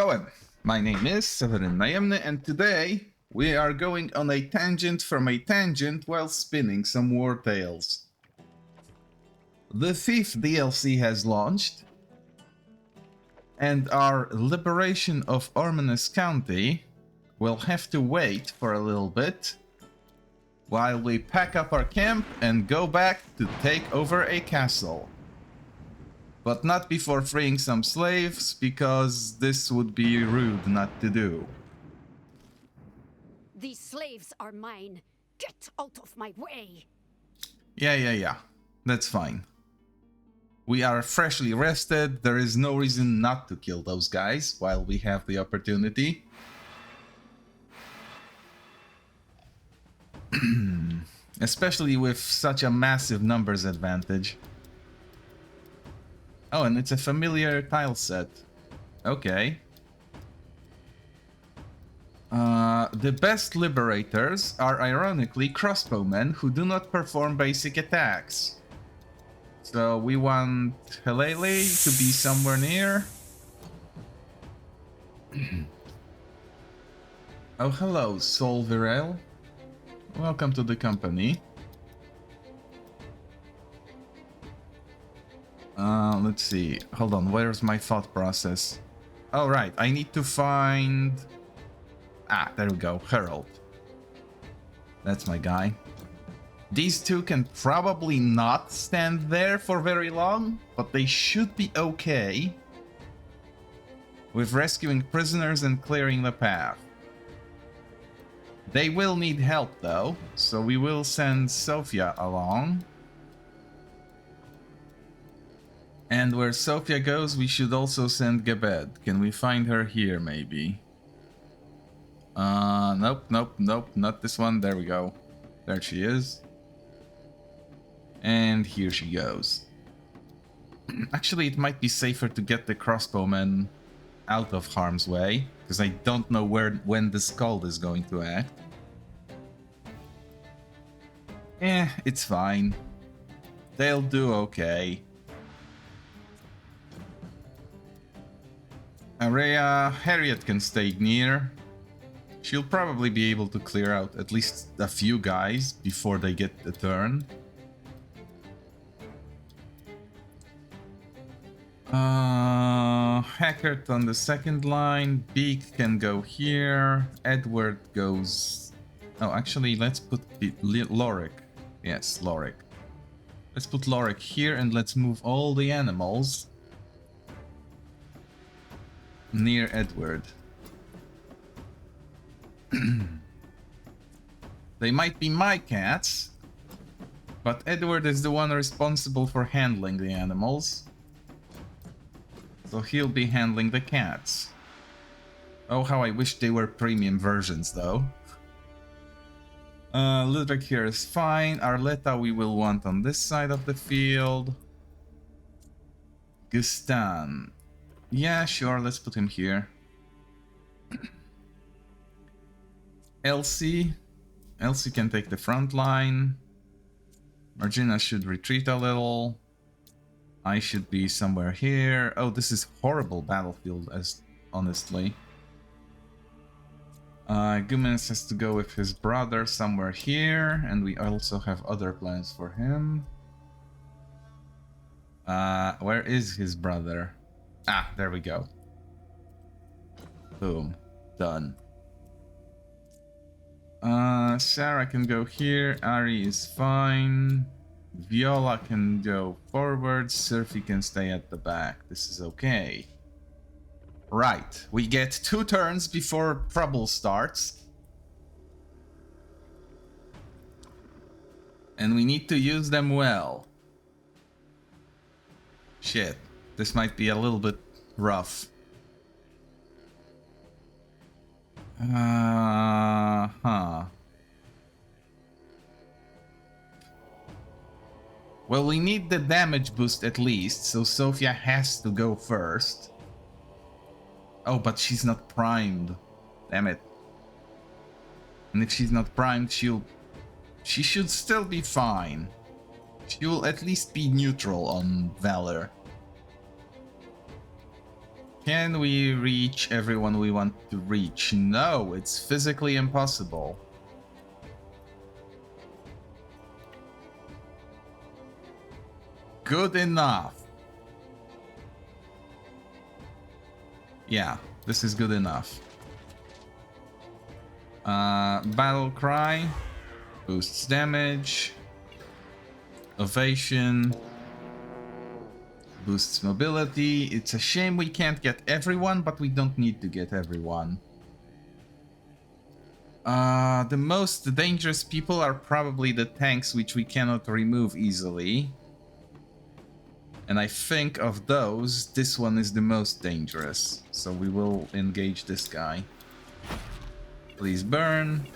Czołem! My name is Severin Najemny, and today we are going on a tangent from a tangent while spinning some Wartales. The 5th DLC has launched, and our liberation of Ormanus County will have to wait for a little bit while we pack up our camp and go back to take over a castle. But not before freeing some slaves, because this would be rude not to do. These slaves are mine. Get out of my way! Yeah. That's fine. We are freshly rested. There is no reason not to kill those guys while we have the opportunity. Especially with such a massive numbers advantage. Oh, and it's a familiar tile set. Okay. The best liberators are ironically crossbowmen who do not perform basic attacks. So we want Helele to be somewhere near. Oh, hello, Sol Virel. Welcome to the company. Let's see. Hold on, where's my thought process? Oh, right, I need to find... Ah, there we go, Herald. That's my guy. These two can probably not stand there for very long, but they should be okay with rescuing prisoners and clearing the path. They will need help though, so we will send Sophia along. And where Sophia goes, we should also send Gebed. Can we find her here, maybe? Nope, not this one. There we go. There she is. And here she goes. Actually, it might be safer to get the crossbowmen out of harm's way, because I don't know when the Skald is going to act. It's fine. They'll do okay. Araya, Harriet can stay near. She'll probably be able to clear out at least a few guys before they get a turn. Hackert on the second line. Beak can go here. Edward goes... Oh, actually, let's put Lorik. Yes, Lorik. Let's put Lorik here and let's move all the animals near Edward. They might be my cats, but Edward is the one responsible for handling the animals. So he'll be handling the cats. Oh, how I wish they were premium versions, though. Ludwig here is fine. Arletta we will want on this side of the field. Gustan. Yeah, sure, let's put him here. Elsie can take the front line. Margina should retreat a little. I should be somewhere here. Oh, this is horrible battlefield, as honestly. Gumens has to go with his brother somewhere here, and we also have other plans for him. Where is his brother? Ah, there we go. Boom. Done. Sarah can go here. Ari is fine. Viola can go forward. Surfy can stay at the back. This is okay. Right. We get 2 turns before trouble starts. And we need to use them well. Shit. This might be a little bit rough. Well, we need the damage boost at least, so Sophia has to go first. Oh, but she's not primed. Damn it. And if she's not primed, she should still be fine. She will at least be neutral on Valor. Can we reach everyone we want to reach? No, it's physically impossible. Good enough. Yeah, this is good enough. Battle cry boosts damage. Ovation boosts mobility. It's a shame we can't get everyone, but we don't need to get everyone. The most dangerous people are probably the tanks, which we cannot remove easily. And I think of those, this one is the most dangerous. So we will engage this guy. Please burn.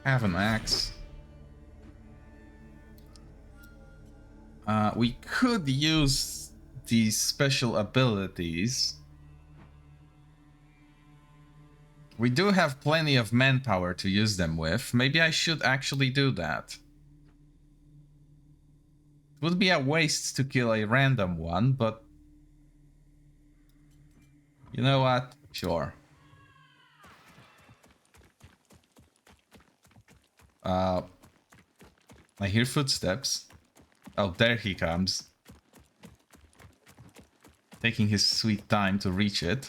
Have an axe. We could use these special abilities. We do have plenty of manpower to use them with. Maybe I should actually do that. It would be a waste to kill a random one, but... You know what? Sure. I hear footsteps. Oh, there he comes. Taking his sweet time to reach it.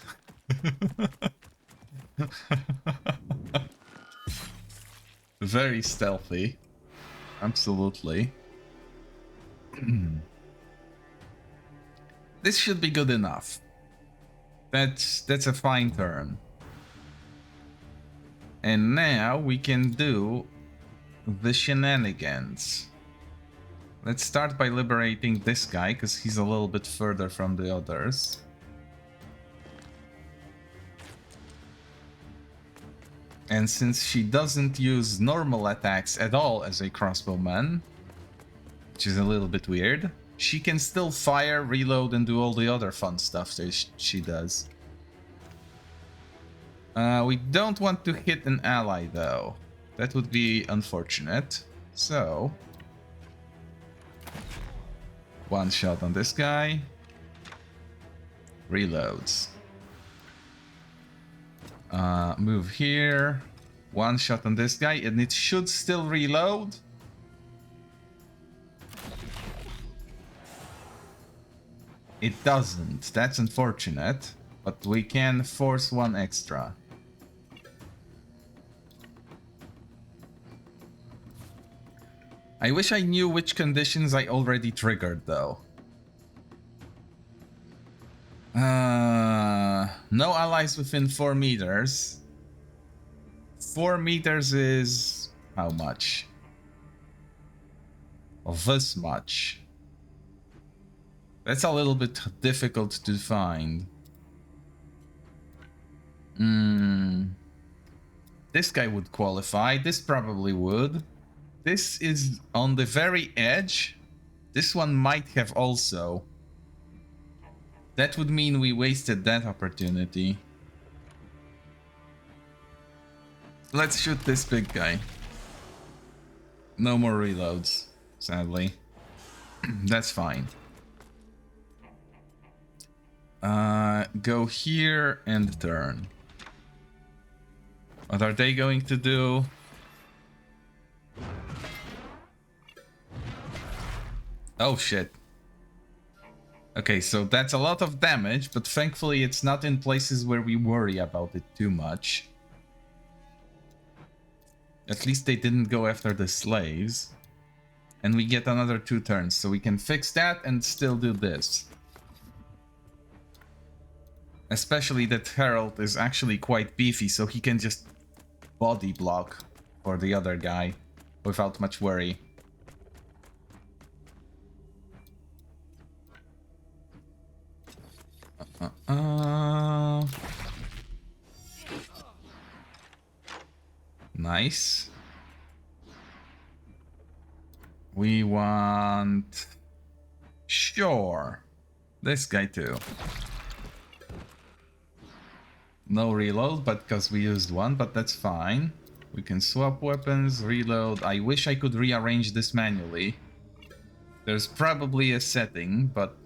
Very stealthy. Absolutely. This should be good enough. That's a fine turn. And now we can do the shenanigans. Let's start by liberating this guy, because he's a little bit further from the others. And since she doesn't use normal attacks at all as a crossbowman, which is a little bit weird, she can still fire, reload, and do all the other fun stuff that she does. We don't want to hit an ally, though. That would be unfortunate. So... one shot on this guy. Reloads. Move here. One shot on this guy, and it should still reload. It doesn't. That's unfortunate. But we can force one extra. I wish I knew which conditions I already triggered, though. No allies within 4 meters. 4 meters is... how much? This much. That's a little bit difficult to find. This guy would qualify. This probably would. This is on the very edge. This one might have also. That would mean we wasted that opportunity. Let's shoot this big guy. No more reloads, sadly. That's fine. Go here and turn. What are they going to do? Oh shit. Okay, so that's a lot of damage, but thankfully it's not in places where we worry about it too much. At least they didn't go after the slaves. And we get another 2 turns, so we can fix that and still do this. Especially that Herald is actually quite beefy, so he can just body block for the other guy without much worry. Nice. We want... Sure. This guy too. No reload, but because we used one, but that's fine. We can swap weapons, reload. I wish I could rearrange this manually. There's probably a setting, but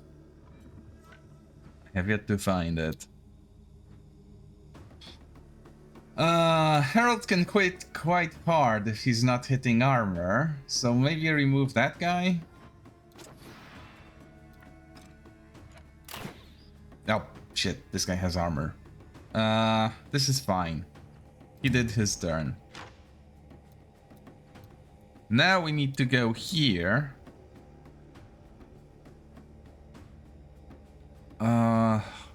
Have yet to find it. Harold can quit quite hard if he's not hitting armor, so maybe remove that guy? Oh, shit, this guy has armor. This is fine. He did his turn. Now we need to go here.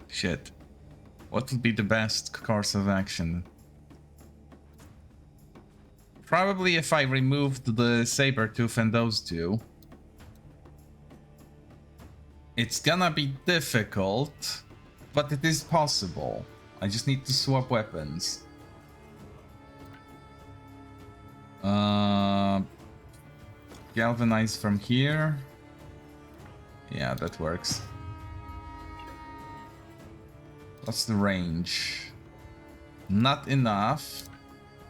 Shit. What would be the best course of action? Probably if I removed the Sabertooth and those two. It's gonna be difficult, but it is possible. I just need to swap weapons. Galvanize from here. Yeah, that works. What's the range? Not enough.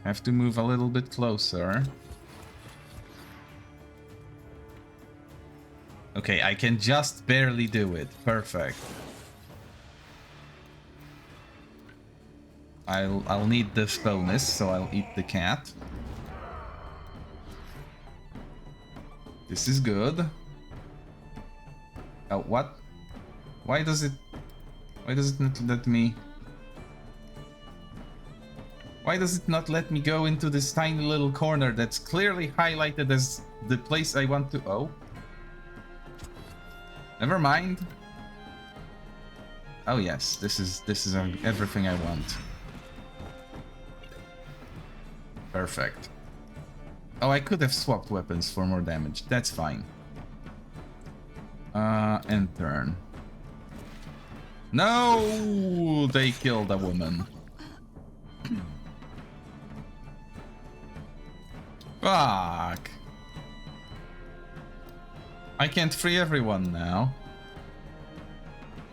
Have to move a little bit closer. Okay, I can just barely do it. Perfect. I'll need this bonus, so I'll eat the cat. This is good. Oh, what? Why does it not let me? Why does it not let me go into this tiny little corner that's clearly highlighted as the place I want to... Oh. Never mind. Oh yes, this is everything I want. Perfect. Oh, I could have swapped weapons for more damage. That's fine. End turn. No! They killed a woman. Fuck. I can't free everyone now.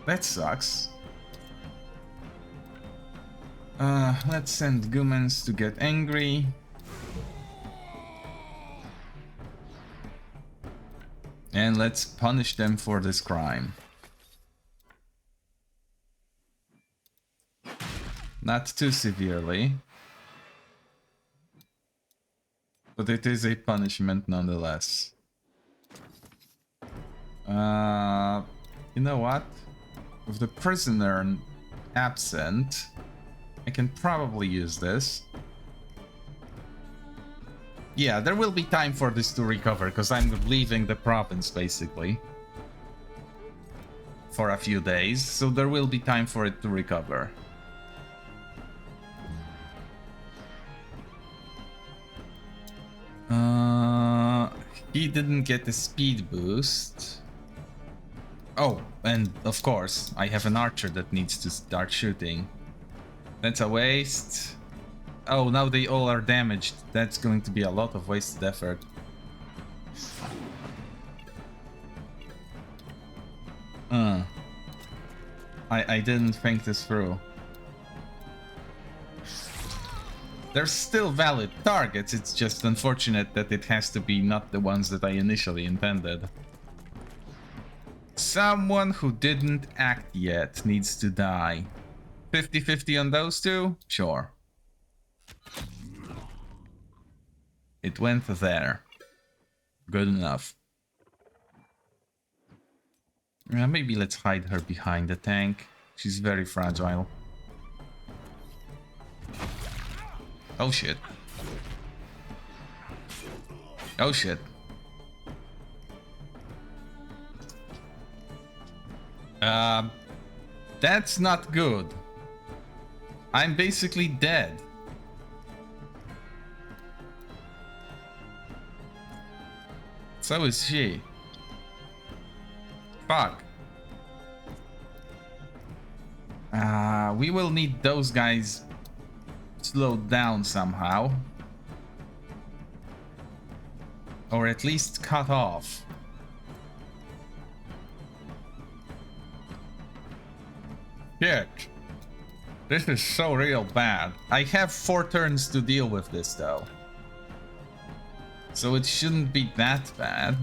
That sucks. Let's send Gumens to get angry. And let's punish them for this crime. Not too severely. But it is a punishment nonetheless. You know what? With the prisoner absent, I can probably use this. Yeah, there will be time for this to recover, because I'm leaving the province, basically. For a few days, so there will be time for it to recover. He didn't get a speed boost. Oh, and of course, I have an archer that needs to start shooting. That's a waste. Oh, now they all are damaged. That's going to be a lot of wasted effort. I didn't think this through. They're still valid targets, it's just unfortunate that it has to be not the ones that I initially intended. Someone who didn't act yet needs to die. 50-50 on those two? Sure. It went there. Good enough. Maybe let's hide her behind the tank. She's very fragile. Oh shit. Oh shit. That's not good. I'm basically dead. So is she. Fuck. We will need those guys slowed down somehow. Or at least cut off. Shit. This is so real bad. I have 4 turns to deal with this though. So it shouldn't be that bad.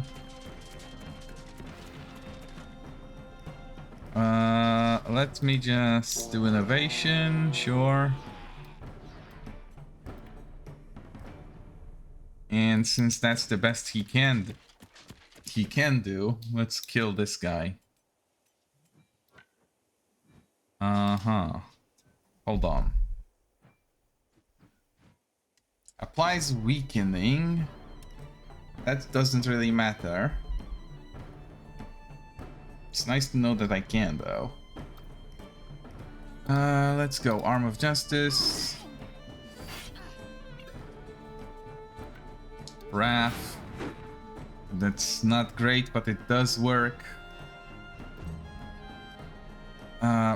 Let me just do innovation, sure. And since that's the best he can do, let's kill this guy. Uh-huh. Hold on. Applies weakening. That doesn't really matter. It's nice to know that I can, though. Let's go. Arm of Justice. Wrath. That's not great, but it does work.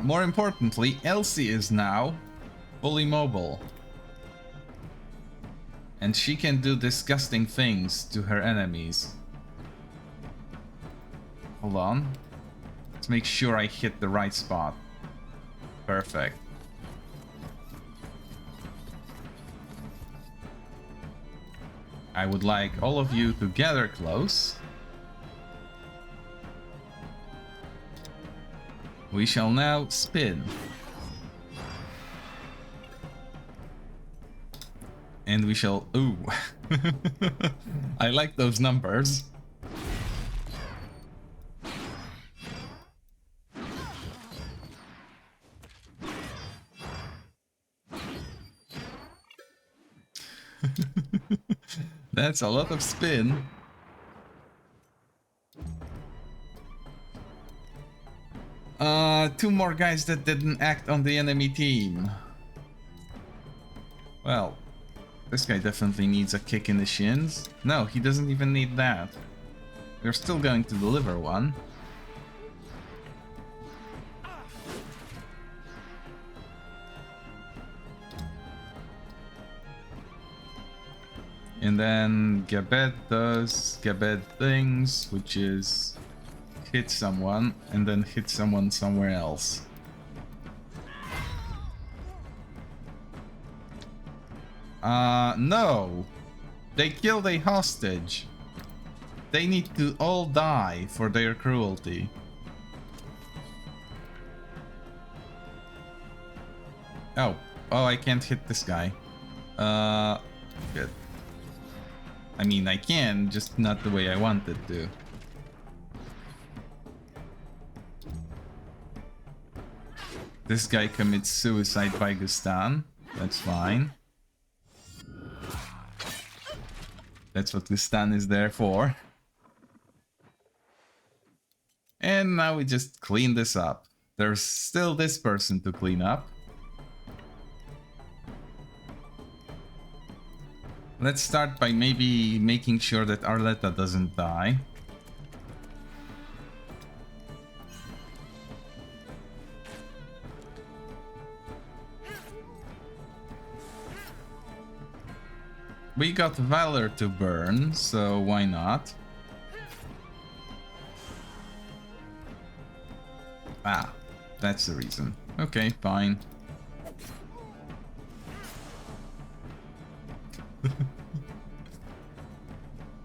More importantly, Elsie is now fully mobile. And she can do disgusting things to her enemies. Hold on. Let's make sure I hit the right spot. Perfect. I would like all of you to gather close. We shall now spin. And we shall... Ooh. I like those numbers. That's a lot of spin. Two more guys that didn't act on the enemy team. Well, this guy definitely needs a kick in the shins. No, he doesn't even need that. We're still going to deliver one. And then Gabed does Gabed things, which is hit someone and then hit someone somewhere else. No! They killed a hostage. They need to all die for their cruelty. Oh, I can't hit this guy. Good. I mean, I can, just not the way I wanted to. This guy commits suicide by Gustan. That's fine. That's what Gustan is there for. And now we just clean this up. There's still this person to clean up. Let's start by maybe making sure that Arletta doesn't die. We got Valor to burn, so why not? Ah, that's the reason. Okay, fine.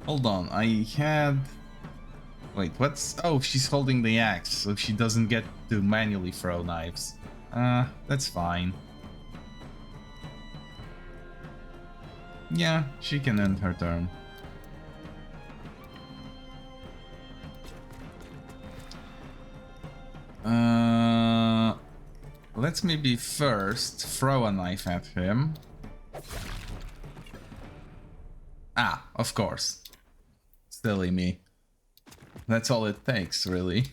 Hold on, I had... Wait, what's... Oh, she's holding the axe, so she doesn't get to manually throw knives. That's fine. Yeah, she can end her turn. Let's maybe first throw a knife at him. Ah, of course. Silly me. That's all it takes, really.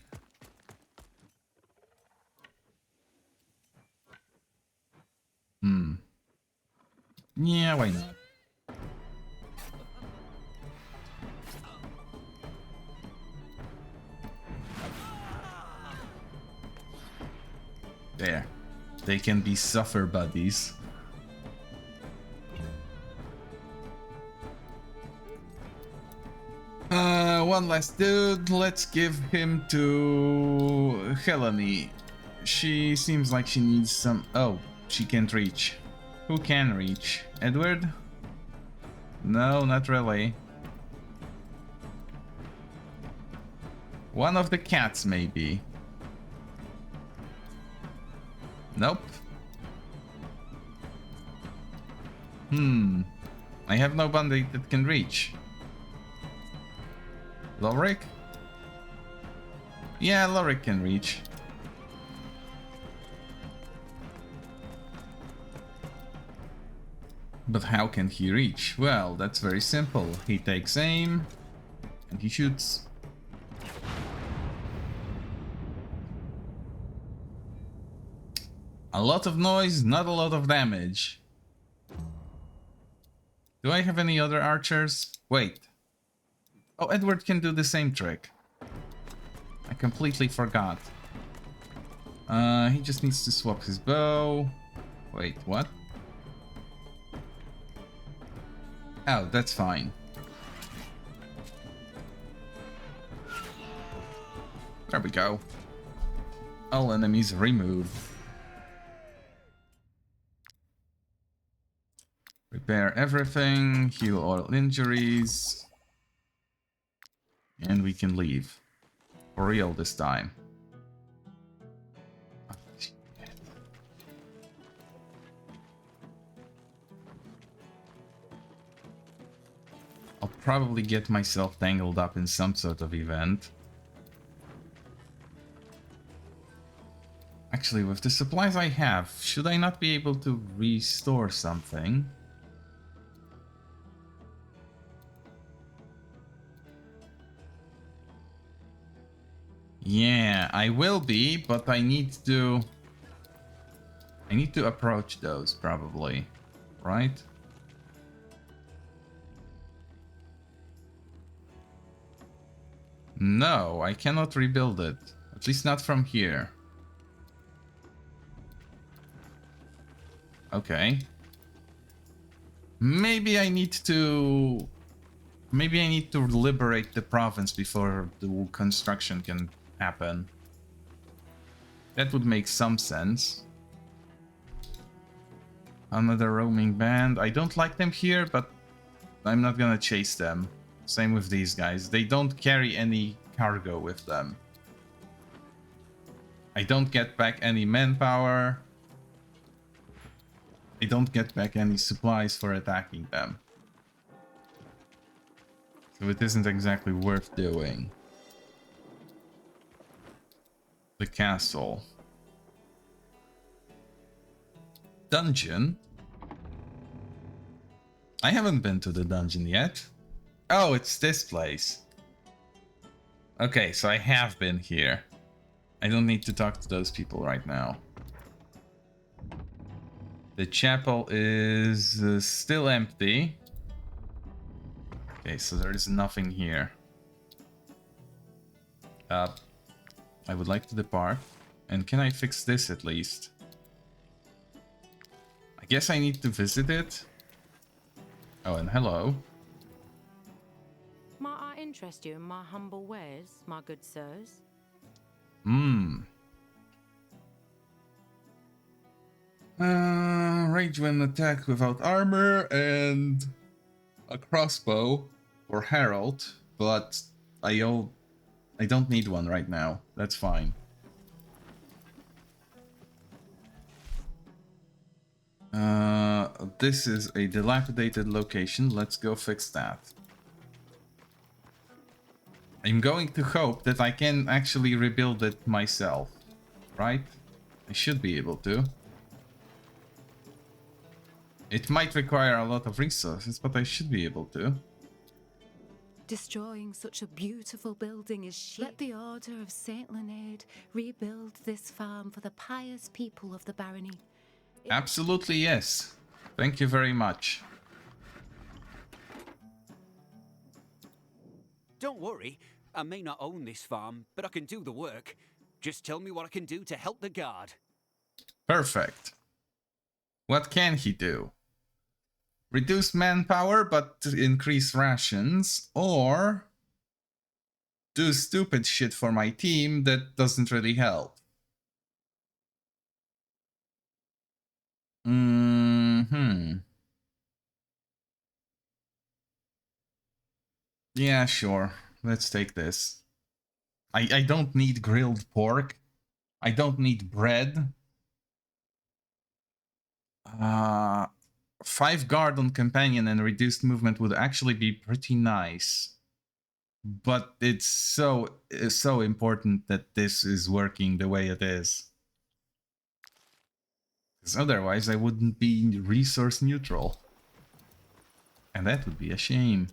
Yeah, why not? There. They can be suffer buddies. One last dude. Let's give him to Helene. She seems like she needs some... Oh, she can't reach. Who can reach? Edward? No, not really. One of the cats, maybe. Nope. I have nobody that can reach. Lorik? Yeah, Lorik can reach. But how can he reach? Well, that's very simple. He takes aim and he shoots. A lot of noise, not a lot of damage. Do I have any other archers? Wait. Oh, Edward can do the same trick. I completely forgot. He just needs to swap his bow. Wait, what? Oh, that's fine. There we go. All enemies removed. Repair everything, heal all injuries. And we can leave. For real this time. I'll probably get myself tangled up in some sort of event. Actually, with the supplies I have, should I not be able to restore something? Yeah, I will be, but I need to approach those probably, right? No, I cannot rebuild it. At least not from here. Okay. Maybe I need to liberate the province before the construction can happen. That would make some sense. Another roaming band. I don't like them here, but I'm not gonna chase them. Same with these guys. They don't carry any cargo with them. I don't get back any manpower. I don't get back any supplies for attacking them. So it isn't exactly worth doing. The castle. Dungeon? I haven't been to the dungeon yet. Oh, it's this place. Okay, so I have been here. I don't need to talk to those people right now. The chapel is still empty. Okay, so there is nothing here. I would like to depart. And can I fix this at least? I guess I need to visit it. Oh, and hello. Might I interest you in my humble wares, my good sirs? Rage when attacked without armor and a crossbow for Herald, but I don't need one right now. That's fine. This is a dilapidated location. Let's go fix that. I'm going to hope that I can actually rebuild it myself, right? I should be able to. It might require a lot of resources, but I should be able to. Destroying such a beautiful building is shame. Let the Order of Saint Leonard rebuild this farm for the pious people of the barony. Absolutely, yes. Thank you very much. Don't worry, I may not own this farm, but I can do the work. Just tell me what I can do to help the guard. Perfect. What can he do? Reduce manpower, but increase rations, or do stupid shit for my team that doesn't really help. Yeah, sure. Let's take this. I don't need grilled pork. I don't need bread. Uh, 5 guard on companion and reduced movement would actually be pretty nice. But it's so important that this is working the way it is. Because otherwise I wouldn't be resource neutral. And that would be a shame.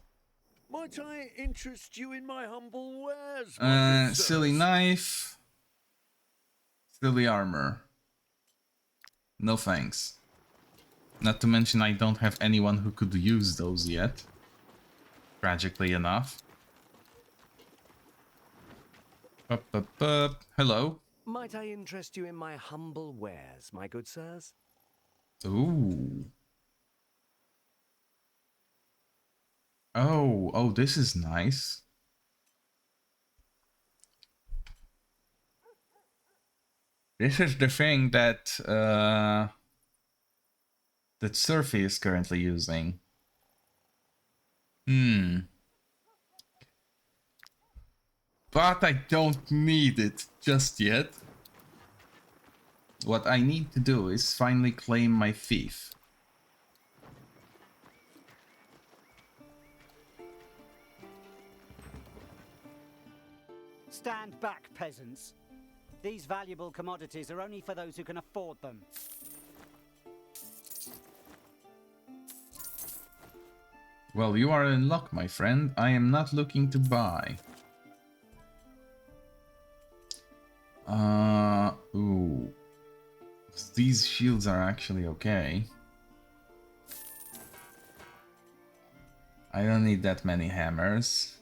Might I interest you in my humble wares, my good Silly sirs? knife. Silly armor. No thanks. Not to mention I don't have anyone who could use those yet. Tragically enough. Up. Hello. Might I interest you in my humble wares, my good sirs? Ooh. Oh, this is nice. This is the thing that that Surfy is currently using. But I don't need it just yet. What I need to do is finally claim my fief. Stand back, peasants. These valuable commodities are only for those who can afford them. Well, you are in luck, my friend. I am not looking to buy. Ooh. These shields are actually okay. I don't need that many hammers.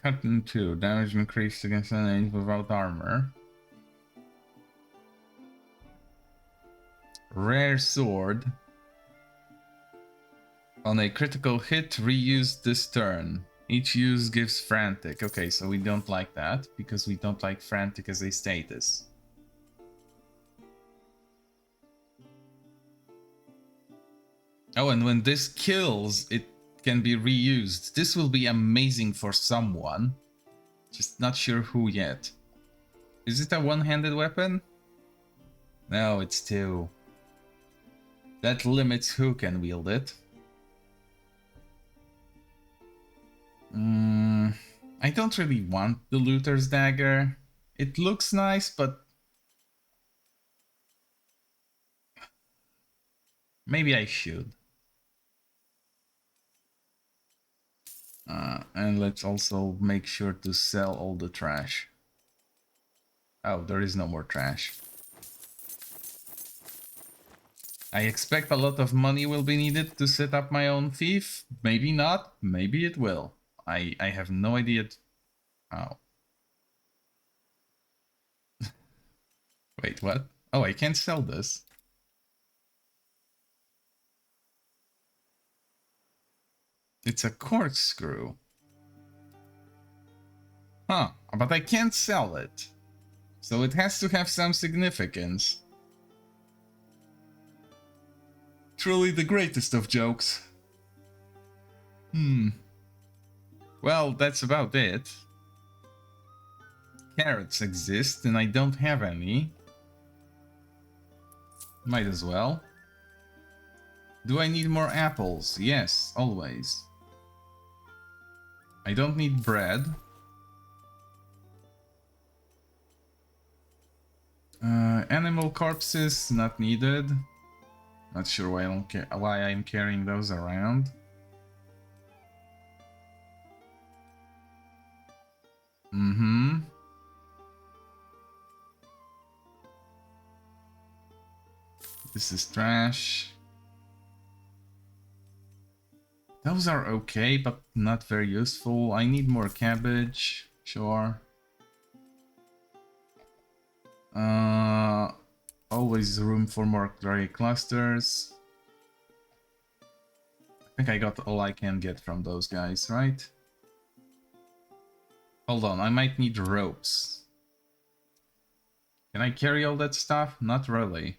Cut in two. Damage increased against enemies without armor. Rare sword. On a critical hit, reuse this turn. Each use gives frantic. Okay, so we don't like that, because we don't like frantic as a status. Oh, and when this kills, it can be reused. This will be amazing for someone. Just not sure who yet. Is it a one-handed weapon? No, it's two. That limits who can wield it. I don't really want the Looter's Dagger. It looks nice, but maybe I should. And let's also make sure to sell all the trash. Oh, there is no more trash. I expect a lot of money will be needed to set up my own thief. Maybe not, maybe it will. I have no idea. Oh. Wait, what? Oh, I can't sell this. It's a corkscrew. Huh, but I can't sell it. So it has to have some significance. Truly the greatest of jokes. Well, that's about it. Carrots exist, and I don't have any. Might as well. Do I need more apples? Yes, always. I don't need bread. Animal corpses, not needed. Not sure why I'm carrying those around. This is trash. Those are okay, but not very useful. I need more cabbage, sure. Always room for more dry clusters. I think I got all I can get from those guys, right? Hold on, I might need ropes. Can I carry all that stuff? Not really.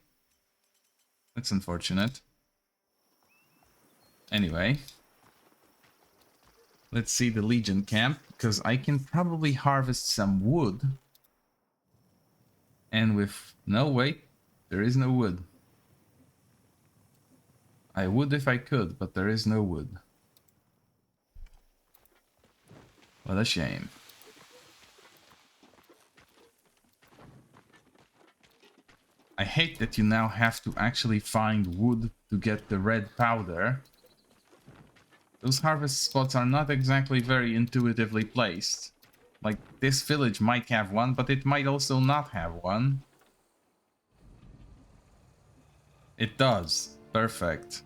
That's unfortunate. Anyway. Let's see the Legion camp, because I can probably harvest some wood. And with... No, wait. There is no wood. I would if I could, but there is no wood. What a shame. I hate that you now have to actually find wood to get the red powder. Those harvest spots are not exactly very intuitively placed. Like, this village might have one, but it might also not have one. It does. Perfect.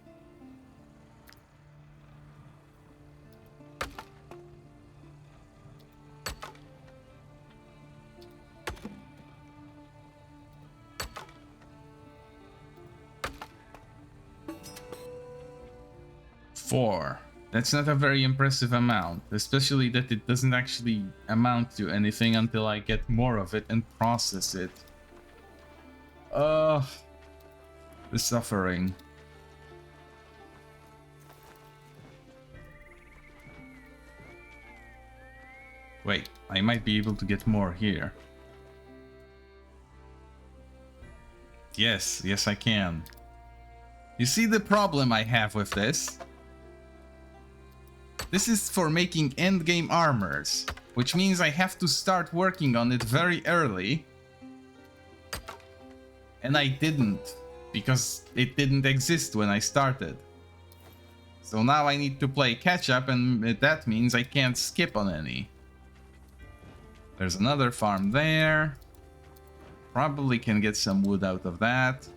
Four. That's not a very impressive amount, especially that it doesn't actually amount to anything until I get more of it and process it. The suffering. Wait, I might be able to get more here. Yes, yes I can. You see the problem I have with this? This is for making endgame armors, which means I have to start working on it very early. And I didn't, because it didn't exist when I started. So now I need to play catch up, and that means I can't skip on any. There's another farm there. Probably can get some wood out of that.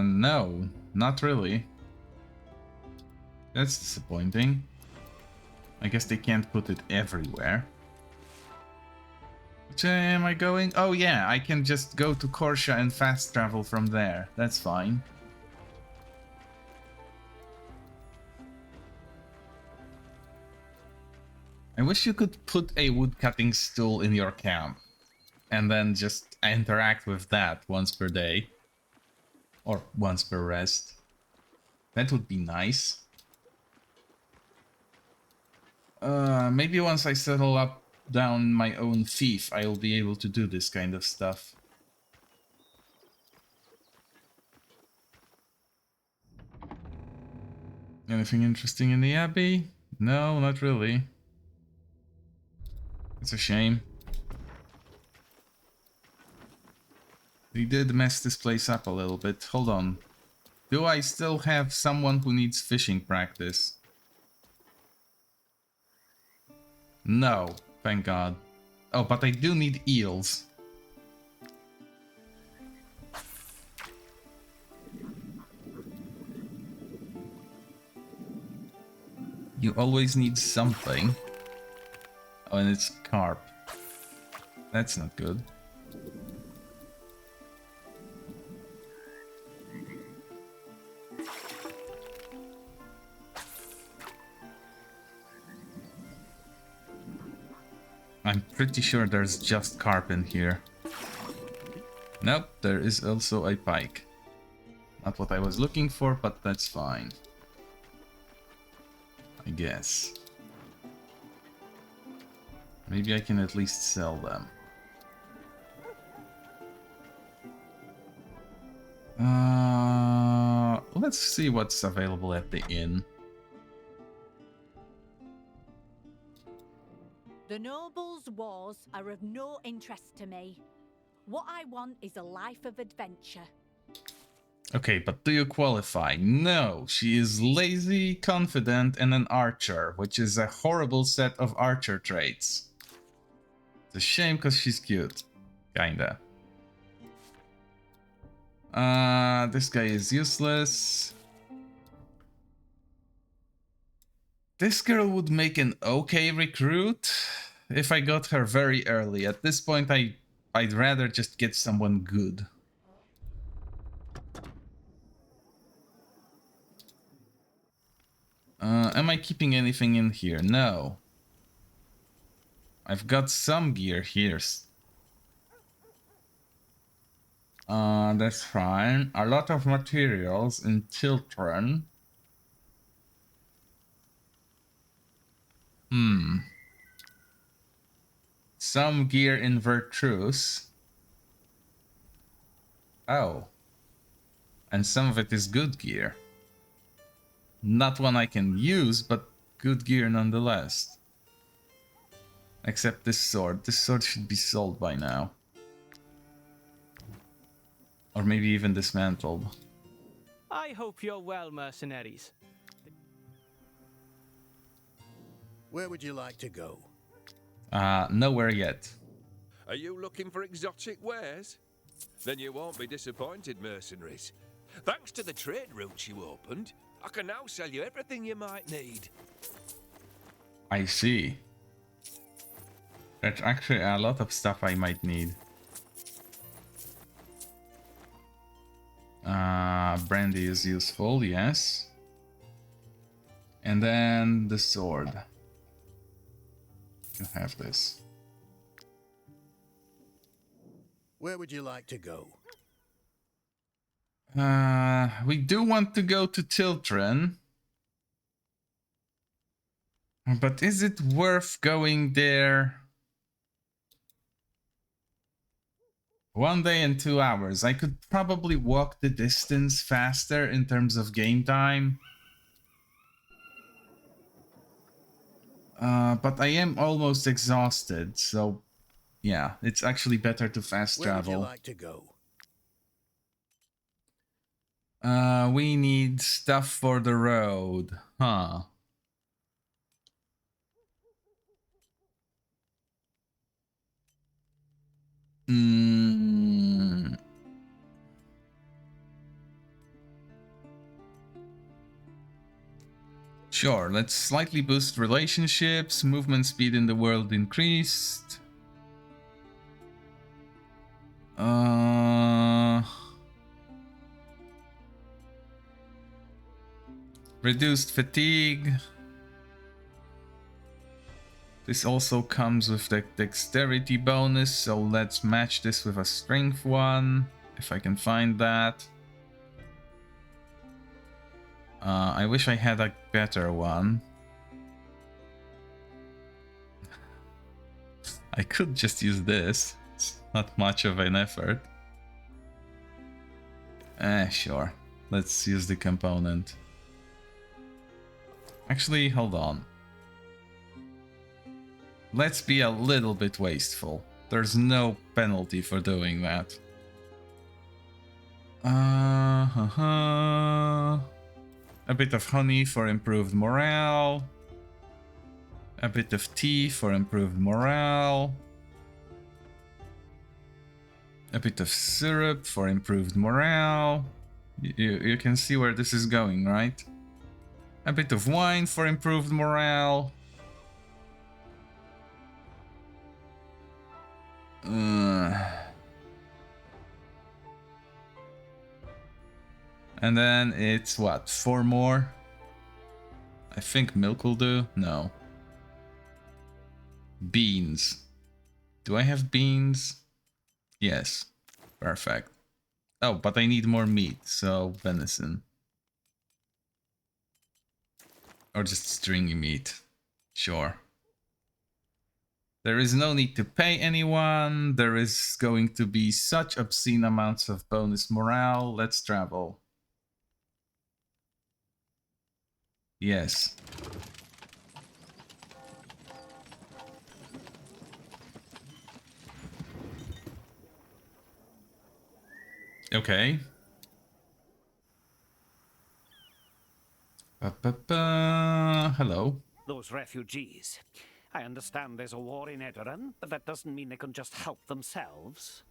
No, not really. That's disappointing. I guess they can't put it everywhere. Which am I going? Oh yeah, I can just go to Korsha and fast travel from there. That's fine. I wish you could put a woodcutting stool in your camp and then just interact with that once per day. Or once per rest. That would be nice. Maybe once I settle up down my own fief, I'll be able to do this kind of stuff. Anything interesting in the Abbey? No, not really. It's a shame. They did mess this place up a little bit. Hold on. Do I still have someone who needs fishing practice? No, thank God. Oh, but I do need eels. You always need something. Oh, and it's carp. That's not good. I'm pretty sure there's just carp in here. Nope, there is also a pike. Not what I was looking for, but that's fine. I guess. Maybe I can at least sell them. Let's see what's available at the inn. The nobles' wars are of no interest to me. What I want is a life of adventure. Okay, but do you qualify? No, she is lazy, confident, and an archer, which is a horrible set of archer traits. It's a shame because she's cute. Kinda. This guy is useless. This girl would make an okay recruit if I got her very early. At this point, I'd rather just get someone good. Am I keeping anything in here? No. I've got some gear here. That's fine. A lot of materials in children. Some gear in Virtus. Oh. And some of it is good gear. Not one I can use, but good gear nonetheless. Except this sword. This sword should be sold by now. Or maybe even dismantled. I hope you're well, mercenaries. Where would you like to go? Nowhere yet. Are you looking for exotic wares? Then you won't be disappointed, mercenaries. Thanks to the trade routes you opened, I can now sell you everything you might need. I see. There's actually a lot of stuff I might need. Brandy is useful, yes. And then the sword. You have this. Where would you like to go? We do want to go to Tiltren. But is it worth going there? 1 day and 2 hours. I could probably walk the distance faster in terms of game time. But I am almost exhausted, so yeah, it's actually better to fast travel. Where would you like to go? We need stuff for the road. Huh. Sure, let's slightly boost relationships. Movement speed in the world increased. Reduced fatigue. This also comes with the dexterity bonus, so let's match this with a strength one, if I can find that. I wish I had a better one. I could just use this. It's not much of an effort. Sure. Let's use the component. Actually, hold on. Let's be a little bit wasteful. There's no penalty for doing that. A bit of honey for improved morale. A bit of tea for improved morale. A bit of syrup for improved morale. You can see where this is going, right? A bit of wine for improved morale. And then it's what, 4 more? I think milk will do. No. Beans. Do I have beans? Yes. Perfect. Oh, but I need more meat, so venison. Or just stringy meat. Sure. There is no need to pay anyone. There is going to be such obscene amounts of bonus morale. Let's travel. Yes. Okay. Hello. Those refugees. I understand there's a war in Edoran, but that doesn't mean they can just help themselves.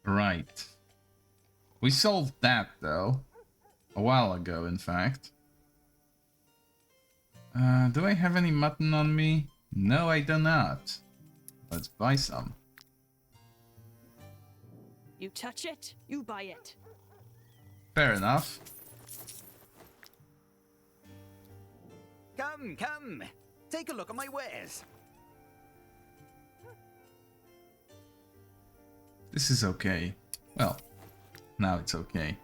Right. We solved that, though. A while ago, in fact. Do I have any mutton on me? No, I do not. Let's buy some. You touch it, you buy it. Fair enough. Come, come. Take a look at my wares. This is okay. Well, now it's okay.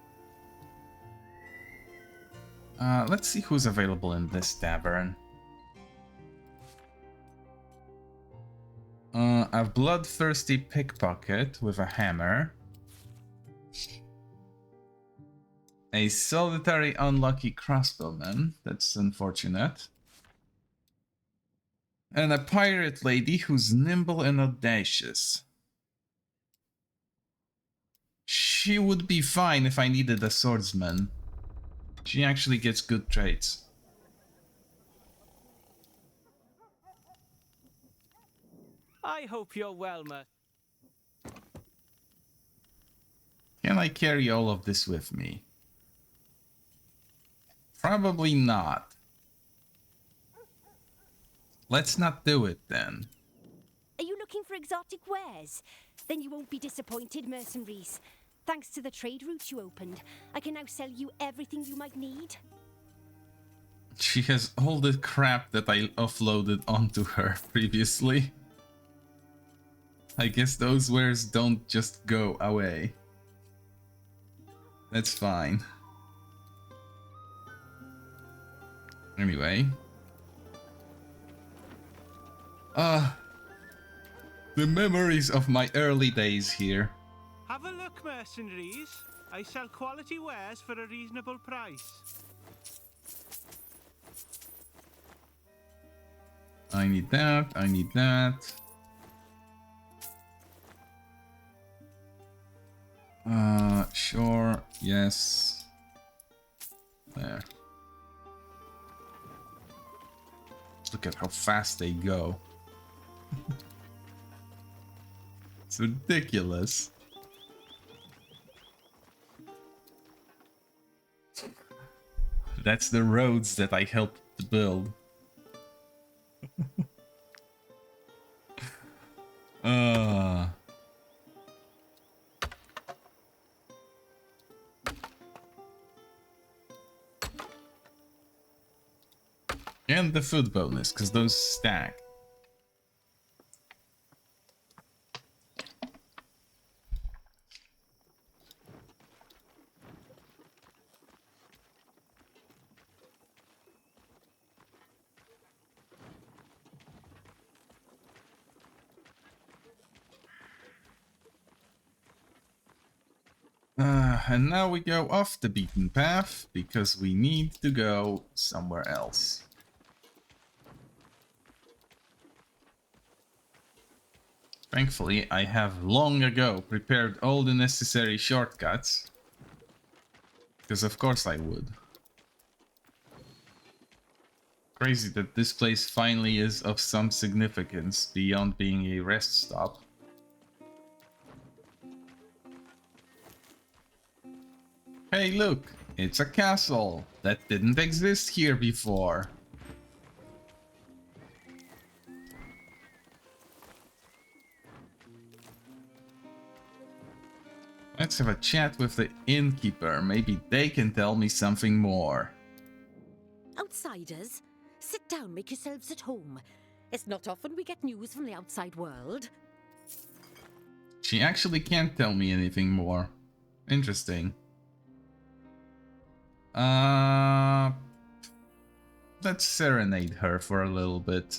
Let's see who's available in this tavern. A bloodthirsty pickpocket with a hammer. A solitary unlucky crossbowman. That's unfortunate. And a pirate lady who's nimble and audacious. She would be fine if I needed a swordsman. She actually gets good traits. I hope you're well, Can I carry all of this with me? Probably not. Let's not do it then. Are you looking for exotic wares? Then you won't be disappointed, mercenaries. Thanks to the trade route you opened, I can now sell you everything you might need. She has all the crap that I offloaded onto her previously. I guess those wares don't just go away. That's fine. Anyway. The memories of my early days here. Have a look, mercenaries. I sell quality wares for a reasonable price. I need that, I need that. Sure, yes. There. Look at how fast they go. It's ridiculous. That's the roads that I helped to build. And the food bonus, because those stack. And now we go off the beaten path, because we need to go somewhere else. Thankfully, I have long ago prepared all the necessary shortcuts. Because of course I would. Crazy that this place finally is of some significance beyond being a rest stop. Hey look, it's a castle that didn't exist here before. Let's have a chat with the innkeeper. Maybe they can tell me something more. Outsiders, sit down, make yourselves at home. It's not often we get news from the outside world. She actually can't tell me anything more. Interesting. Let's serenade her for a little bit.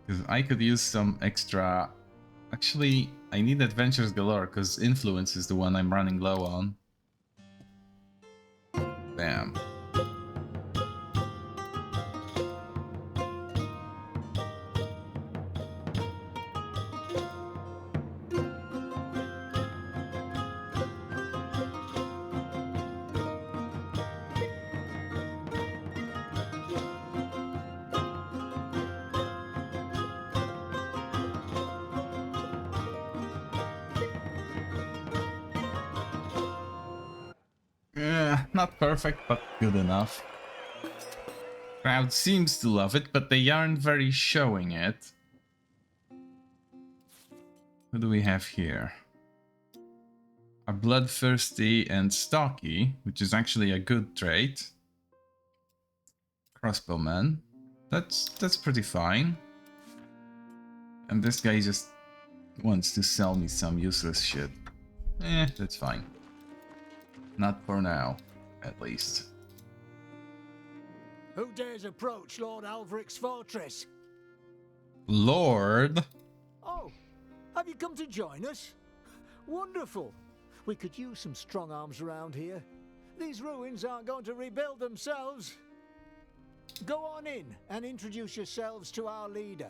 Because I could use some extra... Actually, I need adventures galore, because influence is the one I'm running low on. Bam. Not perfect, but good enough. Crowd seems to love it, but they aren't very showing it. What do we have here? A bloodthirsty and stocky, which is actually a good trait. Crossbowman. That's pretty fine. And this guy just wants to sell me some useless shit. That's fine. Not for now, at least. Who dares approach Lord Alvric's fortress? Lord? Oh, have you come to join us? Wonderful. We could use some strong arms around here. These ruins aren't going to rebuild themselves. Go on in and introduce yourselves to our leader.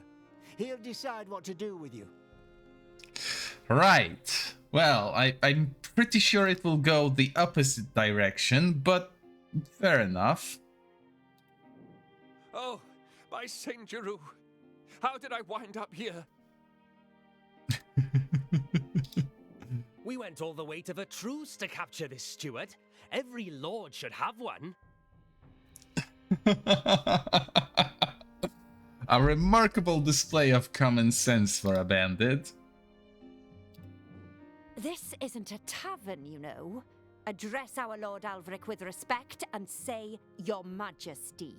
He'll decide what to do with you. Right. Well, I'm pretty sure it will go the opposite direction, but fair enough. Oh, by Saint Jeru, how did I wind up here? We went all the way to the truce to capture this steward. Every lord should have one. A remarkable display of common sense for a bandit. This isn't a tavern, you know. Address our Lord Alvric with respect and say, Your Majesty.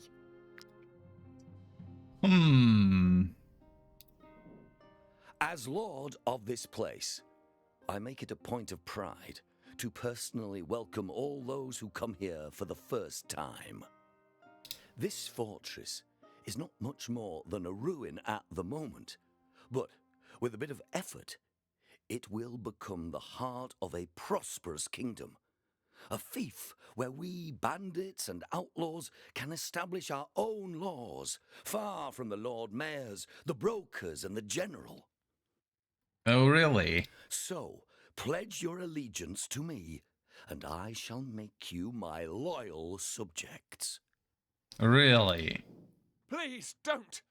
As Lord of this place, I make it a point of pride to personally welcome all those who come here for the first time. This fortress is not much more than a ruin at the moment, but with a bit of effort, it will become the heart of a prosperous kingdom. A fief where we bandits and outlaws can establish our own laws, far from the Lord Mayors, the brokers, and the general. Oh, really? So, pledge your allegiance to me, and I shall make you my loyal subjects. Really? Please don't.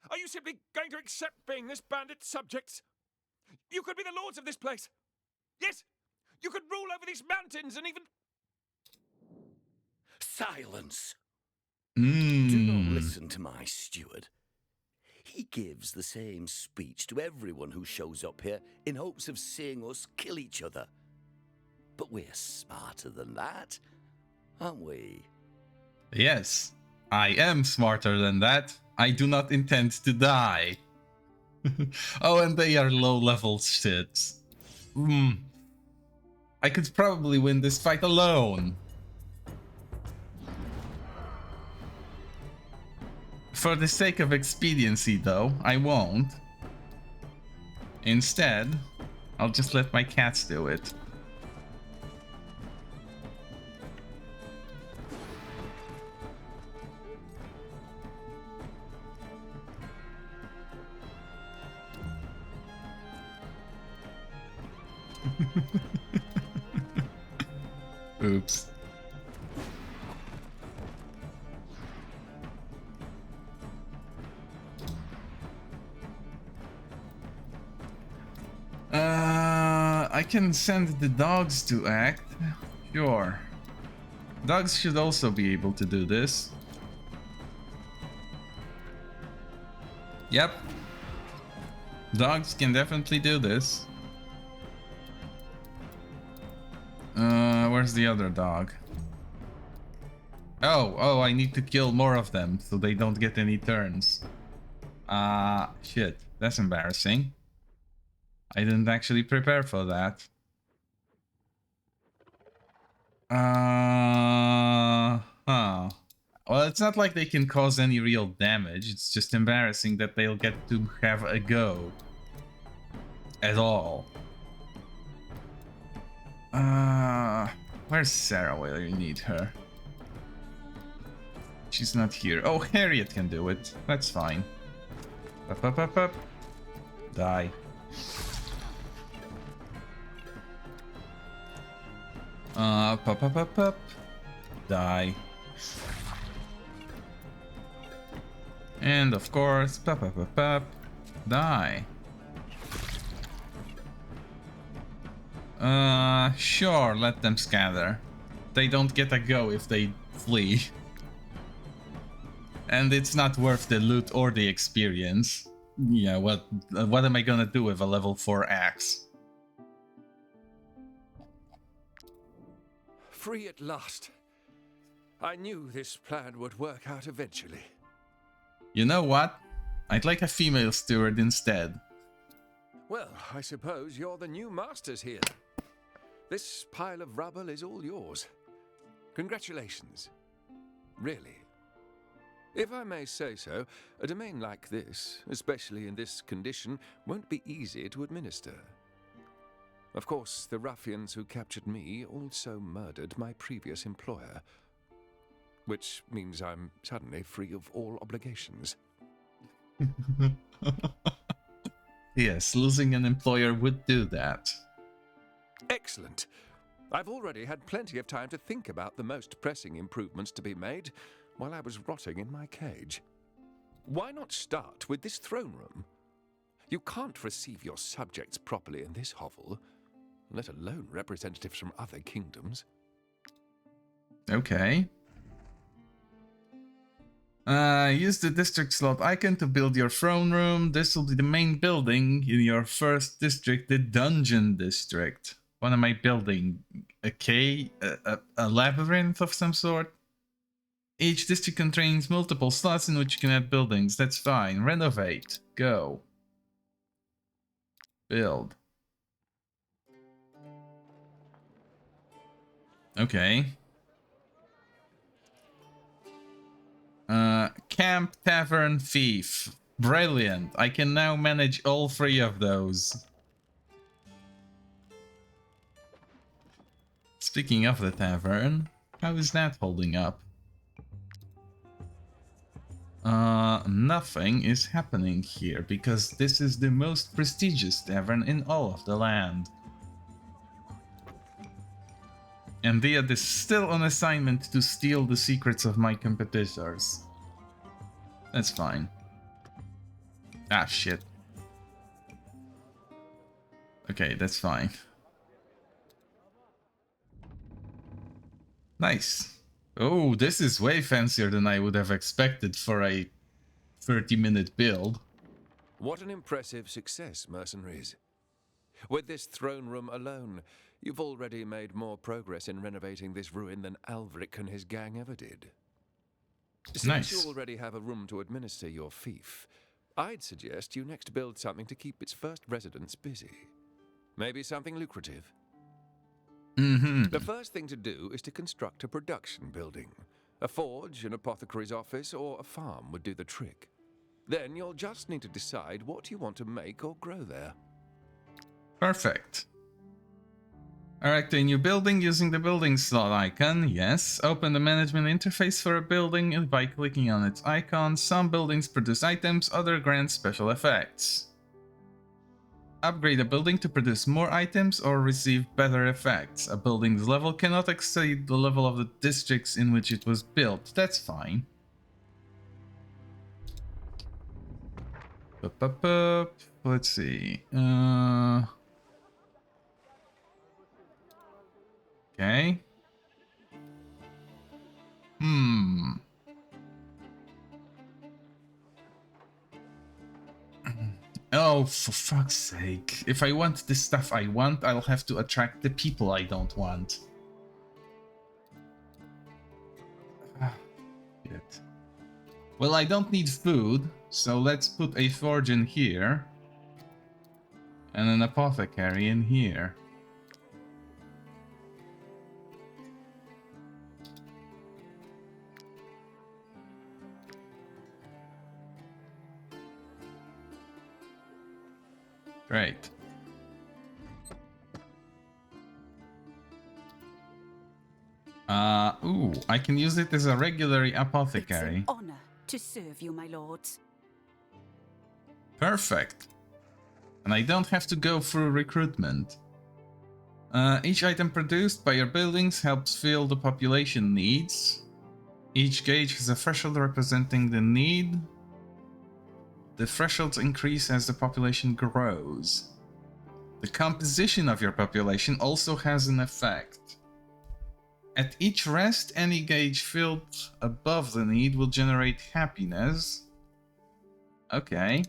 Are you simply going to accept being this bandit's subjects? You could be the lords of this place. Yes, you could rule over these mountains and even... Silence! Do not listen to my steward. He gives the same speech to everyone who shows up here in hopes of seeing us kill each other. But we're smarter than that, aren't we? Yes, I am smarter than that. I do not intend to die. Oh, and they are low-level shits. I could probably win this fight alone. For the sake of expediency, though, I won't. Instead, I'll just let my cats do it. Oops. I can send the dogs to act. Sure. Dogs should also be able to do this. Yep. Dogs can definitely do this. Where's the other dog? Oh, I need to kill more of them so they don't get any turns. Shit. That's embarrassing. I didn't actually prepare for that. Well, it's not like they can cause any real damage. It's just embarrassing that they'll get to have a go. At all. Where's Sarah? Where you need her? She's not here. Oh, Harriet can do it. That's fine. Up. Die. Up. Die. And of course, die. Sure, let them scatter. They don't get a go if they flee. And it's not worth the loot or the experience. Yeah, what am I gonna do with a level 4 axe? Free at last. I knew this plan would work out eventually. You know what? I'd like a female steward instead. Well, I suppose you're the new masters here. This pile of rubble is all yours. Congratulations. Really. If I may say so, a domain like this, especially in this condition, won't be easy to administer. Of course, the ruffians who captured me also murdered my previous employer, which means I'm suddenly free of all obligations. Yes, losing an employer would do that. Excellent. I've already had plenty of time to think about the most pressing improvements to be made while I was rotting in my cage. Why not start with this throne room? You can't receive your subjects properly in this hovel, let alone representatives from other kingdoms. Okay. Use the district slot icon to build your throne room. This will be the main building in your first district, the dungeon district. What am I building? A cave? A labyrinth of some sort? Each district contains multiple slots in which you can add buildings. That's fine. Renovate. Go. Build. Okay. Camp, Tavern, Thief. Brilliant. I can now manage all three of those. Speaking of the tavern, how is that holding up? Nothing is happening here because this is the most prestigious tavern in all of the land. And Diad is still on assignment to steal the secrets of my competitors. That's fine. Ah, shit. Okay, that's fine. Nice. Oh, this is way fancier than I would have expected for a 30-minute build. What an impressive success, mercenaries. With this throne room alone, you've already made more progress in renovating this ruin than Alvric and his gang ever did. Since Nice. you already have a room to administer your fief, I'd suggest you next build something to keep its first residents busy. Maybe something lucrative. The first thing to do is to construct a production building. A forge, an apothecary's office, or a farm would do the trick. Then you'll just need to decide what you want to make or grow there. Perfect. Erect a new building using the building slot icon. Yes. Open the management interface for a building by clicking on its icon. Some buildings produce items, other grant special effects. Upgrade a building to produce more items or receive better effects. A building's level cannot exceed the level of the districts in which it was built. That's fine. Let's see. Okay. Oh, for fuck's sake. If I want the stuff I want, I'll have to attract the people I don't want. Shit. Well, I don't need food, so let's put a forge in here. And an apothecary in here. Great. Ooh, I can use it as a regular apothecary. It's an honor to serve you, my lords. Perfect. And I don't have to go through recruitment. Each item produced by your buildings helps fill the population needs. Each gauge has a threshold representing the need. The thresholds increase as the population grows. The composition of your population also has an effect. At each rest, any gauge filled above the need will generate happiness. Okay.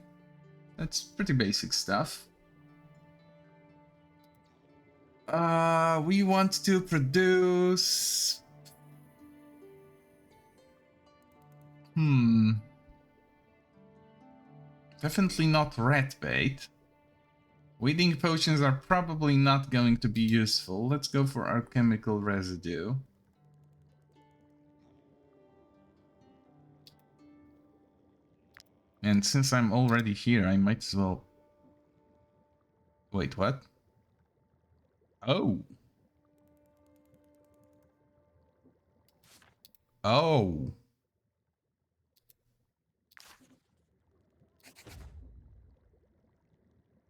That's pretty basic stuff. We want to produce... Definitely not rat bait. Weeding potions are probably not going to be useful. Let's go for alchemical residue. And since I'm already here, I might as well... Wait, what? Oh. Oh.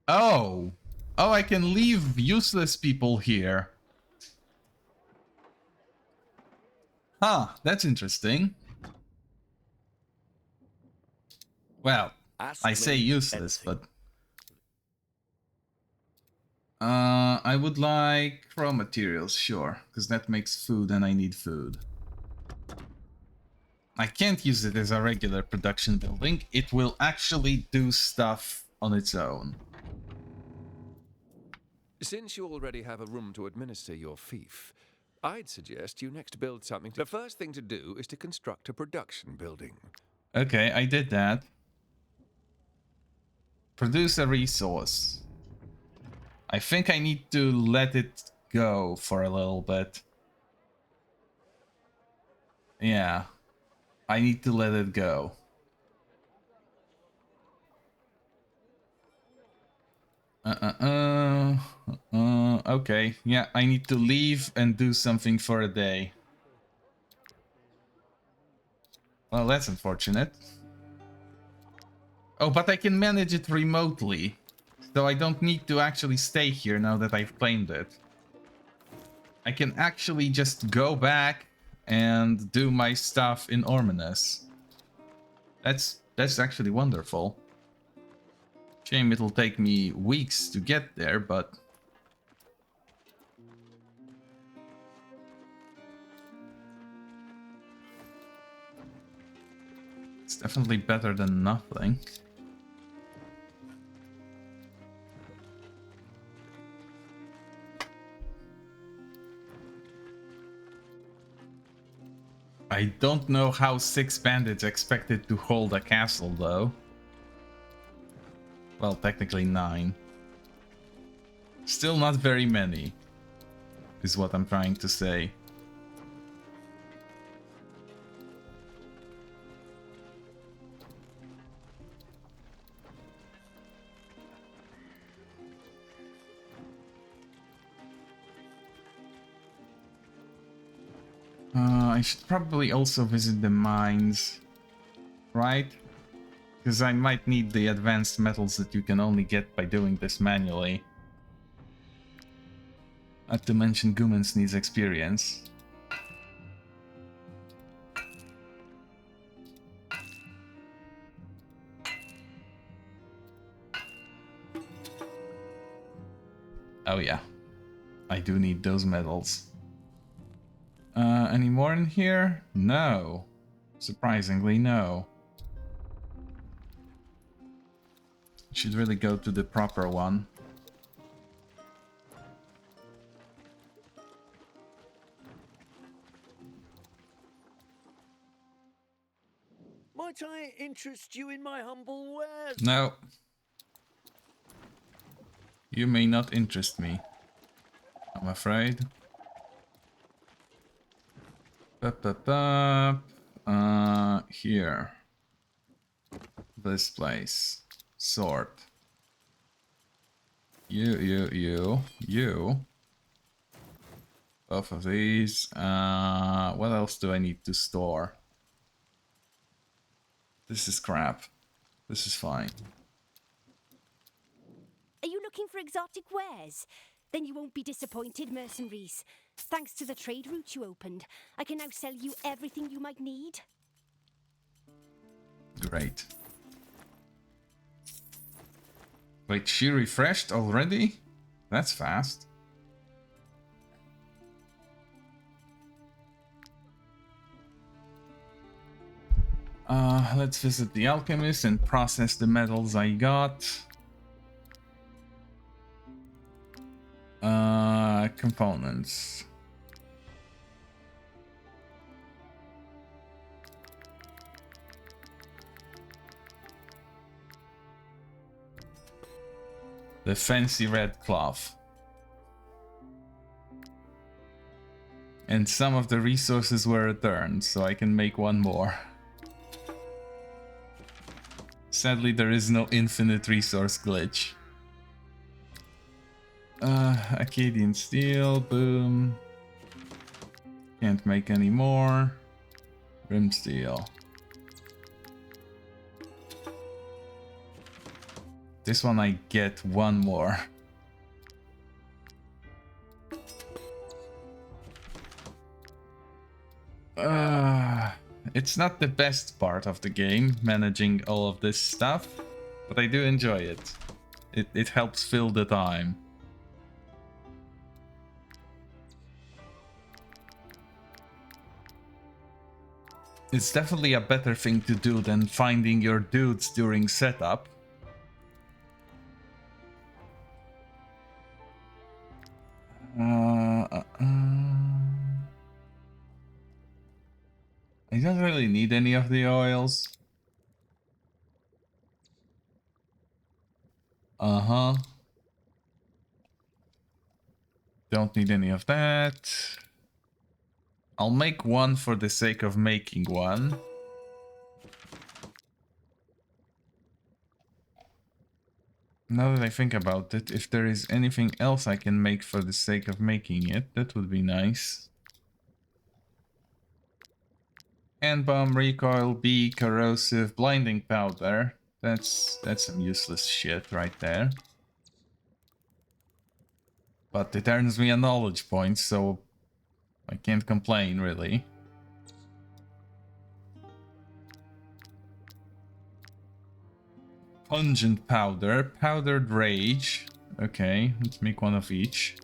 Oh. Oh, I can leave useless people here. Huh, that's interesting. Well, I say useless, but... I would like raw materials, sure, because that makes food and I need food. I can't use it as a regular production building. It will actually do stuff on its own. Since you already have a room to administer your fief, I'd suggest you next build something. The first thing to do is to construct a production building. Okay, I did that. Produce a resource. I think I need to let it go for a little bit. Yeah. I need to let it go. Okay, yeah, I need to leave and do something for a day. Well, that's unfortunate. Oh, but I can manage it remotely. So I don't need to actually stay here now that I've claimed it. I can actually just go back and do my stuff in Ormanus. That's actually wonderful. Shame it'll take me weeks to get there, but... It's definitely better than nothing. I don't know how 6 bandits expected to hold a castle, though. Well, technically 9. Still not very many, is what I'm trying to say. I should probably also visit the mines, right? Because I might need the advanced metals that you can only get by doing this manually. Not to mention Gumens needs experience. Oh yeah, I do need those metals. Any more in here? No. Surprisingly, no. Should really go to the proper one. Might I interest you in my humble wares? No. You may not interest me, I'm afraid. Here. This place. Sort. You. Both of these. What else do I need to store? This is crap. This is fine. Are you looking for exotic wares? Then you won't be disappointed, mercenaries. Thanks to the trade route you opened, I can now sell you everything you might need. Great. Wait, she refreshed already? That's fast. Let's visit the alchemist and process the metals I got. Components. The fancy red cloth. And some of the resources were returned, so I can make one more. Sadly, there is no infinite resource glitch. Acadian steel, boom. Can't make any more. Rim steel. This one I get one more. It's not the best part of the game, managing all of this stuff, but I do enjoy it. It helps fill the time. It's definitely a better thing to do than finding your dudes during setup. I don't really need any of the oils. Don't need any of that. I'll make one for the sake of making one. Now that I think about it, if there is anything else I can make for the sake of making it, that would be nice. Hand bomb, recoil, B, corrosive, blinding powder. That's some useless shit right there. But it earns me a knowledge point, so I can't complain really. Pungent powder, powdered rage. Okay, let's make one of each.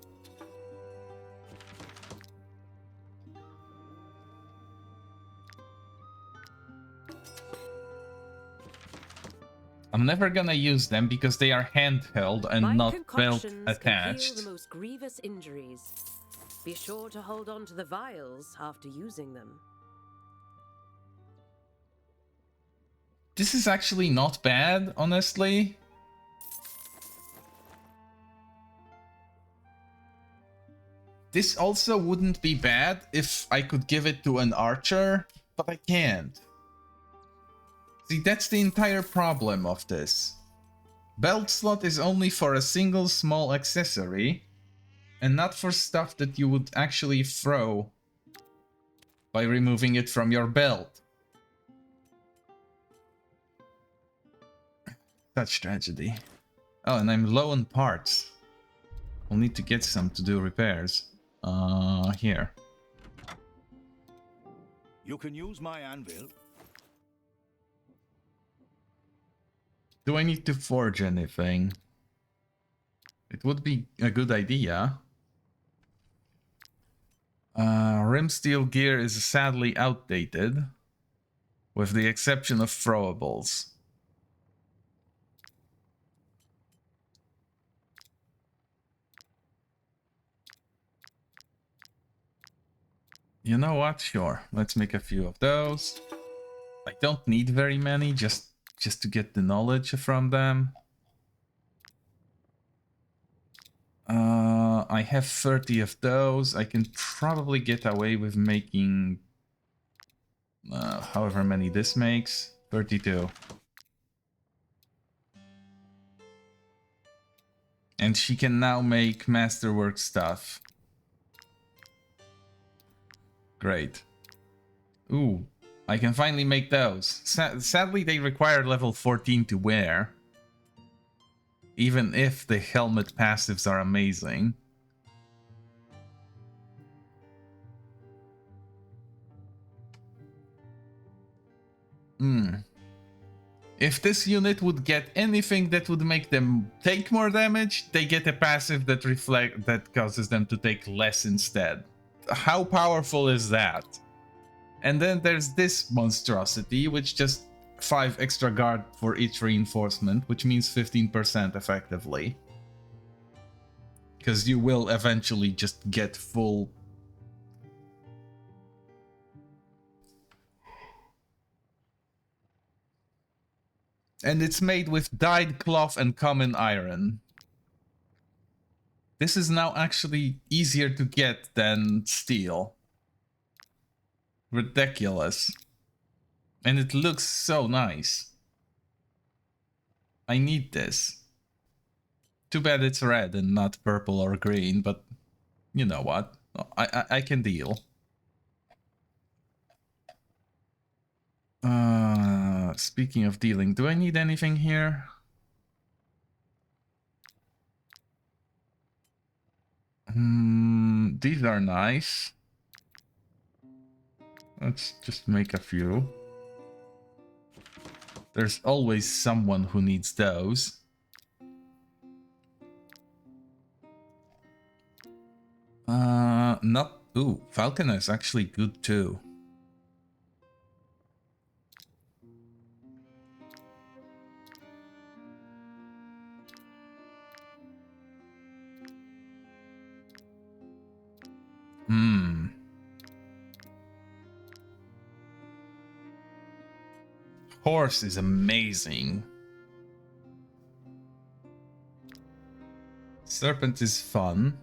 I'm never gonna use them because they are handheld and not belt attached. Heal the most grievous injuries. Be sure to hold on to the vials after using them. This is actually not bad, honestly. This also wouldn't be bad if I could give it to an archer, but I can't. See, that's the entire problem of this. Belt slot is only for a single small accessory, and not for stuff that you would actually throw by removing it from your belt. Such tragedy. Oh, and I'm low on parts. I'll need to get some to do repairs. Here. You can use my anvil. Do I need to forge anything? It would be a good idea. Rim steel gear is sadly outdated, with the exception of throwables. You know what? Sure, let's make a few of those. I don't need very many, just to get the knowledge from them. I have 30 of those. I can probably get away with making however many this makes. 32. And she can now make masterwork stuff. Great. Ooh, I can finally make those. Sadly, they require level 14 to wear. Even if the helmet passives are amazing. If this unit would get anything that would make them take more damage, they get a passive that causes them to take less instead. How powerful is that? And then there's this monstrosity, which just 5 extra guard for each reinforcement, which means 15% effectively. Because you will eventually just get full... And it's made with dyed cloth and common iron. This is now actually easier to get than steel. Ridiculous. And it looks so nice. I need this. Too bad it's red and not purple or green, but you know what? I can deal. Speaking of dealing, do I need anything here? These are nice. Let's just make a few. There's always someone who needs those. Not... Ooh, Falcon is actually good too. Horse is amazing. Serpent is fun.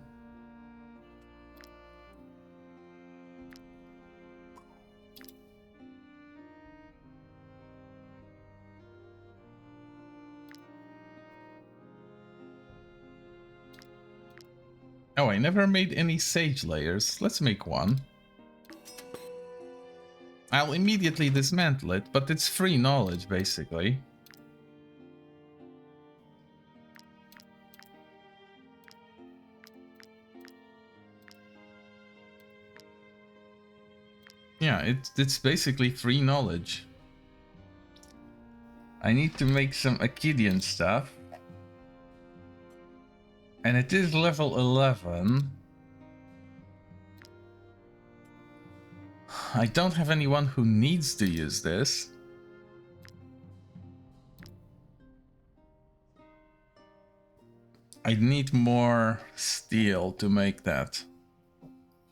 Oh, I never made any sage layers. Let's make one. I'll immediately dismantle it, but it's free knowledge, basically. Yeah, it's basically free knowledge. I need to make some Akkadian stuff. And it is level 11. I don't have anyone who needs to use this. I need more steel to make that.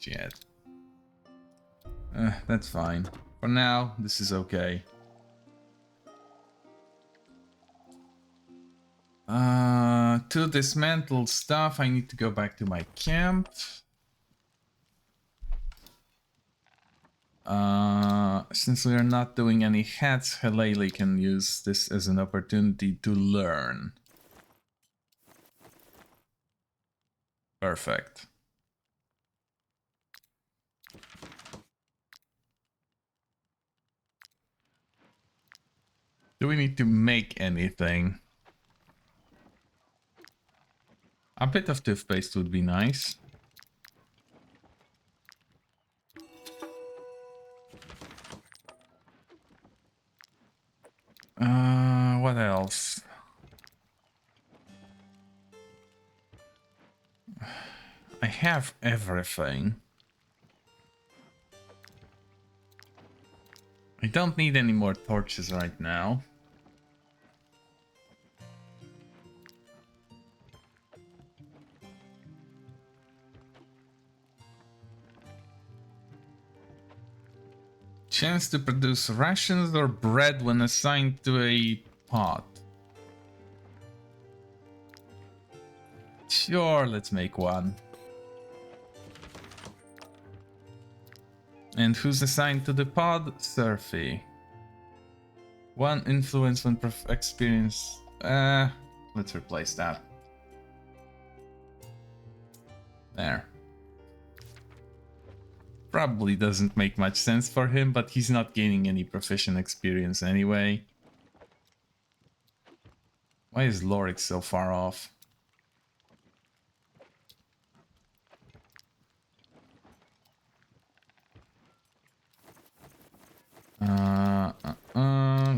Shit. That's fine. For now, this is okay. To dismantle stuff, I need to go back to my camp. Since we are not doing any hats, Haleli can use this as an opportunity to learn. Perfect. Do we need to make anything? A bit of toothpaste would be nice. What else? I have everything. I don't need any more torches right now. Chance to produce rations or bread when assigned to a pot. Sure, let's make one. And who's assigned to the pod? Surfy. One influence when experience. Let's replace that. There. Probably doesn't make much sense for him, but he's not gaining any proficient experience anyway. Why is Lorik so far off?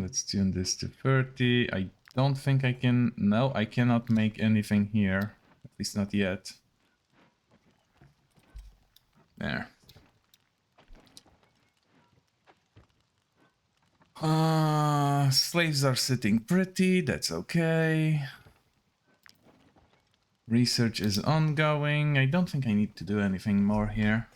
Let's tune this to 30. I don't think I can... No, I cannot make anything here. At least not yet. There. Slaves are sitting pretty, that's okay. Research is ongoing. I don't think I need to do anything more here.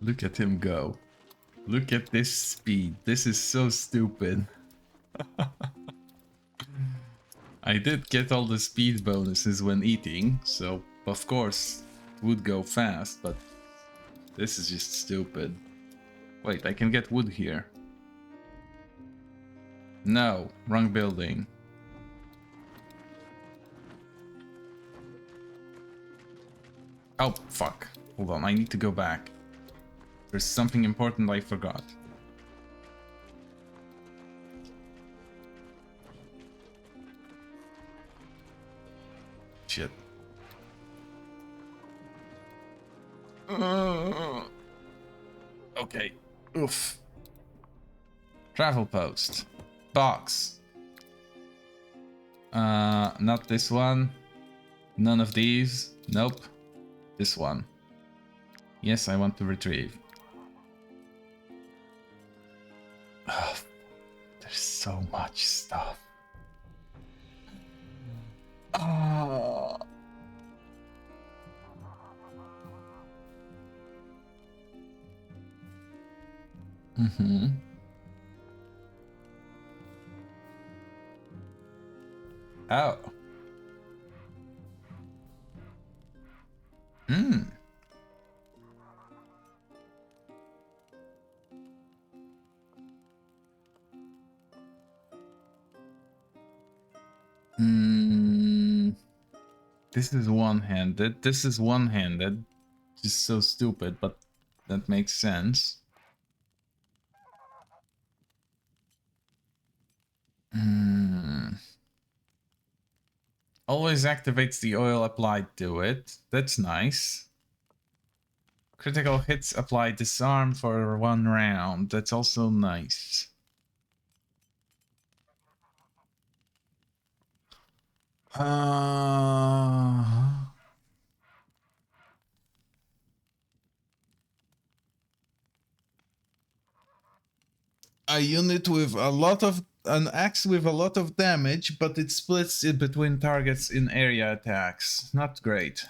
Look at him go. Look at this speed. This is so stupid. I did get all the speed bonuses when eating, so of course it would go fast, but this is just stupid. Wait, I can get wood here. No, wrong building. Oh, fuck. Hold on, I need to go back. There's something important I forgot. Shit. Okay. Oof. Travel post. Box. Not this one. None of these. Nope. This one. Yes, I want to retrieve. Oh, there's so much stuff. Oh. Mm-hmm. Oh. Hmm. Hmm. This is one-handed. This is one-handed. Just so stupid, but that makes sense. Hmm. Always activates the oil applied to it. That's nice. Critical hits apply disarm for 1 round. That's also nice. A unit with a lot of an axe with a lot of damage, but it splits it between targets in area attacks. Not great.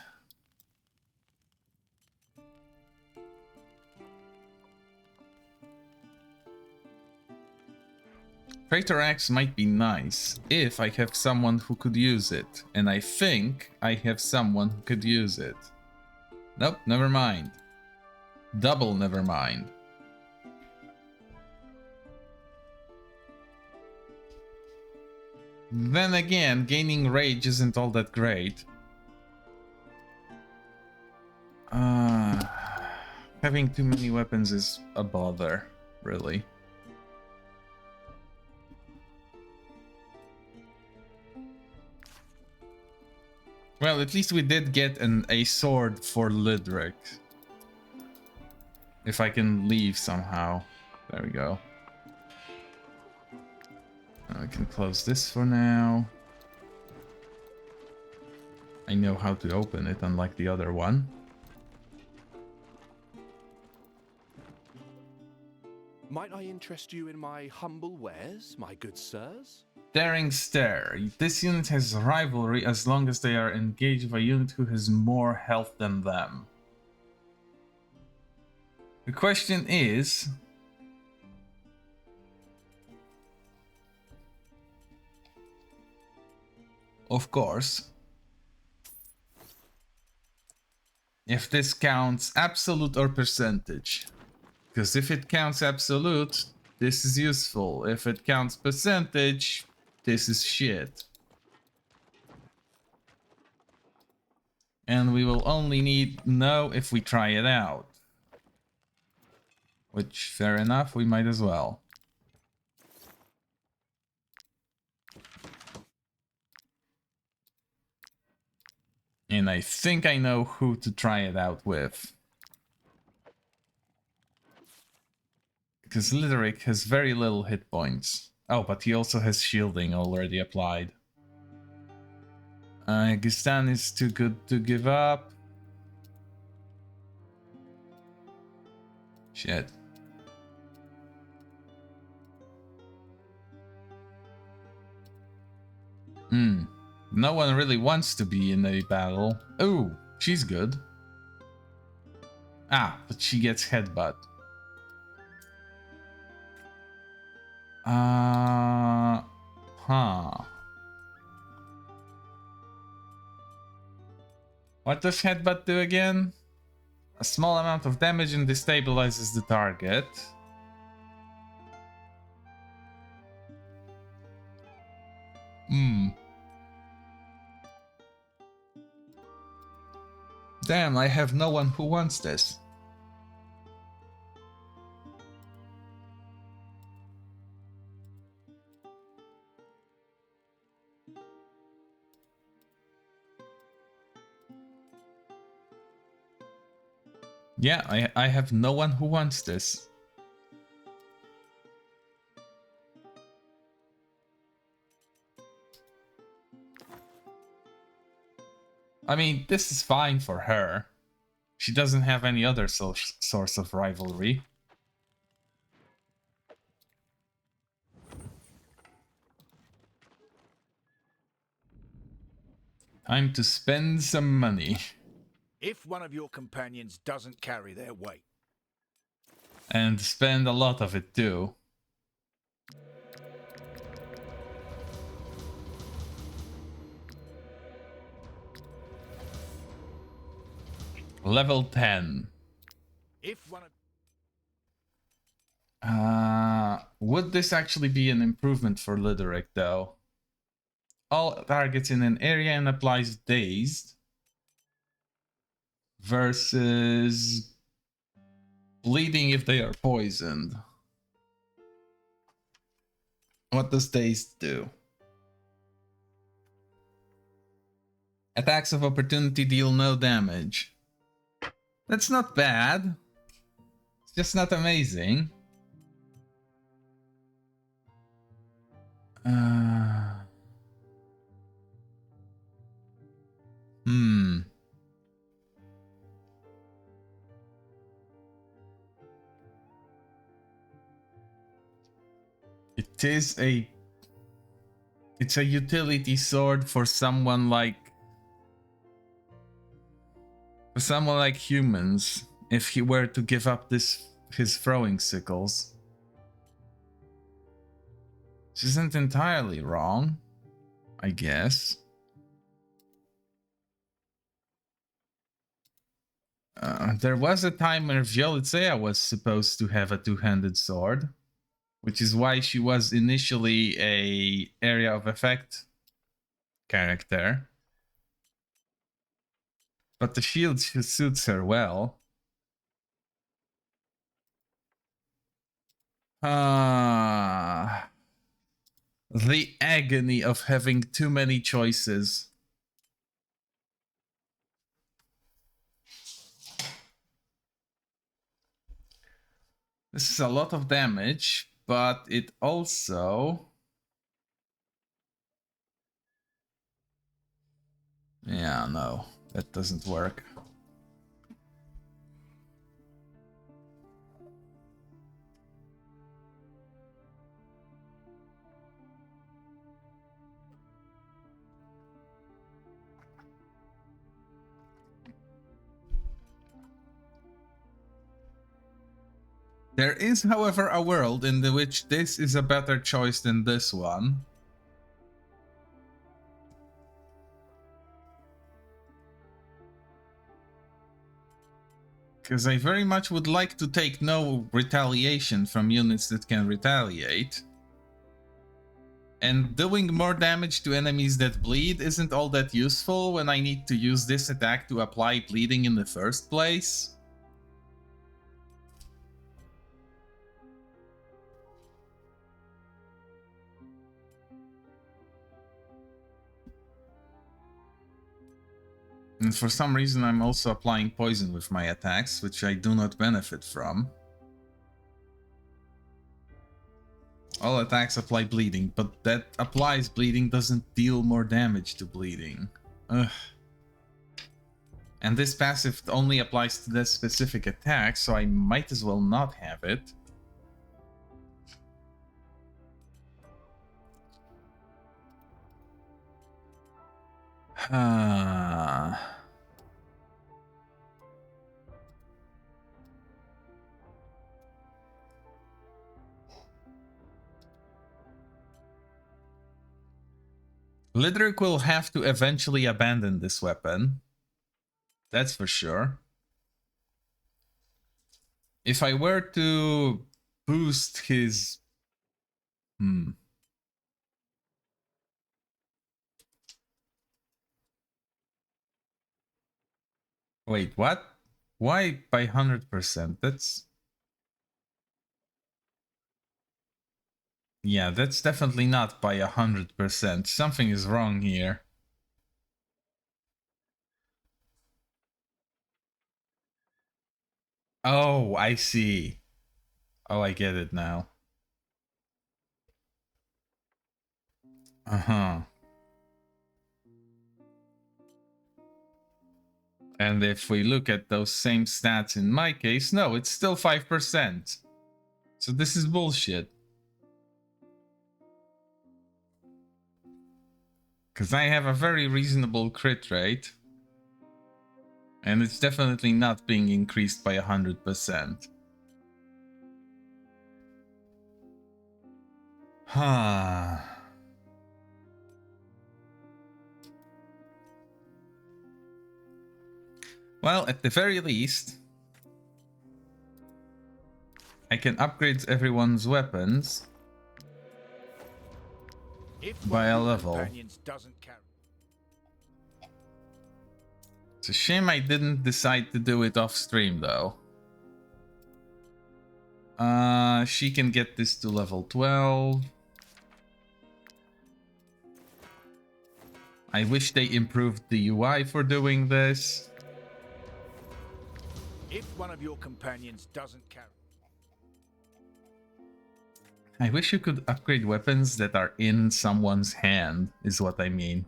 Traitor axe might be nice if I have someone who could use it, and I think I have someone who could use it. Nope, never mind. Double never mind. Then again, gaining rage isn't all that great. Having too many weapons is a bother, really. Well, at least we did get a sword for Lidric. If I can leave somehow. There we go. I can close this for now. I know how to open it, unlike the other one. Might I interest you in my humble wares, my good sirs? Daring Stare. This unit has rivalry as long as they are engaged with a unit who has more health than them. The question is... Of course, if this counts absolute or percentage. Because if it counts absolute, this is useful. If it counts percentage, this is shit. And we will only know if we try it out. Which, fair enough, we might as well. And I think I know who to try it out with. Because Lideric has very little hit points. Oh, but he also has shielding already applied. Gistan is too good to give up. Shit. No one really wants to be in a battle. Oh, she's good. Ah, but she gets headbutt. Huh. What does headbutt do again? A small amount of damage and destabilizes the target. Damn, I have no one who wants this. Yeah, I have no one who wants this. I mean, this is fine for her. She doesn't have any other source of rivalry. Time to spend some money. If one of your companions doesn't carry their weight. And spend a lot of it too. Level 10. If one of would this actually be an improvement for Lideric though? All targets in an area and applies dazed versus bleeding if they are poisoned. What does dazed do? Attacks of opportunity deal no damage. That's not bad. It's just not amazing. It's a utility sword for someone like humans, if he were to give up his throwing sickles. Which isn't entirely wrong, I guess. There was a time where Violitsea was supposed to have a two-handed sword, which is why she was initially a area of effect character. But the shield suits her well. The agony of having too many choices. This is a lot of damage, but it also... Yeah, no, that doesn't work. There is, however, a world in which this is a better choice than this one. Because I very much would like to take no retaliation from units that can retaliate. And doing more damage to enemies that bleed isn't all that useful when I need to use this attack to apply bleeding in the first place. And for some reason I'm also applying poison with my attacks, which I do not benefit from. All attacks apply bleeding, but that applies bleeding doesn't deal more damage to bleeding. Ugh. And this passive only applies to that specific attack, so I might as well not have it. Lidric will have to eventually abandon this weapon. That's for sure. If I were to boost his... Wait, what? Why by 100%? That's... Yeah, that's definitely not by 100%. Something is wrong here. Oh, I see. Oh, I get it now. Uh-huh. And if we look at those same stats in my case, no, it's still 5%. So this is bullshit. Because I have a very reasonable crit rate. And it's definitely not being increased by 100%. Huh. Well, at the very least, I can upgrade everyone's weapons by a level. It's a shame I didn't decide to do it off stream though. She can get this to level 12. I wish they improved the UI for doing this. If one of your companions doesn't carry... I wish you could upgrade weapons that are in someone's hand, is what I mean.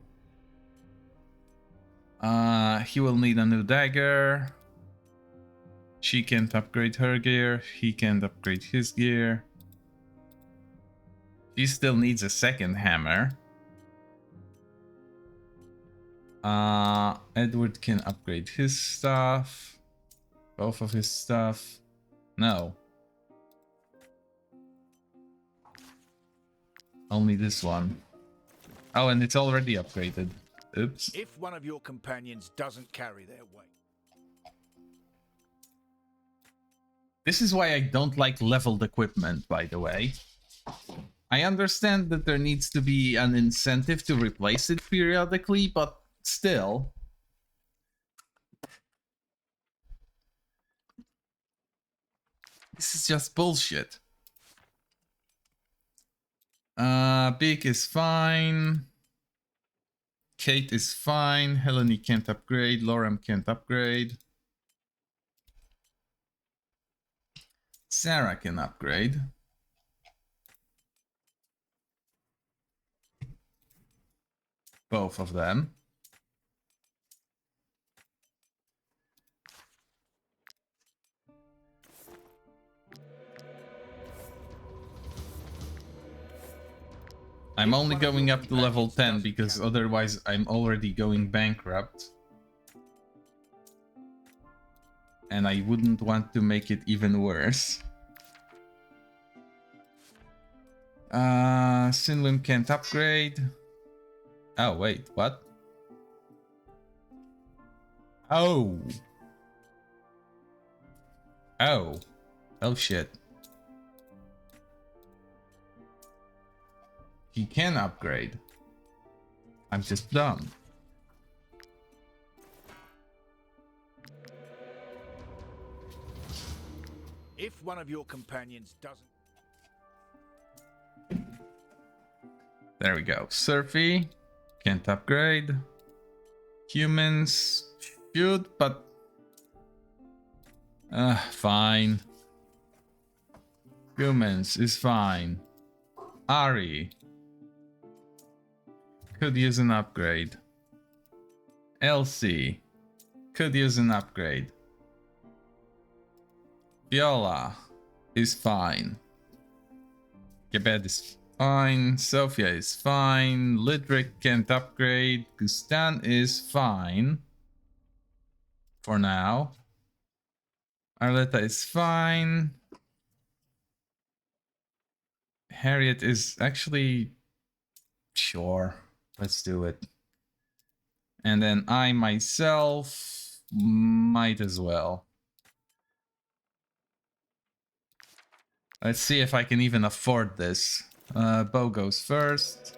He will need a new dagger. She can't upgrade her gear. He can't upgrade his gear. She still needs a second hammer. Edward can upgrade his stuff. Both of his stuff. No. Only this one. Oh, and it's already upgraded. Oops. If one of your companions doesn't carry their weight. This is why I don't like leveled equipment, by the way. I understand that there needs to be an incentive to replace it periodically, but still. This is just bullshit. Big is fine. Kate is fine. Helene can't upgrade. Lorem can't upgrade. Sarah can upgrade. Both of them. I'm only going up to level 10 because otherwise I'm already going bankrupt. And I wouldn't want to make it even worse. Sinwim can't upgrade. Oh, wait, what? Oh. Oh. Oh, shit. He can upgrade. I'm just dumb. If one of your companions doesn't... There we go. Surfy can't upgrade. Humans should, but fine. Humans is fine. Ari could use an upgrade. Elsie could use an upgrade. Viola is fine. Gebed is fine. Sophia is fine. Lidric can't upgrade. Gustan is fine. For now. Arletta is fine. Harriet is actually... Sure. Let's do it. And then I myself might as well. Let's see if I can even afford this. Bow goes first.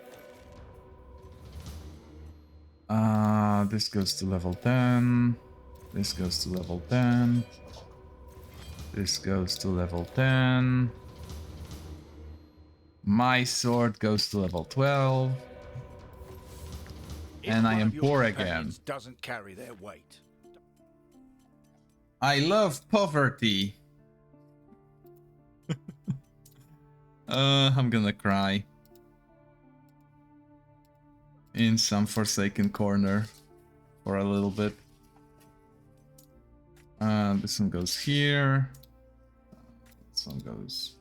This goes to level 10. This goes to level 10. This goes to level 10. My sword goes to level 12. And I am poor again. Doesn't carry their weight. I love poverty. I'm gonna cry. In some forsaken corner for a little bit. This one goes here. This one goes...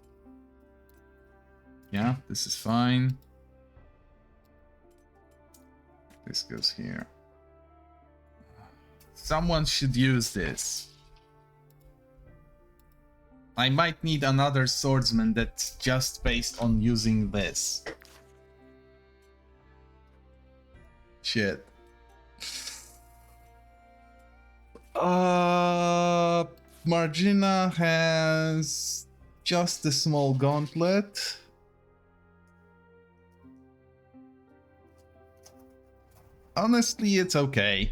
Yeah, this is fine. This goes here. Someone should use this. I might need another swordsman that's just based on using this. Shit. Margina has just a small gauntlet. Honestly, it's okay.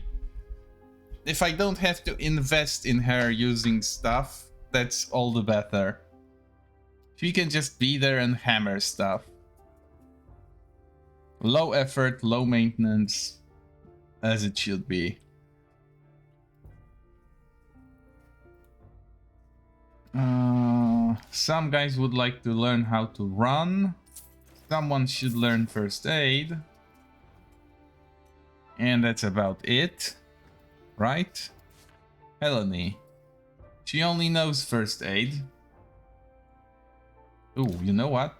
If I don't have to invest in her using stuff, that's all the better. She can just be there and hammer stuff. Low effort, low maintenance, as it should be. Some guys would like to learn how to run. Someone should learn first aid. And that's about it. Right? Helene. She only knows first aid. Ooh, you know what?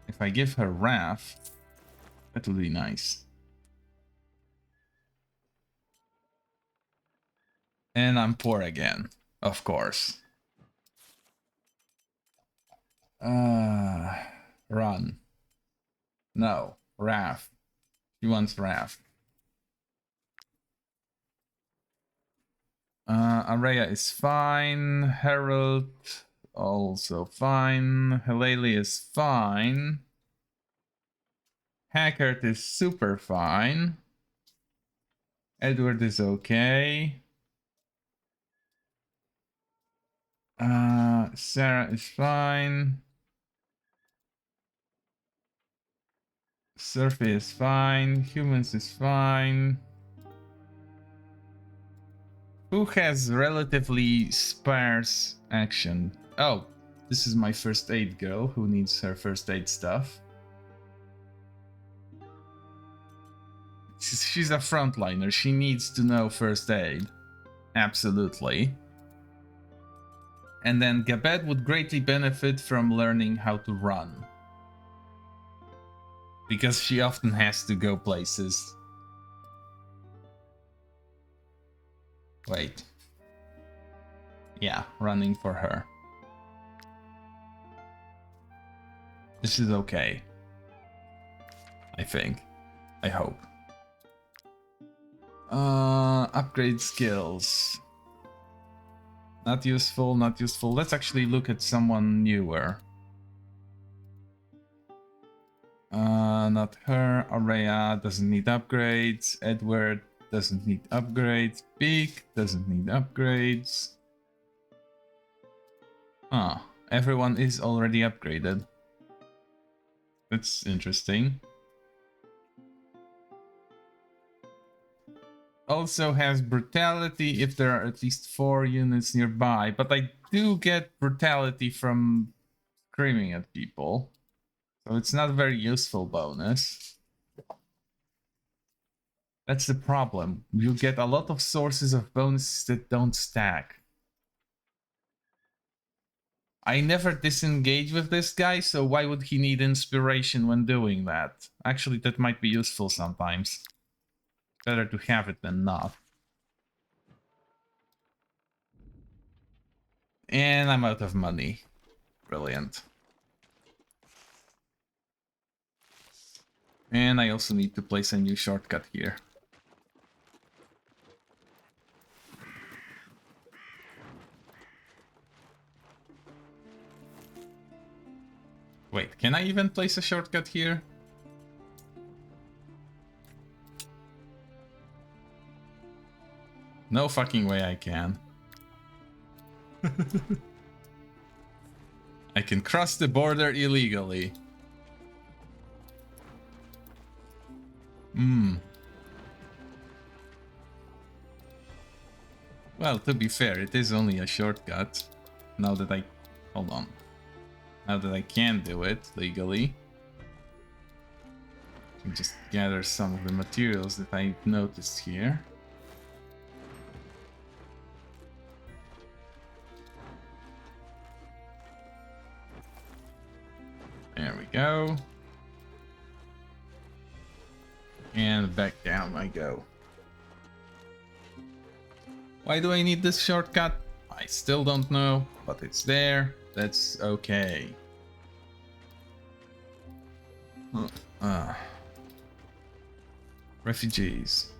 If I give her Wrath, that would be nice. And I'm poor again, of course. Run. No, Wrath. She wants Wrath. Araya is fine. Herald also fine. Halele is fine. Hackert is super fine. Edward is okay. Sarah is fine. Surfy is fine. Humans is fine. Who has relatively sparse action? Oh, this is my first aid girl who needs her first aid stuff. She's a frontliner. She needs to know first aid. Absolutely. And then Gabet would greatly benefit from learning how to run. Because she often has to go places. Wait. Yeah, running for her. This is okay. I think. I hope. Upgrade skills. Not useful, not useful. Let's actually look at someone newer. Not her. Araya doesn't need upgrades. Edward doesn't need upgrades. Beak doesn't need upgrades. Ah, everyone is already upgraded. That's interesting. Also has brutality if there are at least 4 units nearby, but I do get brutality from screaming at people, so it's not a very useful bonus. That's the problem. You get a lot of sources of bonuses that don't stack. I never disengage with this guy, so why would he need inspiration when doing that? Actually, that might be useful sometimes. Better to have it than not. And I'm out of money. Brilliant. And I also need to place a new shortcut here. Wait, can I even place a shortcut here? No fucking way I can. I can cross the border illegally. Well, to be fair, it is only a shortcut. Now that I... Hold on. Now that I can do it legally. I can just gather some of the materials that I noticed here. There we go. And back down I go. Why do I need this shortcut? I still don't know, but it's there. That's okay. Refugees.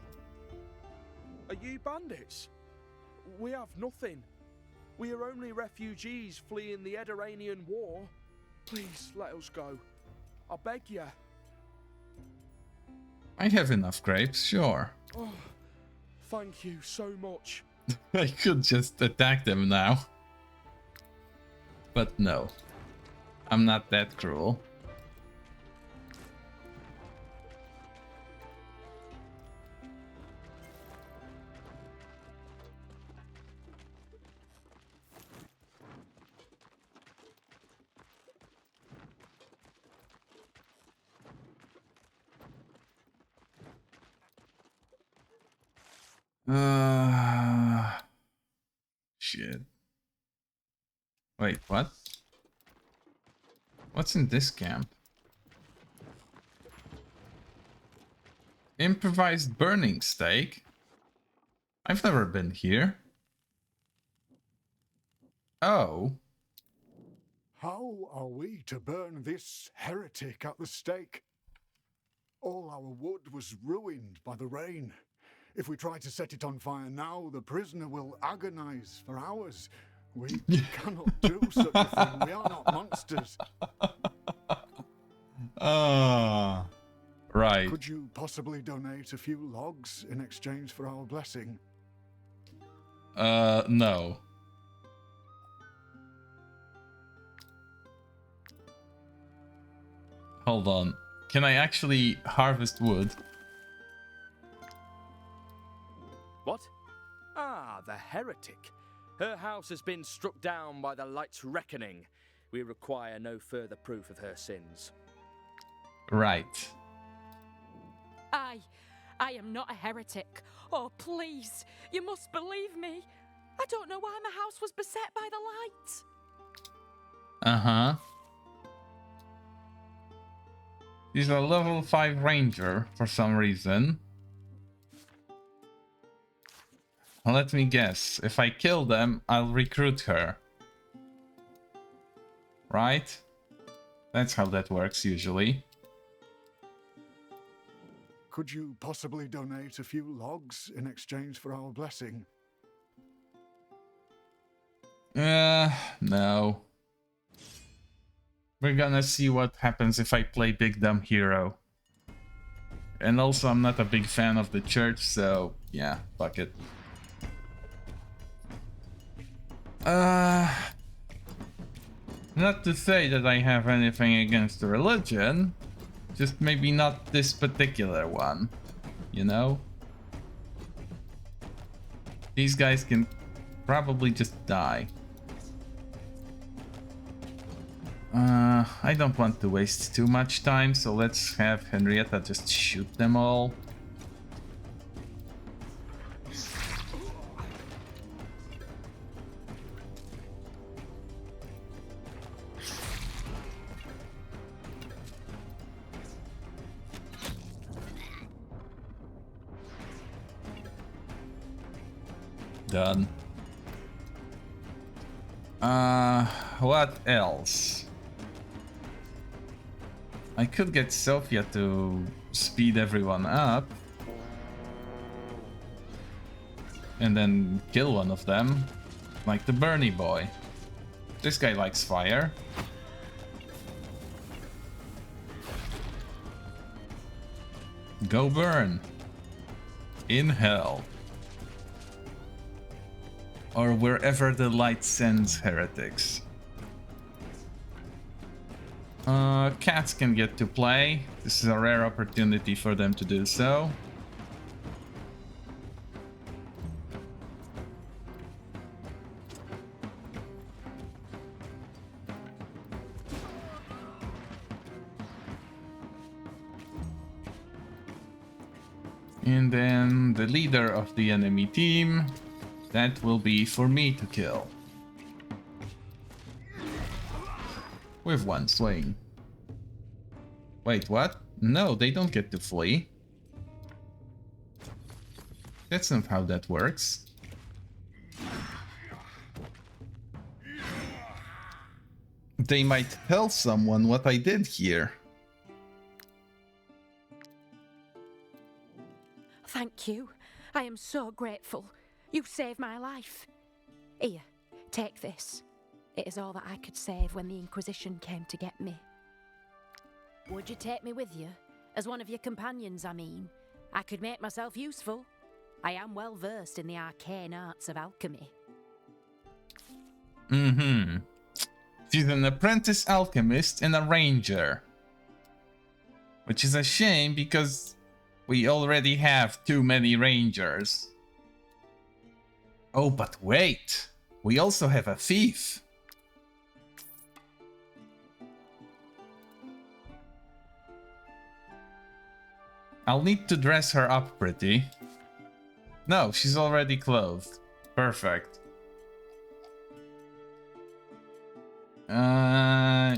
Are you bandits? We have nothing. We are only refugees fleeing the Ediranian war. Please let us go. I beg you. I have enough grapes, sure. Oh, thank you so much. I could just attack them now. But no. I'm not that cruel. Shit. Wait, what? What's in this camp? Improvised burning stake? I've never been here. Oh. How are we to burn this heretic at the stake? All our wood was ruined by the rain. If we try to set it on fire now, the prisoner will agonize for hours. We cannot do such a thing. We are not monsters. Right. Could you possibly donate a few logs in exchange for our blessing? No. Hold on. Can I actually harvest wood? What? Ah, the heretic. Her house has been struck down by the light's reckoning. We require no further proof of her sins. Right. I am not a heretic. Oh, please, you must believe me. I don't know why my house was beset by the light. Uh-huh. She's a level 5 ranger for some reason. Let me guess. If I kill them, I'll recruit her. Right? That's how that works usually. Could you possibly donate a few logs in exchange for our blessing? No. We're gonna see what happens if I play Big Dumb Hero. And also, I'm not a big fan of the church, so yeah, fuck it. Not to say that I have anything against the religion, just maybe not this particular one, you know? These guys can probably just die. I don't want to waste too much time, so let's have Henrietta just shoot them all. Done. What else? I could get Sophia to speed everyone up. And then kill one of them. Like the Bernie boy. This guy likes fire. Go burn. In hell. Or wherever the light sends heretics. Cats can get to play. This is a rare opportunity for them to do so. And then the leader of the enemy team, that will be for me to kill. With one swing. Wait, what? No, they don't get to flee. That's not how that works. They might tell someone what I did here. Thank you. I am so grateful. You saved my life. Here, take this. It is all that I could save when the Inquisition came to get me. Would you take me with you? As one of your companions, I mean. I could make myself useful. I am well versed in the arcane arts of alchemy. Mm-hmm. She's an apprentice alchemist and a ranger. Which is a shame because we already have too many rangers. Oh, but wait! We also have a thief! I'll need to dress her up pretty. No, she's already clothed. Perfect.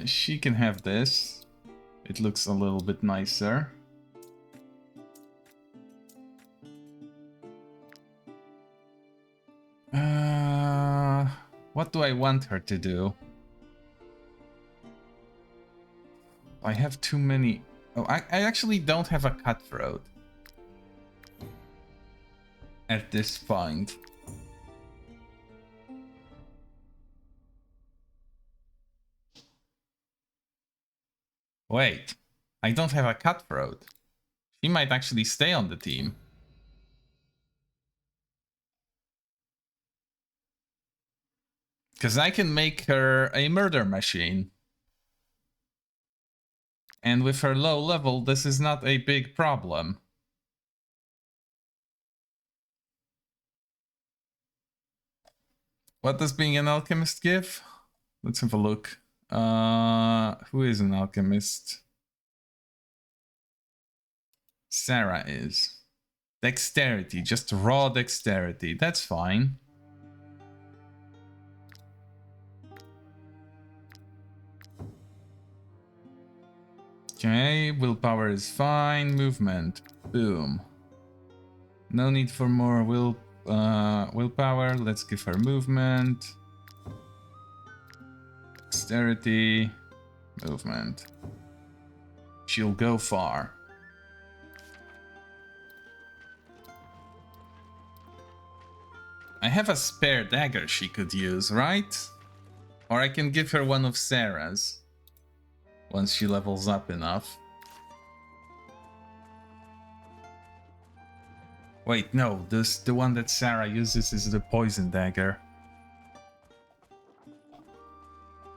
She can have this. It looks a little bit nicer. What do I want her to do? I have too many... Oh, I actually don't have a cutthroat. At this point. Wait, I don't have a cutthroat. She might actually stay on the team. Because I can make her a murder machine. And with her low level, this is not a big problem. What does being an alchemist give? Let's have a look. Who is an alchemist? Sarah is. Dexterity, just raw dexterity. That's fine. Okay, willpower is fine. Movement, boom. No need for more willpower. Let's give her movement. Dexterity, movement. She'll go far. I have a spare dagger she could use, right? Or I can give her one of Sarah's. Once she levels up enough. Wait, no, the one that Sarah uses is the poison dagger.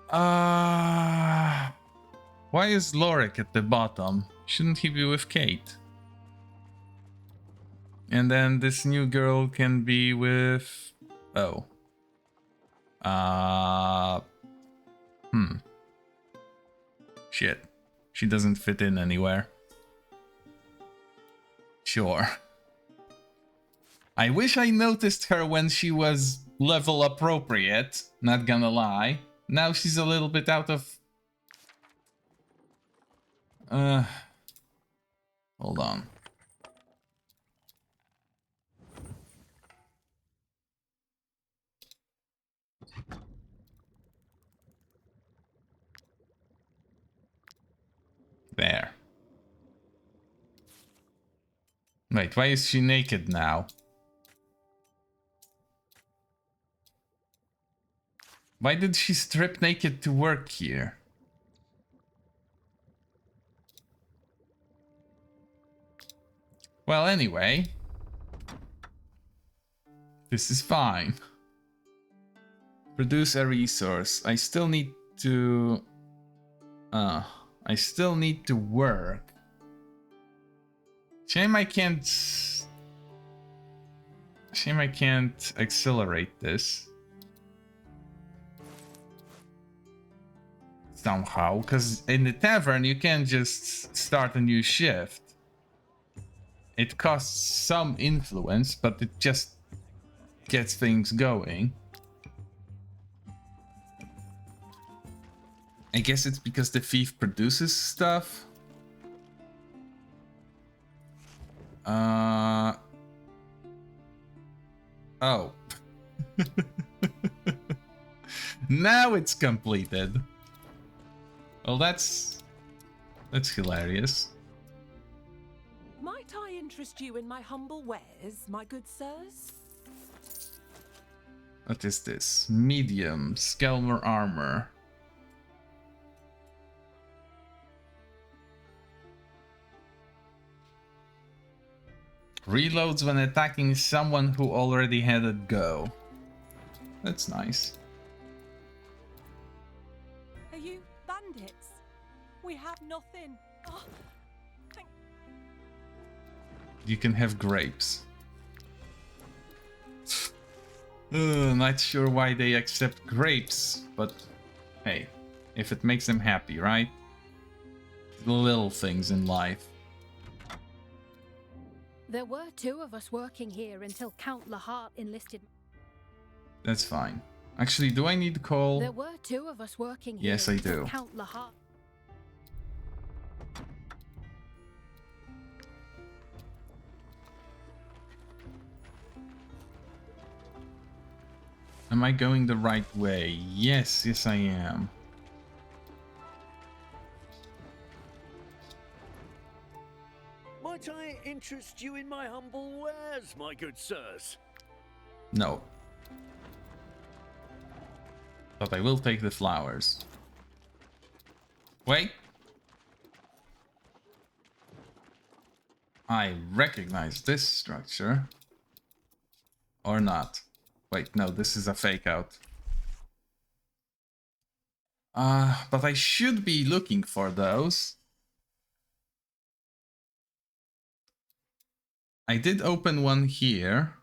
Why is Lorik at the bottom? Shouldn't he be with Kate? And then this new girl can be with... Oh. Shit. She doesn't fit in anywhere. Sure. I wish I noticed her when she was level appropriate, not gonna lie. Now she's a little bit out of... Hold on. There. Wait, why is she naked now? Why did she strip naked to work here? Well, anyway. This is fine. Produce a resource. I still need to... I still need to work. Shame I can't accelerate this. Somehow, because in the tavern you can't just start a new shift. It costs some influence, but it just gets things going. I guess it's because the thief produces stuff. Oh. Now it's completed. Well, that's hilarious. Might I interest you in my humble wares, my good sirs? What is this? Medium, Skelmer armor. Reloads when attacking someone who already had a go. That's nice. Are you bandits? We have nothing. Oh, You can have grapes. Not sure why they accept grapes, but hey, if it makes them happy, right? The little things in life. There were 2 of us working here until Count Lahart enlisted. That's fine. Actually, do I need coal? There were 2 of us working here. Yes, I until do. Count Lahart. Am I going the right way? Yes, yes I am. Might I interest you in my humble wares, my good sirs? No. But I will take the flowers. Wait. I recognize this structure. Or not. Wait, no, this is a fake out. But I should be looking for those. I did open one here.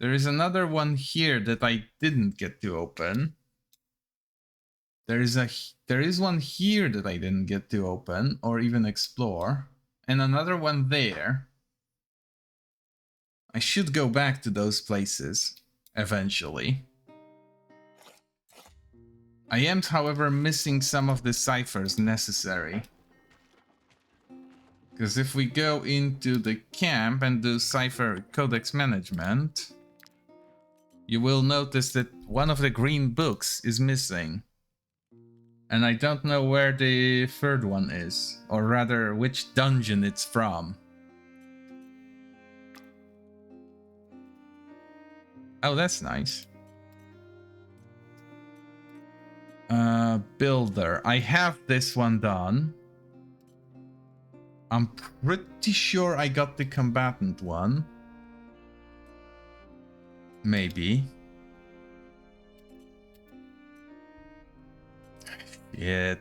There is another one here that I didn't get to open. There is one here that I didn't get to open or even explore, and another one there. I should go back to those places eventually. I am, however, missing some of the ciphers necessary. Because if we go into the camp and do cipher codex management, you will notice that one of the green books is missing. And I don't know where the third one is, or rather which dungeon it's from. Oh, that's nice. Builder. I have this one done. I'm pretty sure I got the combatant one. Maybe. Yeah.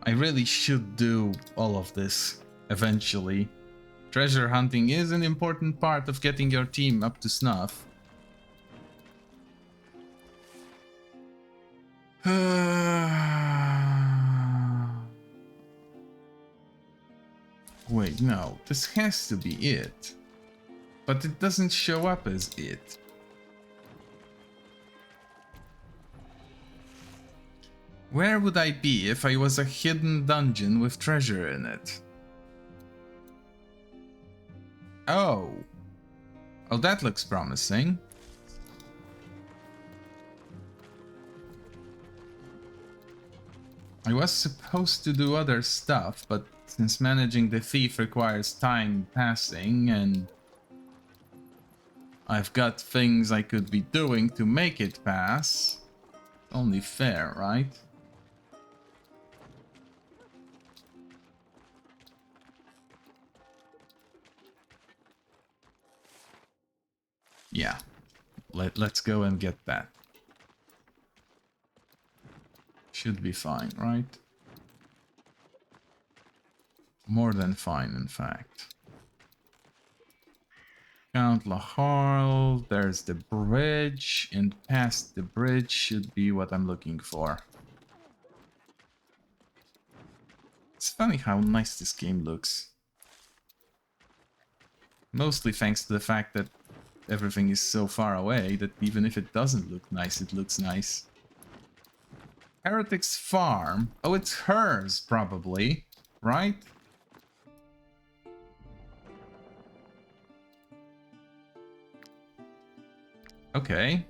I really should do all of this eventually. Treasure hunting is an important part of getting your team up to snuff. Wait, no, this has to be it. But it doesn't show up as it. Where would I be if I was a hidden dungeon with treasure in it? Oh. Oh, that looks promising. I was supposed to do other stuff, but Since managing the thief requires time passing, and I've got things I could be doing to make it pass, only fair, right? Yeah, let's go and get that. Should be fine, right? More than fine, in fact. Count Lahar, there's the bridge, and past the bridge should be what I'm looking for. It's funny how nice this game looks. Mostly thanks to the fact that everything is so far away that even if it doesn't look nice, it looks nice. Heretic's farm. Oh, it's hers, probably. Right? Okay.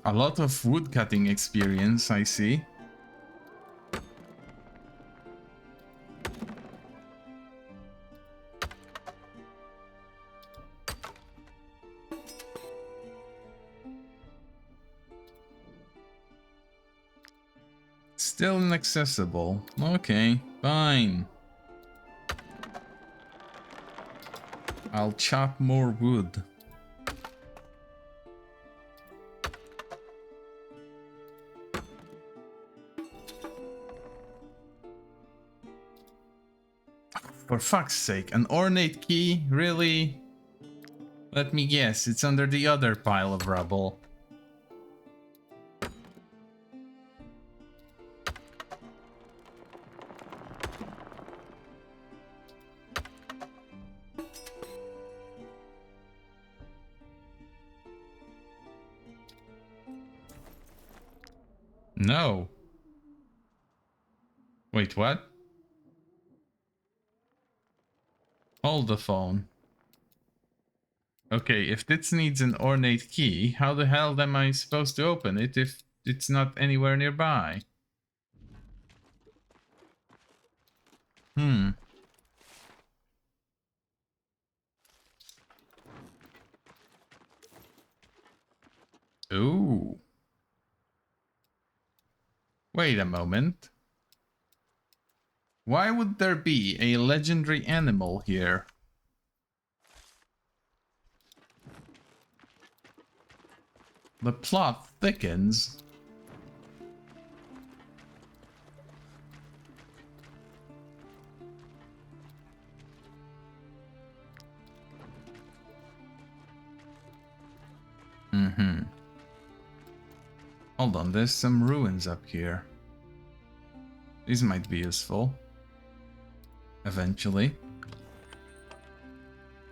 A lot of woodcutting experience, I see. Still inaccessible. Okay, fine. I'll chop more wood. For fuck's sake, an ornate key? Really? Let me guess, it's under the other pile of rubble. No. Wait, what? Hold the phone. Okay, if this needs an ornate key, how the hell am I supposed to open it if it's not anywhere nearby? Ooh. Wait a moment. Why would there be a legendary animal here? The plot thickens. Hold on, there's some ruins up here. These might be useful. Eventually.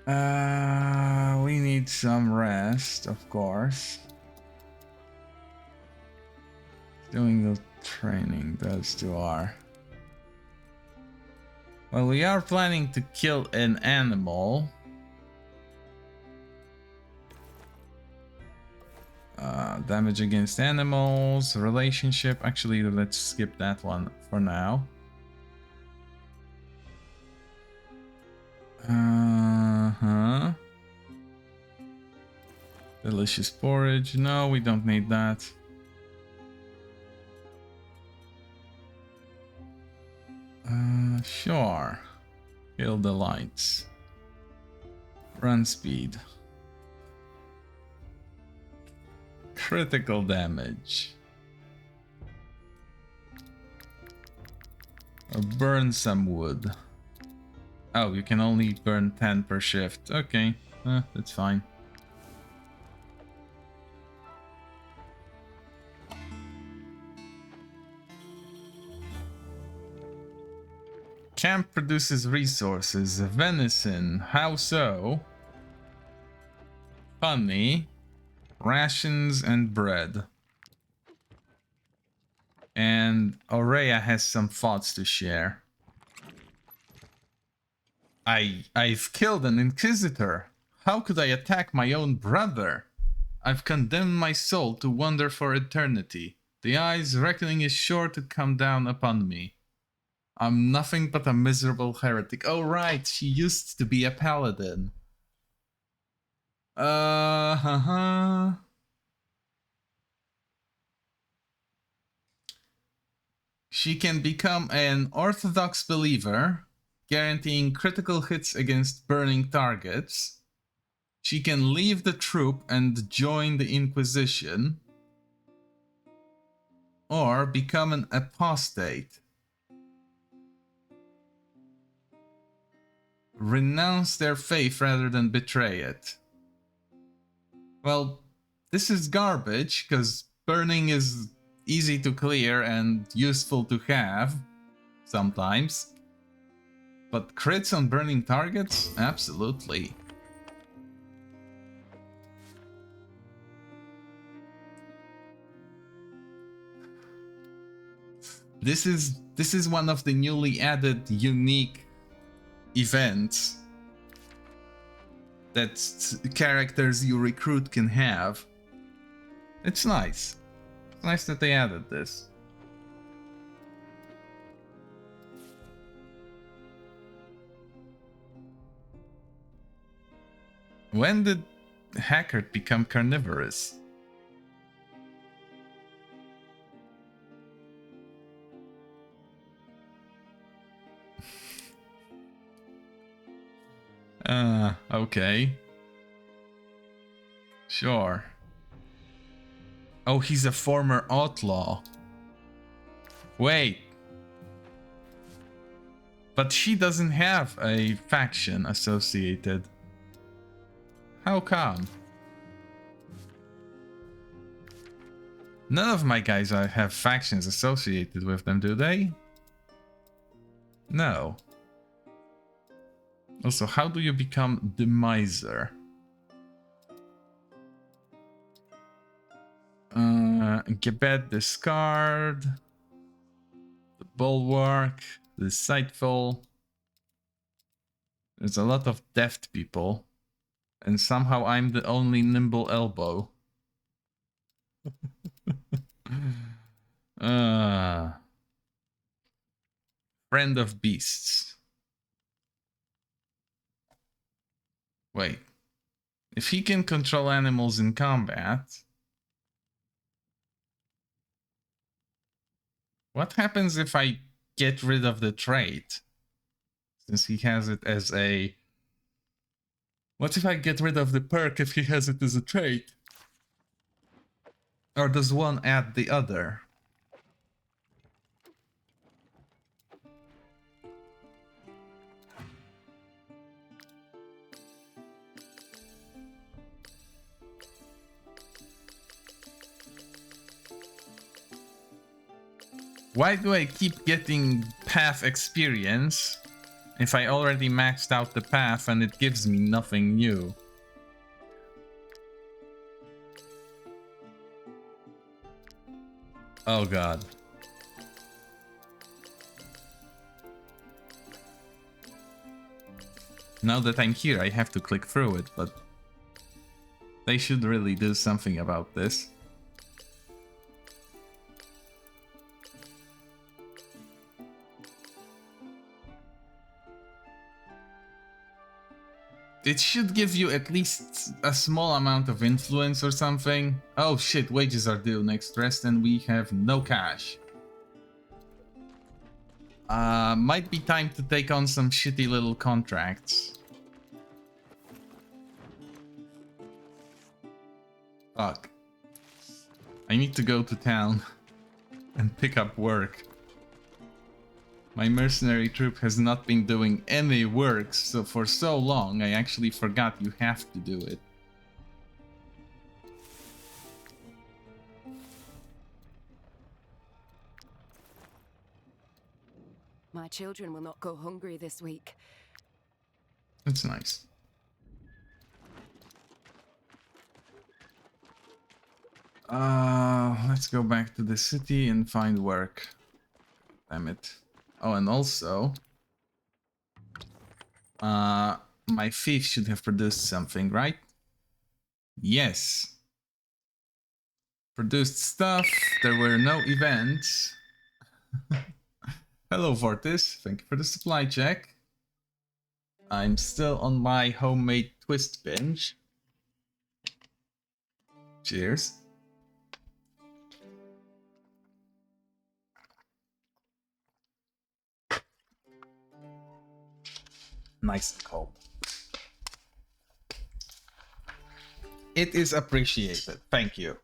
We need some rest, of course. Doing the training does to our... Well, we are planning to kill an animal. Damage against animals, relationship. Actually, let's skip that one for now. Delicious porridge. No, we don't need that. Sure. Kill the lights. Run speed. Critical damage. Or burn some wood. Oh, you can only burn 10 per shift. Okay, that's fine. Camp produces resources. Venison. How so? Honey. Rations and bread. And Aurea has some thoughts to share. I've killed an Inquisitor. How could I attack my own brother? I've condemned my soul to wander for eternity. The eye's reckoning is sure to come down upon me. I'm nothing but a miserable heretic. Oh right, she used to be a paladin. She can become an orthodox believer, guaranteeing critical hits against burning targets. She can leave the troop and join the Inquisition, or become an apostate. Renounce their faith rather than betray it. Well, this is garbage, because burning is easy to clear and useful to have, sometimes. But crits on burning targets? Absolutely. This is one of the newly added unique events that characters you recruit can have. It's nice. It's nice that they added this. When did Hackert become carnivorous? Okay. Sure. Oh, he's a former outlaw. Wait. But she doesn't have a faction associated. How come? None of my guys have factions associated with them, do they? No. Also, how do you become the miser? Gebet, discard. The bulwark. The sightful. There's a lot of deft people. And somehow I'm the only nimble elbow. Friend of beasts. Wait. If he can control animals in combat... What happens if I get rid of the trait? Since he has it as a... What if I get rid of the perk if he has it as a trait? Or does one add the other? Why do I keep getting path experience if I already maxed out the path and it gives me nothing new? Oh god. Now that I'm here, I have to click through it, but they should really do something about this. It should give you at least a small amount of influence or something. Oh shit, wages are due next rest and we have no cash. Might be time to take on some shitty little contracts. Fuck. I need to go to town and pick up work. My mercenary troop has not been doing any work so for so long, I actually forgot you have to do it. My children will not go hungry this week. That's nice. Let's go back to the city and find work. Damn it. Oh, and also... my thief should have produced something, right? Yes. Produced stuff. There were no events. Hello, Vortis. Thank you for the supply check. I'm still on my homemade twist binge. Cheers. Nice and cold. It is appreciated. Thank you.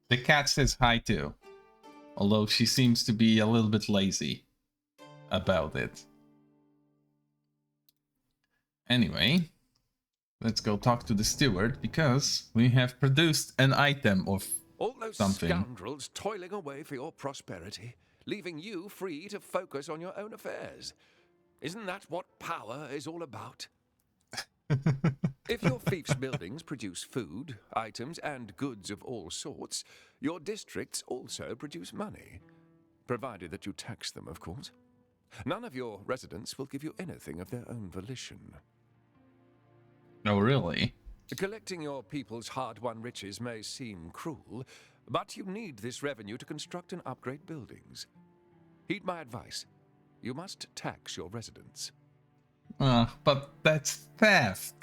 The cat says hi too. Although she seems to be a little bit lazy about it. Anyway, let's go talk to the steward because we have produced an item of All those something. scoundrels toiling away for your prosperity, leaving you free to focus on your own affairs. Isn't that what power is all about? If your fief's buildings produce food, items, and goods of all sorts, your districts also produce money. Provided that you tax them, of course. None of your residents will give you anything of their own volition. Oh, really? Collecting your people's hard-won riches may seem cruel, but you need this revenue to construct and upgrade buildings. Heed my advice. You must tax your residents. But that's theft.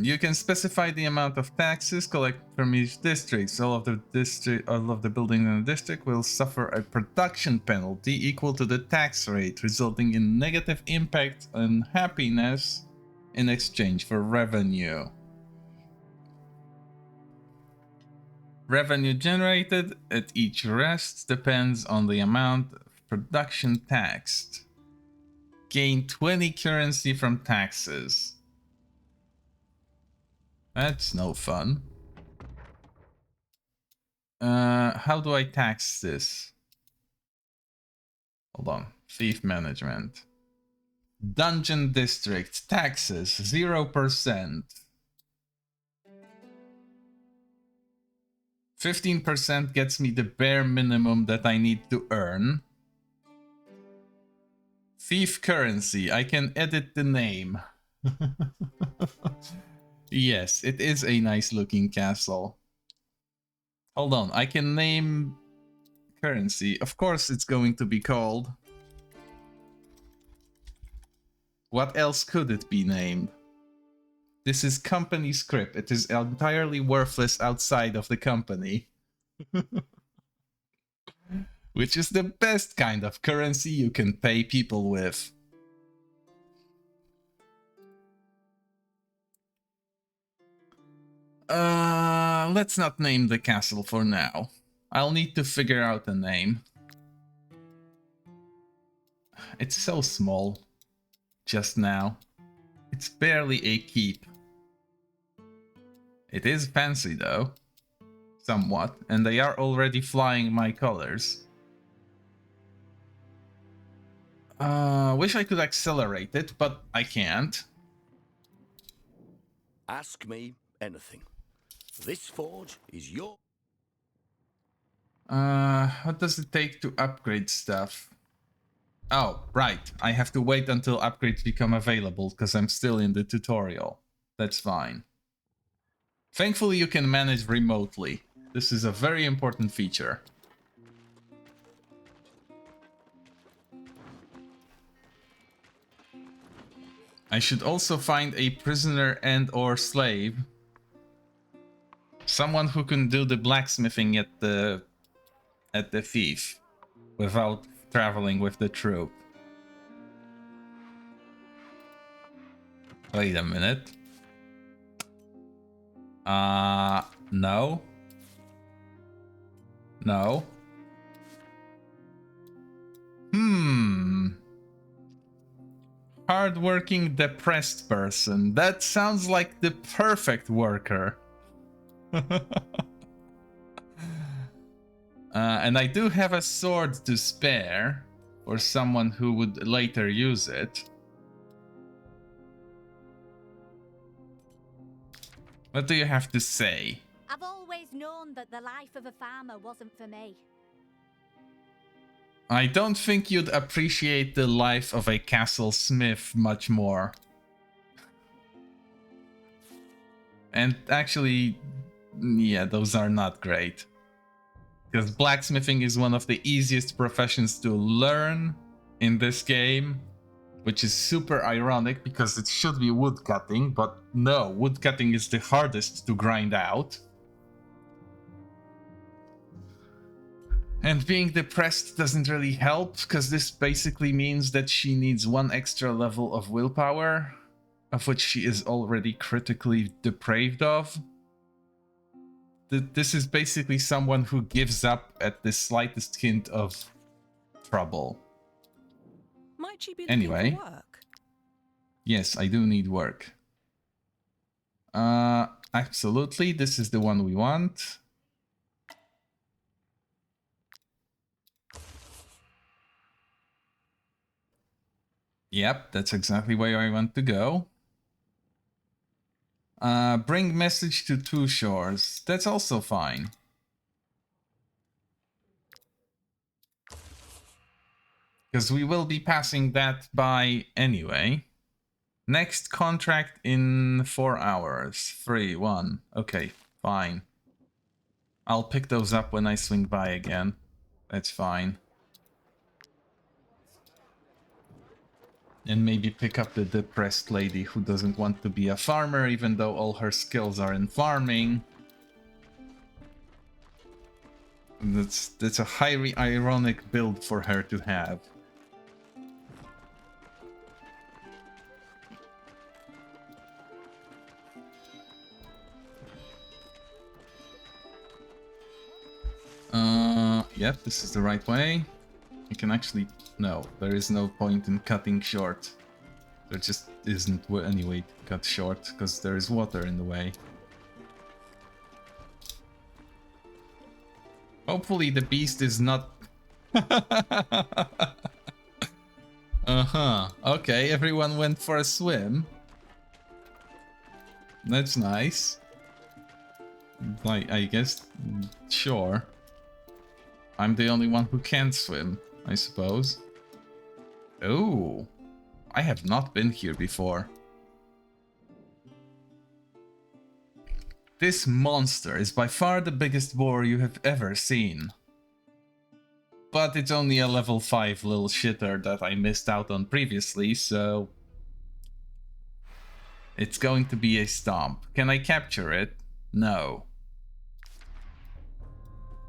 You can specify the amount of taxes collected from each district. All of the buildings in the district will suffer a production penalty equal to the tax rate, resulting in negative impact on happiness in exchange for revenue. Revenue generated at each rest depends on the amount of production taxed. Gain 20 currency from taxes. That's no fun. How do I tax this? Hold on. Thief management. Dungeon district. Taxes. 0%. 15% gets me the bare minimum that I need to earn. Thief currency. I can edit the name. Yes, it is a nice looking castle. Hold on, I can name currency. Of course it's going to be called. What else could it be named? This is company script. It is entirely worthless outside of the company. Which is the best kind of currency you can pay people with. Let's not name the castle for now. I'll need to figure out a name. It's so small. Just now. It's barely a keep. It is fancy though. Somewhat. And they are already flying my colors. Wish I could accelerate it, but I can't. Ask me anything. This forge is your... What does it take to upgrade stuff? Oh, right. I have to wait until upgrades become available because I'm still in the tutorial. That's fine. Thankfully, you can manage remotely. This is a very important feature. I should also find a prisoner and/or slave. Someone who can do the blacksmithing at the thief without traveling with the troop. Wait a minute. No. No. Hardworking, depressed person. That sounds like the perfect worker. And I do have a sword to spare or someone who would later use it. What do you have to say? I've always known that the life of a farmer wasn't for me. I don't think you'd appreciate the life of a castle smith much more. And actually, yeah, those are not great. Because blacksmithing is one of the easiest professions to learn in this game, which is super ironic because it should be woodcutting, but no, woodcutting is the hardest to grind out. And being depressed doesn't really help, because this basically means that she needs one extra level of willpower, of which she is already critically depraved of. This is basically someone who gives up at the slightest hint of trouble. Might she be looking Anyway. for work? Yes, I do need work. Absolutely, this is the one we want. Yep, that's exactly where I want to go. Bring message to Two Shores. That's also fine. Because we will be passing that by anyway. Next contract in 4 hours. 3, 1. Okay, fine. I'll pick those up when I swing by again. That's fine. And maybe pick up the depressed lady who doesn't want to be a farmer even though all her skills are in farming. That's a highly ironic build for her to have. Yep, this is the right way. I can actually... No, there is no point in cutting short. There just isn't any way to cut short, because there is water in the way. Hopefully the beast is not... Uh-huh. Okay, everyone went for a swim. That's nice. I guess... Sure. I'm the only one who can't swim, I suppose. Oh, I have not been here before. This monster is by far the biggest boar you have ever seen. But it's only a level 5 little shitter that I missed out on previously, so... It's going to be a stomp. Can I capture it? No.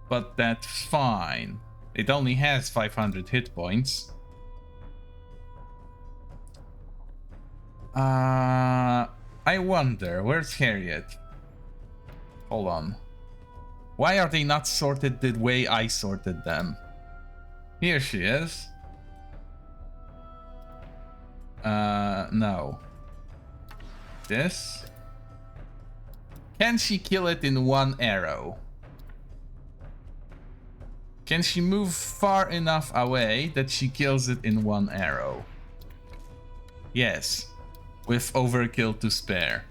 But that's fine. It only has 500 hit points. I wonder, where's Harriet? Hold on. Why are they not sorted the way I sorted them? Here she is. No. This? Can she kill it in one arrow? Can she move far enough away that she kills it in one arrow? Yes, with overkill to spare.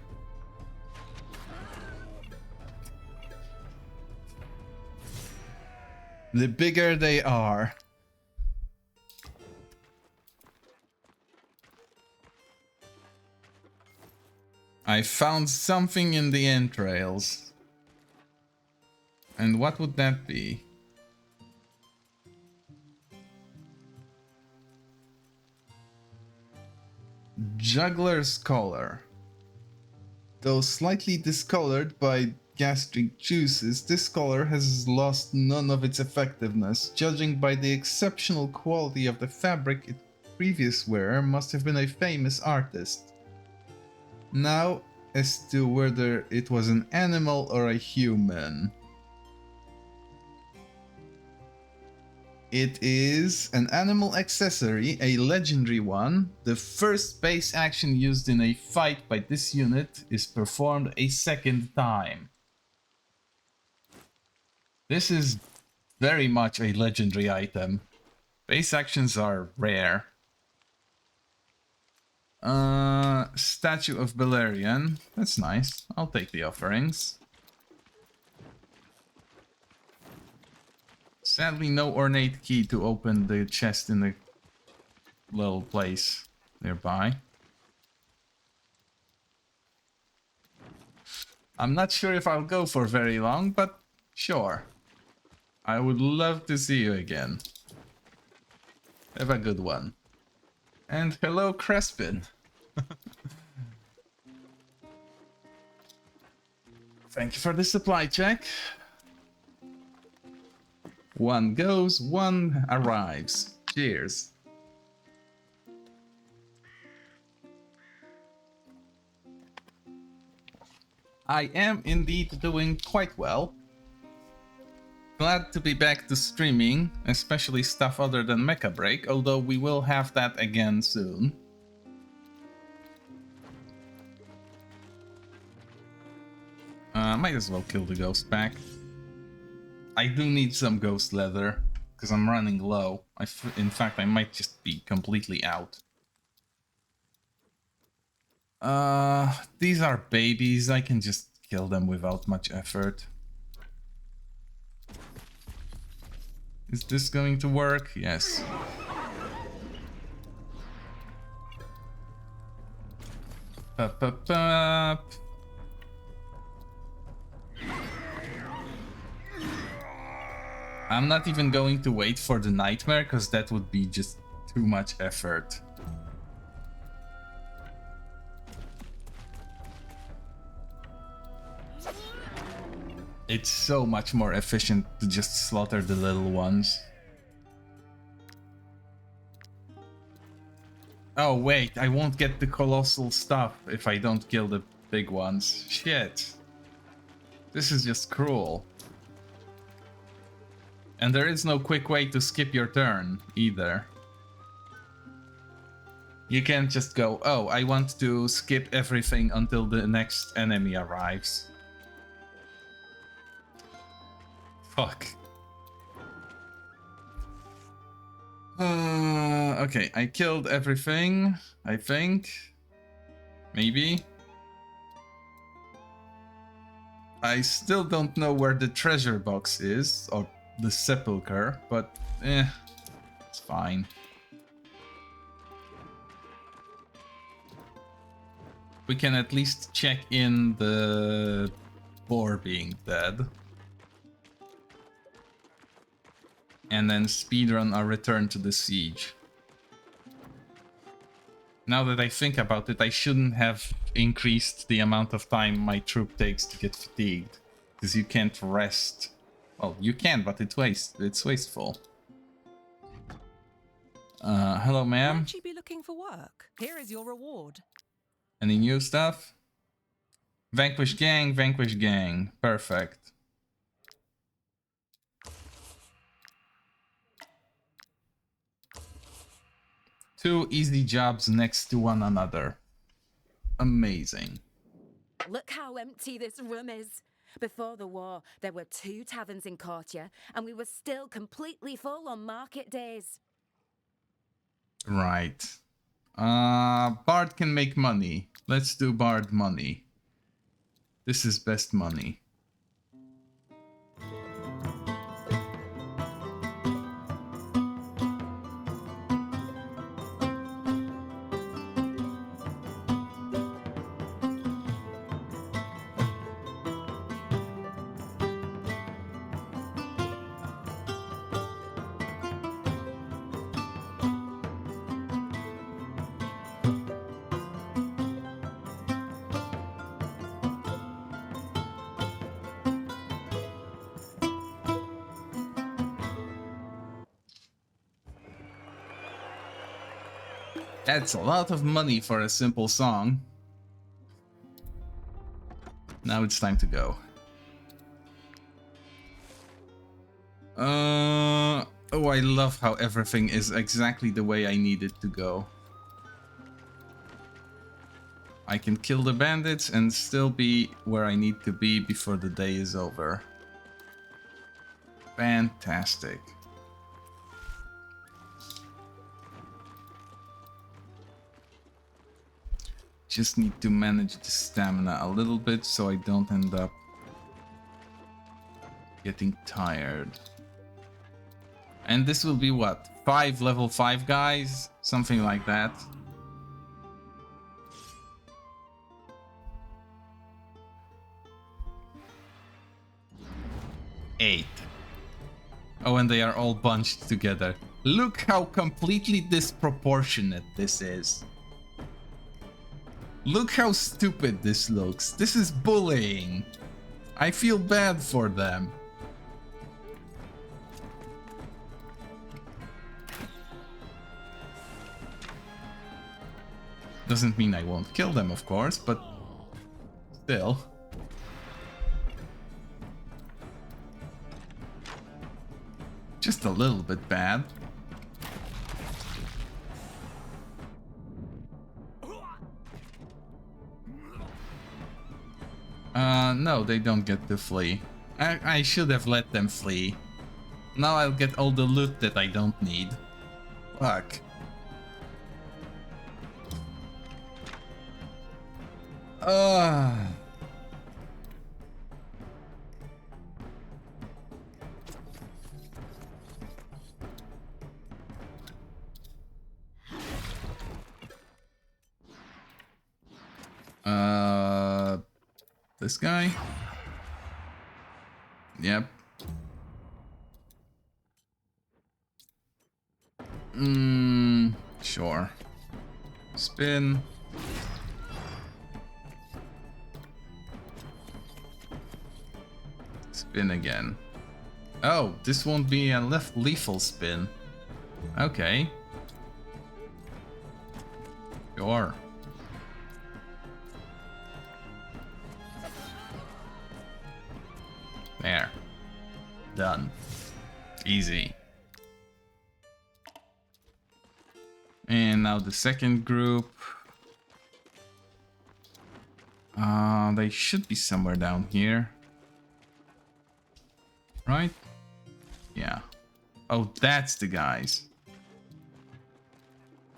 The bigger they are. I found something in the entrails. And what would that be? Juggler's collar. Though slightly discolored by gastric juices, this collar has lost none of its effectiveness. Judging by the exceptional quality of the fabric, its previous wearer must have been a famous artist. Now, as to whether it was an animal or a human. It is an animal accessory, a legendary one. The first base action used in a fight by this unit is performed a second time. This is very much a legendary item. Base actions are rare. Statue of Beleriand. That's nice. I'll take the offerings. Sadly, no ornate key to open the chest in the little place nearby. I'm not sure if I'll go for very long, but sure. I would love to see you again. Have a good one. And hello, Crespin. Thank you for the supply check. One goes, one arrives. Cheers. I am indeed doing quite well. Glad to be back to streaming, especially stuff other than Mecha Break, although we will have that again soon. Might as well kill the ghost pack. I do need some ghost leather, because I'm running low. In fact, I might just be completely out. These are babies. I can just kill them without much effort. Is this going to work? Yes. Pup, pup, pup. I'm not even going to wait for the nightmare, because that would be just too much effort. It's so much more efficient to just slaughter the little ones. Oh wait, I won't get the colossal stuff if I don't kill the big ones. Shit. This is just cruel. And there is no quick way to skip your turn either. You can't just go, oh, I want to skip everything until the next enemy arrives. Fuck. Okay, I killed everything, I think. Maybe. I still don't know where the treasure box is, or the sepulcher, but it's fine. We can at least check in the boar being dead. And then speedrun our return to the siege. Now that I think about it, I shouldn't have increased the amount of time my troop takes to get fatigued. Because you can't rest. Well, you can, but it's wasteful. Hello, ma'am. Might you be looking for work? Here is your reward. Any new stuff? Vanquish gang, vanquish gang. Perfect. Two easy jobs next to one another. Amazing. Look how empty this room is. Before the war, there were 2 taverns in Courtier, and we were still completely full on market days. Right. Bard can make money. Let's do Bard money. This is best money. That's a lot of money for a simple song. Now it's time to go. Oh, I love how everything is exactly the way I need it to go. I can kill the bandits and still be where I need to be before the day is over. Fantastic. just need to manage the stamina a little bit so I don't end up getting tired. And this will be what? 5 level 5 guys? Something like that. Eight. Oh, and they are all bunched together. Look how completely disproportionate this is. Look how stupid this looks. This is bullying. I feel bad for them. Doesn't mean I won't kill them, of course, but still. Just a little bit bad. No, they don't get to flee. I should have let them flee. Now I'll get all the loot that I don't need. Fuck. This guy? Yep. Sure. Spin. Spin again. Oh, this won't be a lethal spin. Okay. Sure. There. Done. Easy. And now the second group. They should be somewhere down here. Right? Yeah. Oh, that's the guys.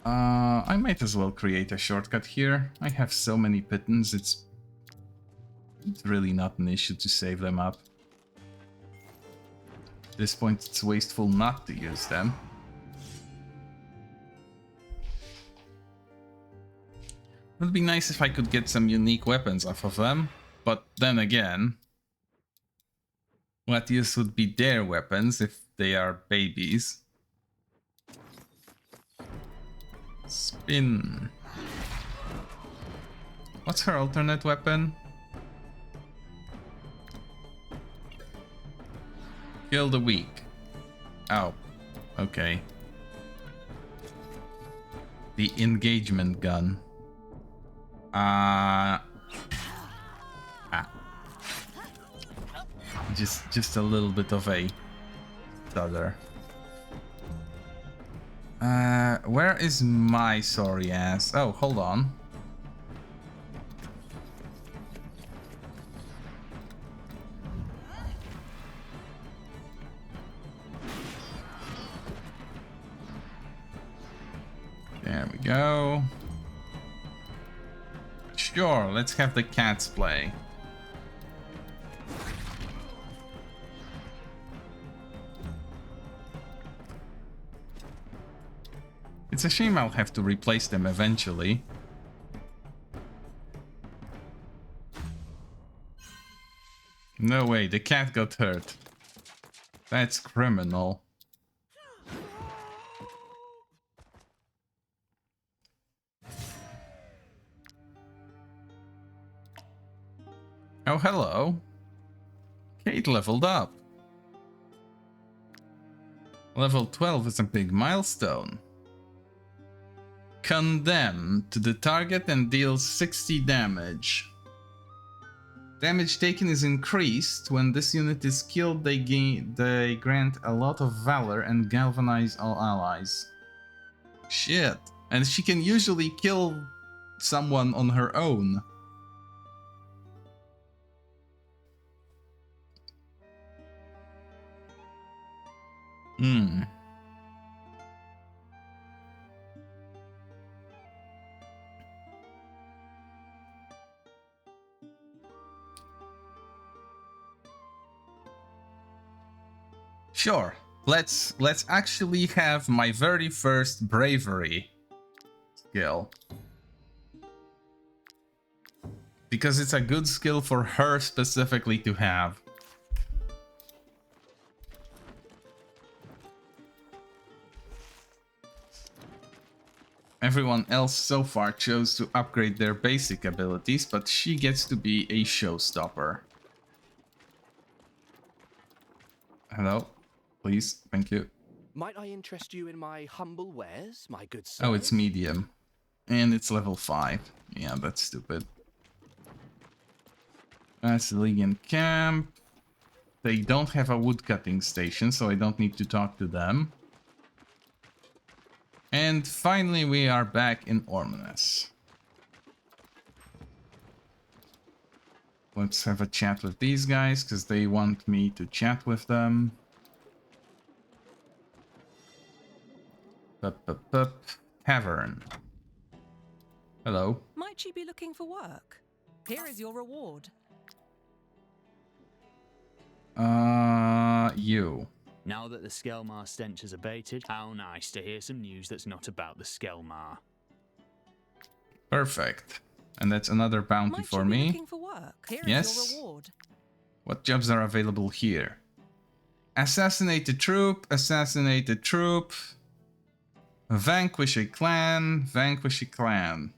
I might as well create a shortcut here. I have so many pittons, it's really not an issue to save them up. At this point, it's wasteful not to use them. It would be nice if I could get some unique weapons off of them, but then again, what use would be their weapons if they are babies? Spin. What's her alternate weapon? Kill the weak. Oh, okay. The engagement gun. Just a little bit of a stutter. Where is my sorry ass? Oh, hold on. There we go. Sure, let's have the cats play. It's a shame I'll have to replace them eventually. No way, the cat got hurt. That's criminal. Oh, hello. Kate leveled up. Level 12 is a big milestone. Condemn to the target and deals 60 damage. Damage taken is increased. When this unit is killed, they grant a lot of valor and galvanize all allies. Shit. And she can usually kill someone on her own. Sure. Let's actually have my very first bravery skill. Because it's a good skill for her specifically to have. Everyone else so far chose to upgrade their basic abilities, but she gets to be a showstopper. Hello? Please, thank you. Might I interest you in my humble wares, my good sir? Oh, it's medium. And it's level 5. Yeah, that's stupid. Basilian Camp. They don't have a woodcutting station, so I don't need to talk to them. And finally, we are back in Ormanus. Let's have a chat with these guys, because they want me to chat with them. Tavern. Hello. Might you be looking for work? Here is your reward. You. Now that the Skelmar stench has abated, how nice to hear some news that's not about the Skelmar. Perfect. And that's another bounty for me. Looking for work? Here yes. Is your reward. What jobs are available here? Assassinate a troop, assassinate a troop. Vanquish a clan, vanquish a clan.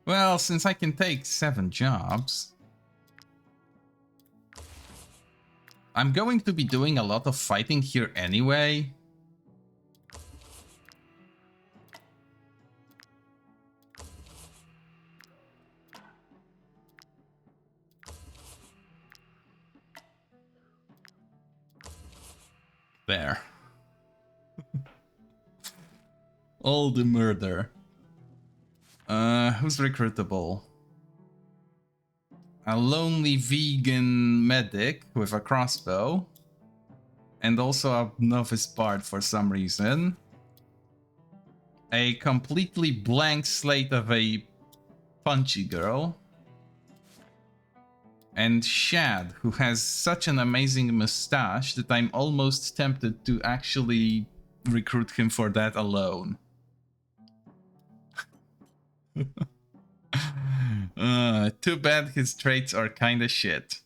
Well, since I can take 7 jobs, I'm going to be doing a lot of fighting here anyway. There. All the murder. Who's recruitable? A lonely vegan medic with a crossbow. And also a novice bard for some reason. A completely blank slate of a punchy girl. And Shad, who has such an amazing mustache that I'm almost tempted to actually recruit him for that alone. Too bad his traits are kinda shit.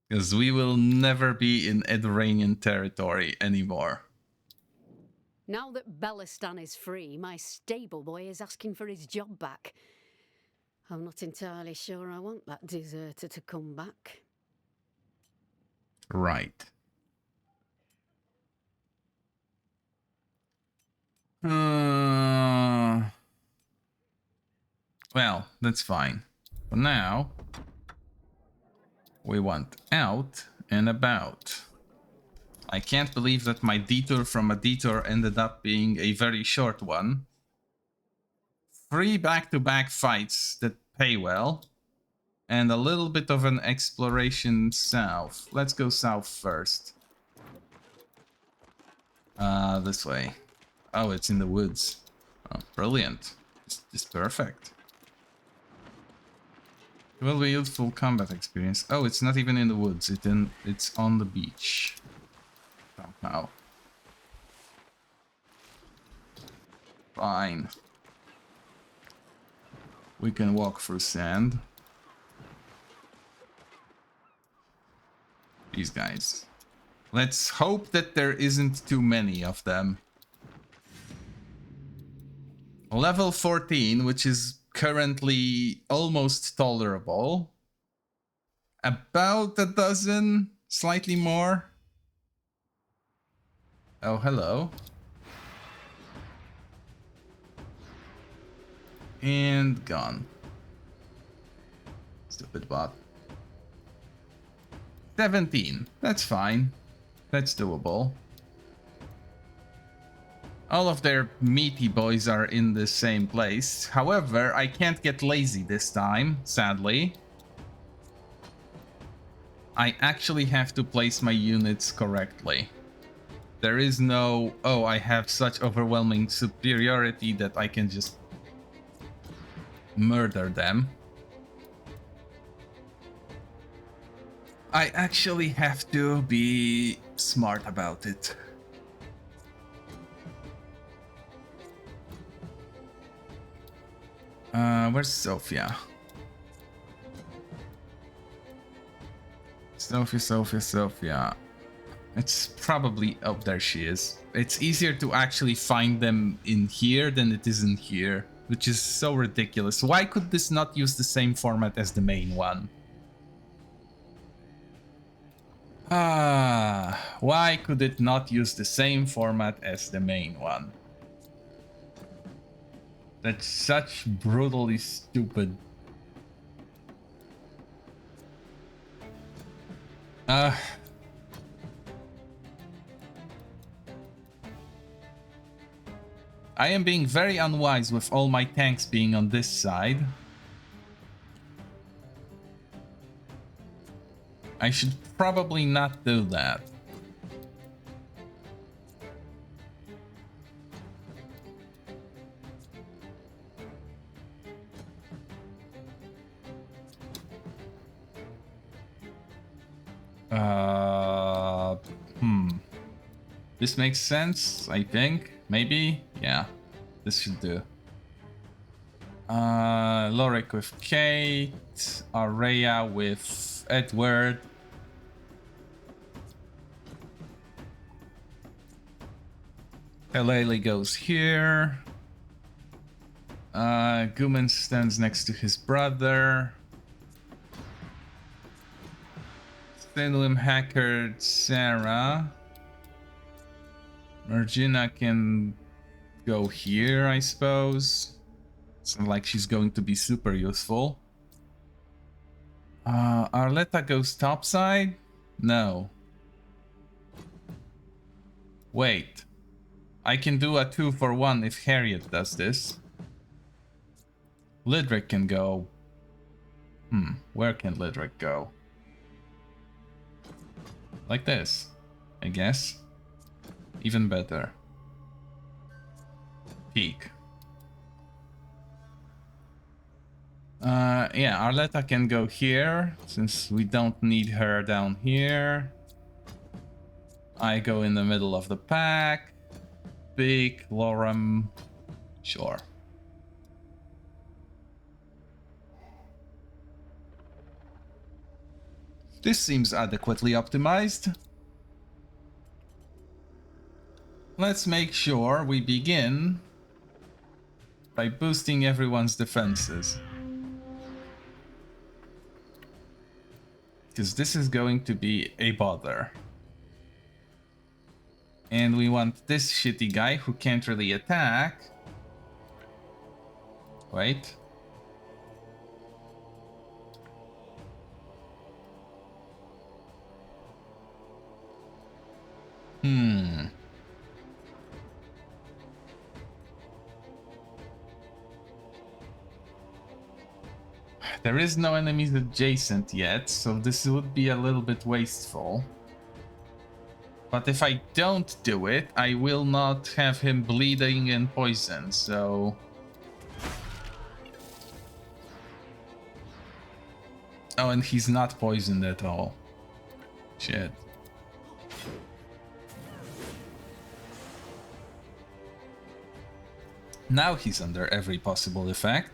Because we will never be in Edoranian territory anymore. Now that Bellistan is free, my stable boy is asking for his job back. I'm not entirely sure I want that deserter to come back. Right. Well, that's fine. For now, we want out and about. I can't believe that my detour from a detour ended up being a very short one. 3 back-to-back fights that pay well. And a little bit of an exploration south. Let's go south first. This way. Oh, it's in the woods. Oh, brilliant. It's perfect. It will be useful combat experience. Oh, it's not even in the woods. It's on the beach. Somehow. Fine. We can walk through sand. These guys. Let's hope that there isn't too many of them. Level 14, which is currently almost tolerable. About a dozen, slightly more. Oh, hello. And gone. Stupid bot. 17. That's fine. That's doable. All of their meaty boys are in the same place. However, I can't get lazy this time, sadly. I actually have to place my units correctly. There is no, oh, I have such overwhelming superiority that I can just murder them. I actually have to be smart about it. Where's Sophia? Sophia. It's probably... Oh, there she is. It's easier to actually find them in here than it is in here, which is so ridiculous. Why could this not use the same format as the main one? Why could it not use the same format as the main one? That's such brutally stupid. I am being very unwise with all my tanks being on this side. I should probably not do that. This makes sense, I think. Maybe? Yeah. This should do. Lorik with Kate. Araya with Edward. Halele goes here. Guman stands next to his brother. Stenlim, Hackard, Sarah. Mergina can go here, I suppose. It's not like she's going to be super useful. Arletta goes topside? No. Wait. I can do a 2-for-1 if Harriet does this. Lidrick can go... where can Lidrick go? Like this, I guess. Even better. Peek. Yeah, Arletta can go here, since we don't need her down here. I go in the middle of the pack. Peek, Lorem. Sure. This seems adequately optimized. Let's make sure we begin by boosting everyone's defenses. Because this is going to be a bother. And we want this shitty guy who can't really attack. Wait. There is no enemies adjacent yet, so this would be a little bit wasteful. But if I don't do it, I will not have him bleeding and poisoned, so... Oh, and he's not poisoned at all. Shit. Now he's under every possible effect.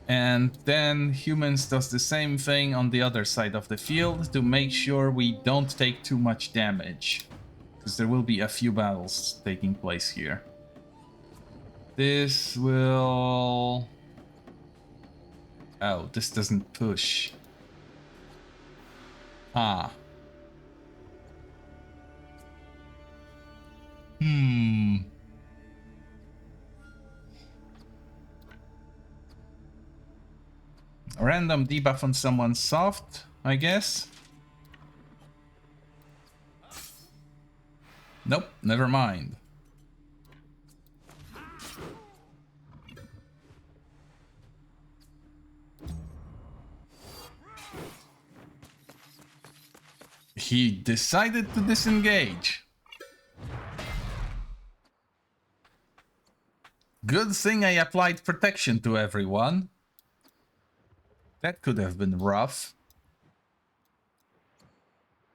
And then Humans does the same thing on the other side of the field to make sure we don't take too much damage. Because there will be a few battles taking place here. This will... Oh, this doesn't push. Ah. Random debuff on someone soft, I guess. Nope, never mind. He decided to disengage. Good thing I applied protection to everyone. That could have been rough.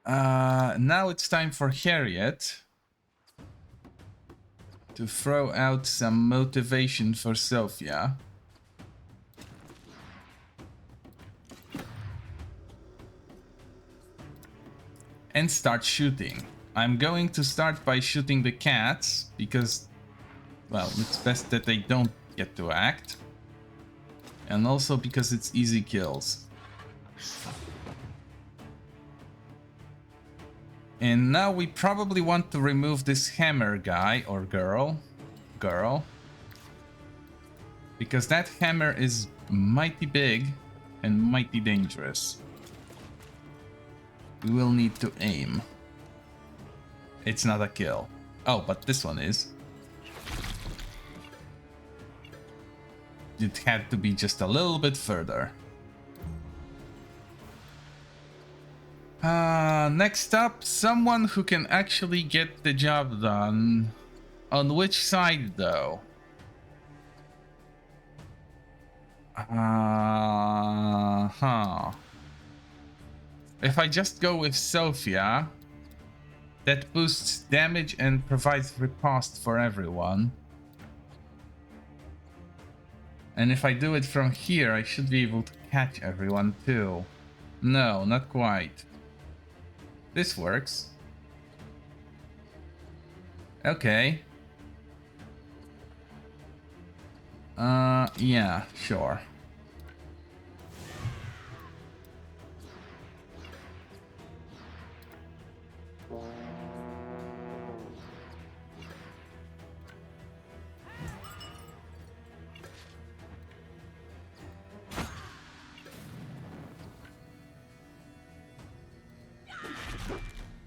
Now it's time for Harriet to throw out some motivation for Sophia. And start shooting. I'm going to start by shooting the cats because, well, it's best that they don't get to act. And also because it's easy kills. And now we probably want to remove this hammer guy or girl. Because that hammer is mighty big and mighty dangerous. We will need to aim. It's not a kill. Oh, but this one is. It had to be just a little bit further. Next up, someone who can actually get the job done. On which side, though? If I just go with Sophia, that boosts damage and provides riposte for everyone. And if I do it from here, I should be able to catch everyone too. No, not quite. This works. Okay. Yeah, sure.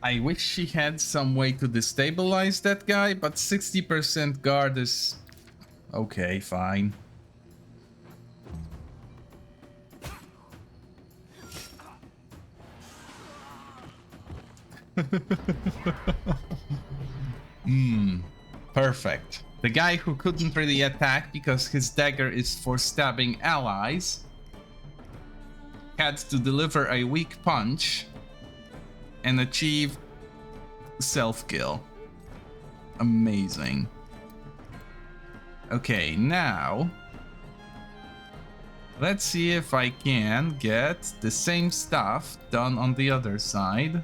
I wish she had some way to destabilize that guy, but 60% guard is... okay, fine. Perfect. The guy who couldn't really attack because his dagger is for stabbing allies had to deliver a weak punch and achieve self-kill. Amazing. Okay, now let's see if I can get the same stuff done on the other side,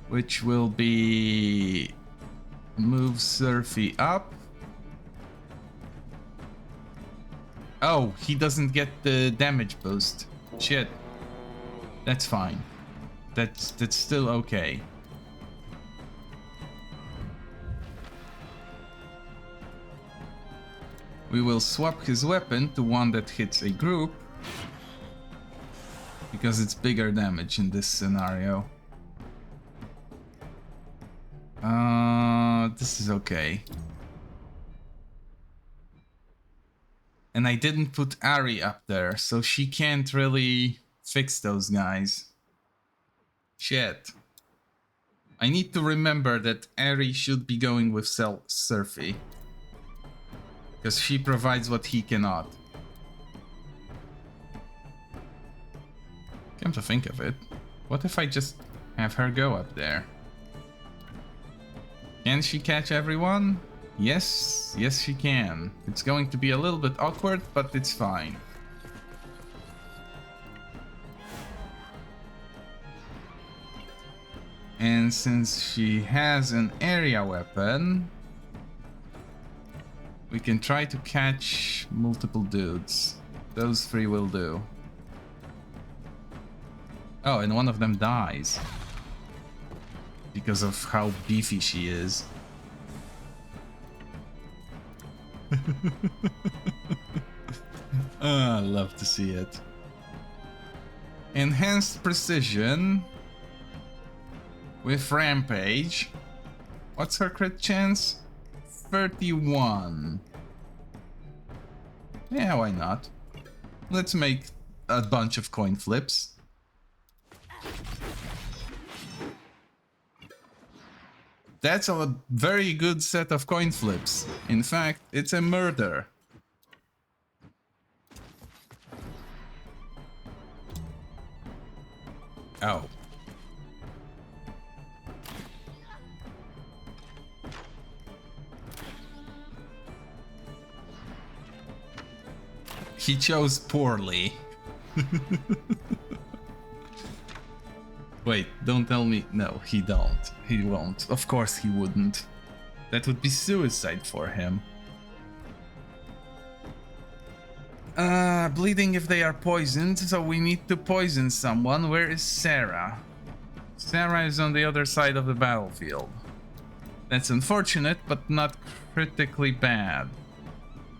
which will be move Surfy up. Oh, he doesn't get the damage boost. Shit. That's fine. That's still okay. We will swap his weapon to one that hits a group because it's bigger damage in this scenario. This is okay. And I didn't put Ari up there, so she can't really fix those guys. Shit. I need to remember that Ari should be going with Surfy. Because she provides what he cannot. Come to think of it, what if I just have her go up there? Can she catch everyone? Yes, yes she can. It's going to be a little bit awkward, but it's fine. And since she has an area weapon, we can try to catch multiple dudes. Those three will do. Oh, and one of them dies. Because of how beefy she is. I love to see it. Enhanced precision with Rampage. What's her crit chance? 31. Yeah, why not? Let's make a bunch of coin flips. That's a very good set of coin flips. In fact, it's a murder. Oh. He chose poorly. Wait, don't tell me. No, he don't. He won't. Of course he wouldn't. That would be suicide for him. Bleeding if they are poisoned, so we need to poison someone. Where is Sarah? Sarah is on the other side of the battlefield. That's unfortunate, but not critically bad.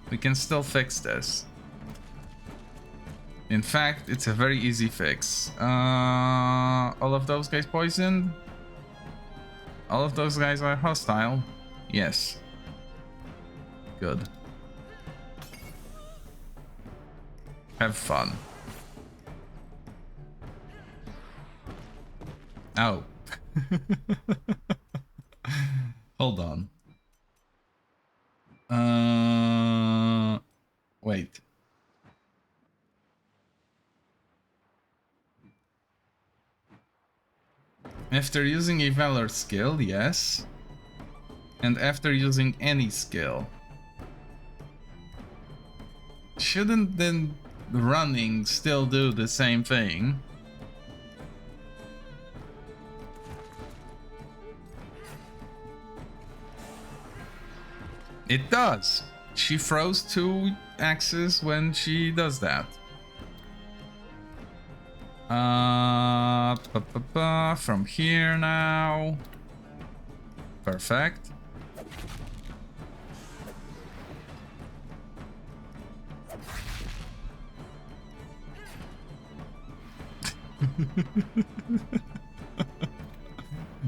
We can still fix this. In fact, it's a very easy fix. All of those guys poisoned? All of those guys are hostile? Yes. Good. Have fun. Oh. Hold on. Wait. After using a Valor skill, yes. And after using any skill. Shouldn't then running still do the same thing? It does. She throws 2 axes when she does that. From here now. Perfect.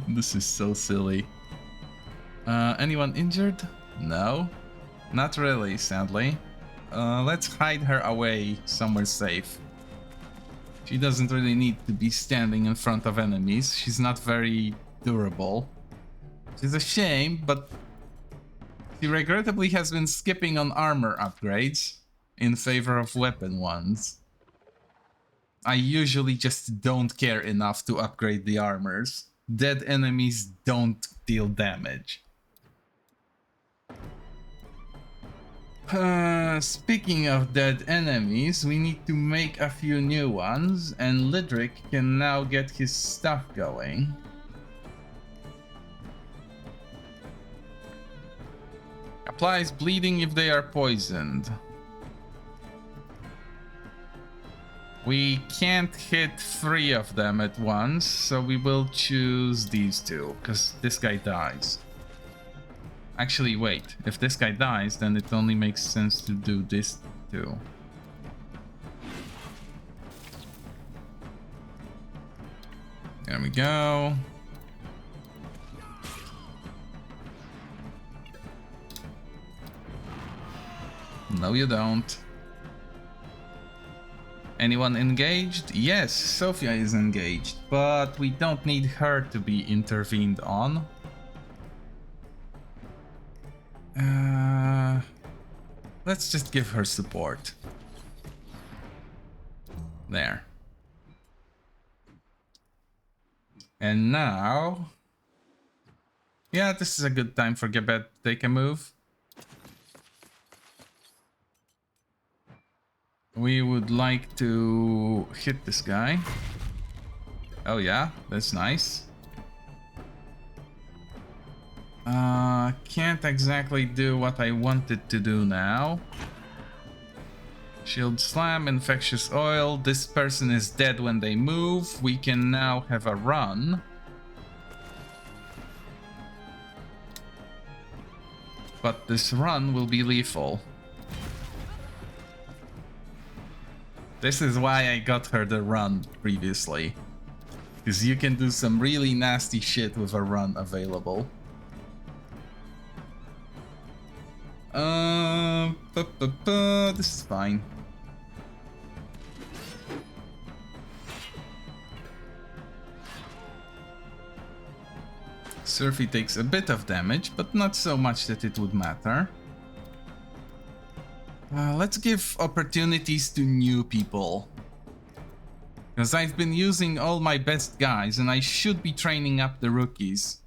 This is so silly. Anyone injured? No. Not really, sadly. Let's hide her away somewhere safe. She doesn't really need to be standing in front of enemies. She's not very durable. It's a shame, but she regrettably has been skipping on armor upgrades in favor of weapon ones. I usually just don't care enough to upgrade the armors. Dead enemies don't deal damage. Speaking of dead enemies, we need to make a few new ones, and Lidric can now get his stuff going. Applies bleeding if they are poisoned. We can't hit 3 of them at once, so we will choose these 2, because this guy dies. Actually, wait. If this guy dies, then it only makes sense to do this too. There we go. No, you don't. Anyone engaged? Yes, Sophia is engaged, but we don't need her to be intervened on. Let's just give her support. There. And now... yeah, this is a good time for Gebet to take a move. We would like to hit this guy. Oh yeah, that's nice. Can't exactly do what I wanted to do now. Shield slam, infectious oil. This person is dead when they move. We can now have a run. But this run will be lethal. This is why I got her the run previously. Because you can do some really nasty shit with a run available. This is fine. Surfy takes a bit of damage, but not so much that it would matter. Let's give opportunities to new people. Because I've been using all my best guys and I should be training up the rookies.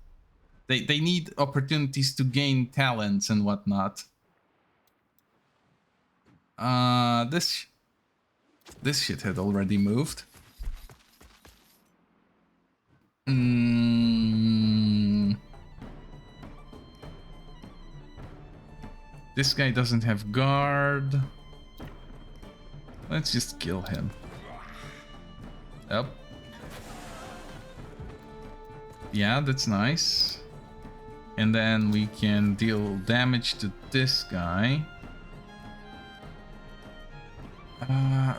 They need opportunities to gain talents and whatnot. This shit had already moved. This guy doesn't have guard. Let's just kill him. Yep. Yeah, that's nice. And then we can deal damage to this guy.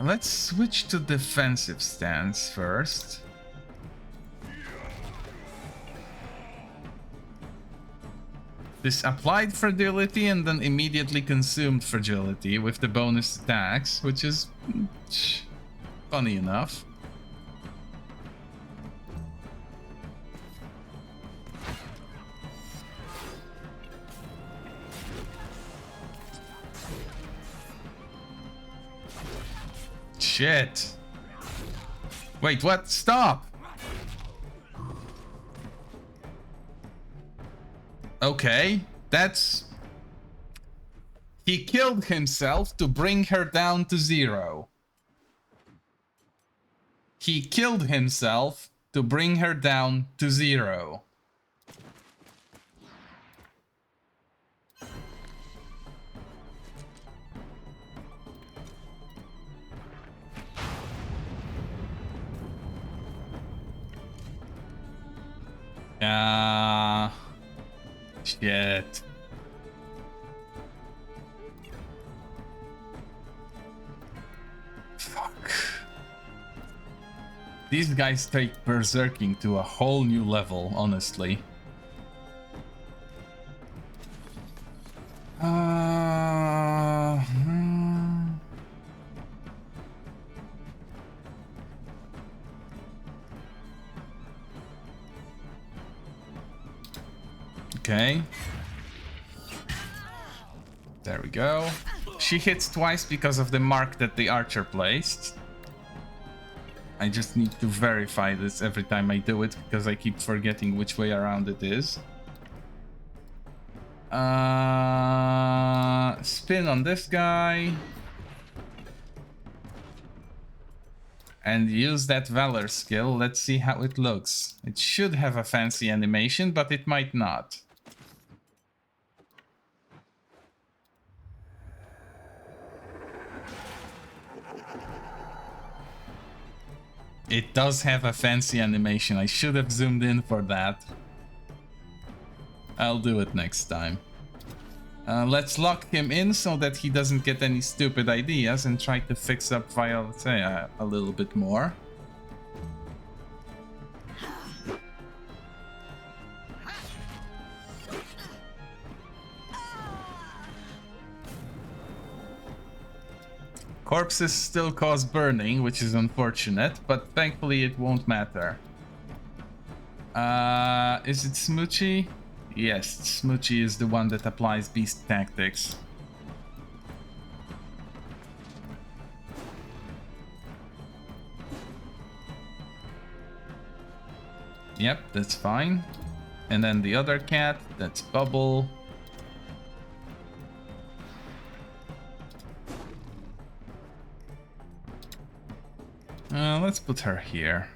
Let's switch to defensive stance first. This applied fragility and then immediately consumed fragility with the bonus attacks, which is funny enough. Shit. Wait, what? Stop! Okay, that's... He killed himself to bring her down to 0. He killed himself to bring her down to 0. Shit. Fuck. These guys take berserking to a whole new level, honestly. Okay. There we go. She hits twice because of the mark that the archer placed. I just need to verify this every time I do it because I keep forgetting which way around it is. Spin on this guy. And use that Valor skill. Let's see how it looks. It should have a fancy animation, but it might not. It does have a fancy animation. I should have zoomed in for that. I'll do it next time. Let's lock him in so that he doesn't get any stupid ideas and try to fix up Violetea a little bit more. Corpses still cause burning, which is unfortunate, but thankfully it won't matter. Is it Smoochie? Yes, Smoochie is the one that applies beast tactics. Yep, that's fine. And then the other cat, that's Bubble. Let's put her here.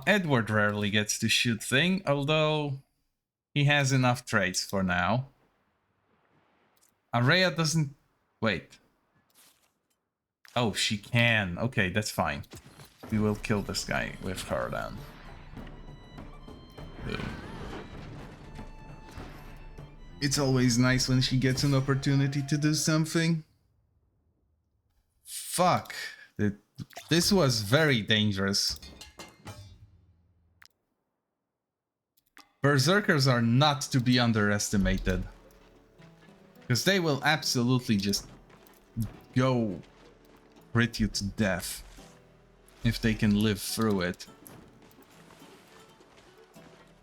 Edward rarely gets to shoot thing, although he has enough traits for now. Araya doesn't... Wait. Oh, she can. Okay, that's fine. We will kill this guy with her then. Boom. It's always nice when she gets an opportunity to do something. Fuck. This was very dangerous. Berserkers are not to be underestimated. Because they will absolutely just go crit you to death. If they can live through it.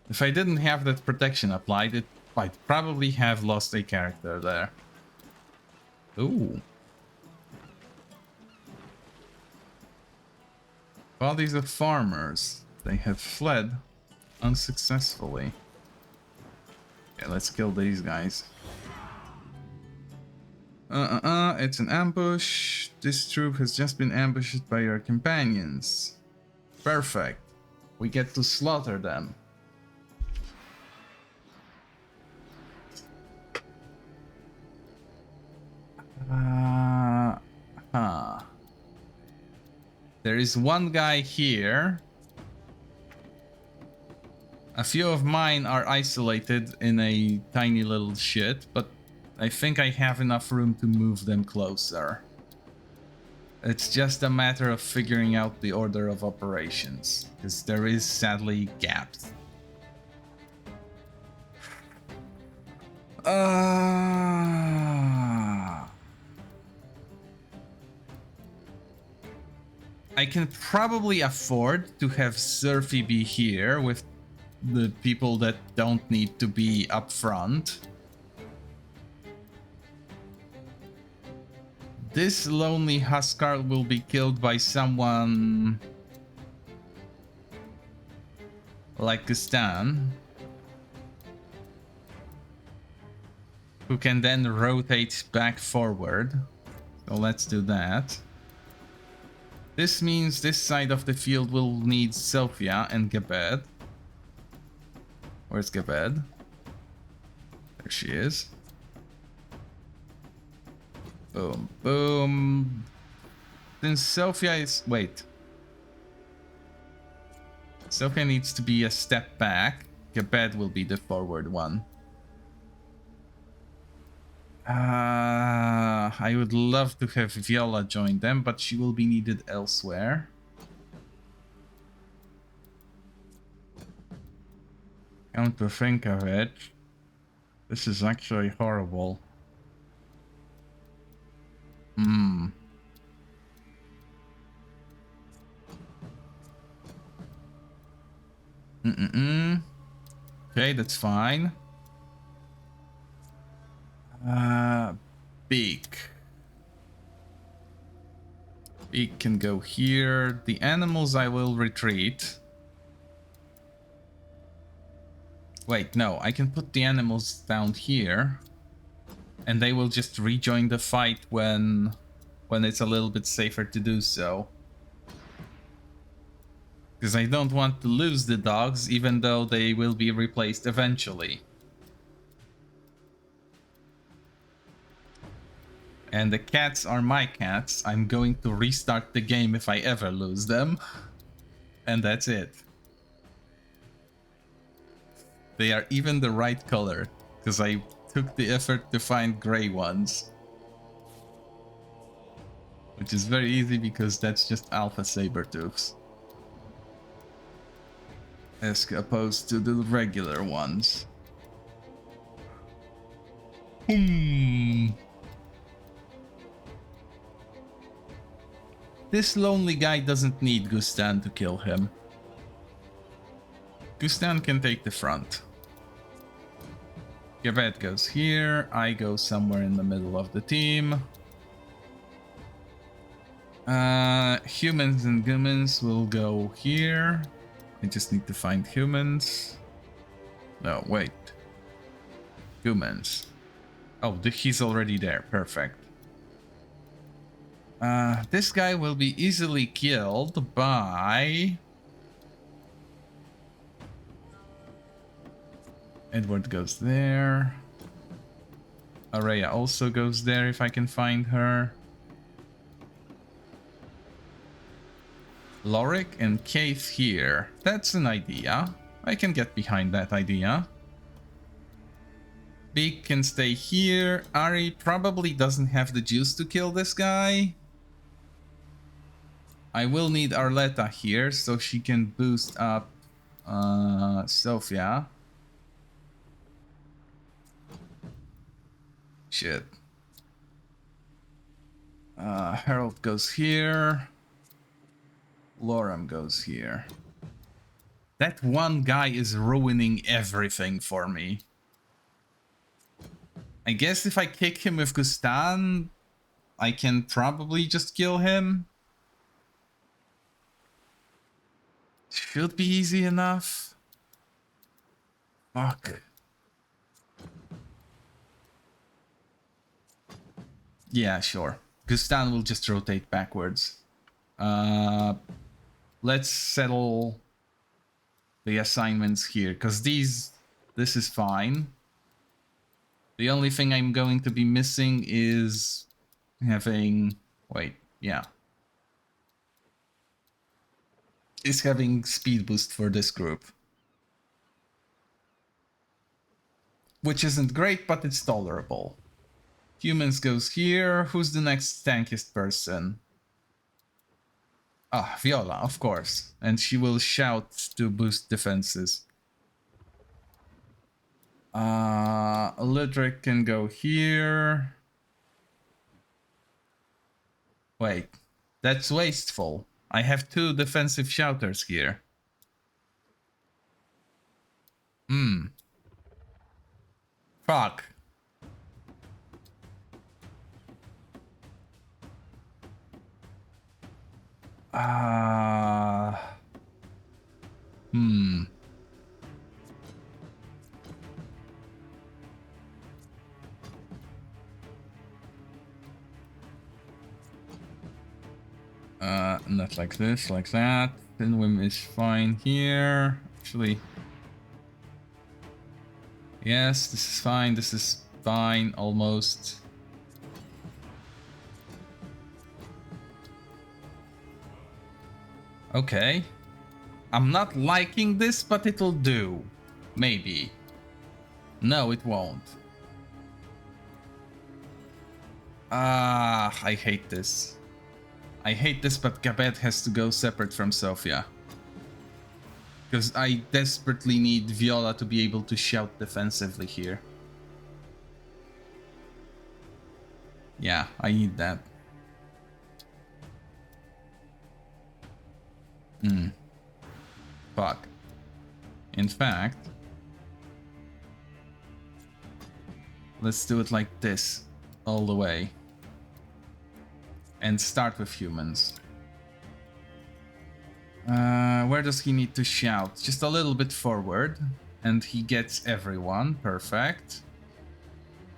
If I didn't have that protection applied, I'd probably have lost a character there. Ooh. Bodies of farmers. They have fled unsuccessfully. Okay, let's kill these guys. It's an ambush. This troop has just been ambushed by your companions. Perfect. We get to slaughter them. There is one guy here. A few of mine are isolated in a tiny little shit, but I think I have enough room to move them closer. It's just a matter of figuring out the order of operations, because there is sadly gaps. I can probably afford to have Surfy be here with the people that don't need to be up front. This lonely Huskar will be killed by someone like Gustan, who can then rotate back forward. So let's do that. This means this side of the field will need Sophia and Gebed. Where's Gebed? There she is. Boom, boom. Since Sophia is... Wait. Sophia needs to be a step back. Gebed will be the forward one. I would love to have Viola join them, but she will be needed elsewhere. Come to think of it, this is actually horrible. Okay, that's fine. Beak. Beak can go here. The animals I will retreat. Wait, no, I can put the animals down here. And they will just rejoin the fight when it's a little bit safer to do so. Because I don't want to lose the dogs, even though they will be replaced eventually. And the cats are my cats. I'm going to restart the game if I ever lose them. And that's it. They are even the right color, because I took the effort to find gray ones. Which is very easy because that's just alpha saber-tooths. As opposed to the regular ones. This lonely guy doesn't need Gustan to kill him. Gustan can take the front. Gebet goes here, I go somewhere in the middle of the team. Humans and Gumans will go here. I just need to find humans. No, wait. Humans. Oh, he's already there. Perfect. This guy will be easily killed by... Edward goes there. Araya also goes there if I can find her. Lorik and Keith here. That's an idea. I can get behind that idea. Beak can stay here. Ari probably doesn't have the juice to kill this guy. I will need Arletta here so she can boost up Sophia. Shit. Harold goes here. Loram goes here. That one guy is ruining everything for me. I guess if I kick him with Gustan, I can probably just kill him. Should be easy enough. Fuck. Yeah, sure. Gustan will just rotate backwards. Let's settle the assignments here, because this is fine. The only thing I'm going to be missing is having... Wait, yeah. Is having speed boost for this group. Which isn't great, but it's tolerable. Humans goes here. Who's the next tankiest person? Ah, Viola, of course. And she will shout to boost defenses. Ludric can go here. Wait, that's wasteful. I have 2 defensive shouters here. Fuck. Not like this, like that. Pinwim is fine here. Actually. Yes, this is fine. This is fine, almost. Okay. I'm not liking this, but it'll do. Maybe. No, it won't. I hate this. I hate this, but Gabet has to go separate from Sophia. Because I desperately need Viola to be able to shout defensively here. Yeah, I need that. Fuck. In fact, let's do it like this, all the way. And start with humans. Where does he need to shout? Just a little bit forward. And he gets everyone. Perfect.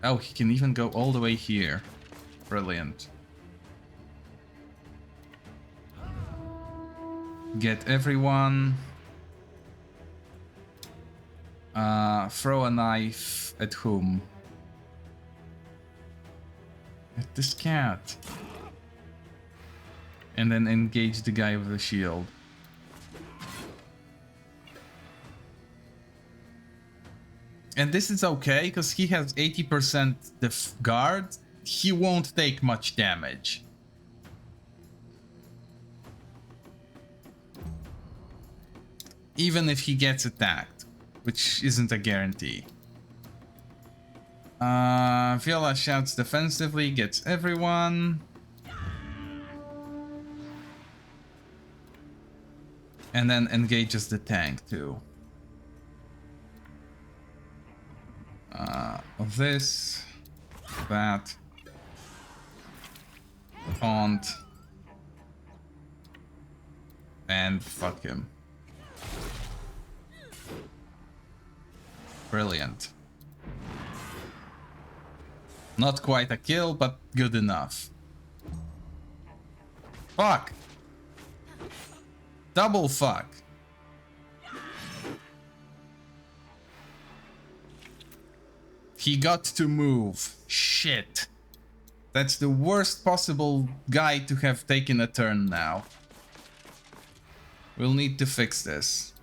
Oh, he can even go all the way here. Brilliant. Get everyone. Throw a knife at whom? At this cat. And then engage the guy with the shield. And this is okay, because he has 80% def guard. He won't take much damage. Even if he gets attacked, which isn't a guarantee. Viola shouts defensively, gets everyone. And then engages the tank too. This, that, taunt, and fuck him. Brilliant. Not quite a kill, but good enough. Fuck. Double fuck. He got to move. Shit. That's the worst possible guy to have taken a turn now. We'll need to fix this.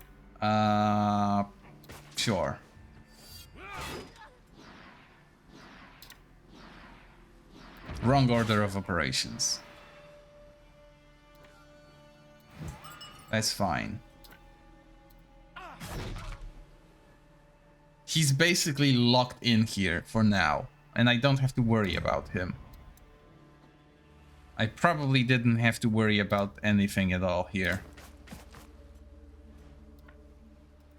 Sure. Wrong order of operations. That's fine. He's basically locked in here for now, and I don't have to worry about him. I probably didn't have to worry about anything at all here.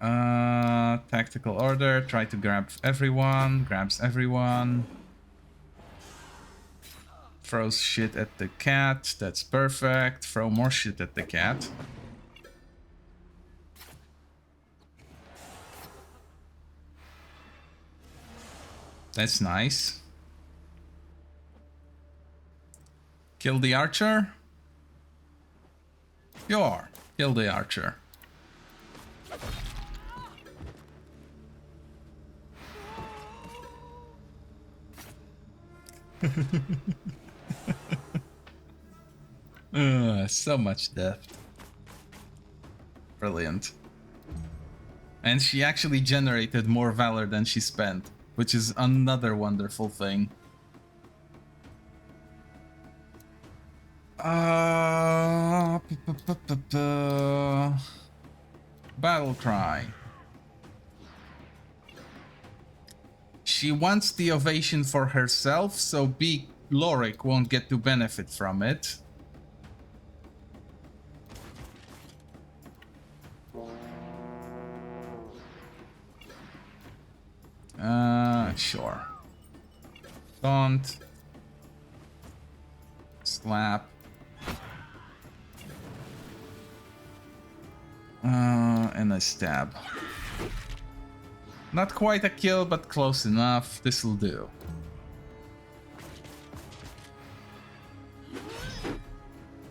Tactical order. Try to grab everyone. Grabs everyone. Throws shit at the cat. That's perfect. Throw more shit at the cat. That's nice. Kill the archer? Sure. Kill the archer. So much death. Brilliant. And she actually generated more valor than she spent, which is another wonderful thing. Battle cry. She wants the ovation for herself, so B. Lorik won't get to benefit from it. Sure. Taunt. Slap. And a stab. Not quite a kill, but close enough. This'll do.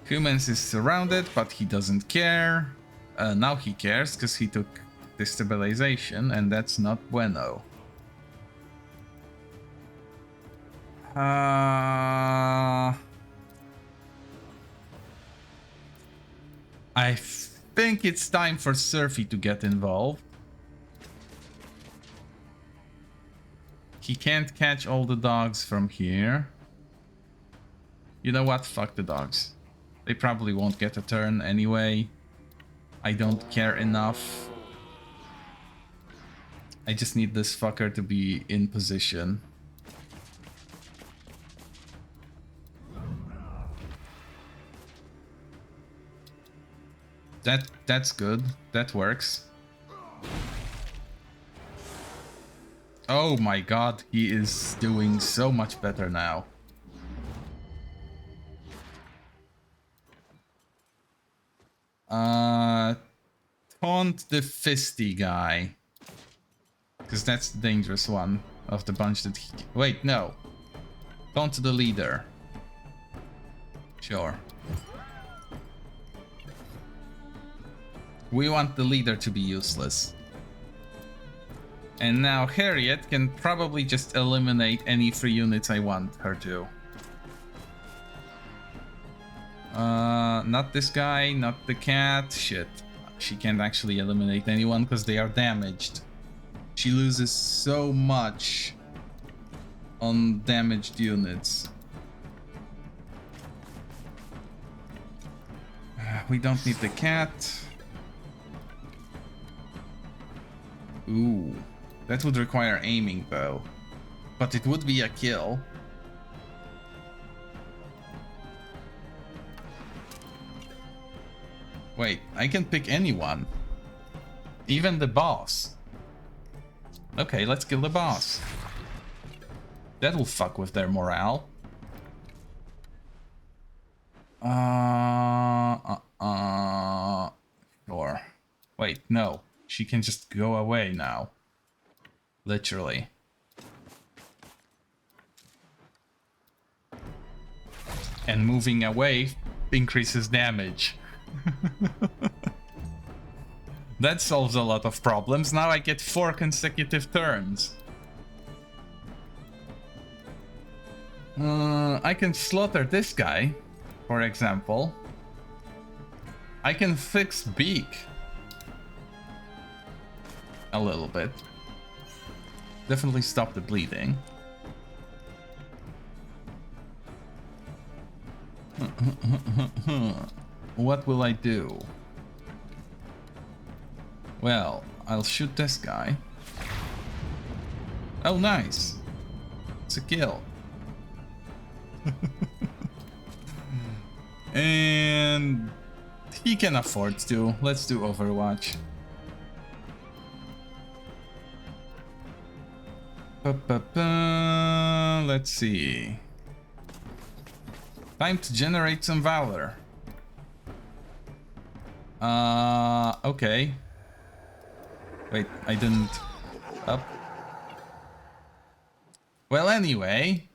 Humans is surrounded, but he doesn't care. Now he cares, because he took destabilization, and that's not bueno. I think it's time for Surfy to get involved. He can't catch all the dogs from here. You know what? Fuck the dogs. They probably won't get a turn anyway. I don't care enough. I just need this fucker to be in position. That's good. That works. Oh my god, he is doing so much better now. Taunt the fisty guy. Because that's the dangerous one of the bunch that he... Wait, no. Taunt the leader. Sure. We want the leader to be useless. And now Harriet can probably just eliminate any free units I want her to. Not this guy, not the cat. Shit. She can't actually eliminate anyone because they are damaged. She loses so much on damaged units. We don't need the cat. Ooh, that would require aiming though. But it would be a kill. Wait, I can pick anyone. Even the boss. Okay, let's kill the boss. That will fuck with their morale. Sure. Wait, no. She can just go away now. Literally. And moving away increases damage. That solves a lot of problems. Now I get 4 consecutive turns. I can slaughter this guy, for example. I can fix Beak. A little bit. Definitely stop the bleeding. What will I do? Well, I'll shoot this guy. Oh, nice. It's a kill. And he can afford to. Let's do Overwatch. Let's see. Time to generate some valor. Okay. Wait, I didn't... Up. Well, anyway.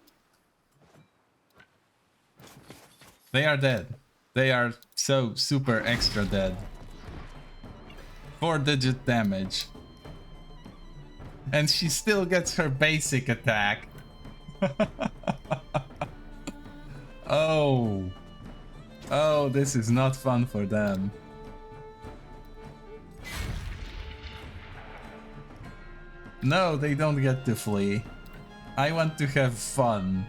They are dead. They are so super extra dead. 4-digit damage. And she still gets her basic attack. Oh. Oh, this is not fun for them. No, they don't get to flee. I want to have fun.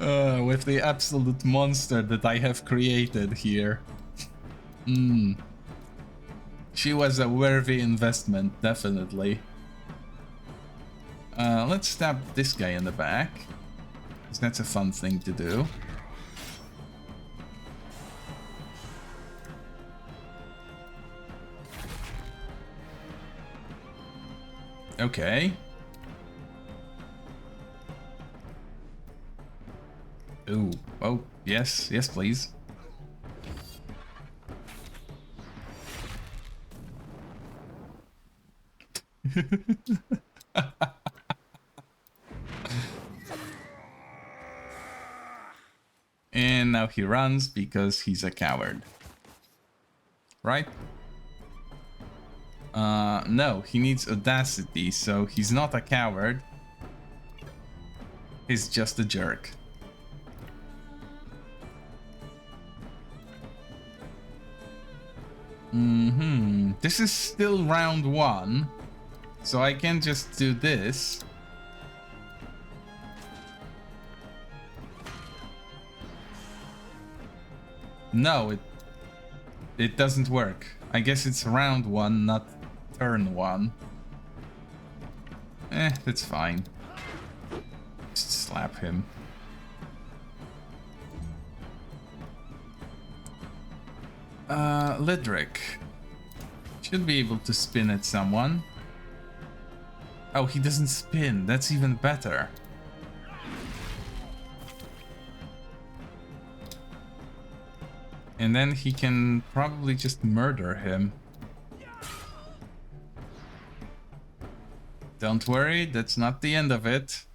With the absolute monster that I have created here. She was a worthy investment, definitely. Let's stab this guy in the back. 'Cause that's a fun thing to do. Okay. Ooh. Oh, yes. Yes, please. And now he runs because he's a coward. Right? No, he needs audacity, so he's not a coward. He's just a jerk. This is still round 1, so I can just do this. No, it doesn't work. I guess it's round 1, not turn 1. That's fine. Just slap him. Lidric. Should be able to spin at someone. Oh, he doesn't spin. That's even better. And then he can probably just murder him. Don't worry, that's not the end of it.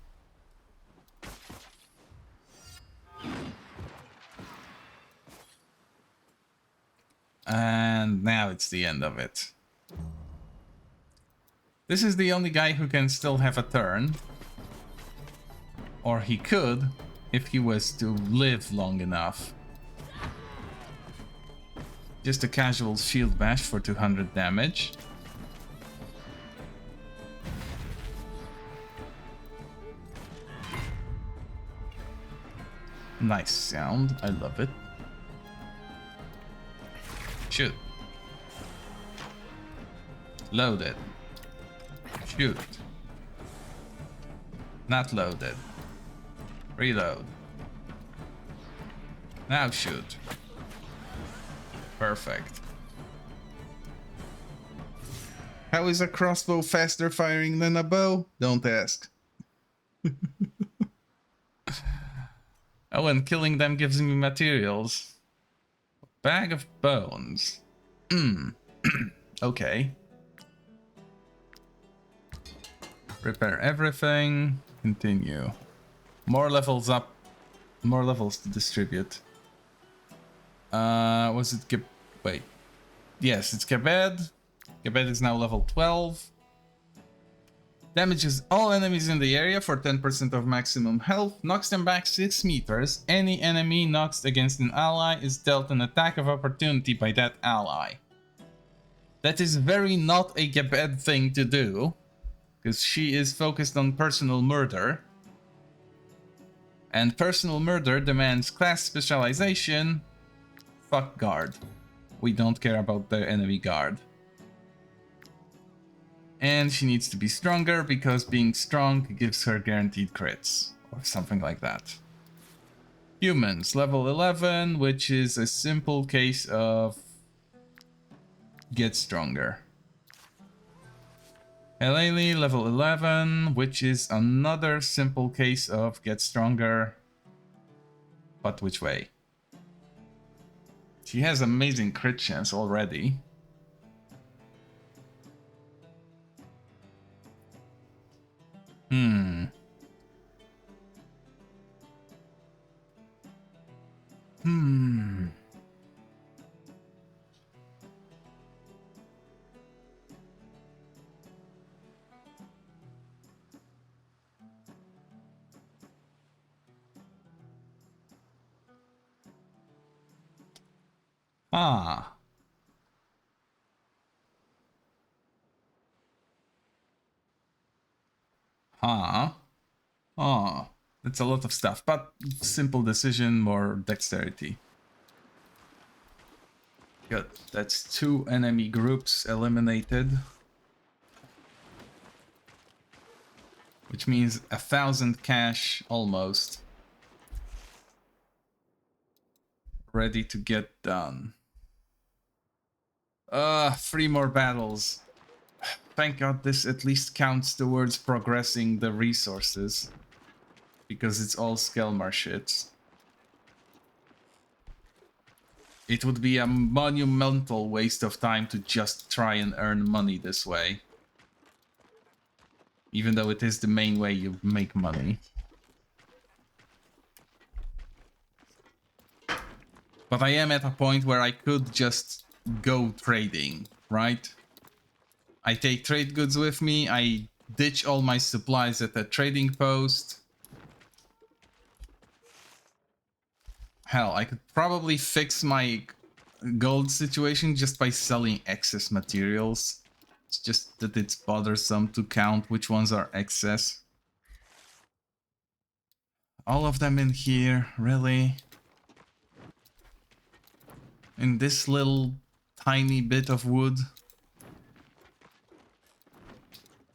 And now it's the end of it. This is the only guy who can still have a turn. Or he could, if he was to live long enough. Just a casual shield bash for 200 damage. Nice sound, I love it. Shoot. Loaded. Shoot. Not loaded. Reload. Now shoot. Perfect. How is a crossbow faster firing than a bow? Don't ask. Oh, and killing them gives me materials. Bag of bones. Okay. Repair everything. Continue. More levels up. More levels to distribute. Was it wait. Yes, it's Gebed. Gebed is now level 12. Damages all enemies in the area for 10% of maximum health. Knocks them back 6 meters. Any enemy knocked against an ally is dealt an attack of opportunity by that ally. That is very not a Gebed thing to do. Because she is focused on personal murder. And personal murder demands class specialization. Fuck guard. We don't care about the enemy guard. And she needs to be stronger because being strong gives her guaranteed crits. Or something like that. Humans, level 11, which is a simple case of get stronger. Helene, level 11, which is another simple case of get stronger. But which way? She has amazing crit chance already. Hmm. Ah. Ah. Oh. That's a lot of stuff, but simple decision, more dexterity. Good. That's 2 enemy groups eliminated. Which means 1,000 cash almost. Ready to get done. 3 more battles. Thank God this at least counts towards progressing the resources. Because it's all Skelmar shit. It would be a monumental waste of time to just try and earn money this way. Even though it is the main way you make money. But I am at a point where I could just go trading, right? I take trade goods with me, I ditch all my supplies at the trading post. Hell, I could probably fix my gold situation just by selling excess materials. It's just that it's bothersome to count which ones are excess. All of them in here, really? In this little tiny bit of wood?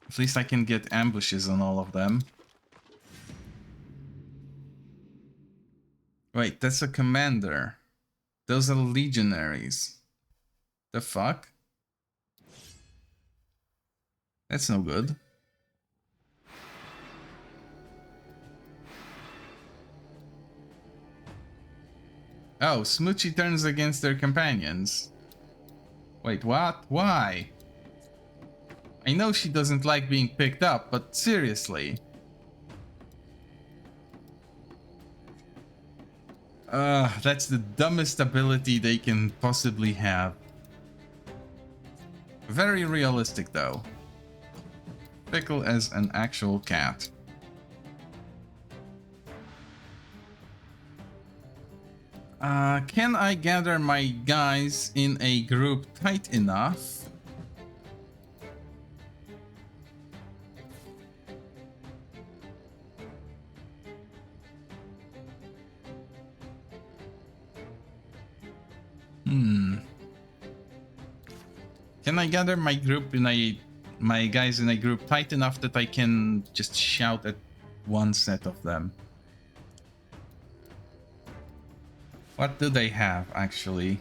At least I can get ambushes on all of them. Wait, that's a commander. Those are legionaries. The fuck? That's no good. Oh, Smoochie turns against their companions. Wait, what? Why? I know she doesn't like being picked up, but seriously. That's the dumbest ability they can possibly have. Very realistic though. Pickle as an actual cat. Can I gather my guys in a group tight enough? Can I gather my group in my guys in a group tight enough that I can just shout at one set of them? What do they have, actually?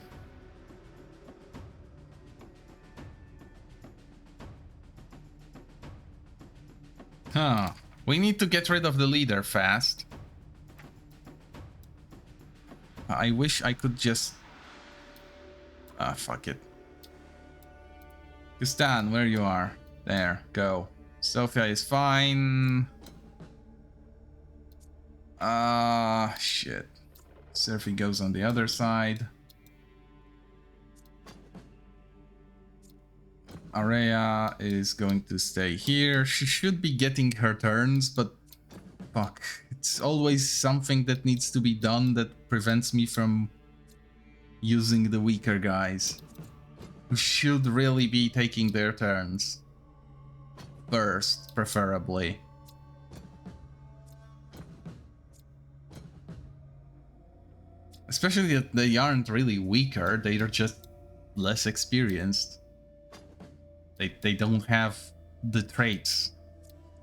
Huh. We need to get rid of the leader fast. I wish I could just... fuck it. Gustan, where you are. There, go. Sophia is fine. Shit. Surfy goes on the other side. Araya is going to stay here. She should be getting her turns, but fuck. It's always something that needs to be done that prevents me from using the weaker guys, who should really be taking their turns first, preferably. Especially that they aren't really weaker, they are just less experienced. They don't have the traits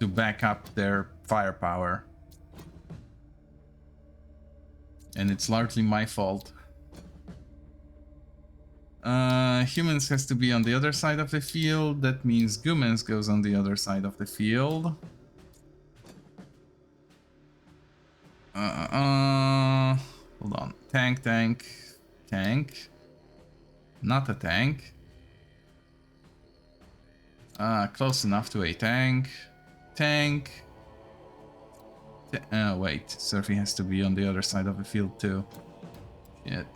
to back up their firepower. And it's largely my fault. Humans has to be on the other side of the field. That means Gumens goes on the other side of the field. Hold on. Tank, tank, tank. Not a tank. Close enough to a tank. Tank. Wait. Surfy has to be on the other side of the field too. Shit.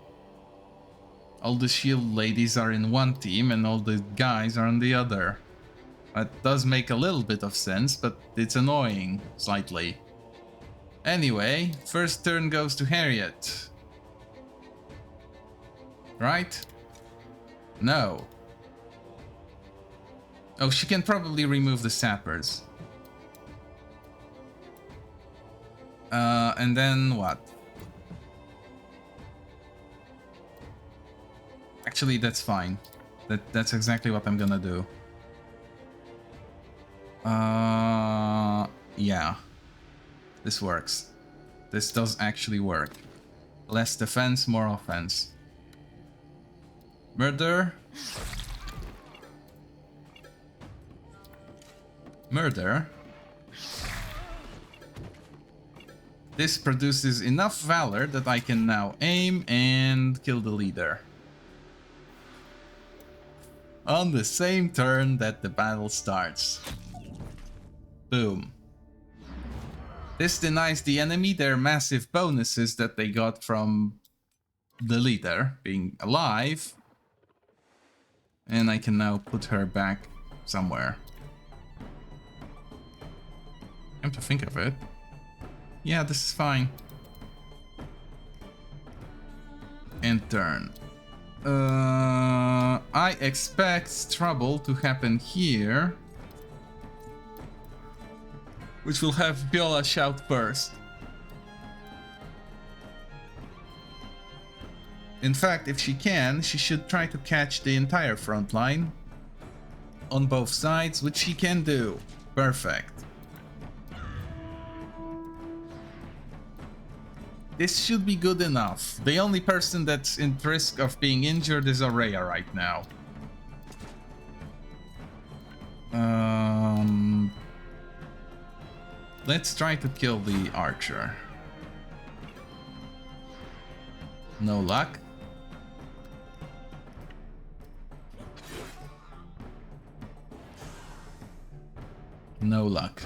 All the shield ladies are in one team and all the guys are on the other. That does make a little bit of sense, but it's annoying, slightly. Anyway, first turn goes to Harriet. Right? No. Oh, she can probably remove the sappers. And then what? Actually, that's fine. That's exactly what I'm gonna do. Yeah. This works. This does actually work. Less defense, more offense. Murder. Murder. This produces enough valor that I can now aim and kill the leader. On the same turn that the battle starts. Boom. This denies the enemy their massive bonuses that they got from the leader being alive. And I can now put her back somewhere. Come to think of it. Yeah, this is fine. And turn. I expect trouble to happen here. Which will have Viola shout first. In fact, if she can, she should try to catch the entire front line on both sides, which she can do. Perfect. This should be good enough. The only person that's in risk of being injured is Aurea right now. Let's try to kill the archer. No luck. No luck.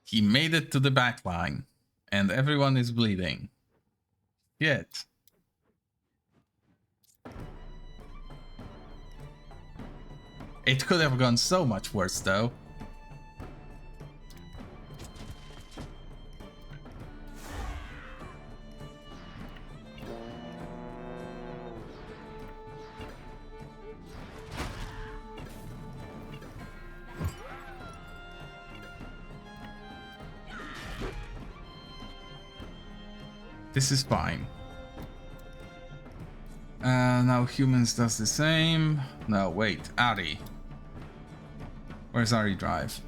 He made it to the back line, and everyone is bleeding. Shit. It could have gone so much worse, though. This is fine. Now humans does the same. No, wait, Ari. Where's Ari Drive?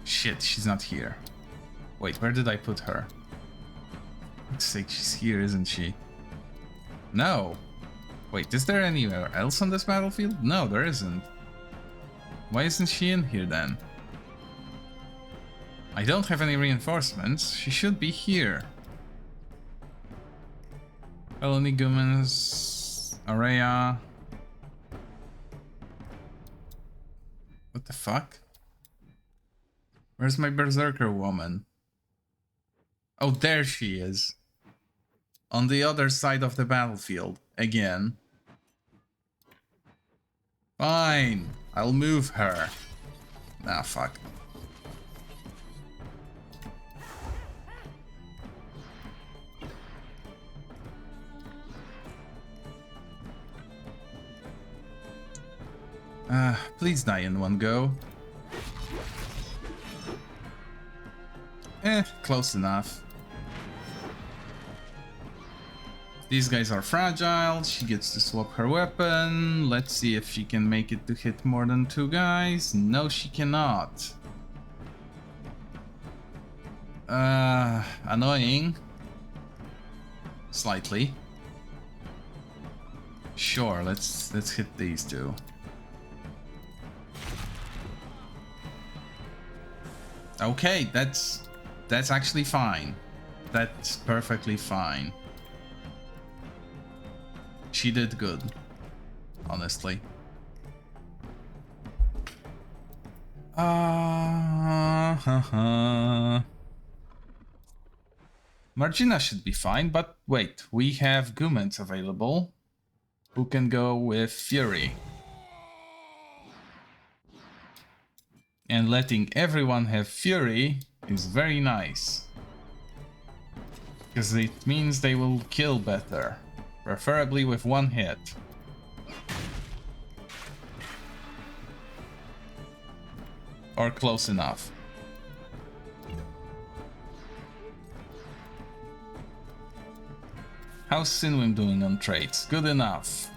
Shit, she's not here. Wait, where did I put her? For fuck's sake, she's here, isn't she? No. Wait, is there anywhere else on this battlefield? No, there isn't. Why isn't she in here then? I don't have any reinforcements. She should be here. Felony Gumens, Aurea. What the fuck? Where's my berserker woman? Oh, there she is. On the other side of the battlefield, again. Fine, I'll move her. Nah, fuck. Please die in one go. Close enough. These guys are fragile. She gets to swap her weapon. Let's see if she can make it to hit more than 2 guys. No, she cannot. Annoying. Slightly. Sure, let's hit these 2. Okay, that's actually fine. That's perfectly fine. She did good, honestly. Margina should be fine, but wait, we have Gumens available who can go with Fury. And letting everyone have Fury is very nice. Because it means they will kill better. Preferably with 1 hit. Or close enough. How's Sinwim doing on traits? Good enough.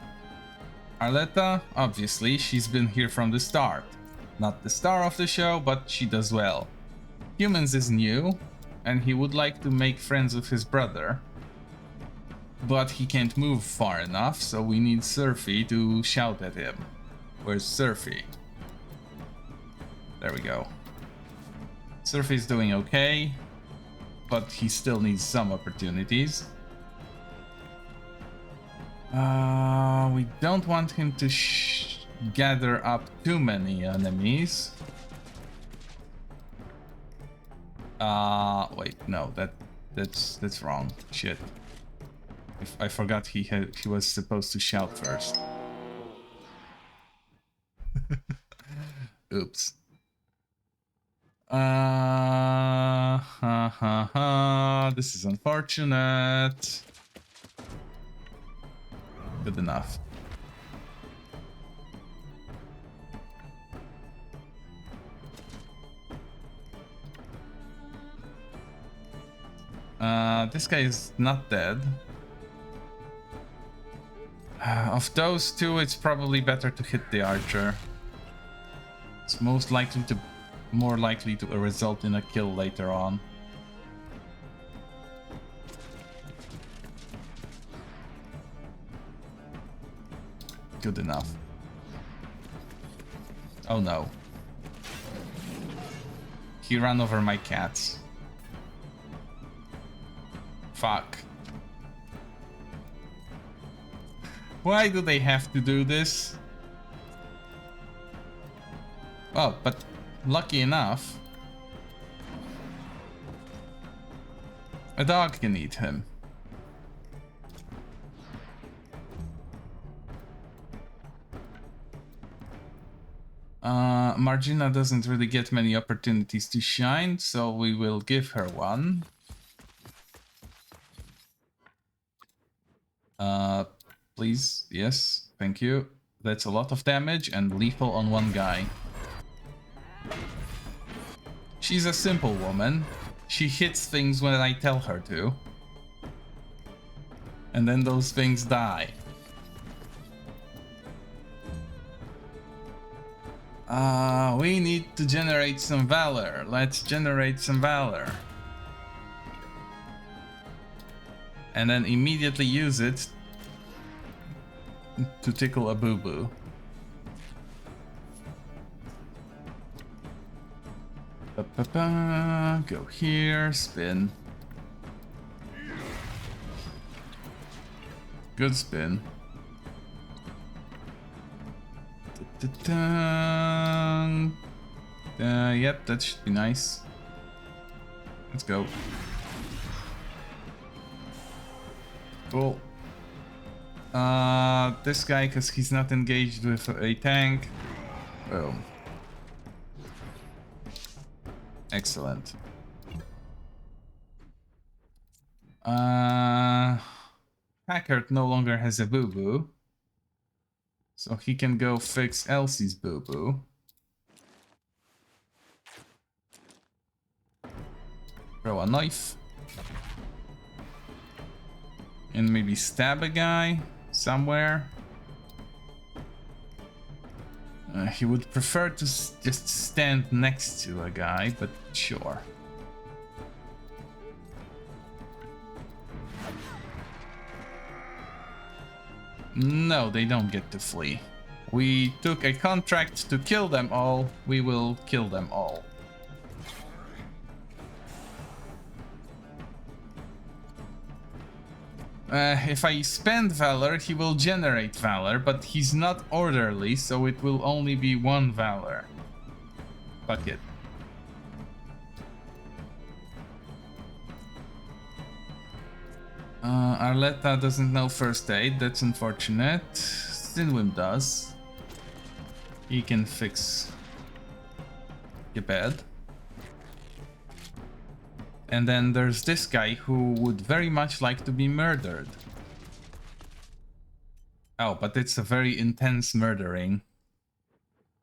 Arletta, obviously, she's been here from the start. Not the star of the show, but she does well. Humans is new, and he would like to make friends with his brother. But he can't move far enough, so we need Surfy to shout at him. Where's Surfy? There we go. Surfy's doing okay, but he still needs some opportunities. We don't want him to gather up too many enemies. Wait, no, that's wrong. Shit. I forgot he was supposed to shout first. Oops. This is unfortunate. Good enough. This guy is not dead. Of those 2, it's probably better to hit the archer. It's more likely to result in a kill later on. Good enough. Oh no. He ran over my cats. Fuck. Why do they have to do this? Oh, but lucky enough, a dog can eat him. Margina doesn't really get many opportunities to shine, so we will give her one. Please, yes, thank you. That's a lot of damage and lethal on 1 guy. She's a simple woman. She hits things when I tell her to. And then those things die. We need to generate some valor. Let's generate some valor. And then immediately use it to tickle a boo-boo. Go here, spin. Good spin. Yep, that should be nice. Let's go. Cool. This guy, because he's not engaged with a tank. Boom. Excellent. Packard no longer has a boo-boo. So he can go fix Elsie's boo-boo. Throw a knife. And maybe stab a guy somewhere. He would prefer to just stand next to a guy, but sure. No, they don't get to flee. We took a contract to kill them all. We will kill them all. If I spend valor, he will generate valor, but he's not orderly, so it will only be 1 valor. Fuck it. Arletta doesn't know first aid, that's unfortunate. Sinwim does. He can fix your bed. And then there's this guy who would very much like to be murdered. Oh, but it's a very intense murdering.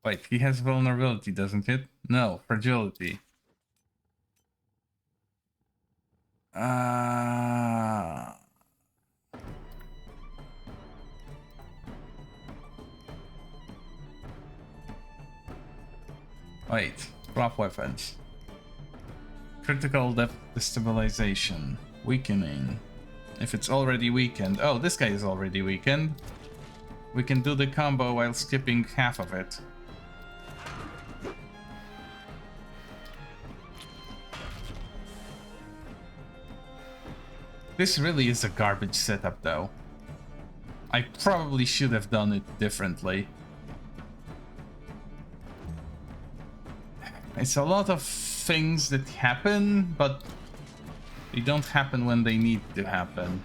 Wait, he has vulnerability, doesn't it? No, fragility. Wait, drop weapons. Critical depth destabilization. Weakening. If it's already weakened. Oh, this guy is already weakened. We can do the combo while skipping half of it. This really is a garbage setup, though. I probably should have done it differently. It's a lot of things that happen, but they don't happen when they need to happen.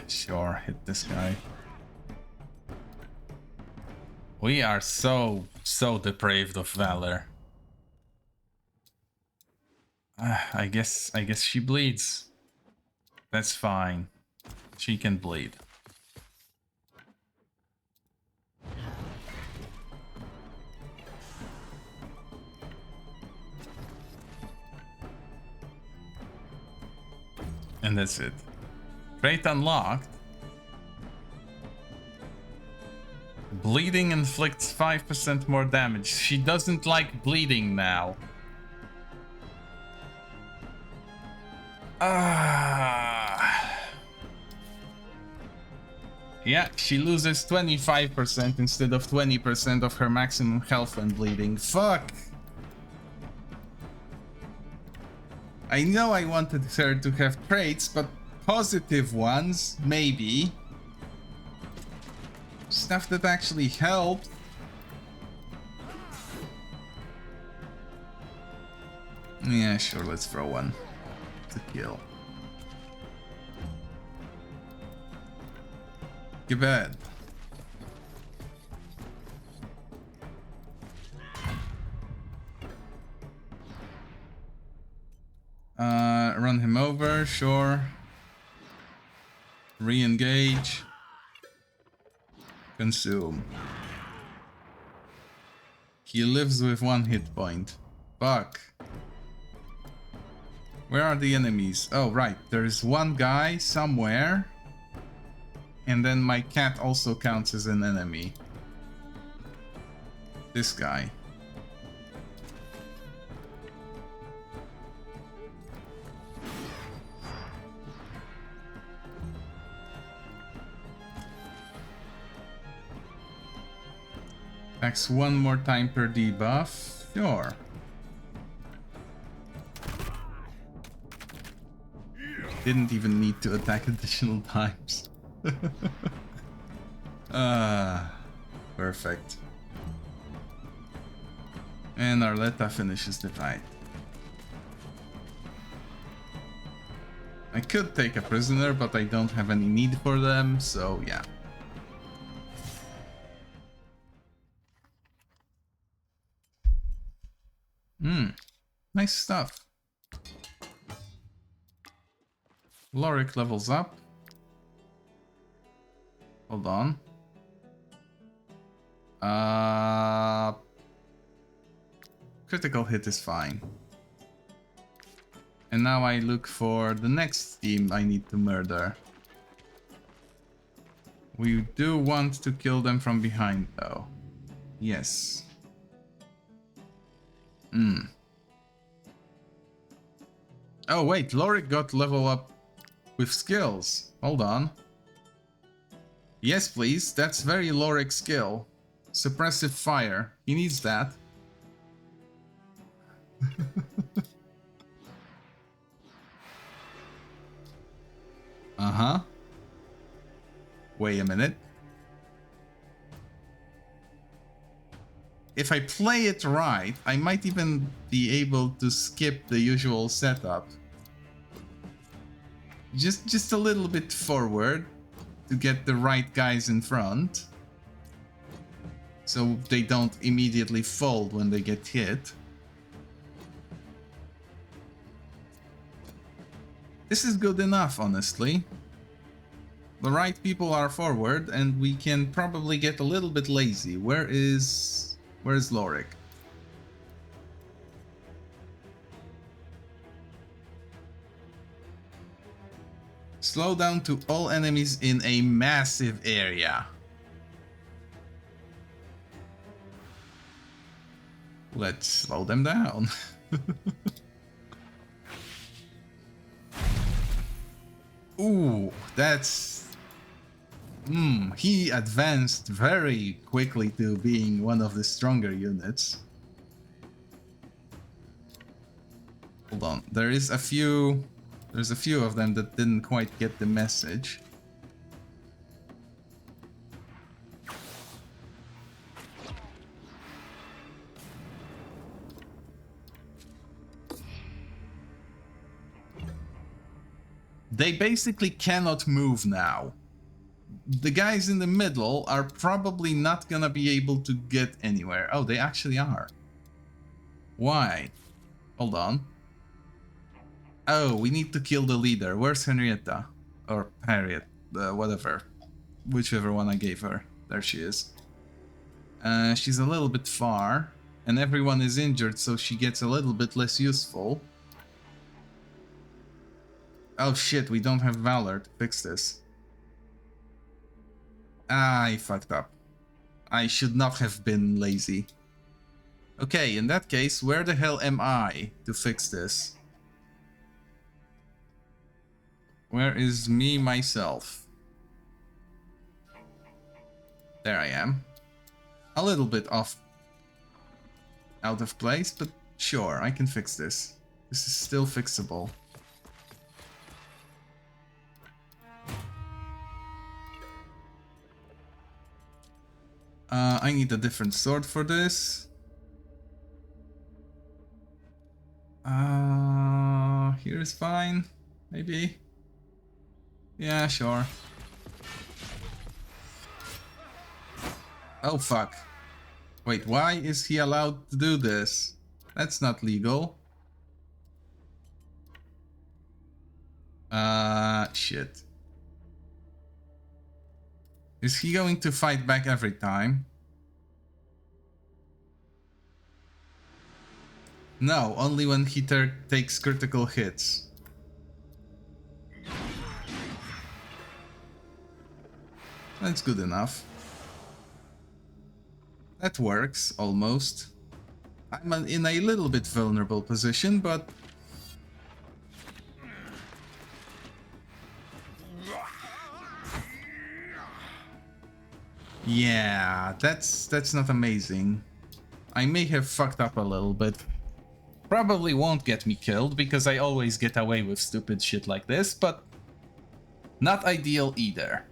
Sure, hit this guy. We are so depraved of valor. I guess she bleeds. That's fine. She can bleed. And that's it. Trait unlocked. Bleeding inflicts 5% more damage. She doesn't like bleeding now. Yeah, she loses 25% instead of 20% of her maximum health when bleeding. Fuck! I know I wanted her to have traits, but positive ones, maybe. Stuff that actually helped. Yeah, sure, let's throw one to kill. Get bad. Run him over, sure. Re-engage. Consume. He lives with 1 hit point. Fuck. Where are the enemies? Oh, right. There's one guy somewhere. And then my cat also counts as an enemy. This guy. Attacks 1 more time per debuff. Sure. Didn't even need to attack additional times. Perfect. And Arletta finishes the fight. I could take a prisoner, but I don't have any need for them, so yeah. Nice stuff. Lorik levels up. Hold on. Critical hit is fine. And now I look for the next team I need to murder. We do want to kill them from behind though. Yes. Oh wait, Lorik got level up with skills. Hold on. Yes please, that's very Lorik skill. Suppressive fire. He needs that. Uh-huh. Wait a minute. If I play it right, I might even be able to skip the usual setup. Just a little bit forward to get the right guys in front. So they don't immediately fold when they get hit. This is good enough, honestly. The right people are forward, and we can probably get a little bit lazy. Where is Lorik? Slow down to all enemies in a massive area. Let's slow them down. Ooh, that's... he advanced very quickly to being one of the stronger units. Hold on, there's a few of them that didn't quite get the message. They basically cannot move now. The guys in the middle are probably not gonna be able to get anywhere. Oh, they actually are. Why? Hold on. Oh, we need to kill the leader. Where's Henrietta? Or Harriet, whatever. Whichever one I gave her. There she is. She's a little bit far. And everyone is injured, so she gets a little bit less useful. Oh shit, we don't have Valor to fix this. I fucked up. I should not have been lazy. Okay, in that case, where the hell am I to fix this? Where is me, myself? There I am. A little bit off. Out of place, but sure, I can fix this. This is still fixable. I need a different sword for this. Here is fine, maybe. Yeah, sure. Oh fuck. Wait, why is he allowed to do this? That's not legal. Shit. Is he going to fight back every time? No, only when he takes critical hits. That's good enough. That works, almost. I'm in a little bit vulnerable position, but... yeah, that's not amazing. I may have fucked up a little bit. Probably won't get me killed, because I always get away with stupid shit like this, but... not ideal either.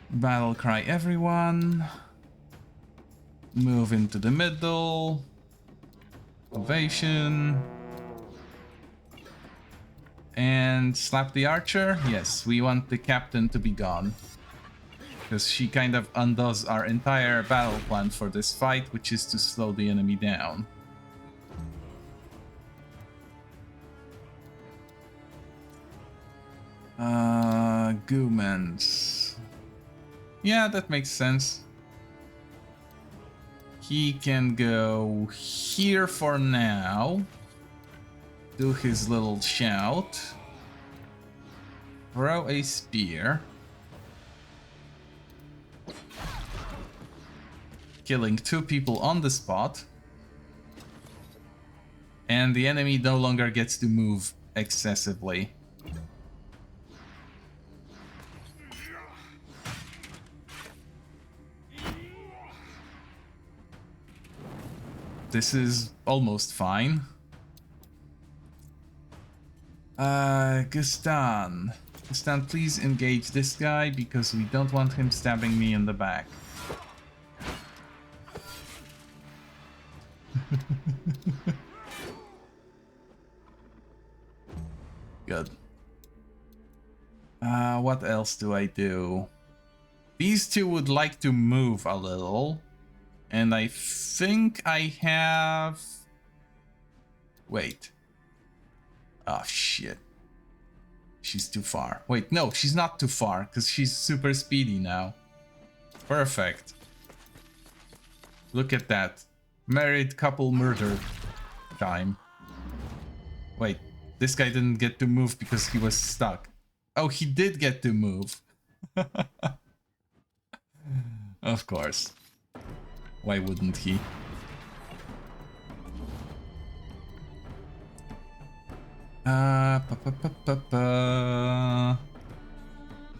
Battle cry everyone. Move into the middle. Ovation. And slap the archer. Yes, we want the captain to be gone. Because she kind of undoes our entire battle plan for this fight, which is to slow the enemy down. Goomans. Yeah, that makes sense. He can go here for now. Do his little shout. Throw a spear. Killing 2 people on the spot. And the enemy no longer gets to move excessively. This is almost fine. Gustan. Gustan, please engage this guy because we don't want him stabbing me in the back. Good. What else do I do? These 2 would like to move a little. And I think I have... Wait. Oh, shit. She's too far. Wait, no, she's not too far, because she's super speedy now. Perfect. Look at that. Married couple murder time. Wait, this guy didn't get to move because he was stuck. Oh, he did get to move. Of course. Why wouldn't he?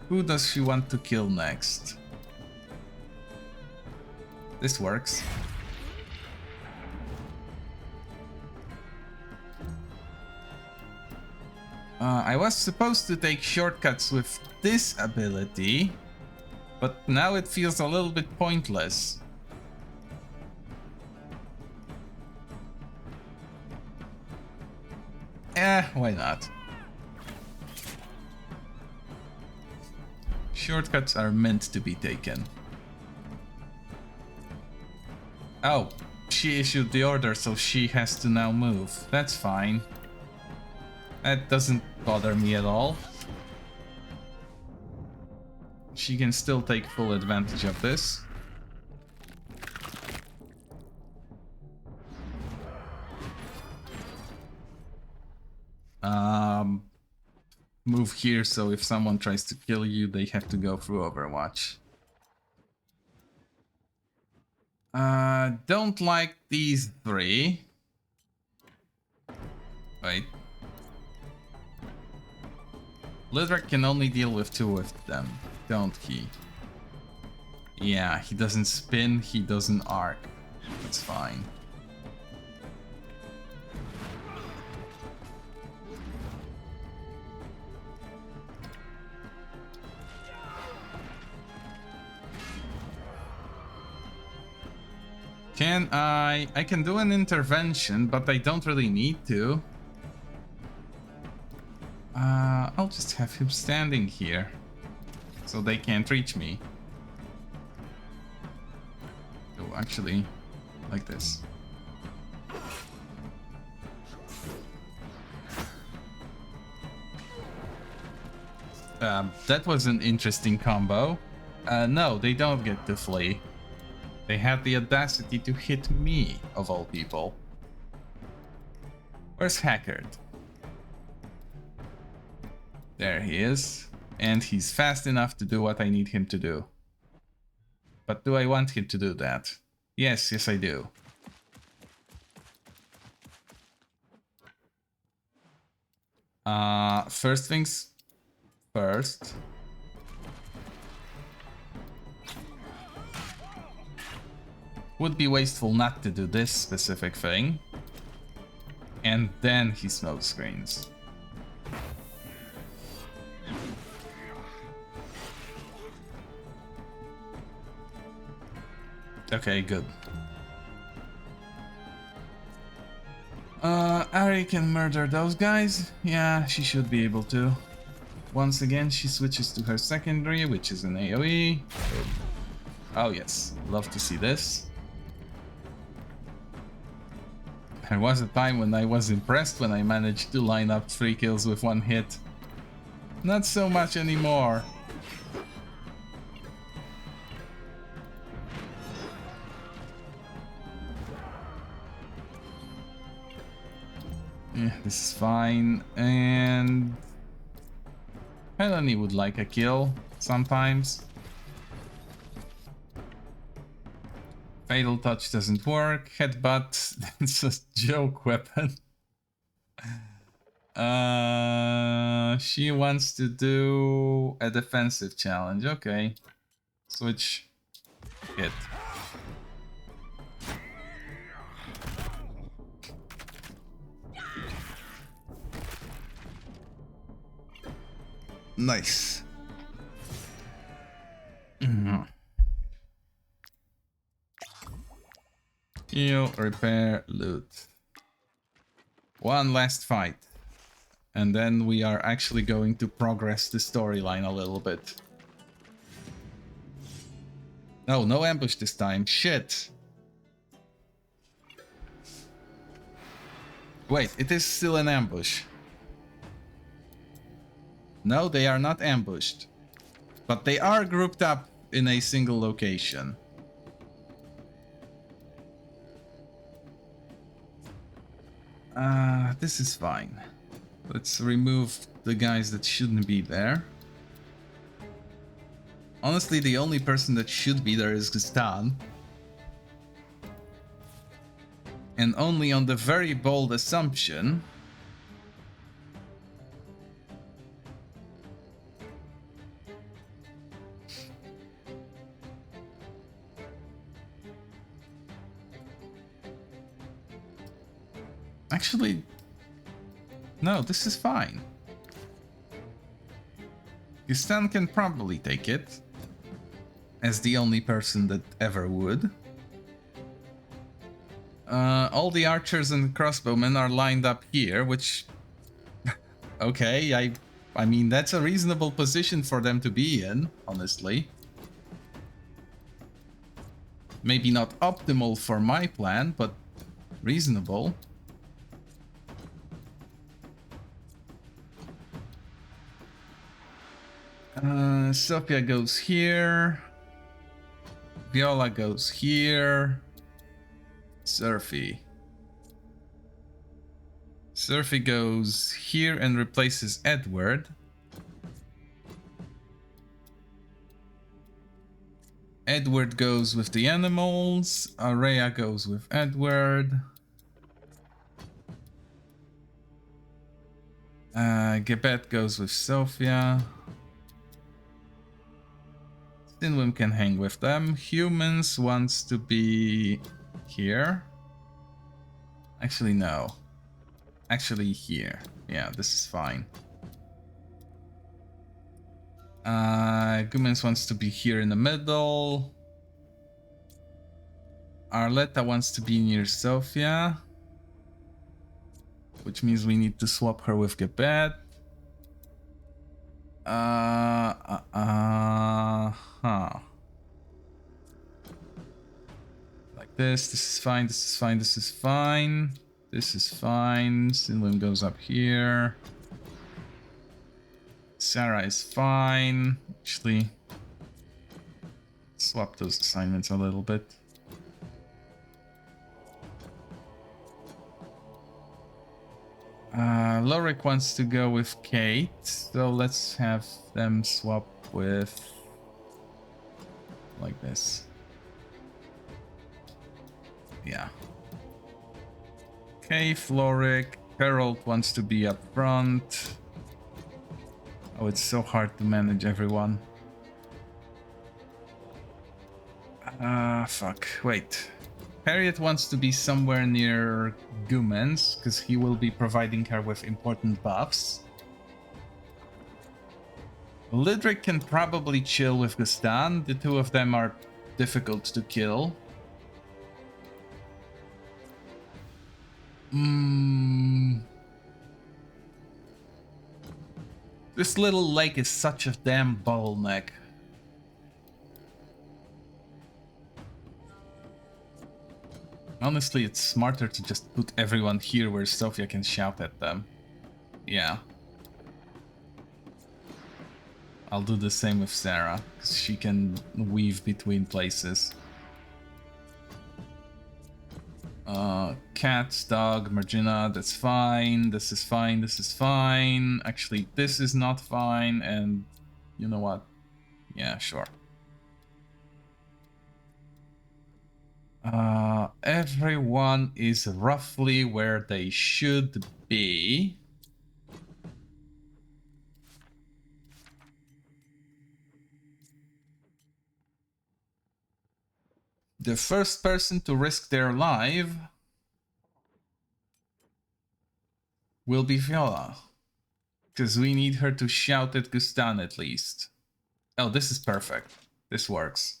Who does she want to kill next? This works. I was supposed to take shortcuts with this ability, but now it feels a little bit pointless. Why not? Shortcuts are meant to be taken. Oh, she issued the order, so she has to now move. That's fine. That doesn't bother me at all. She can still take full advantage of this. Move here, so if someone tries to kill you, they have to go through Overwatch. Don't like these 3. Wait. Lidric can only deal with 2 of them, don't he? Yeah, he doesn't spin, he doesn't arc. That's fine. Can I can do an intervention, but I don't really need to. I'll just have him standing here, so they can't reach me. Oh, actually, like this. That was an interesting combo. No, they don't get to flee. They had the audacity to hit me, of all people. Where's Hackard? There he is. And he's fast enough to do what I need him to do. But do I want him to do that? Yes, yes I do. First things first. Would be wasteful not to do this specific thing. And then he smoke screens. Okay, good. Ari can murder those guys. Yeah, she should be able to. Once again, she switches to her secondary, which is an AoE. Oh yes, love to see this. There was a time when I was impressed when I managed to line up 3 kills with 1 hit. Not so much anymore. Yeah, this is fine. And Melanie would like a kill sometimes. Fatal touch doesn't work. Headbutt, that's a joke weapon. She wants to do a defensive challenge. Okay. Switch. Hit. Nice. Heal, repair, loot. One last fight. And then we are actually going to progress the storyline a little bit. Oh, no ambush this time. Shit. Wait, it is still an ambush. No, they are not ambushed. But they are grouped up in a single location. This is fine. Let's remove the guys that shouldn't be there. Honestly, the only person that should be there is Gaston. And only on the very bold assumption actually, no, this is fine. Gaston can probably take it, as the only person that ever would. All the archers and crossbowmen are lined up here, which... okay, I mean, that's a reasonable position for them to be in, honestly. Maybe not optimal for my plan, but reasonable. Sophia goes here. Viola goes here. Surfy. Surfy goes here and replaces Edward. Edward goes with the animals. Araya goes with Edward. Gebet goes with Sophia. Sinwim can hang with them. Humans wants to be here. Actually, no. Actually, here. Yeah, this is fine. Gumens wants to be here in the middle. Arletta wants to be near Sophia. Which means we need to swap her with Gebet. Like this is fine, this is fine, this is fine. This is fine. Sinwim goes up here. Sarah is fine. Actually, swap those assignments a little bit. Lorik wants to go with Kate, so let's have them swap with like this. Yeah. Okay, Lorik. Harold wants to be up front. Oh, it's so hard to manage everyone. Fuck. Wait. Harriet wants to be somewhere near Gumens, because he will be providing her with important buffs. Lidric can probably chill with Gaston. The two of them are difficult to kill. This little lake is such a damn bottleneck. Honestly, it's smarter to just put everyone here where Sophia can shout at them. Yeah. I'll do the same with Sarah, because she can weave between places. Cat, dog, Margina, that's fine. This is fine, this is fine. Actually, this is not fine, and you know what? Yeah, sure. Everyone is roughly where they should be. The first person to risk their life will be Viola. Because we need her to shout at Gustan at least. Oh, this is perfect. This works.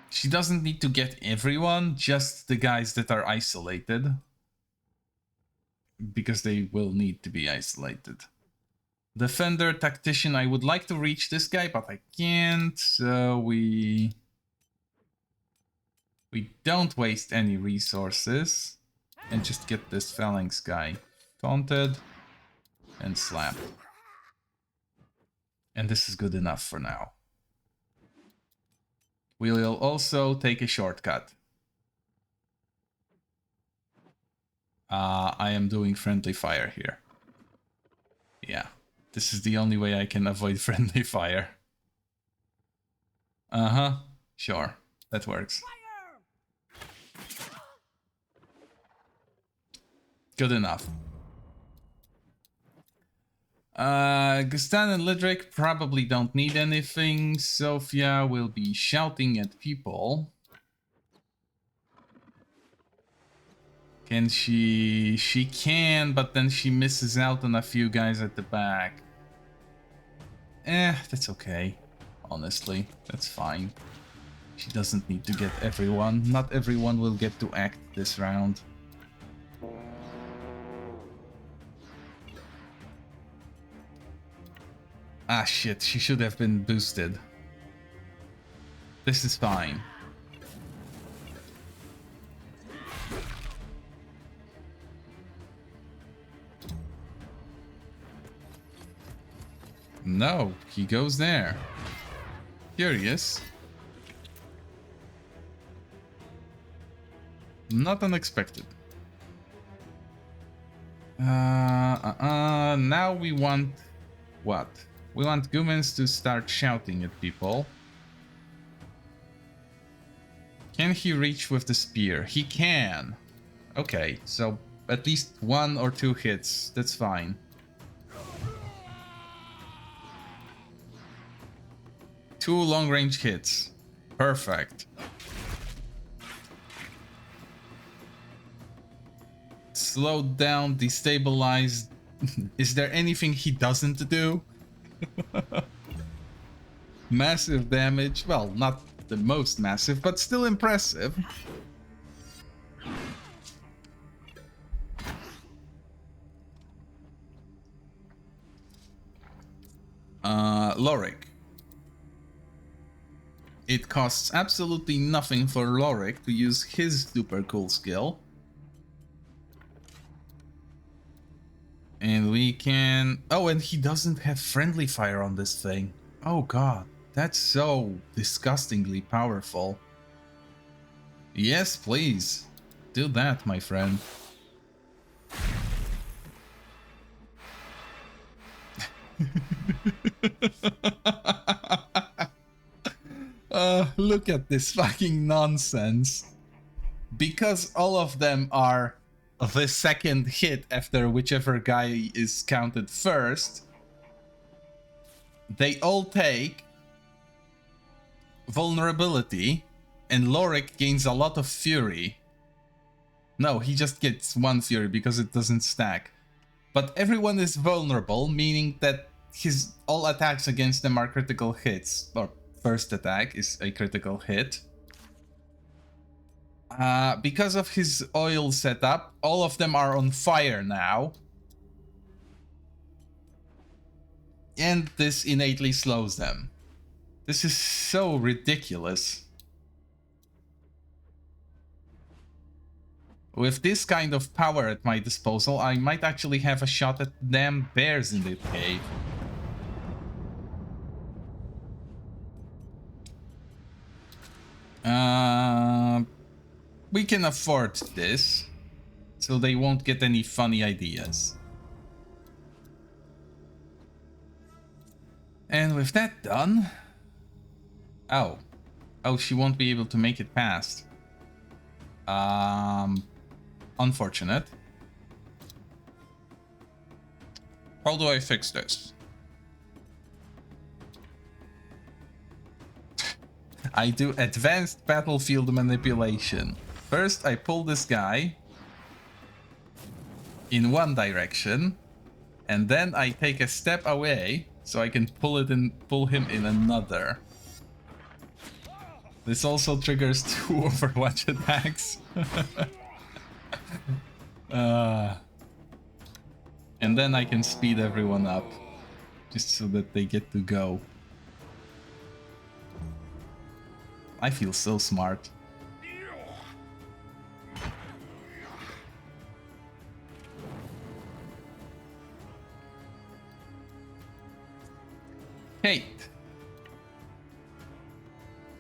She doesn't need to get everyone, just the guys that are isolated. Because they will need to be isolated. Defender, Tactician, I would like to reach this guy, but I can't, so we don't waste any resources. And just get this Phalanx guy taunted and slapped. And this is good enough for now. We'll also take a shortcut. I am doing friendly fire here. Yeah, this is the only way I can avoid friendly fire. Uh-huh, sure, that works. Good enough. Gustan and Lidric probably don't need anything. Sophia will be shouting at people. Can she? She can, but then she misses out on a few guys at the back. That's okay. Honestly, that's fine. She doesn't need to get everyone. Not everyone will get to act this round. Ah shit, she should have been boosted. This is fine. No, he goes there. Curious. Not unexpected. Now we want... what? We want Gumens to start shouting at people. Can he reach with the spear? He can. Okay, so at least 1 or 2 hits. That's fine. Two long-range hits. Perfect. Slowed down, destabilized. Is there anything he doesn't do? Massive damage. Well, not the most massive, but still impressive. Lorik. It costs absolutely nothing for Lorik to use his super cool skill. And we can... oh, and he doesn't have friendly fire on this thing. Oh god, that's so disgustingly powerful. Yes, please. Do that, my friend. Look at this fucking nonsense. Because all of them are the second hit after whichever guy is counted first, they all take vulnerability, and Lorik gains a lot of fury. No, he just gets 1 fury because it doesn't stack. But everyone is vulnerable, meaning that his all attacks against them are critical hits. Or first attack is a critical hit. Because of his oil setup, all of them are on fire now. And this innately slows them. This is so ridiculous. With this kind of power at my disposal, I might actually have a shot at damn bears in the cave. We can afford this, so they won't get any funny ideas. And with that done... Oh, she won't be able to make it past. Unfortunate. How do I fix this? I do advanced battlefield manipulation. First, I pull this guy in one direction, and then I take a step away so I can pull him in another. This also triggers 2 Overwatch attacks. And then I can speed everyone up, just so that they get to go. I feel so smart. Kate,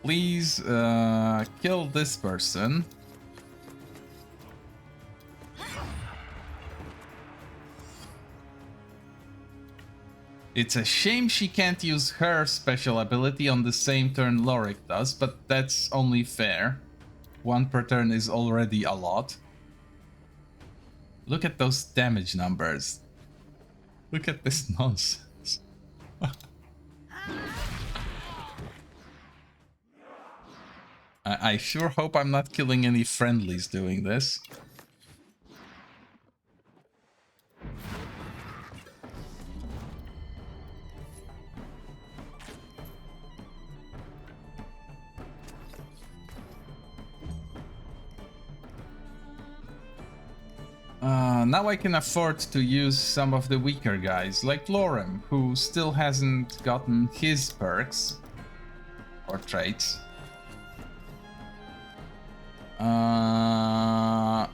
please kill this person. It's a shame she can't use her special ability on the same turn Lorik does, but that's only fair. 1 per turn is already a lot. Look at those damage numbers. Look at this nonsense. I sure hope I'm not killing any friendlies doing this. Now I can afford to use some of the weaker guys, like Lorem, who still hasn't gotten his perks or traits.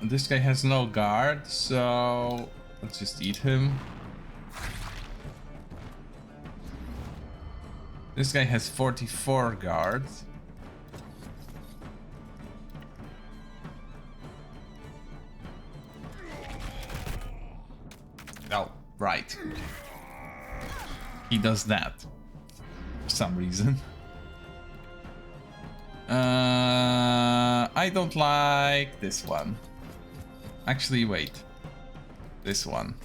This guy has no guard, so let's just eat him. This guy has 44 guards. Oh, right. He does that for some reason. I don't like this one. Actually, wait. This one.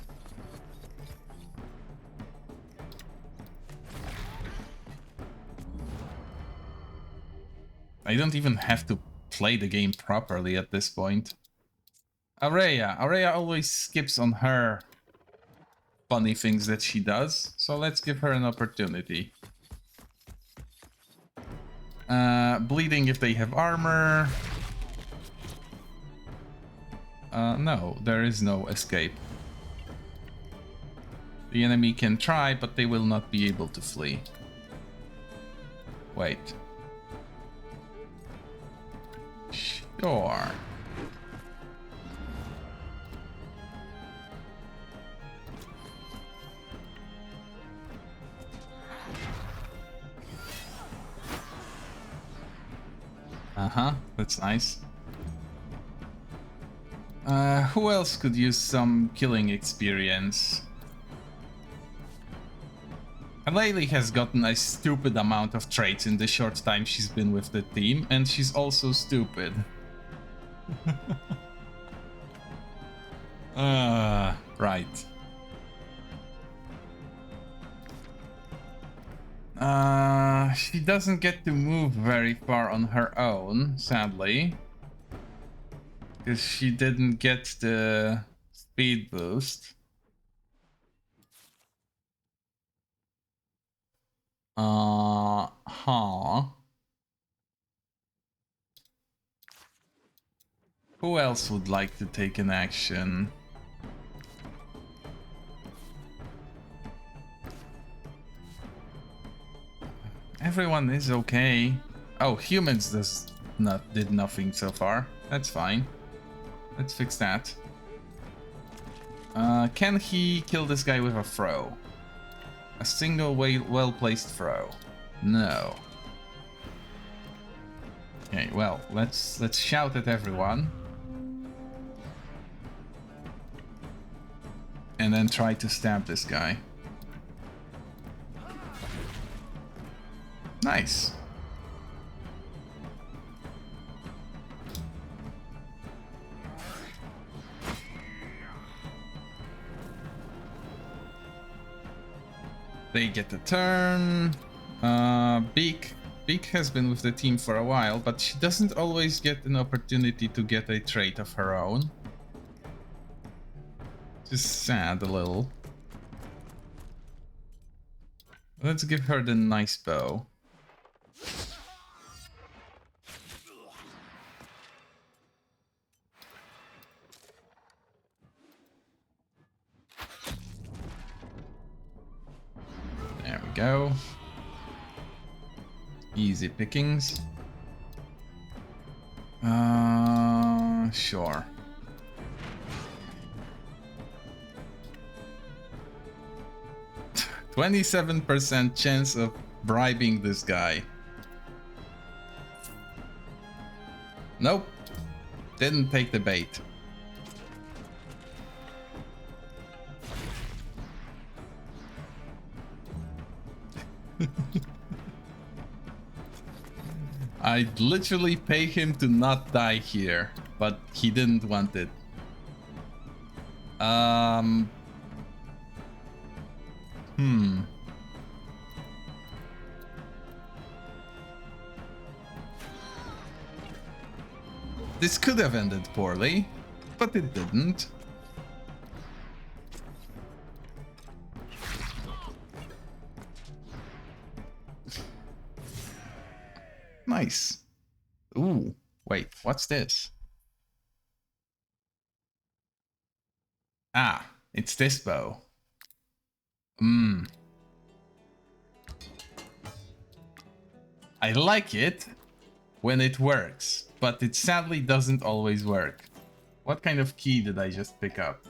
I don't even have to play the game properly at this point. Aurea always skips on her funny things that she does, so let's give her an opportunity. Bleeding if they have armor. No, there is no escape. The enemy can try, but they will not be able to flee. Wait. Sure. Uh-huh, that's nice. Who else could use some killing experience? Alayli has gotten a stupid amount of traits in the short time she's been with the team, and she's also stupid. Right. She doesn't get to move very far on her own, sadly. Because she didn't get the speed boost. Who else would like to take an action? Everyone is okay. Oh, humans did nothing so far. That's fine. Let's fix that. Can he kill this guy with a throw? A single well-placed throw. No. Okay, well, let's shout at everyone. And then try to stab this guy. Nice. They get the turn. Beak has been with the team for a while, but she doesn't always get an opportunity to get a trait of her own. Just sad a little. Let's give her the nice bow. There we go. Easy pickings. Sure. %27% chance of bribing this guy. Nope. Didn't take the bait. I'd literally pay him to not die here, but he didn't want it. This could have ended poorly, but it didn't. Nice. Ooh, wait, what's this? Ah, it's this bow. I like it when it works, but it sadly doesn't always work. What kind of key did I just pick up?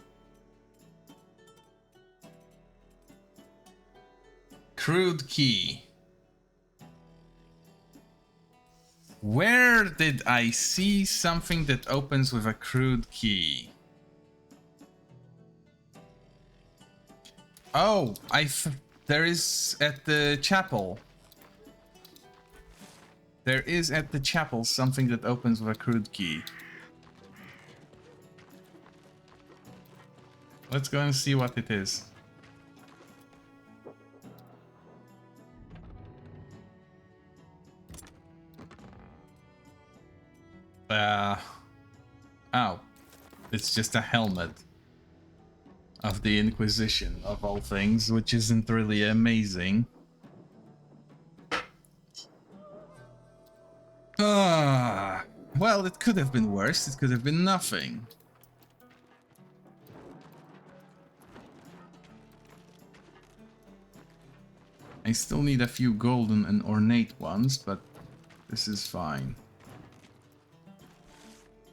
Crude key. Where did I see something that opens with a crude key? Oh, there is at the chapel. There is at the chapel something that opens with a crude key. Let's go and see what it is. Oh, it's just a helmet of the Inquisition, of all things, which isn't really amazing. Well, it could have been worse. It could have been nothing. I still need a few golden and ornate ones, but this is fine.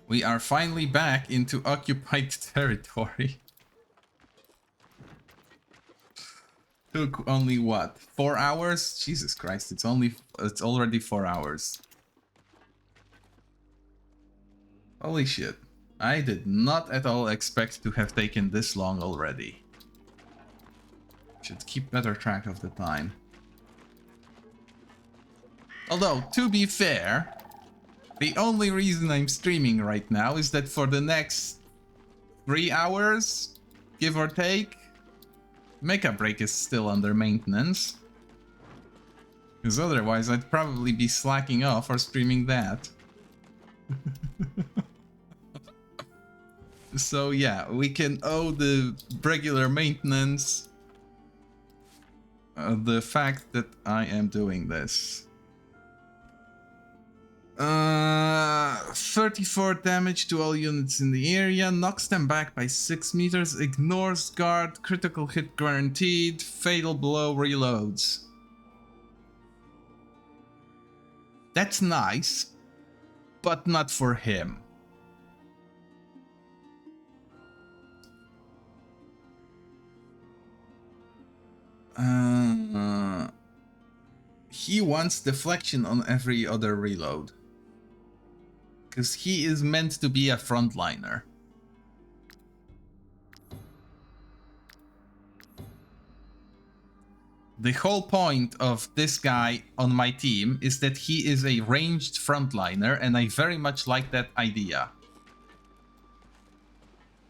We are finally back into occupied territory. Took only what? 4 hours? Jesus Christ, it's already 4 hours. Holy shit. I did not at all expect to have taken this long already. Should keep better track of the time. Although, to be fair, the only reason I'm streaming right now is that for the next 3 hours, give or take, Mecha Break is still under maintenance. Because otherwise I'd probably be slacking off or streaming that. So yeah, we can owe the regular maintenance the fact that I am doing this. 34 damage to all units in the area, knocks them back by 6 meters, ignores guard, critical hit guaranteed, fatal blow reloads. That's nice, but not for him. he wants deflection on every other reload. Because he is meant to be a frontliner. The whole point of this guy on my team is that he is a ranged frontliner, and I very much like that idea.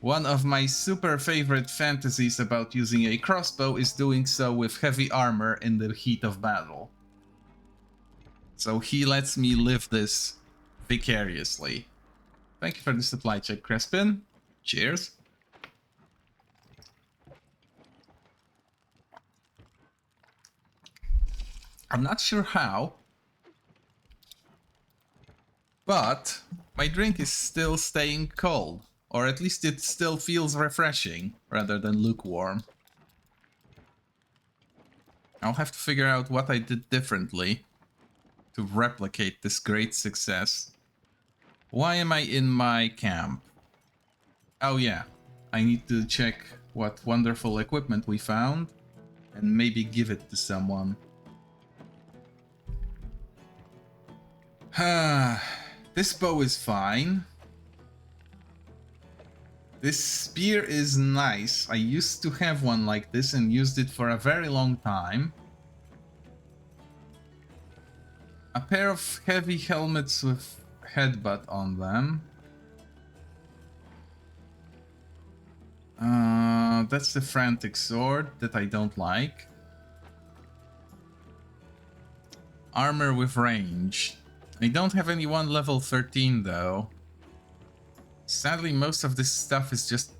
One of my super favorite fantasies about using a crossbow is doing so with heavy armor in the heat of battle. So he lets me live this vicariously. Thank you for the supply check, Crespin. Cheers. I'm not sure how, but my drink is still staying cold, or at least it still feels refreshing rather than lukewarm. I'll have to figure out what I did differently to replicate this great success. Why am I in my camp? Oh yeah, I need to check what wonderful equipment we found and maybe give it to someone. This bow is fine. This spear is nice. I used to have one like this and used it for a very long time. A pair of heavy helmets with headbutt on them. That's the frantic sword that I don't like. Armor with range. I don't have anyone level 13 though. Sadly, most of this stuff is just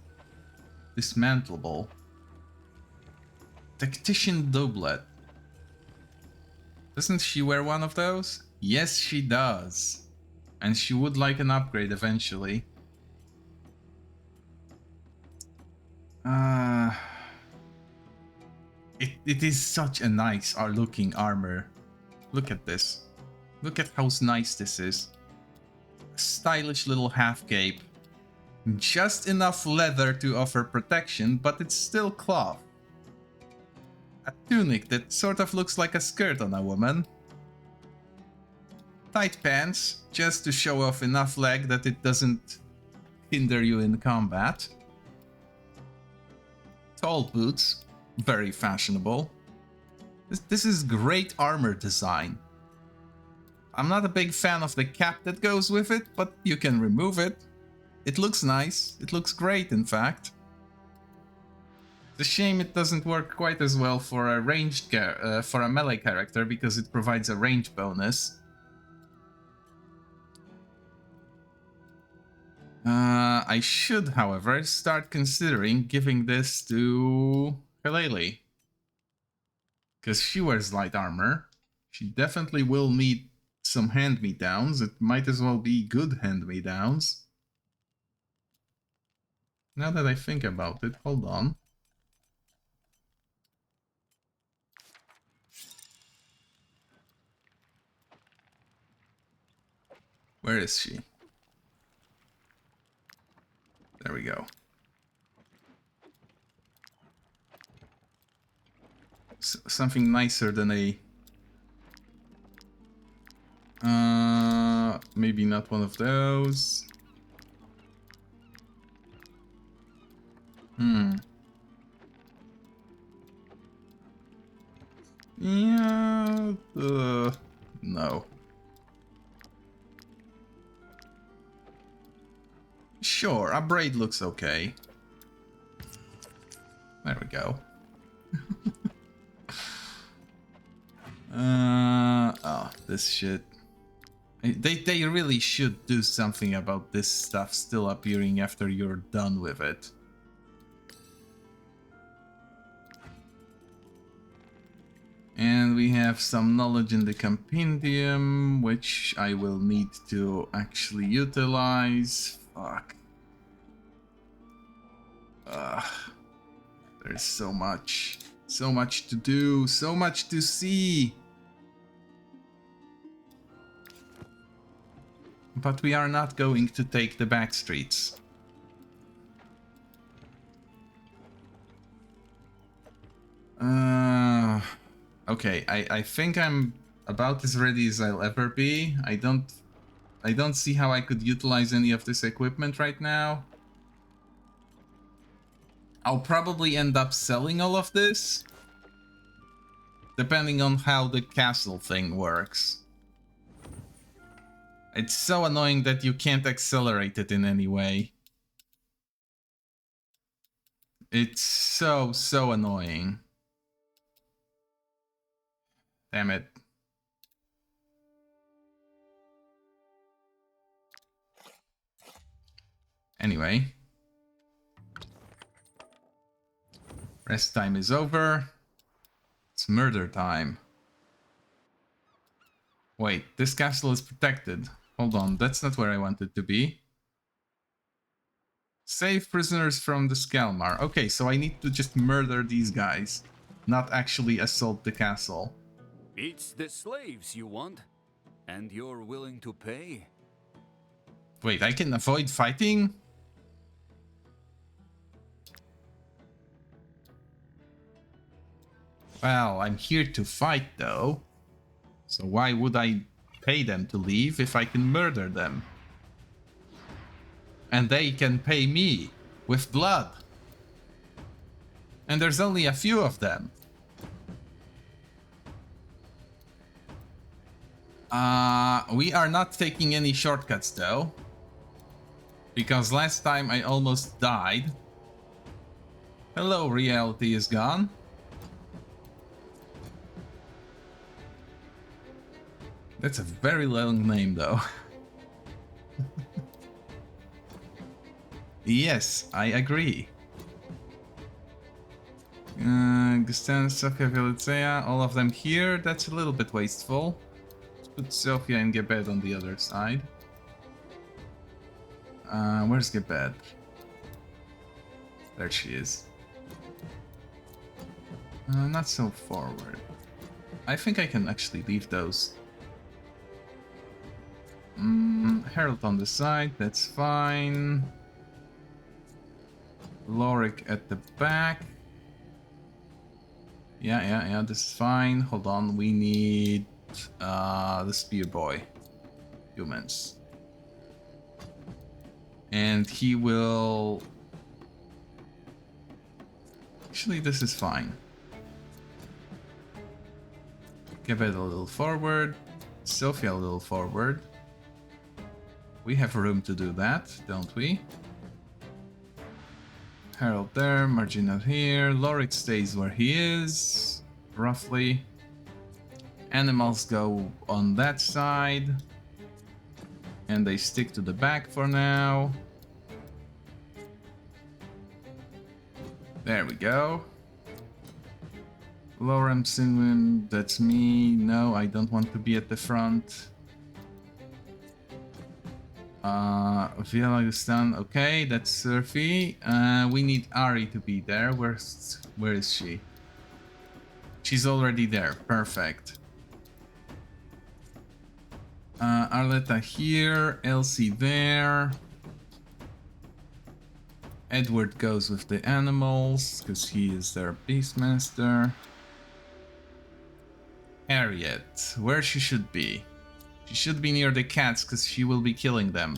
dismantleable. Tactician doublet. Doesn't she wear one of those? Yes, she does. And she would like an upgrade eventually. It is such a nice looking armor. Look at this. Look at how nice this is. A stylish little half cape. Just enough leather to offer protection, but it's still cloth. A tunic that sort of looks like a skirt on a woman. Tight pants, just to show off enough leg that it doesn't hinder you in combat. Tall boots, very fashionable. This is great armor design. I'm not a big fan of the cap that goes with it, but you can remove it. It looks nice. It looks great, in fact. It's a shame it doesn't work quite as well for a ranged for a melee character because it provides a range bonus. I should, however, start considering giving this to Halele. Because she wears light armor. She definitely will need some hand-me-downs. It might as well be good hand-me-downs. Now that I think about it, hold on. Where is she? There we go. Something nicer than a... maybe not one of those. Yeah, no. Sure, a braid looks okay. There we go. Oh, this shit. They really should do something about this stuff still appearing after you're done with it. And we have some knowledge in the compendium, which I will need to actually utilize. Fuck. There's so much. So much to do. So much to see. But we are not going to take the back streets. Okay, I think I'm about as ready as I'll ever be. I don't see how I could utilize any of this equipment right now. I'll probably end up selling all of this, depending on how the castle thing works. It's so annoying that you can't accelerate it in any way. It's so annoying. Damn it. Anyway. Rest time is over. It's murder time. Wait, this castle is protected. Hold on, that's not where I wanted to be. Save prisoners from the Skalmar. Okay, so I need to just murder these guys, not actually assault the castle. It's the slaves you want, and you're willing to pay? Wait, I can avoid fighting? Well, I'm here to fight though. So why would I pay them to leave if I can murder them? And they can pay me with blood. And there's only a few of them. We are not taking any shortcuts though. Because last time I almost died. Hello, reality is gone. That's a very long name though. Yes, I agree. Gustan, Sofia, Velicea, all of them here. That's a little bit wasteful. Let's put Sofia and Gebed on the other side. Where's Gebed? There she is. Not so forward. I think I can actually leave those. Herald on the side, that's fine. Lorik at the back. Yeah, this is fine. Hold on, we need the spear boy. Humans. And he will... Actually, this is fine. Give it a little forward. Sophia a little forward. We have room to do that, don't we? Harold there, Margina here, Lorik stays where he is, roughly. Animals go on that side. And they stick to the back for now. There we go. Lorem Sinwin, that's me. No, I don't want to be at the front. Viola Gustan, okay, that's Surfy. We need Ari to be there. Where is she? She's already there. Perfect. Arletta here, Elsie there. Edward goes with the animals, because he is their beastmaster. Harriet, where she should be. She should be near the cats, because she will be killing them.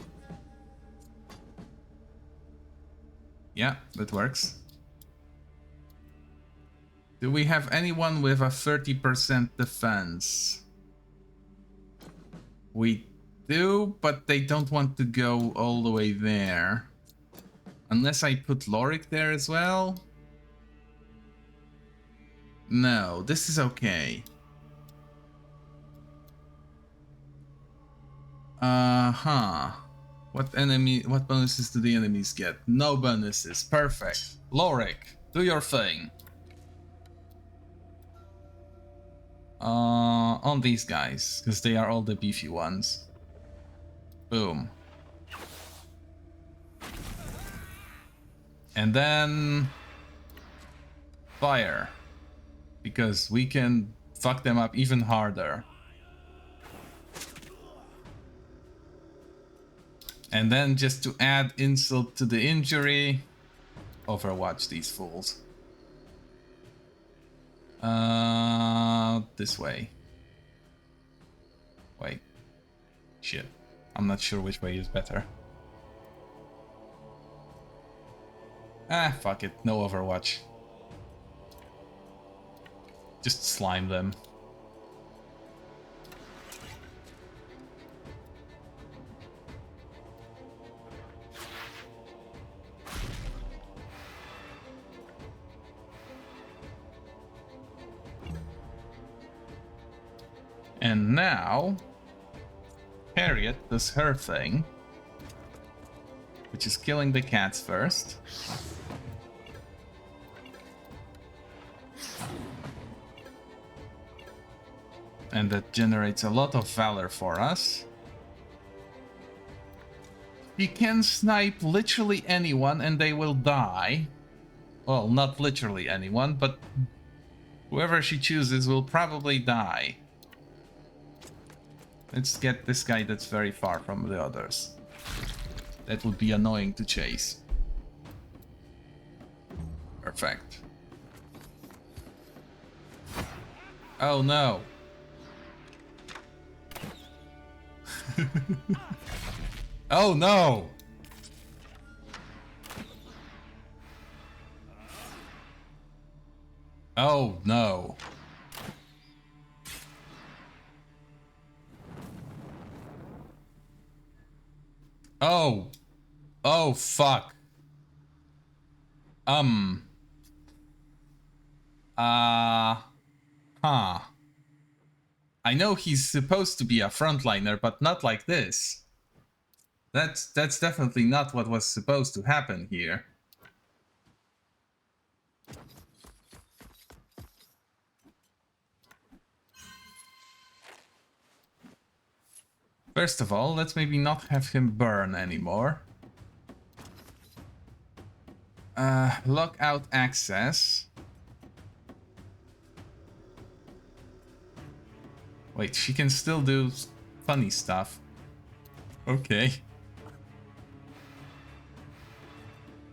Yeah, that works. Do we have anyone with a 30% defense? We do, but they don't want to go all the way there. Unless I put Lorik there as well? No, this is okay. What bonuses do the enemies get? No bonuses. Perfect. Lorik, do your thing. On these guys, because they are all the beefy ones. Boom. And then fire, because we can fuck them up even harder. And then just to add insult to the injury, Overwatch these fools. This way. Wait. Shit. I'm not sure which way is better. Ah, fuck it. No Overwatch. Just slime them. And now, Harriet does her thing, which is killing the cats first. And that generates a lot of valor for us. She can snipe literally anyone and they will die. Well, not literally anyone, but whoever she chooses will probably die. Let's get this guy that's very far from the others. That would be annoying to chase. Perfect. Oh no. Oh no! Oh no. Oh. Oh fuck. Huh. I know he's supposed to be a frontliner, but not like this. That's definitely not what was supposed to happen here. First of all, let's maybe not have him burn anymore. Lock out access. Wait, she can still do funny stuff. Okay.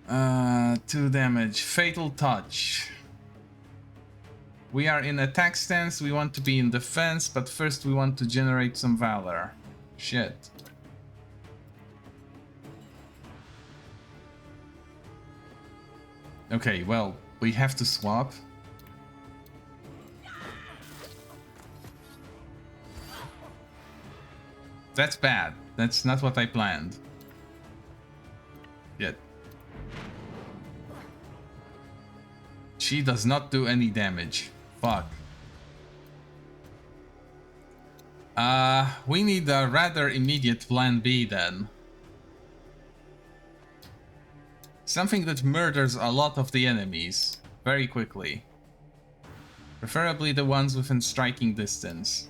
2 damage. Fatal touch. We are in attack stance, we want to be in defense, but first we want to generate some valor. Shit. Okay, well, we have to swap. That's bad. That's not what I planned. Yet. She does not do any damage. Fuck. We need a rather immediate plan B then. Something that murders a lot of the enemies very quickly. Preferably the ones within striking distance.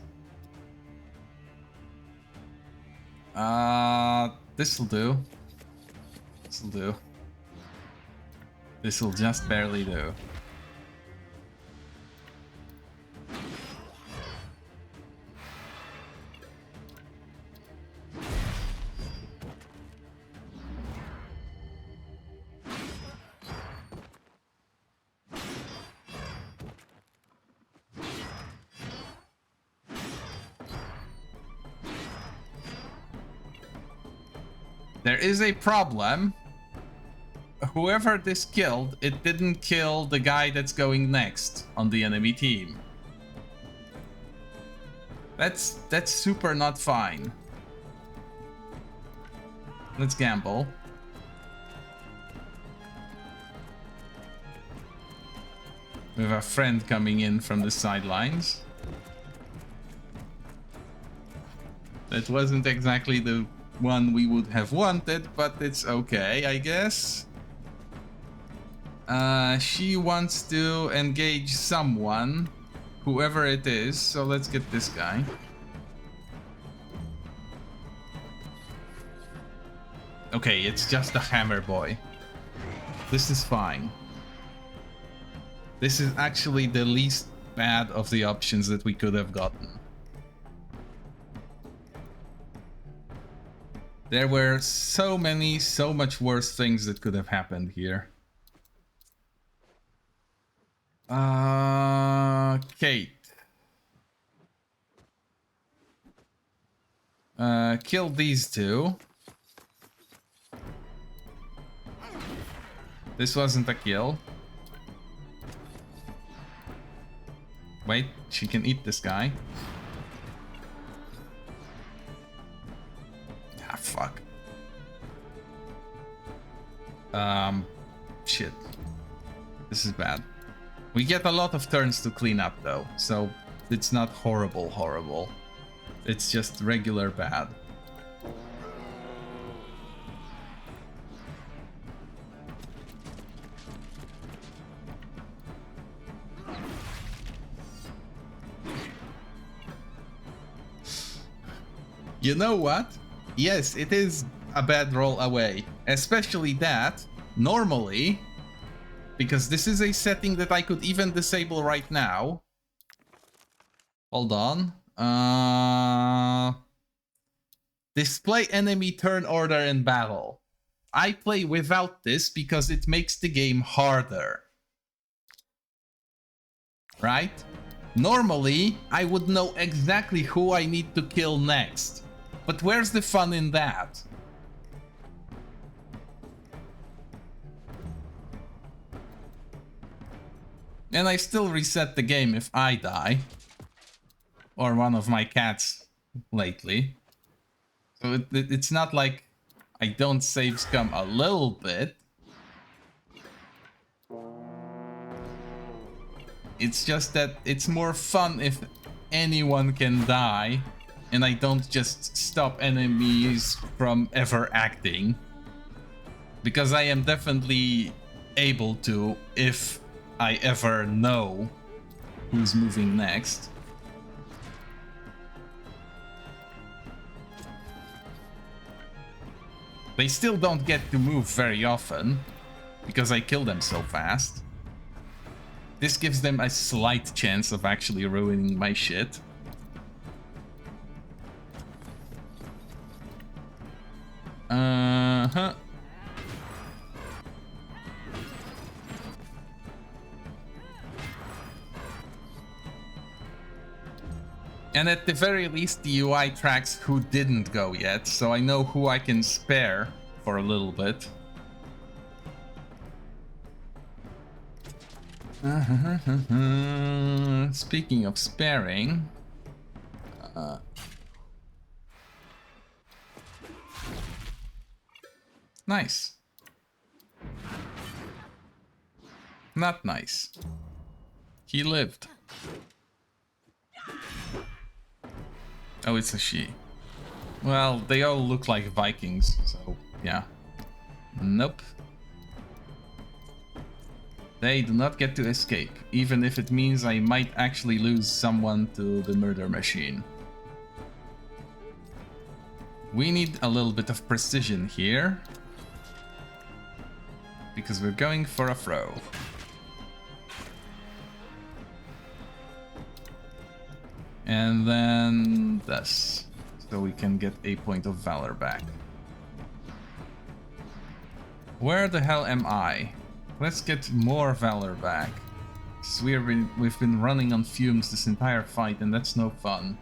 This'll do. This'll do. This'll just barely do. There is a problem. Whoever this killed, it didn't kill the guy that's going next on the enemy team. That's super not fine. Let's gamble. We have a friend coming in from the sidelines. That wasn't exactly the one we would have wanted, but it's okay, I guess. She wants to engage someone, whoever it is, so let's get this guy. Okay, it's just a hammer boy. This is fine. This is actually the least bad of the options that we could have gotten. There were so much worse things that could have happened here. Kate. Kill these two. This wasn't a kill. Wait, she can eat this guy. Ah, fuck. Shit. This is bad. We get a lot of turns to clean up though, so it's not horrible. It's just regular bad. You know what? Yes, it is a bad roll away. Especially that, normally, because this is a setting that I could even disable right now. Hold on. Display enemy turn order in battle. I play without this because it makes the game harder. Right? Normally, I would know exactly who I need to kill next. But where's the fun in that? And I still reset the game if I die. Or one of my cats lately. So it's not like I don't save scum a little bit. It's just that it's more fun if anyone can die. And I don't just stop enemies from ever acting. Because I am definitely able to if I ever know who's moving next. They still don't get to move very often because I kill them so fast. This gives them a slight chance of actually ruining my shit. Uh-huh. And at the very least, the UI tracks who didn't go yet, so I know who I can spare for a little bit. Speaking of sparing... Nice. Not nice. He lived. Oh, it's a she. Well, they all look like Vikings, so yeah. Nope. They do not get to escape, even if it means I might actually lose someone to the murder machine. We need a little bit of precision here. Because we're going for a throw. And then this. So we can get a point of valor back. Where the hell am I? Let's get more valor back. Because we've been running on fumes this entire fight and that's no fun.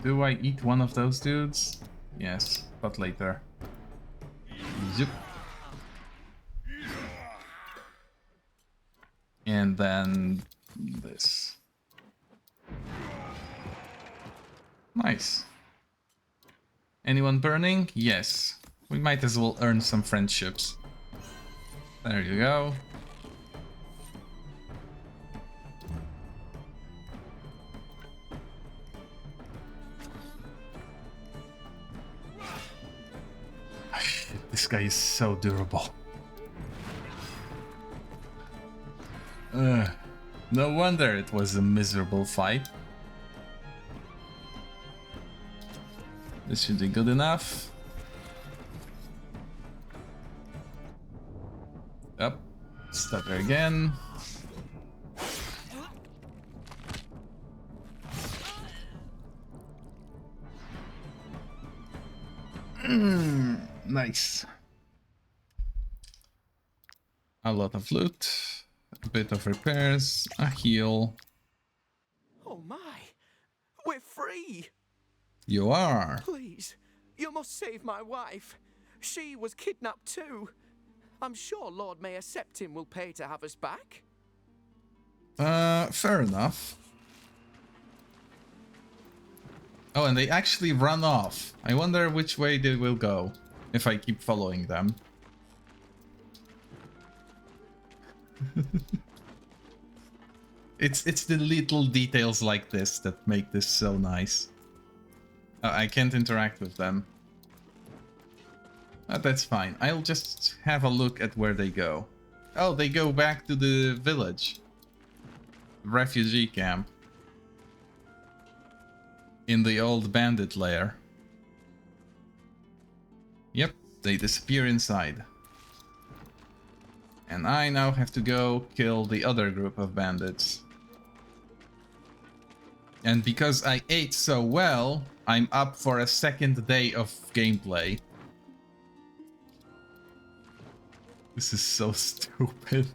Do I eat one of those dudes? Yes, but later. Zoop. And then this. Nice. Anyone burning? Yes. We might as well earn some friendships. There you go. This guy is so durable. No wonder it was a miserable fight. This should be good enough. Up. Stutter again. Nice. A lot of loot, a bit of repairs, a heal. Oh my! We're free! You are. Please, you must save my wife. She was kidnapped too. I'm sure Lord Mayor Septim will pay to have us back. Fair enough. Oh, and they actually run off. I wonder which way they will go if I keep following them. It's the little details like this that make this so nice. I can't interact with them. That's fine. I'll just have a look at where they go. Oh, they go back to the village. Refugee camp. In the old bandit lair. Yep, they disappear inside. And I now have to go kill the other group of bandits. And because I ate so well, I'm up for a second day of gameplay. This is so stupid.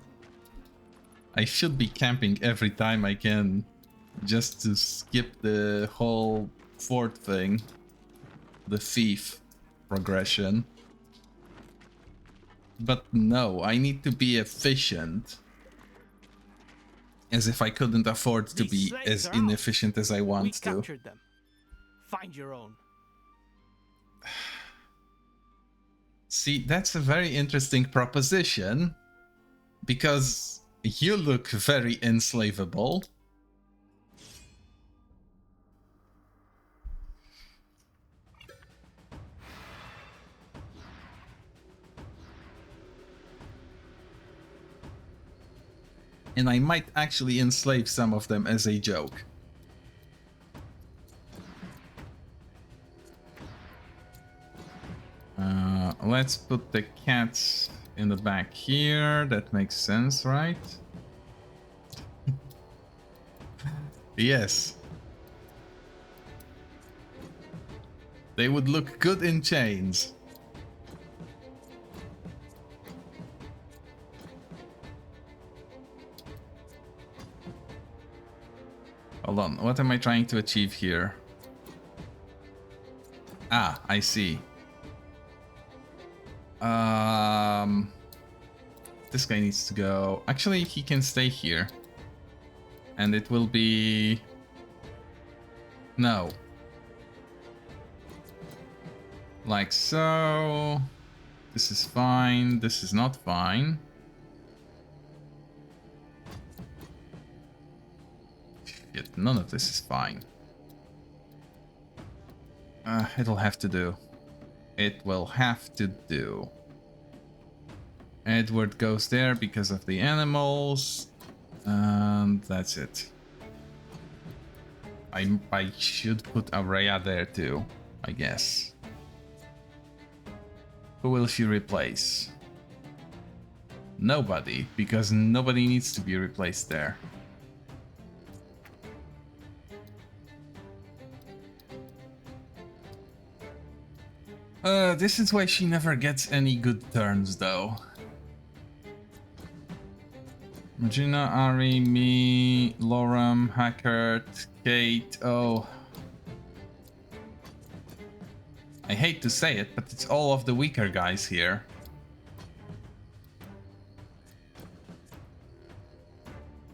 I should be camping every time I can, just to skip the whole fort thing. The thief progression. But no, I need to be efficient. As if I couldn't afford to be as inefficient as I want to. We captured them. Find your own. See, that's a very interesting proposition. Because you look very enslavable. And I might actually enslave some of them as a joke. Let's put the cats in the back here. That makes sense, right? Yes. They would look good in chains. Hold on, what am I trying to achieve here? Ah, I see. This guy needs to go. Actually, he can stay here. And it will be... No. Like so. This is fine. This is not fine. Shit, none of this is fine. It'll have to do. It will have to do. Edward goes there because of the animals. And that's it. I should put Aurea there too, I guess. Who will she replace? Nobody, because nobody needs to be replaced there. This is why she never gets any good turns, though. Regina, Ari, me, Loram, Hackert, Kate, oh. I hate to say it, but it's all of the weaker guys here.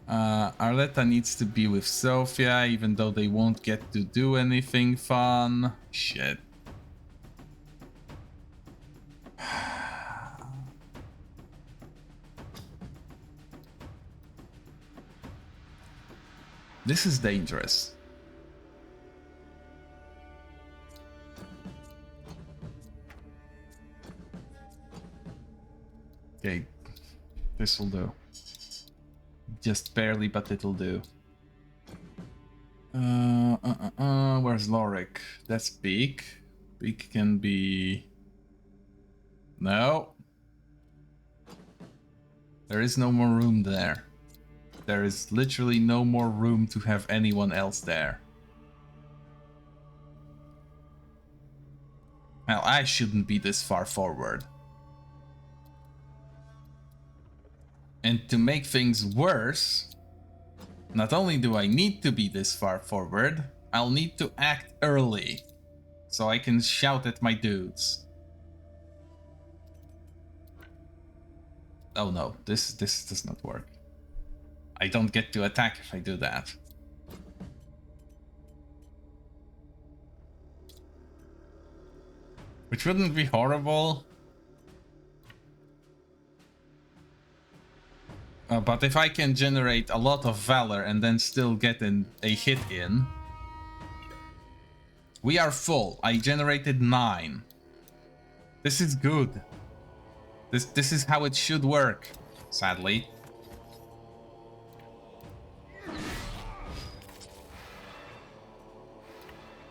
Arletta needs to be with Sophia, even though they won't get to do anything fun. Shit. This is dangerous. Okay, this will do. Just barely, but it'll do. Where's Lorik? That's Beak. Beak can be... No. There is no more room there. There is literally no more room to have anyone else there. Well, I shouldn't be this far forward. And to make things worse, not only do I need to be this far forward, I'll need to act early, so I can shout at my dudes. Oh no, this does not work. I don't get to attack if I do that. Which wouldn't be horrible. But if I can generate a lot of valor and then still get a hit in... We are full. I generated 9. This is good. This is how it should work, sadly.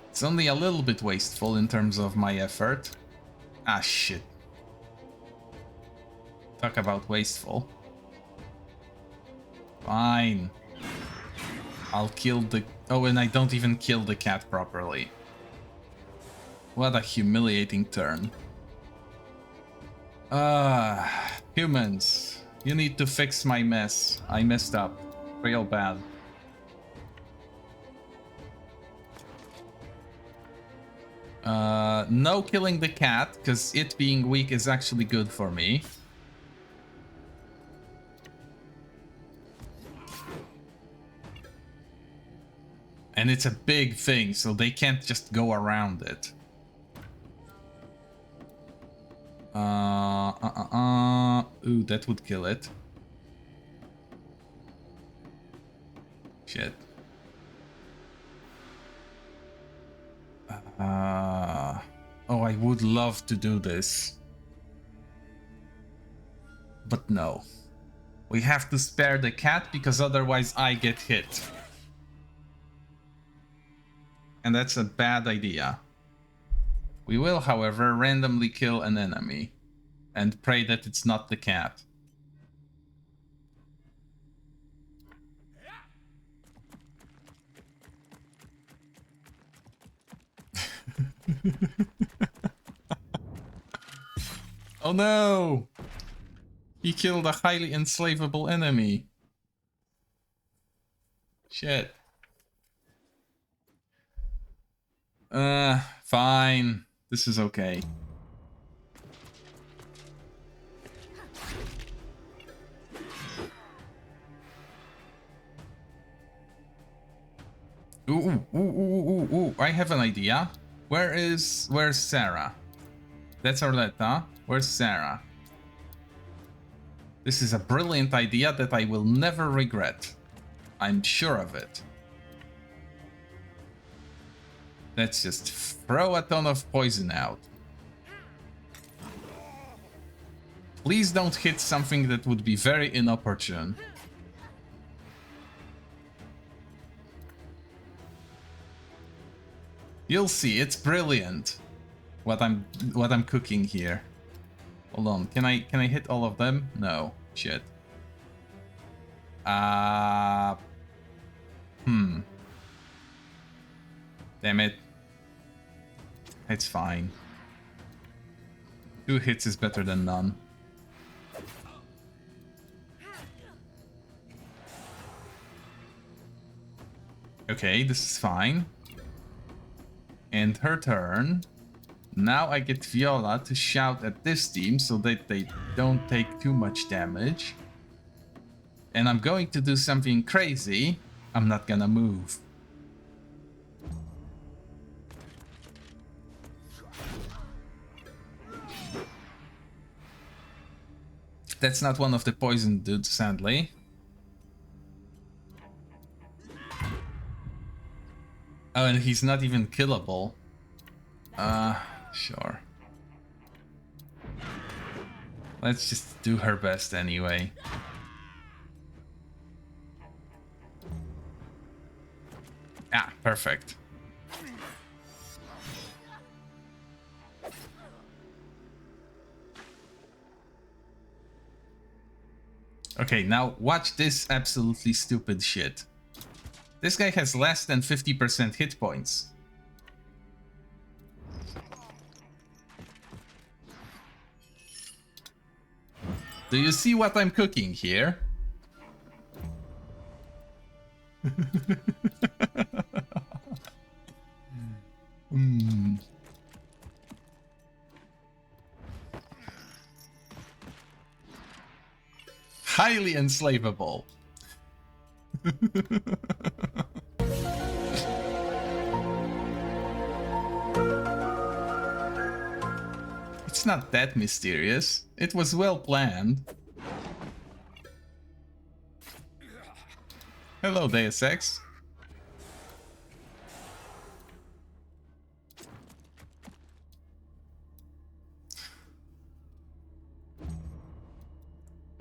It's only a little bit wasteful in terms of my effort. Ah, shit. Talk about wasteful. Fine. I'll kill the... Oh, and I don't even kill the cat properly. What a humiliating turn. Humans. You need to fix my mess. I messed up. Real bad. No killing the cat, because it being weak is actually good for me. And it's a big thing, so they can't just go around it. Ooh, that would kill it. Shit. Oh, I would love to do this. But no. We have to spare the cat because otherwise I get hit. And that's a bad idea. We will, however, randomly kill an enemy and pray that it's not the cat. Oh no! He killed a highly enslavable enemy. Shit. Fine. This is okay. Ooh. I have an idea. Where's Sarah? That's Arletta. Where's Sarah? This is a brilliant idea that I will never regret. I'm sure of it. Let's just throw a ton of poison out. Please don't hit something that would be very inopportune. You'll see, it's brilliant. What I'm cooking here. Hold on, can I hit all of them? No, shit. Damn it. It's fine. 2 hits is better than none. Okay, this is fine. And her turn. Now I get Viola to shout at this team so that they don't take too much damage. And I'm going to do something crazy. I'm not gonna move. That's not one of the poison dudes, sadly. Oh, and he's not even killable. Sure. Let's just do her best anyway. Ah, perfect. Okay, now watch this absolutely stupid shit. This guy has less than 50% hit points. Do you see what I'm cooking here? Highly enslavable. It's not that mysterious. It was well planned. Hello, Deus Ex.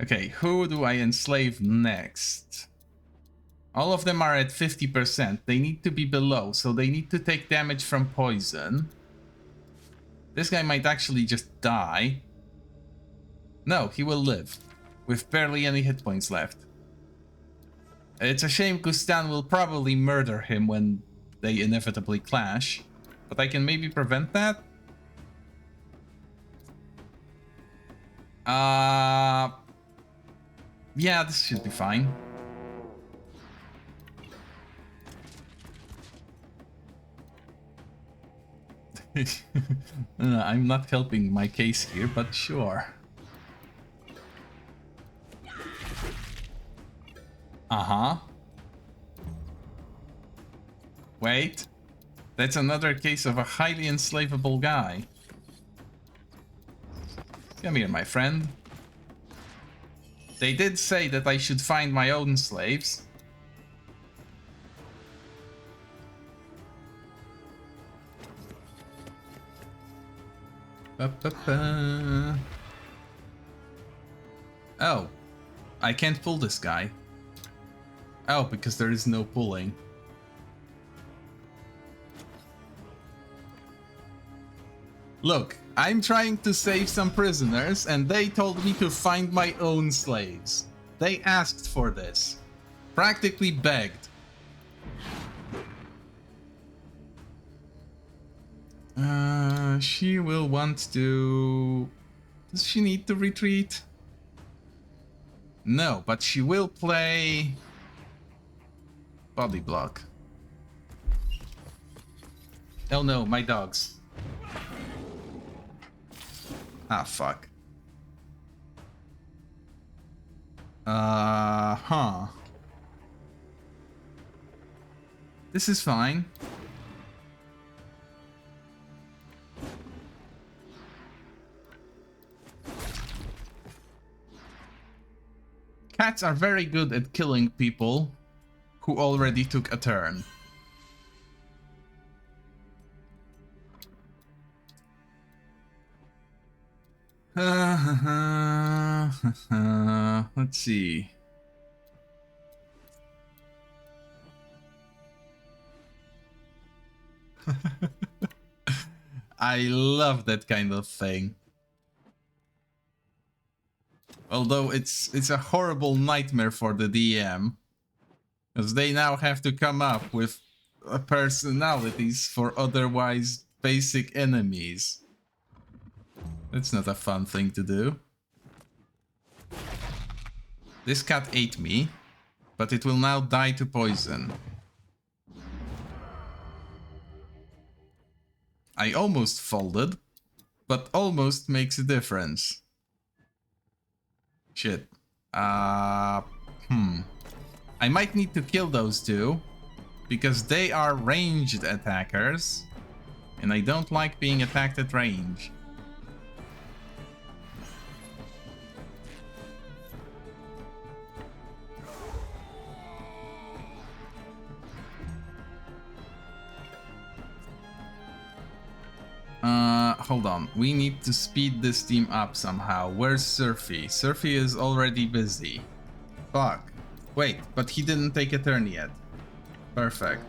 Okay, who do I enslave next? All of them are at 50%. They need to be below, so they need to take damage from poison. This guy might actually just die. No, he will live, with barely any hit points left. It's a shame Gustan will probably murder him when they inevitably clash, but I can maybe prevent that? Yeah, this should be fine. I'm not helping my case here, but sure. Uh-huh. Wait. That's another case of a highly enslavable guy. Come here, my friend. They did say that I should find my own slaves. Ba-ba-ba. Oh, I can't pull this guy. Oh, because there is no pulling. Look, I'm trying to save some prisoners, and they told me to find my own slaves. They asked for this. Practically begged. She will want to... Does she need to retreat? No, but she will play... Body block. Oh no, my dogs. Ah, fuck. Huh. This is fine. Cats are very good at killing people who already took a turn. Let's see. I love that kind of thing. Although it's a horrible nightmare for the DM. Because they now have to come up with personalities for otherwise basic enemies. That's not a fun thing to do. This cat ate me, but it will now die to poison. I almost folded, but almost makes a difference. Shit. I might need to kill those two, because they are ranged attackers, and I don't like being attacked at range. Hold on. We need to speed this team up somehow. Where's Surfy? Surfy is already busy. Fuck. Wait, but he didn't take a turn yet. Perfect.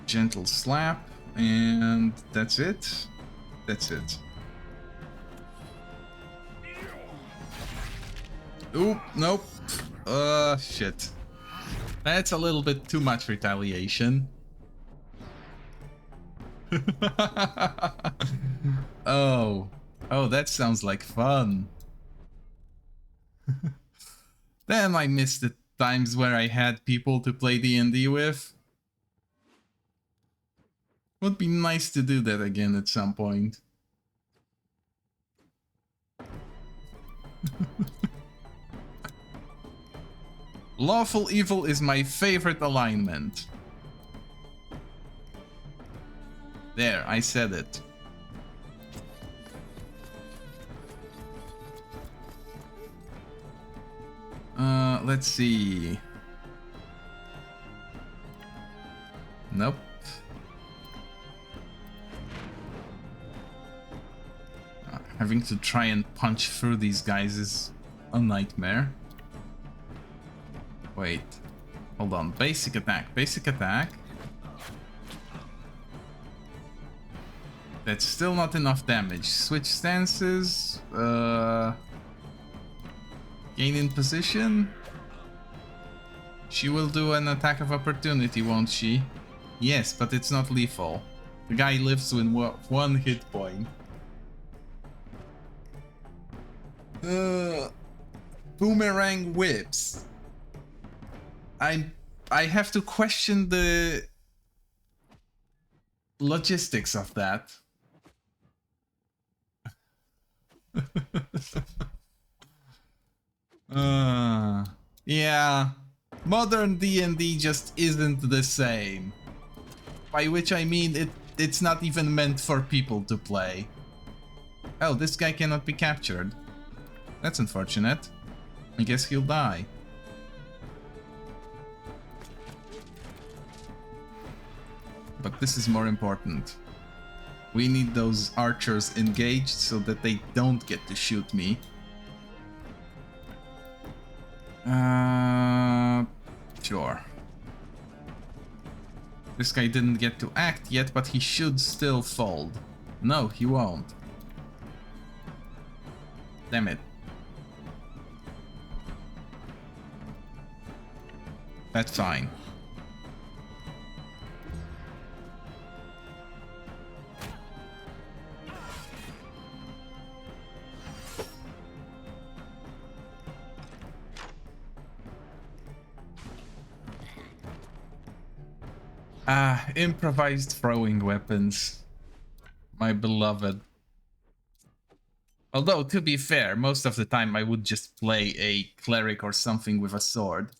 Gentle slap, and that's it. That's it. Oop, nope. Shit. That's a little bit too much retaliation. Oh, that sounds like fun. Damn, I missed the times where I had people to play D&D with. Would be nice to do that again at some point. Lawful evil is my favorite alignment. There, I said it. Let's see. Nope. Having to try and punch through these guys is a nightmare. Wait. Hold on. Basic attack. Basic attack. That's still not enough damage. Switch stances. Gain in position. She will do an attack of opportunity, won't she? Yes, but it's not lethal. The guy lives with one hit point. Boomerang whips. I have to question the logistics of that. Yeah. Modern D&D just isn't the same. By which I mean it's not even meant for people to play. Oh, this guy cannot be captured. That's unfortunate. I guess he'll die. But this is more important. We need those archers engaged so that they don't get to shoot me. Sure. This guy didn't get to act yet, but he should still fold. No, he won't. Damn it. That's fine. Improvised throwing weapons. My beloved. Although, to be fair, most of the time I would just play a cleric or something with a sword.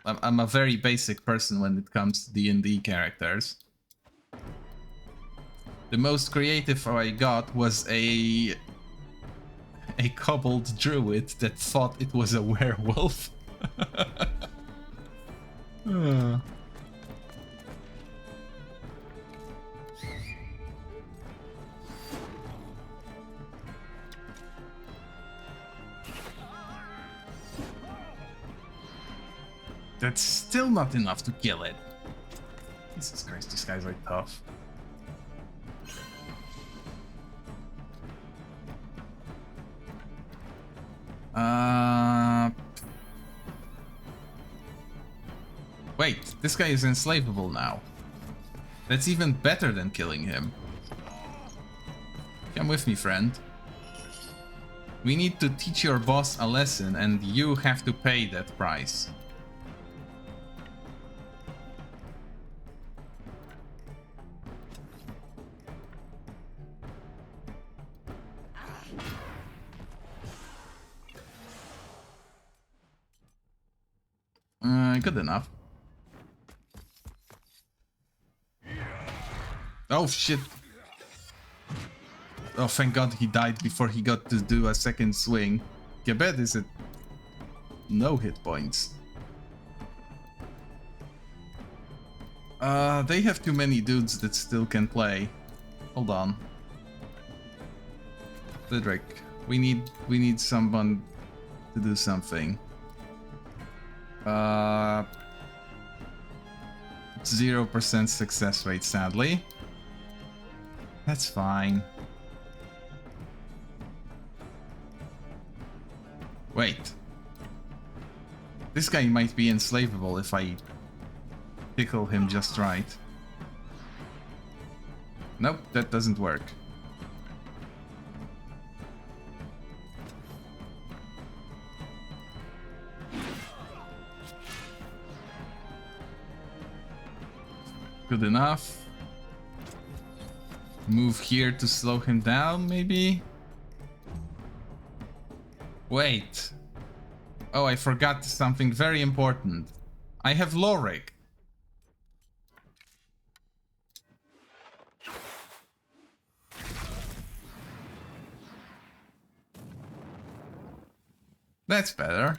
I'm a very basic person when it comes to D&D characters. The most creative I got was a kobold druid that thought it was a werewolf. That's still not enough to kill it. Jesus Christ, these guys are tough. Wait, this guy is enslavable now. That's even better than killing him. Come with me, friend. We need to teach your boss a lesson, and you have to pay that price. Good enough. Oh shit. Oh, thank God he died before he got to do a second swing. Gebed is at no hit points. They have too many dudes that still can play. Hold on. Lidrick, we need someone to do something. 0% success rate, sadly. That's fine. Wait. This guy might be enslavable if I tickle him just right. Nope, that doesn't work. Good enough. Move here to slow him down, maybe? Wait. Oh, I forgot something very important. I have Lorik. That's better.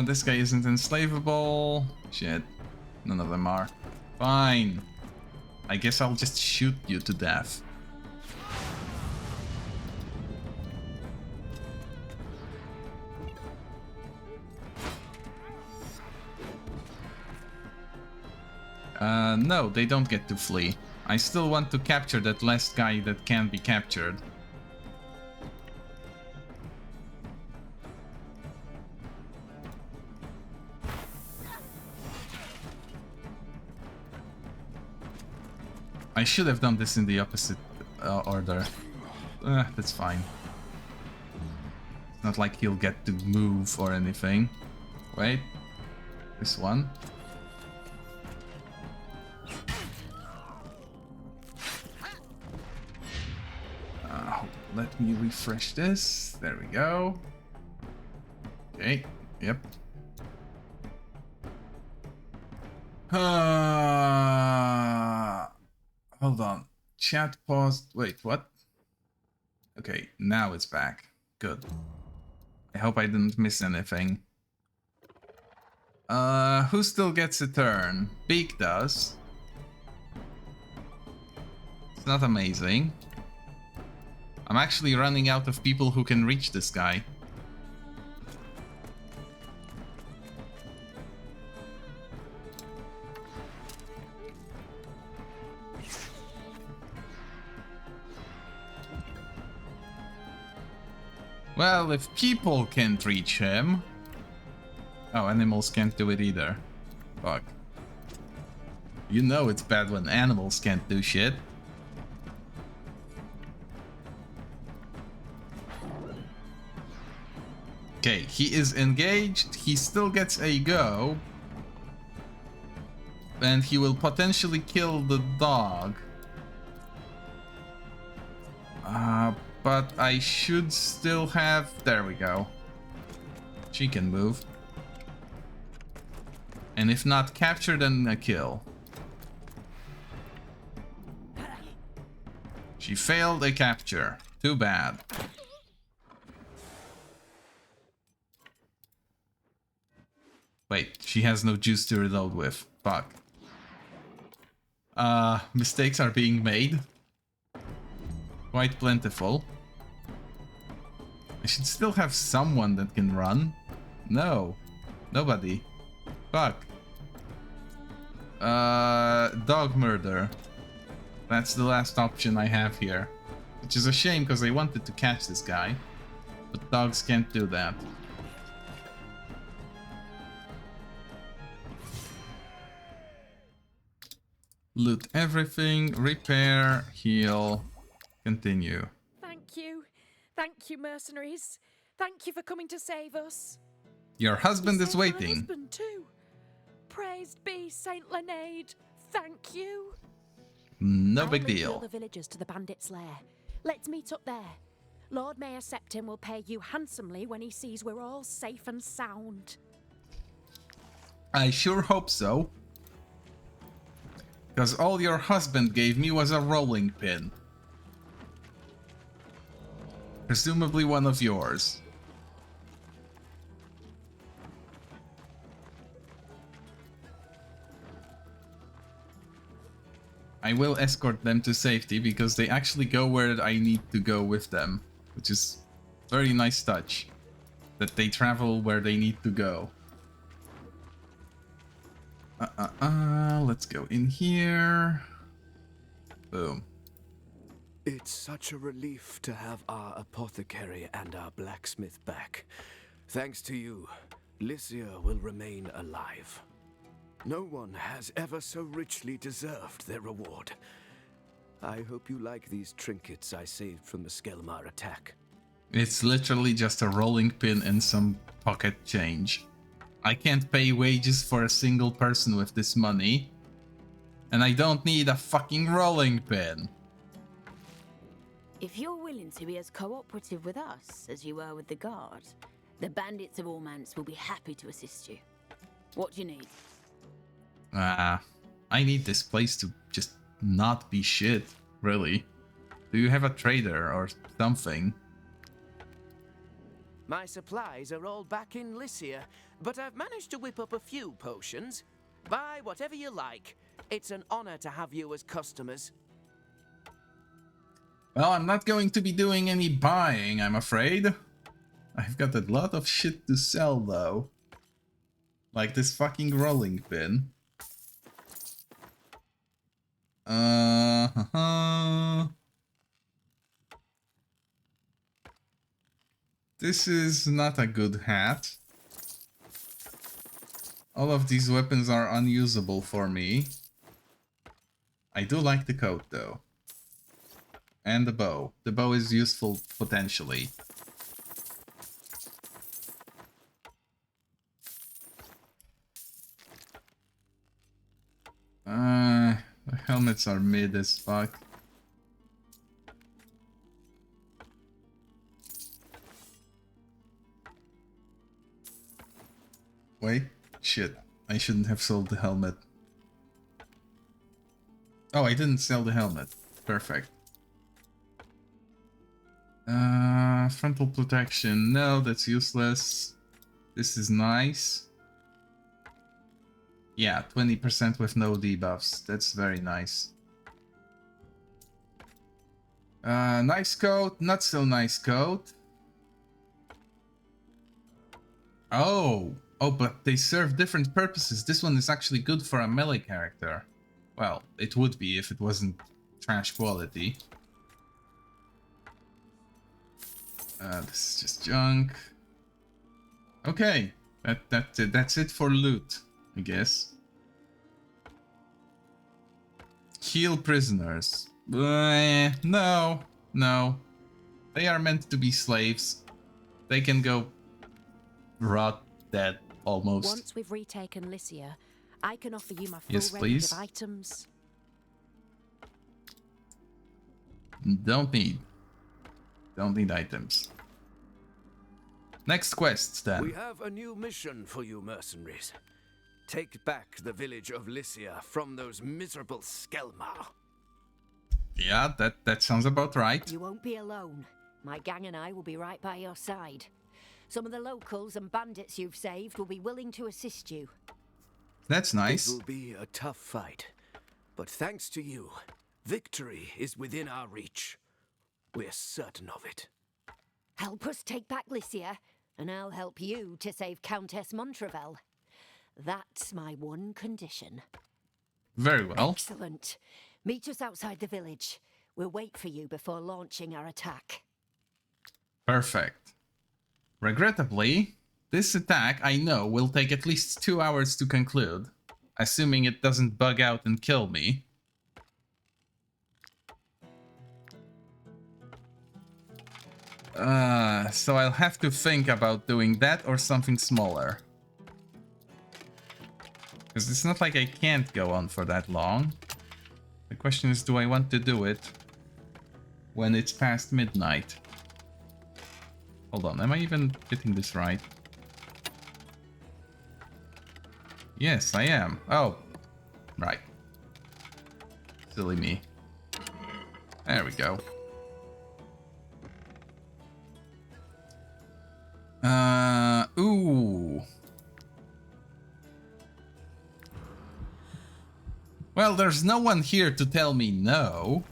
This guy isn't enslavable. Shit. None of them are. Fine. I guess I'll just shoot you to death. No, they don't get to flee. I still want to capture that last guy that can be captured. I should have done this in the opposite order. That's fine. It's not like he'll get to move or anything. Wait. This one. Let me refresh this. There we go. Okay. Yep. Hold on. Chat paused. Wait, what? Okay, now it's back. Good. I hope I didn't miss anything. Who still gets a turn? Beak does. It's not amazing. I'm actually running out of people who can reach this guy. Well, if people can't reach him... Oh, animals can't do it either. Fuck. You know it's bad when animals can't do shit. Okay, he is engaged, he still gets a go. And he will potentially kill the dog. But I should still have... There we go. She can move. And if not capture, then a kill. She failed a capture. Too bad. Wait, she has no juice to reload with. Fuck. Mistakes are being made. Quite plentiful. I should still have someone that can run. No. Nobody. Fuck. Dog murder. That's the last option I have here. Which is a shame because I wanted to catch this guy. But dogs can't do that. Loot everything, repair, heal, continue. Thank you. Thank you, mercenaries. Thank you for coming to save us. Your husband You is saved my waiting. husband too. Praised be Saint Leonard. Thank you. No I'll big lead the deal. other villagers to the bandit's lair. Let's meet up there. Lord Mayor Septim will pay you handsomely when he sees we're all safe and sound. I sure hope so. Because all your husband gave me was a rolling pin. Presumably one of yours. I will escort them to safety because they actually go where I need to go with them. Which is a very nice touch. That they travel where they need to go. Let's go in here. Boom. It's such a relief to have our apothecary and our blacksmith back. Thanks to you, Lycia will remain alive. No one has ever so richly deserved their reward. I hope you like these trinkets I saved from the Skelmar attack. It's literally just a rolling pin and some pocket change. I can't pay wages for a single person with this money. And I don't need a fucking rolling pin. If you're willing to be as cooperative with us as you were with the guard, the bandits of Ormance will be happy to assist you. What do you need? I need this place to just not be shit, really. Do you have a trader or something? My supplies are all back in Lycia, but I've managed to whip up a few potions. Buy whatever you like. It's an honor to have you as customers. Well, I'm not going to be doing any buying, I'm afraid. I've got a lot of shit to sell, though. Like this fucking rolling pin. This is not a good hat. All of these weapons are unusable for me. I do like the coat, though. And the bow. The bow is useful potentially. The helmets are mid as fuck. Wait, shit. I shouldn't have sold the helmet. Oh, I didn't sell the helmet. Perfect. Frontal protection. No, that's useless. This is nice. Yeah, 20% with no debuffs. That's very nice. Nice coat, not so nice coat. Oh, but they serve different purposes. This one is actually good for a melee character. Well, it would be if it wasn't trash quality. This is just junk. Okay, that's it for loot, I guess. Heal prisoners. No. They are meant to be slaves. They can go rot dead, almost. Once we've retaken Lycia, I can offer you my full Yes, range please. of items. Don't need items. Next quest, then. We have a new mission for you mercenaries. Take back the village of Lycia from those miserable Skelmar. Yeah, that sounds about right. You won't be alone. My gang and I will be right by your side. Some of the locals and bandits you've saved will be willing to assist you. That's nice. It will be a tough fight, but thanks to you, victory is within our reach. We're certain of it. Help us take back Lycia, and I'll help you to save Countess Montrevel. That's my one condition. Very well. Excellent. Meet us outside the village. We'll wait for you before launching our attack. Perfect. Regrettably, this attack, I know, will take at least 2 hours to conclude, assuming it doesn't bug out and kill me. So I'll have to think about doing that or something smaller. Because it's not like I can't go on for that long. The question is, do I want to do it when it's past midnight? Hold on, am I even getting this right? Yes, I am. Oh, right. Silly me. There we go. Ooh. Well, there's no one here to tell me no.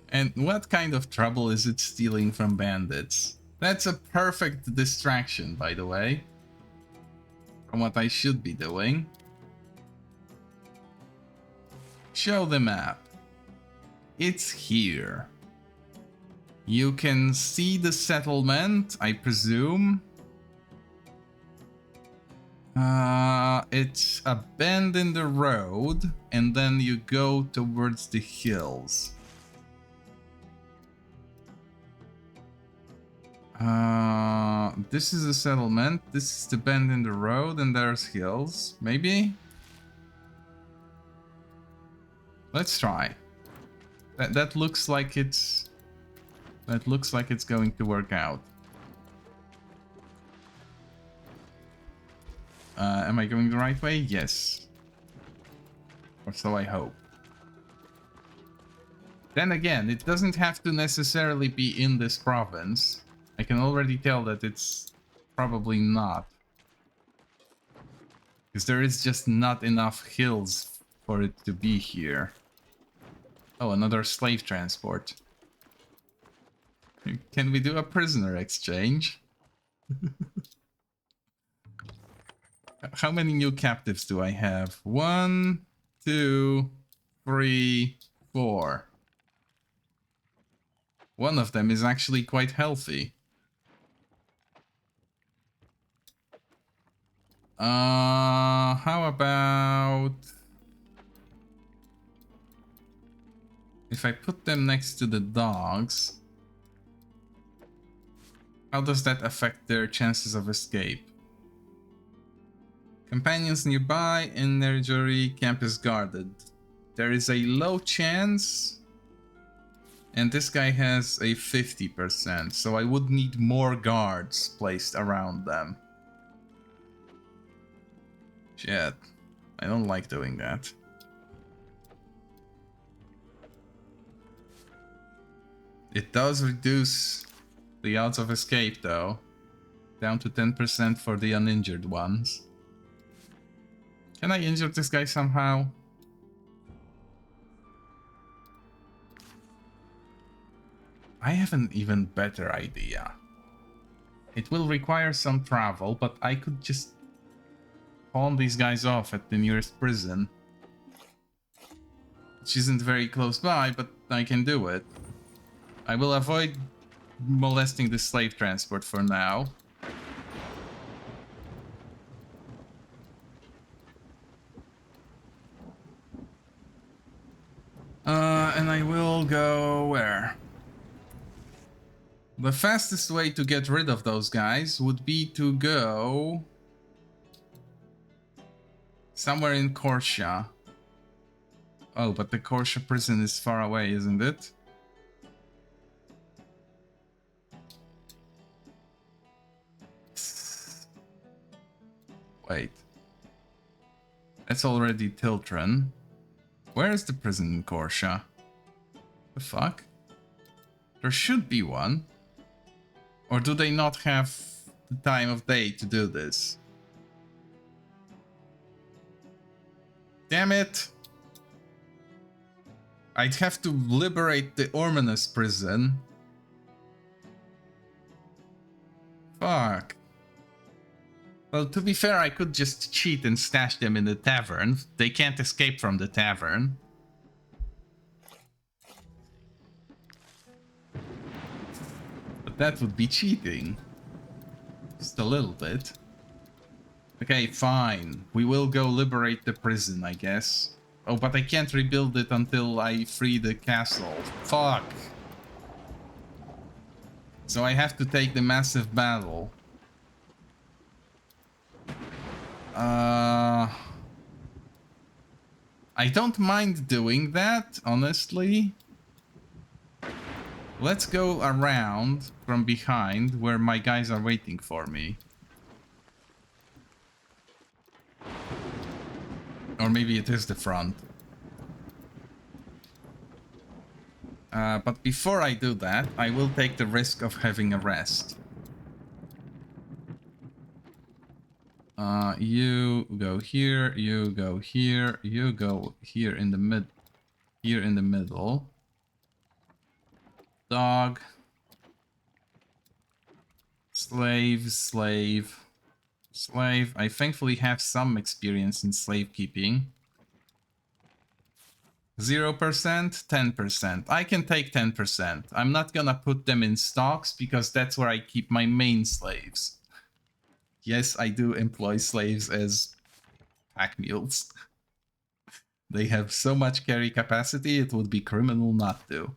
And what kind of trouble is it stealing from bandits? That's a perfect distraction, by the way, from what I should be doing. Show the map. it's here. You can see the settlement, I presume. It's a bend in the road, and then you go towards the hills. This is a settlement, this is the bend in the road, and there's hills, maybe? Let's try. That looks like it's... That looks like it's going to work out. Am I going the right way? Yes. Or so I hope. Then again, it doesn't have to necessarily be in this province. I can already tell that it's probably not. Because there is just not enough hills for it to be here. Oh, another slave transport. Can we do a prisoner exchange? How many new captives do I have? 1, 2, 3, 4. One of them is actually quite healthy. How about... if I put them next to the dogs... How does that affect their chances of escape? Companions nearby, energy camp is guarded. There is a low chance, and this guy has a 50%, so I would need more guards placed around them. Shit, I don't like doing that. It does reduce the odds of escape though, down to 10% for the uninjured ones. Can I injure this guy somehow? I have an even better idea. It will require some travel, but I could just pawn these guys off at the nearest prison. Which isn't very close by, but I can do it. I will avoid molesting the slave transport for now. And I will go where? The fastest way to get rid of those guys would be to go somewhere in Korsha. Oh, but the Korsha prison is far away, isn't it? Wait. That's already Tiltran. Where is the prison in Korsha? The fuck? There should be one. Or do they not have the time of day to do this? Damn it! I'd have to liberate the Ormanus prison. Fuck. Well, to be fair, I could just cheat and stash them in the tavern. They can't escape from the tavern. But that would be cheating. Just a little bit. Okay, fine. We will go liberate the prison, I guess. Oh, but I can't rebuild it until I free the castle. Fuck. So I have to take the massive battle. I don't mind doing that, honestly. Let's go around from behind where my guys are waiting for me. Or maybe it is the front. But before I do that, I will take the risk of having a rest. You go here, you go here, you go here in the middle. Dog. Slave, slave, slave. I thankfully have some experience in slave keeping. 0%, 10%. I can take 10%. I'm not gonna put them in stocks because that's where I keep my main slaves. Yes, I do employ slaves as pack mules. They have so much carry capacity, it would be criminal not to.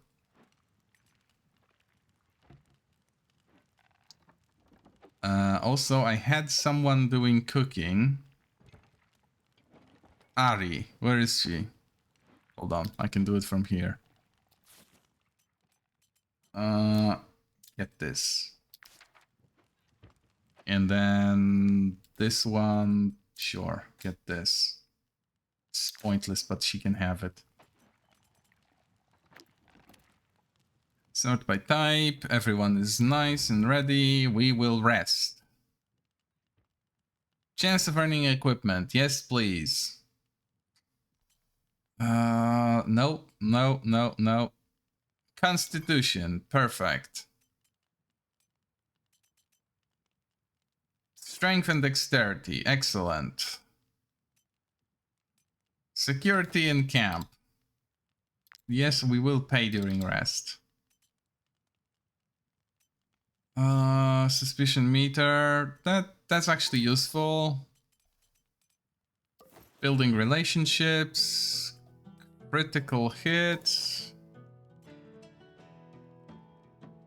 Also, I had someone doing cooking. Ari, where is she? Hold on, I can do it from here. Get this. And then this one, sure, get this. It's pointless, but she can have it. Sort by type, everyone is nice and ready, we will rest. Chance of earning equipment, yes please. No. Constitution, perfect. Strength and dexterity, excellent. Security in camp. Yes, we will pay during rest. Suspicion meter, that's actually useful. Building relationships, critical hits.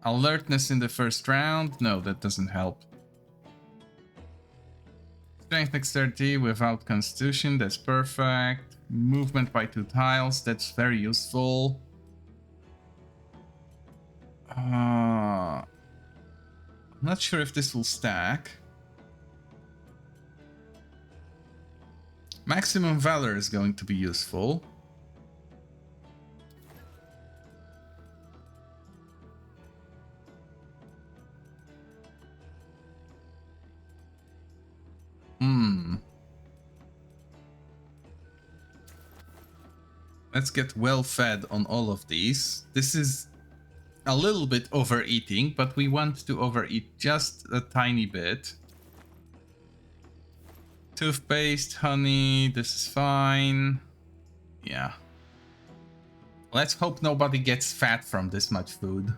Alertness in the first round, no, that doesn't help. Strength dexterity without constitution, that's perfect. Movement by 2 tiles, that's very useful. I'm not sure if this will stack. Maximum valor is going to be useful. Let's get well fed on all of these. This is a little bit overeating, but we want to overeat just a tiny bit. Toothpaste, honey, this is fine. Yeah. Let's hope nobody gets fat from this much food.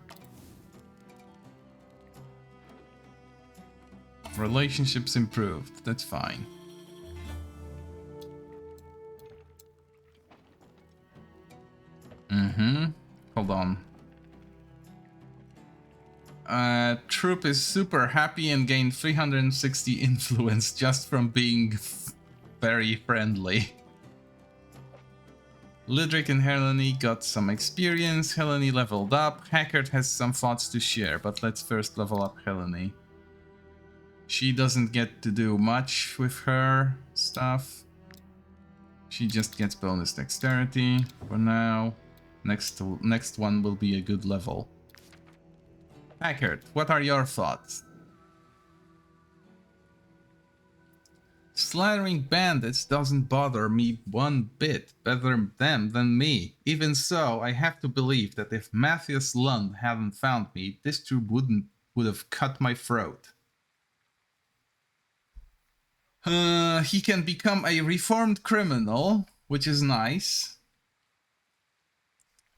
Relationships improved, that's fine. Hold on. Troop is super happy and gained 360 influence just from being very friendly. Lidric and Helene got some experience. Helene leveled up. Hackert has some thoughts to share, but let's first level up Helene. She doesn't get to do much with her stuff. She just gets bonus dexterity for now. Next one will be a good level. Hackert, what are your thoughts? Slathering bandits doesn't bother me one bit. Better them than me. Even so, I have to believe that if Matthias Lund hadn't found me, this troop would have cut my throat. He can become a reformed criminal, which is nice.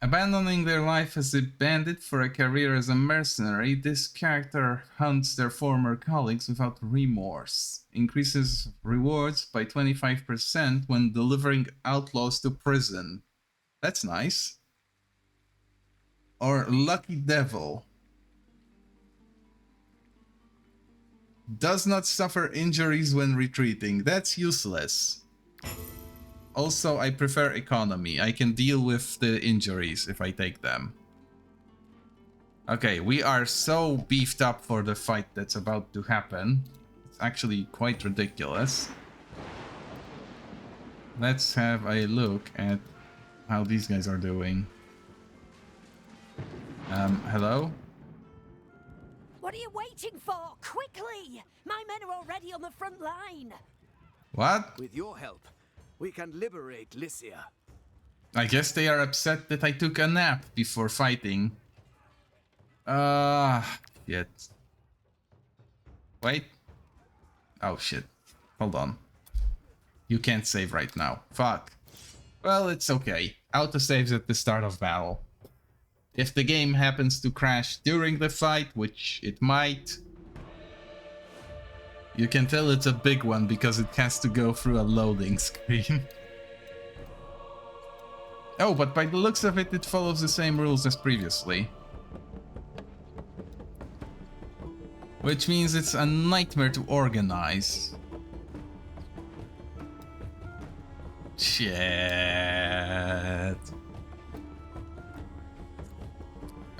Abandoning their life as a bandit for a career as a mercenary, this character hunts their former colleagues without remorse. Increases rewards by 25% when delivering outlaws to prison. That's nice. Or Lucky Devil. Does not suffer injuries when retreating. That's useless. Also, I prefer economy. I can deal with the injuries if I take them. Okay, we are so beefed up for the fight that's about to happen. It's actually quite ridiculous. Let's have a look at how these guys are doing. Hello? What are you waiting for? Quickly! My men are already on the front line. What? With your help, we can liberate Lycia. I guess they are upset that I took a nap before fighting. Shit. Wait. Oh, shit. Hold on. You can't save right now. Fuck. Well, it's okay. autosaves at the start of battle. If the game happens to crash during the fight, which it might, you can tell it's a big one because it has to go through a loading screen. Oh, but by the looks of it, it follows the same rules as previously. Which means it's a nightmare to organize. Shit.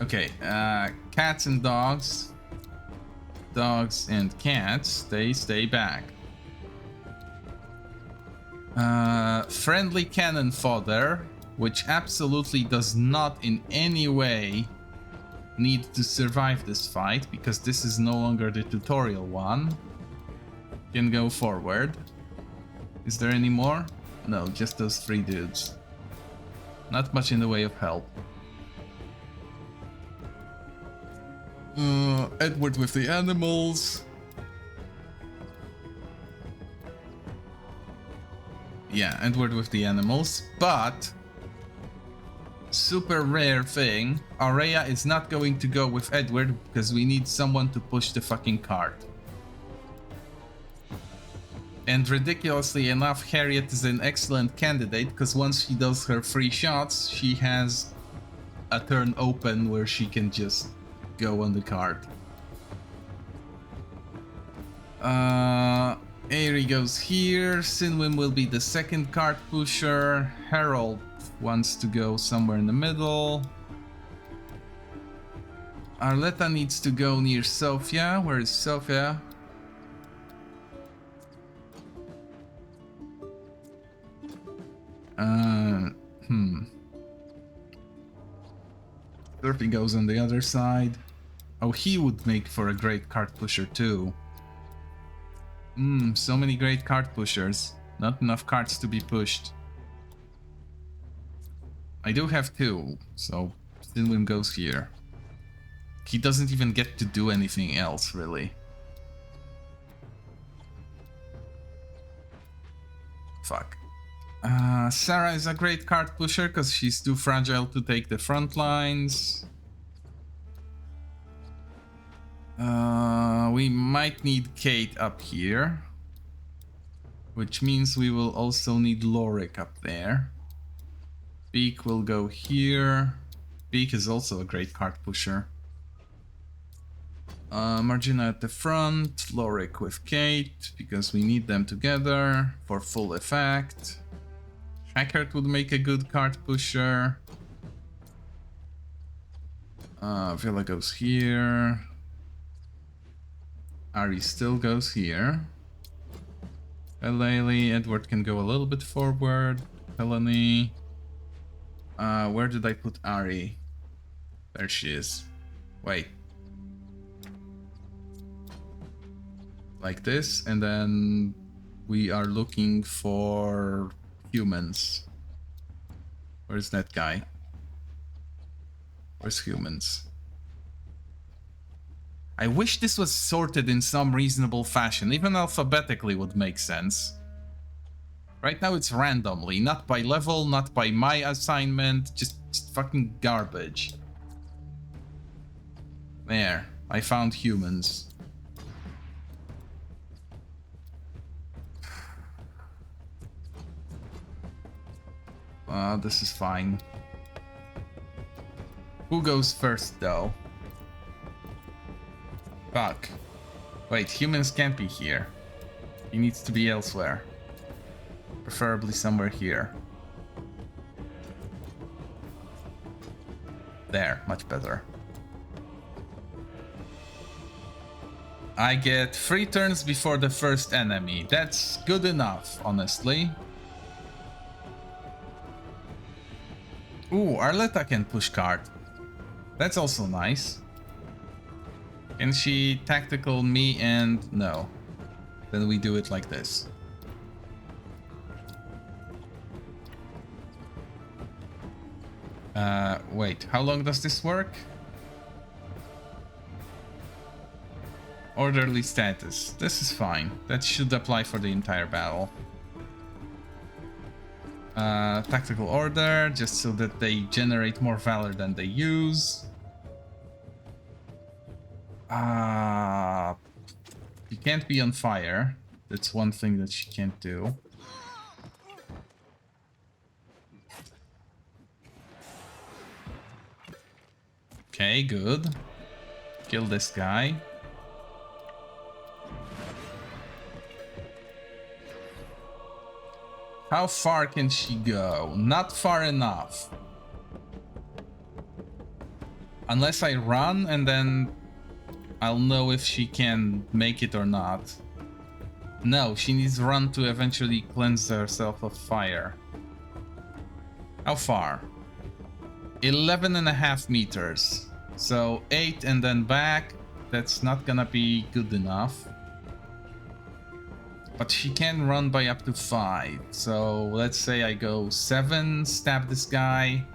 Okay, cats and dogs. Dogs and cats, they stay back. Friendly cannon fodder, which absolutely does not in any way need to survive this fight, because this is no longer the tutorial one. Can go forward. Is there any more? No, just those 3 dudes. Not much in the way of help. Edward with the animals. Yeah, Edward with the animals, but super rare thing, Aurea is not going to go with Edward because we need someone to push the fucking cart. And ridiculously enough, Harriet is an excellent candidate because once she does her 3 shots, she has a turn open where she can just go on the cart. Aerie goes here, Sinwin will be the second cart pusher, Harold wants to go somewhere in the middle. Arletta needs to go near Sophia. Where is Sophia? Durfee goes on the other side. Oh, he would make for a great cart pusher too. So many great cart pushers. Not enough carts to be pushed. I do have 2, so Sinwin goes here. He doesn't even get to do anything else, really. Fuck. Sarah is a great cart pusher because she's too fragile to take the front lines. We might need Kate up here. Which means we will also need Lorik up there. Beak will go here. Beak is also a great cart pusher. Margina at the front, Lorik with Kate, because we need them together for full effect. Hackert would make a good cart pusher. Villa goes here. Ari still goes here. Elayli, Edward can go a little bit forward. Helene. Where did I put Ari? There she is. Wait. Like this, and then we are looking for humans. Where's that guy? Where's humans? I wish this was sorted in some reasonable fashion. Even alphabetically would make sense. Right now it's randomly, not by level, not by my assignment, just fucking garbage. There, I found humans. This is fine. Who goes first, though? Fuck. Wait, humans can't be here. He needs to be elsewhere. Preferably somewhere here. There, much better. I get 3 turns before the first enemy. That's good enough, honestly. Ooh, Arletta can push cart. That's also nice. Can she tactical me and... no. Then we do it like this. Wait, how long does this work? Orderly status. This is fine. That should apply for the entire battle. Tactical order, just so that they generate more valor than they use. She can't be on fire. That's one thing that she can't do. Okay, good. Kill this guy. How far can she go? Not far enough. Unless I run and then I'll know if she can make it or not. No, she needs to run to eventually cleanse herself of fire. How far? 11.5 meters. So 8 and then back. That's not gonna be good enough. But she can run by up to 5. So let's say I go 7, stab this guy.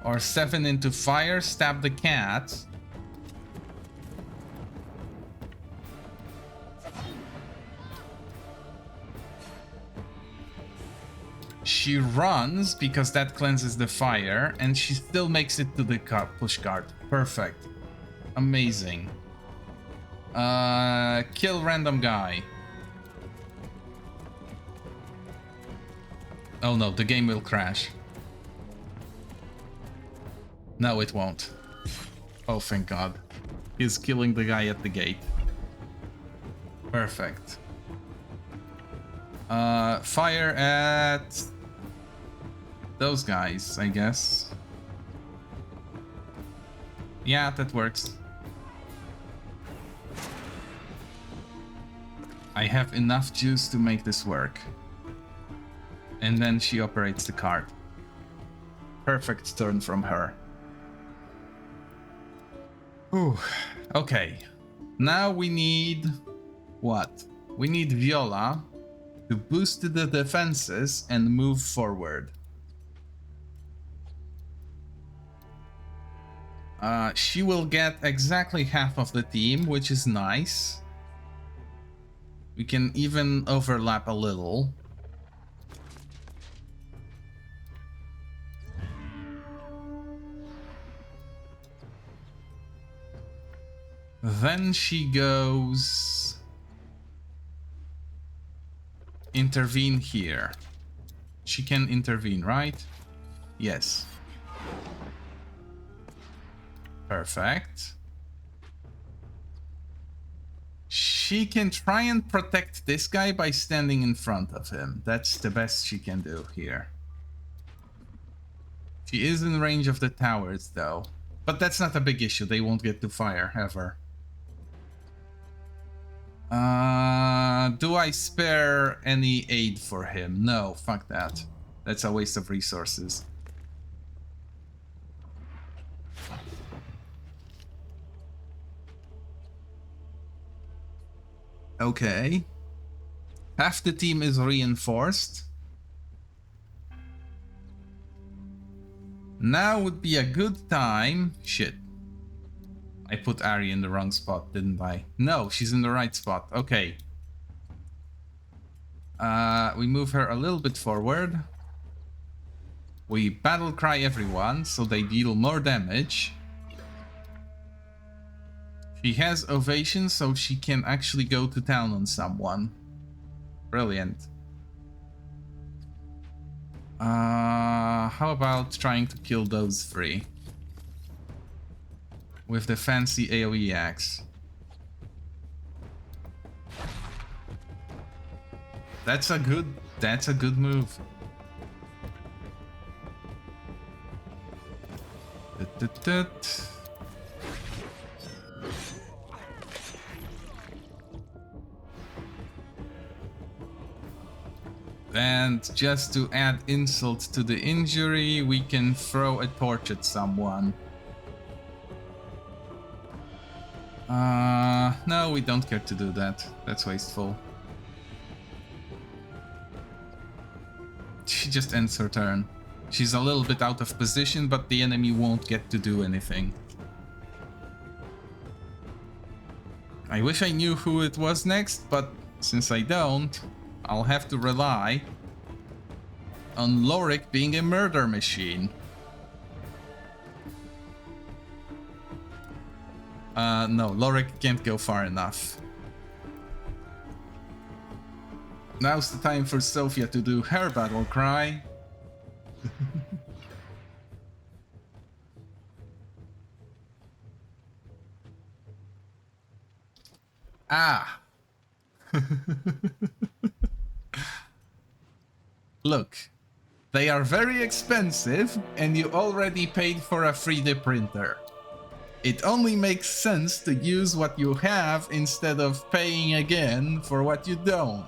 Or 7 into fire, stab the cat. She runs because that cleanses the fire, and she still makes it to the push cart. Perfect. Amazing. Kill random guy. Oh no, the game will crash. No, it won't. Oh, thank God. He's killing the guy at the gate. Perfect. Fire at those guys, I guess. Yeah, that works. I have enough juice to make this work. And then she operates the cart. Perfect turn from her. Ooh, okay. Now we need... what? We need Viola to boost the defenses and move forward. She will get exactly half of the team, which is nice. We can even overlap a little. Then she goes... intervene here. She can intervene, right? Yes. Perfect. She can try and protect this guy by standing in front of him. That's the best she can do here. She is in range of the towers, though. But that's not a big issue. They won't get to fire, ever. Do I spare any aid for him? No, fuck that. That's a waste of resources. Okay. Half the team is reinforced. Now would be a good time. Shit. I put Ari in the wrong spot, didn't I? No, she's in the right spot. Okay. We move her a little bit forward. We battle cry everyone, so they deal more damage. She has ovation, so she can actually go to town on someone. Brilliant. How about trying to kill those 3? With the fancy AoE axe. That's a good move. And just to add insult to the injury, we can throw a torch at someone. No, we don't care to do that. That's wasteful. She just ends her turn. She's a little bit out of position, but the enemy won't get to do anything. I wish I knew who it was next, but since I don't, I'll have to rely on Lorik being a murder machine. No, Lorik can't go far enough. Now's the time for Sophia to do her battle cry. Ah! Look, they are very expensive and you already paid for a 3D printer. It only makes sense to use what you have instead of paying again for what you don't.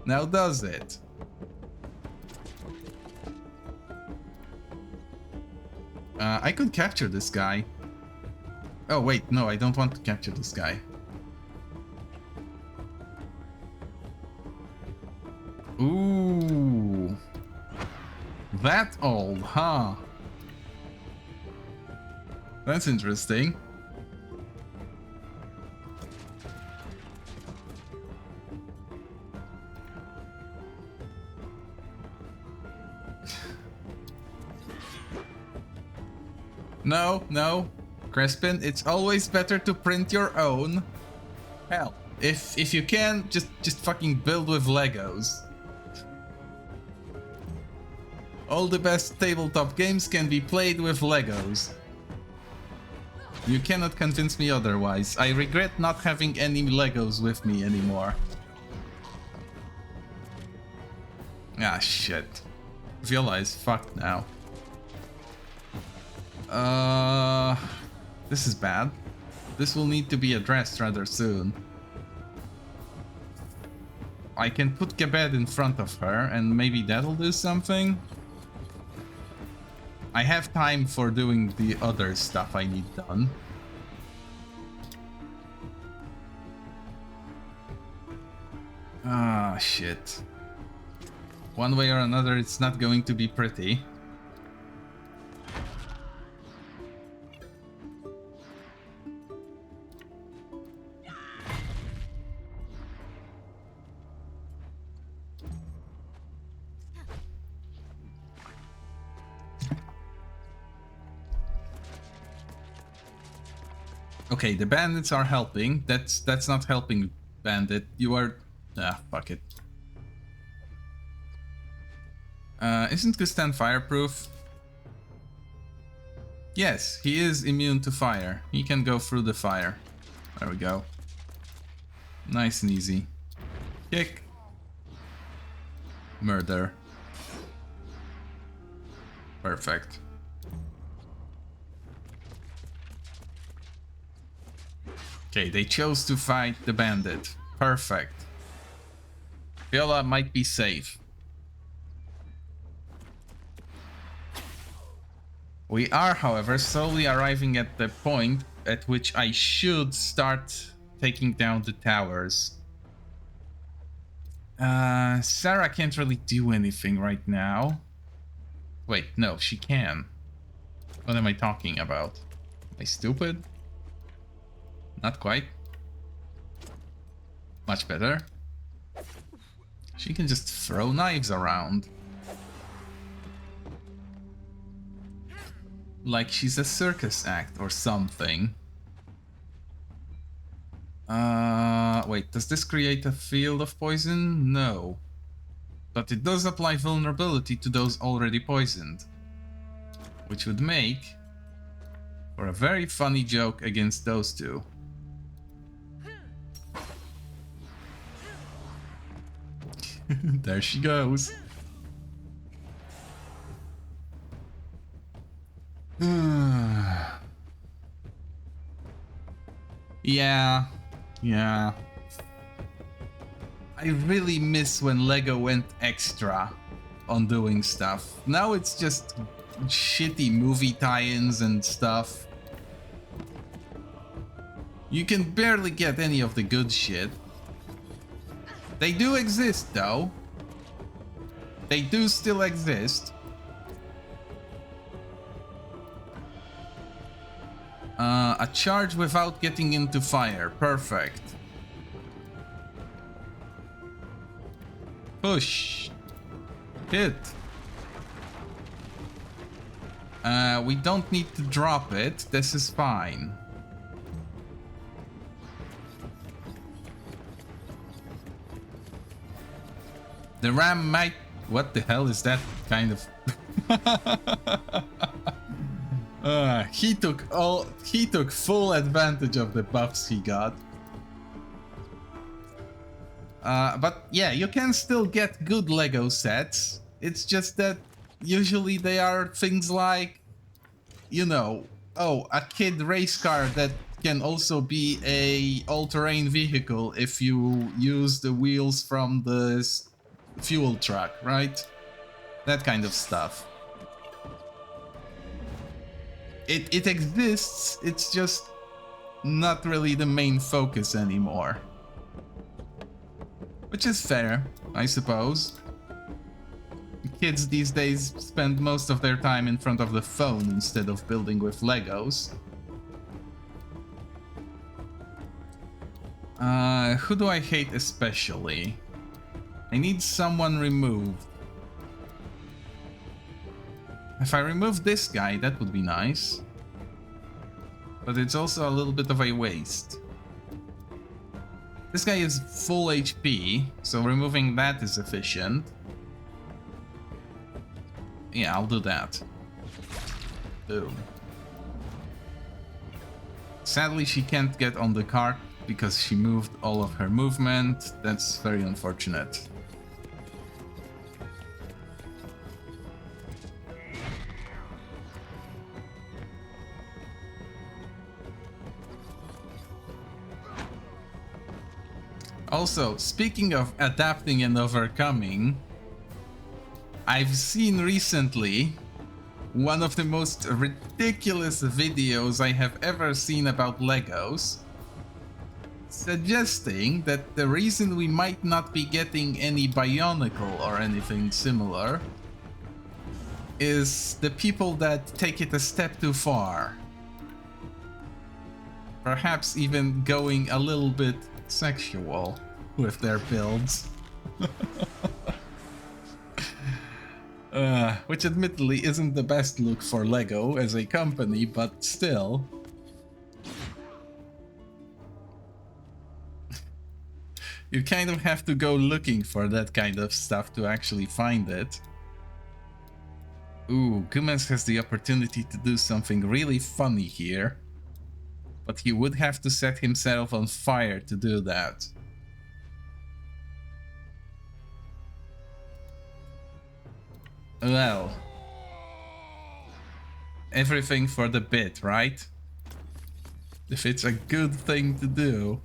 Now does it? I could capture this guy. Oh wait, no, I don't want to capture this guy. Ooh. That old, huh? That's interesting. No, no. Crespin, it's always better to print your own. Hell, if you can, just fucking build with Legos. All the best tabletop games can be played with Legos. You cannot convince me otherwise. I regret not having any Legos with me anymore. Ah, shit. Viola is fucked now. This is bad. This will need to be addressed rather soon. I can put Gebed in front of her and maybe that'll do something. I have time for doing the other stuff I need done. Ah, shit. One way or another, it's not going to be pretty. Okay, the bandits are helping. That's not helping, bandit. You are... Ah, fuck it. Isn't Gustan fireproof? Yes, he is immune to fire. He can go through the fire. There we go. Nice and easy. Kick. Murder. Perfect. Okay, they chose to fight the bandit. Perfect. Viola might be safe. We are, however, slowly arriving at the point at which I should start taking down the towers. Sarah can't really do anything right now. Wait, no, she can. What am I talking about? Am I stupid? Not quite. Much better. She can just throw knives around. Like she's a circus act or something. Wait, does this create a field of poison? No. But it does apply vulnerability to those already poisoned. Which would make for a very funny joke against those two. There she goes. Yeah. I really miss when Lego went extra on doing stuff. Now it's just shitty movie tie-ins and stuff. You can barely get any of the good shit. They do exist, though. They do still exist. A charge without getting into fire. Perfect. Push. Hit. We don't need to drop it. This is fine. The ram might... What the hell is that kind of... He took full advantage of the buffs he got. But yeah, you can still get good Lego sets. It's just that usually they are things like, you know, oh, a kid race car that can also be a all-terrain vehicle if you use the wheels from the fuel truck, right? That kind of stuff. It exists, it's just not really the main focus anymore. Which is fair, I suppose. Kids these days spend most of their time in front of the phone instead of building with Legos. Who do I hate especially? I need someone removed. If I remove this guy, that would be nice. But it's also a little bit of a waste. This guy is full HP, so removing that is efficient. Yeah, I'll do that. Boom. Sadly, she can't get on the cart because she moved all of her movement. That's very unfortunate. Also, speaking of adapting and overcoming, I've seen recently one of the most ridiculous videos I have ever seen about Legos, suggesting that the reason we might not be getting any Bionicle or anything similar is the people that take it a step too far. Perhaps even going a little bit sexual with their builds. Which admittedly isn't the best look for Lego as a company, but still. You kind of have to go looking for that kind of stuff to actually find it. Ooh, Gomez has the opportunity to do something really funny here. But he would have to set himself on fire to do that. Well, everything for the bit, right? If it's a good thing to do,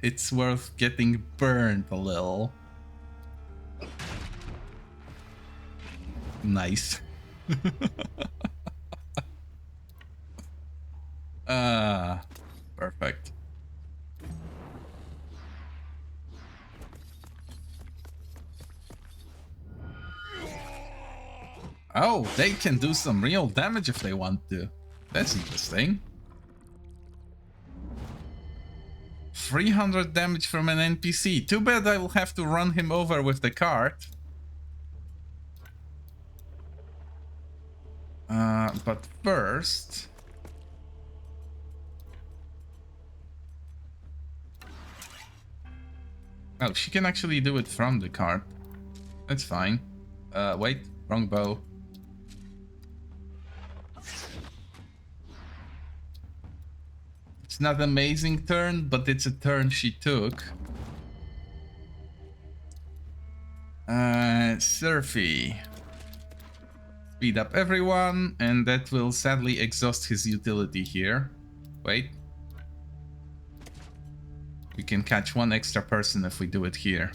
it's worth getting burned a little. Nice. Perfect. Oh, they can do some real damage if they want to. That's interesting. 300 damage from an NPC. Too bad I will have to run him over with the cart. But first... Oh, she can actually do it from the cart. That's fine. Wait, wrong bow. It's not an amazing turn, but it's a turn she took. Surfy. Speed up everyone, and that will sadly exhaust his utility here. Wait. We can catch one extra person if we do it here.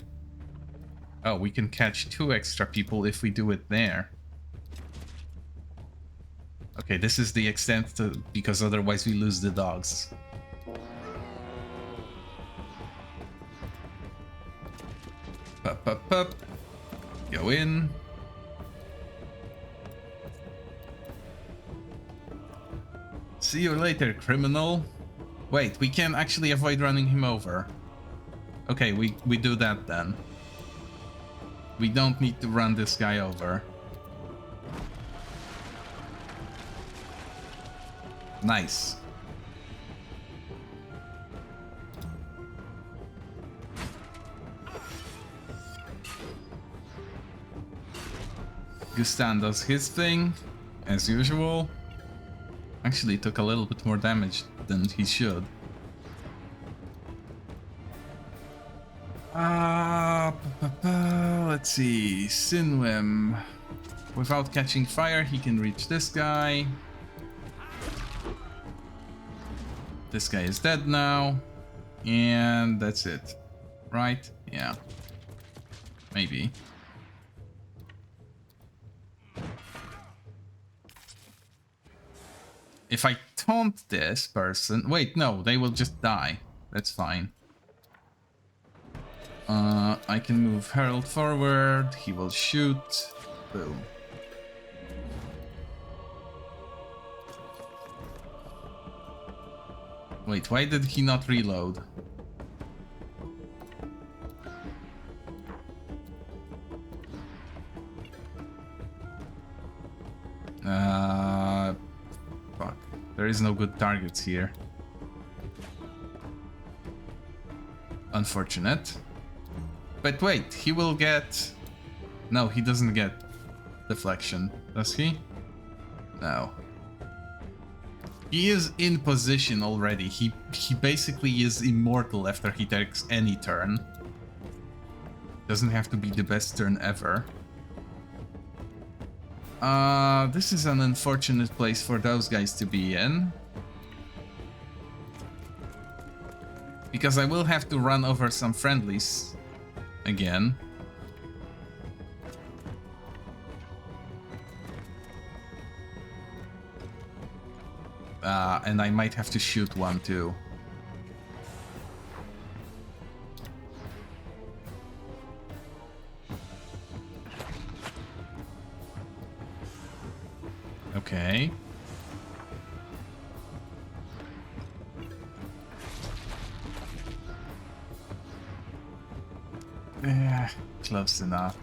Oh, we can catch 2 extra people if we do it there. Okay, this is the extent to, because otherwise we lose the dogs. Pup, pup, pup. Go in. See you later, criminal. Wait, we can actually avoid running him over. Okay, we do that then. We don't need to run this guy over. Nice. Gustan does his thing, as usual. Actually took a little bit more damage than he should. Let's see. Sinwim. Without catching fire, he can reach this guy. This guy is dead now. And that's it. Right? Yeah. Maybe. If I taunt this person... Wait, no, they will just die. That's fine. I can move Herald forward. He will shoot. Boom. Wait, why did he not reload? Fuck. There is no good targets here. Unfortunate. But wait, he will get... No, he doesn't get deflection, does he? No. He is in position already. He basically is immortal after he takes any turn. Doesn't have to be the best turn ever. This is an unfortunate place for those guys to be in. Because I will have to run over some friendlies again. And I might have to shoot one too. Okay. Close enough.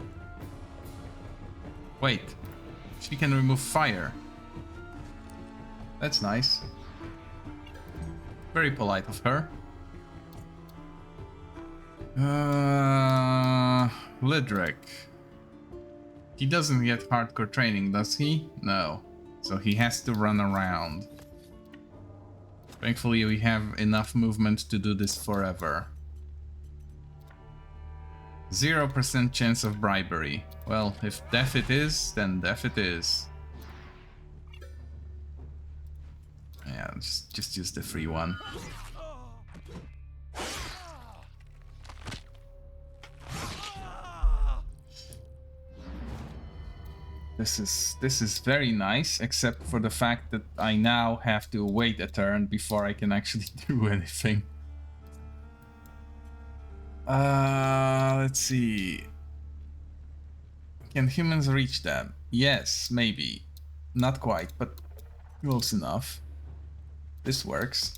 Wait. She can remove fire. That's nice. Very polite of her. Lidric. He doesn't get hardcore training, does he? No. So he has to run around. Thankfully we have enough movement to do this forever. 0% chance of bribery. Well, if death it is, then death it is. Yeah, just use the free one. This is very nice, except for the fact that I now have to wait a turn before I can actually do anything. Let's see. Can humans reach them? Yes, maybe. Not quite, but close enough. This works.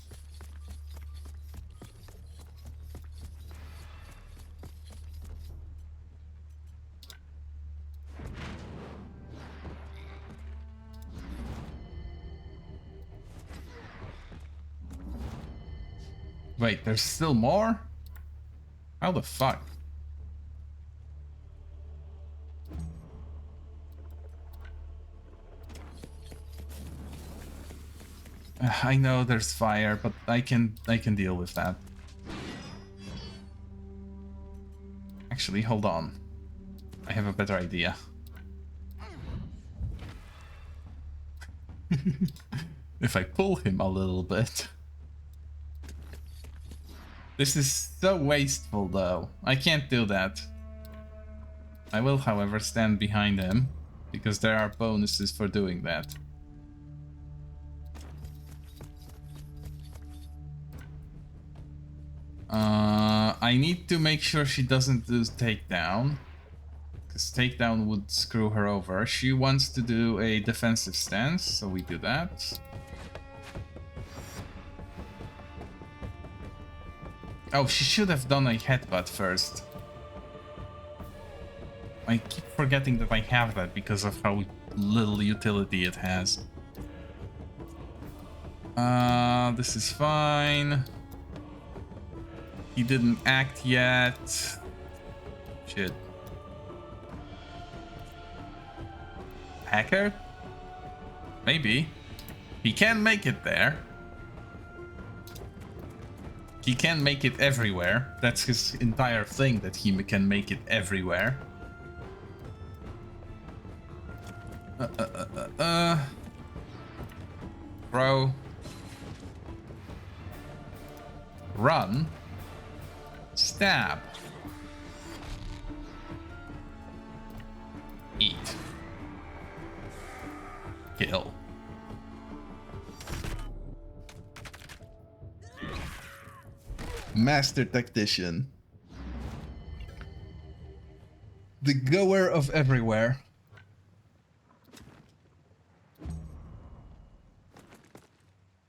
Wait, there's still more? How the fuck? I know there's fire, but I can deal with that. Actually, hold on. I have a better idea. If I pull him a little bit. This is so wasteful though. I can't do that. I will, however, stand behind him, because there are bonuses for doing that. I need to make sure she doesn't do takedown, because takedown would screw her over. She wants to do a defensive stance, so we do that. Oh, she should have done a headbutt first. I keep forgetting that I have that because of how little utility it has. This is fine. He didn't act yet. Shit. Hacker? Maybe. He can make it there. He can make it everywhere. That's his entire thing, that he can make it everywhere. Bro. Run. Stab. Eat. Kill. Master Tactician. The goer of everywhere.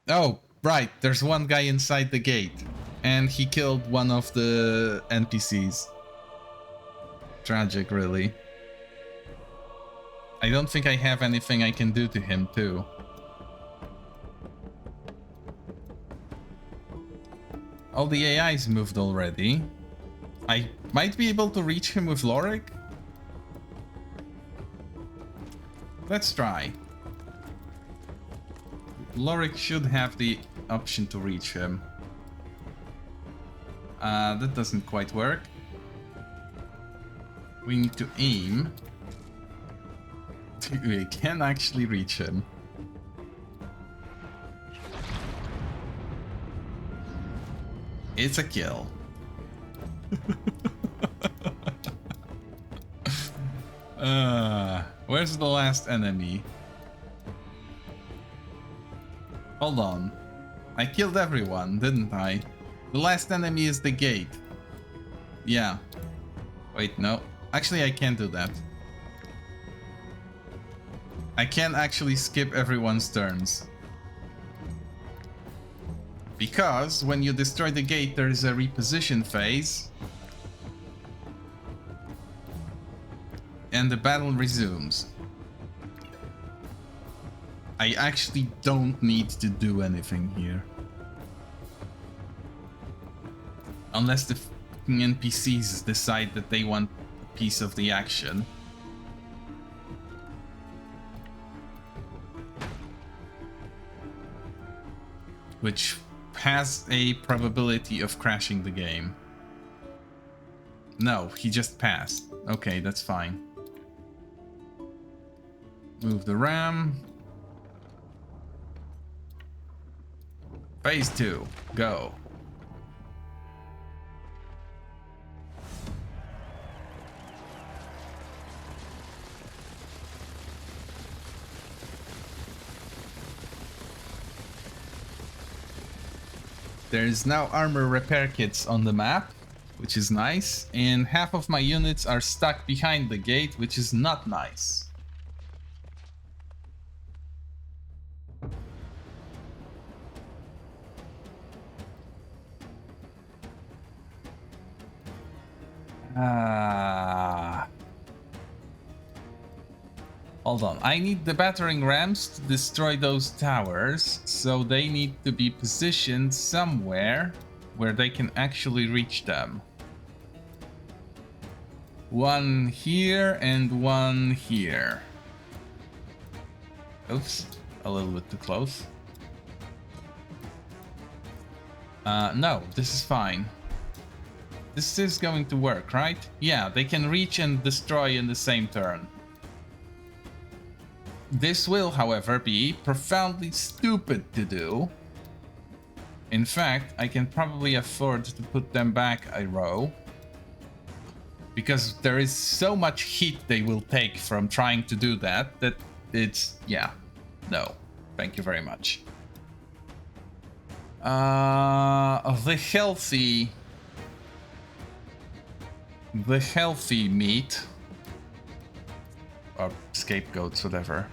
Oh, right. There's one guy inside the gate. And he killed one of the NPCs. Tragic, really. I don't think I have anything I can do to him, too. All the AIs moved already. I might be able to reach him with Lorik. Let's try. Lorik should have the option to reach him. That doesn't quite work. We need to aim. We can actually reach him. It's a kill. Where's the last enemy? Hold on. I killed everyone, didn't I? The last enemy is the gate. Yeah. Wait, no. Actually, I can't do that. I can't actually skip everyone's turns. Because when you destroy the gate, there is a reposition phase. And the battle resumes. I actually don't need to do anything here. Unless the NPCs decide that they want a piece of the action. Which has a probability of crashing the game. No, he just passed. Okay, that's fine. Move the RAM. Phase 2, go. There's now armor repair kits on the map, which is nice, and half of my units are stuck behind the gate, which is not nice. Hold on, I need the battering rams to destroy those towers, so they need to be positioned somewhere where they can actually reach them. One here and one here. Oops, a little bit too close. No, this is fine. This is going to work, right? Yeah, they can reach and destroy in the same turn. This will, however, be profoundly stupid to do. In fact, I can probably afford to put them back a row. Because there is so much heat they will take from trying to do that, that it's... yeah. No. Thank you very much. The healthy meat... or scapegoats, whatever.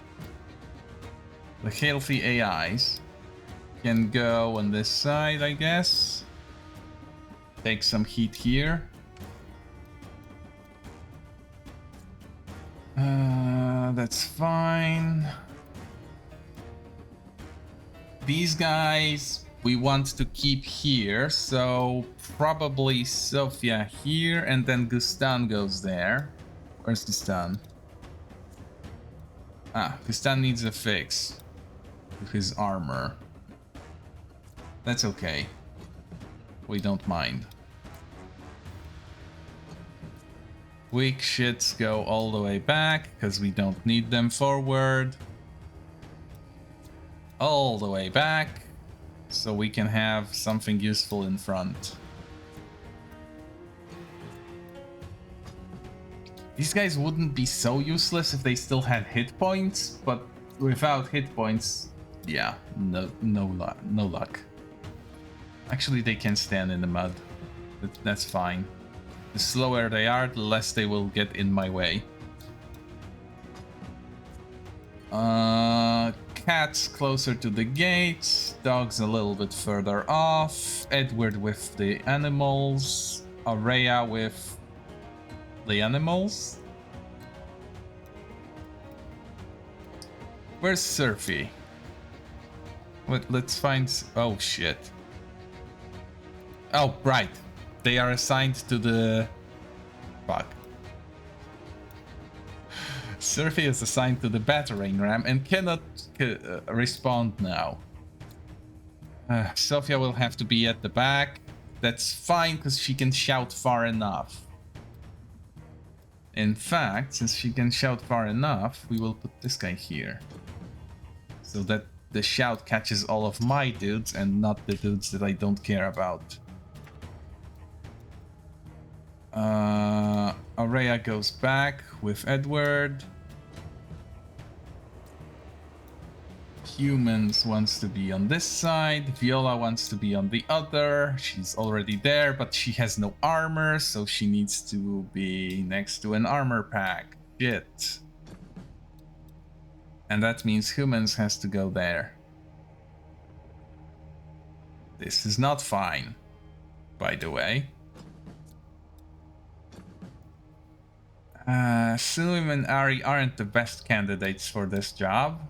The healthy AIs can go on this side, I guess. Take some heat here. That's fine. These guys we want to keep here, so probably Sophia here, and then Gustan goes there. Where's Gustan? Ah, Gustan needs a fix with his armor. That's okay. We don't mind. Weak shits go all the way back, because we don't need them forward. All the way back, so we can have something useful in front. These guys wouldn't be so useless if they still had hit points, but without hit points, yeah, no luck. Actually, they can stand in the mud. That's fine. The slower they are, the less they will get in my way. Cats closer to the gates, dogs a little bit further off, Edward with the animals, Aurea with the animals. Where's Surfy? Let's find... Oh shit. Oh, right. They are assigned to the... Fuck. Surfy is assigned to the battering ram and cannot respond now. Sophia will have to be at the back. That's fine, because she can shout far enough. In fact, since she can shout far enough, we will put this guy here. So that the shout catches all of my dudes and not the dudes that I don't care about. Aurea goes back with Edward. Humans wants to be on this side. Viola wants to be on the other. She's already there, but she has no armor, so she needs to be next to an armor pack. Shit. And that means humans has to go there. This is not fine, by the way. Sulim and Ari aren't the best candidates for this job.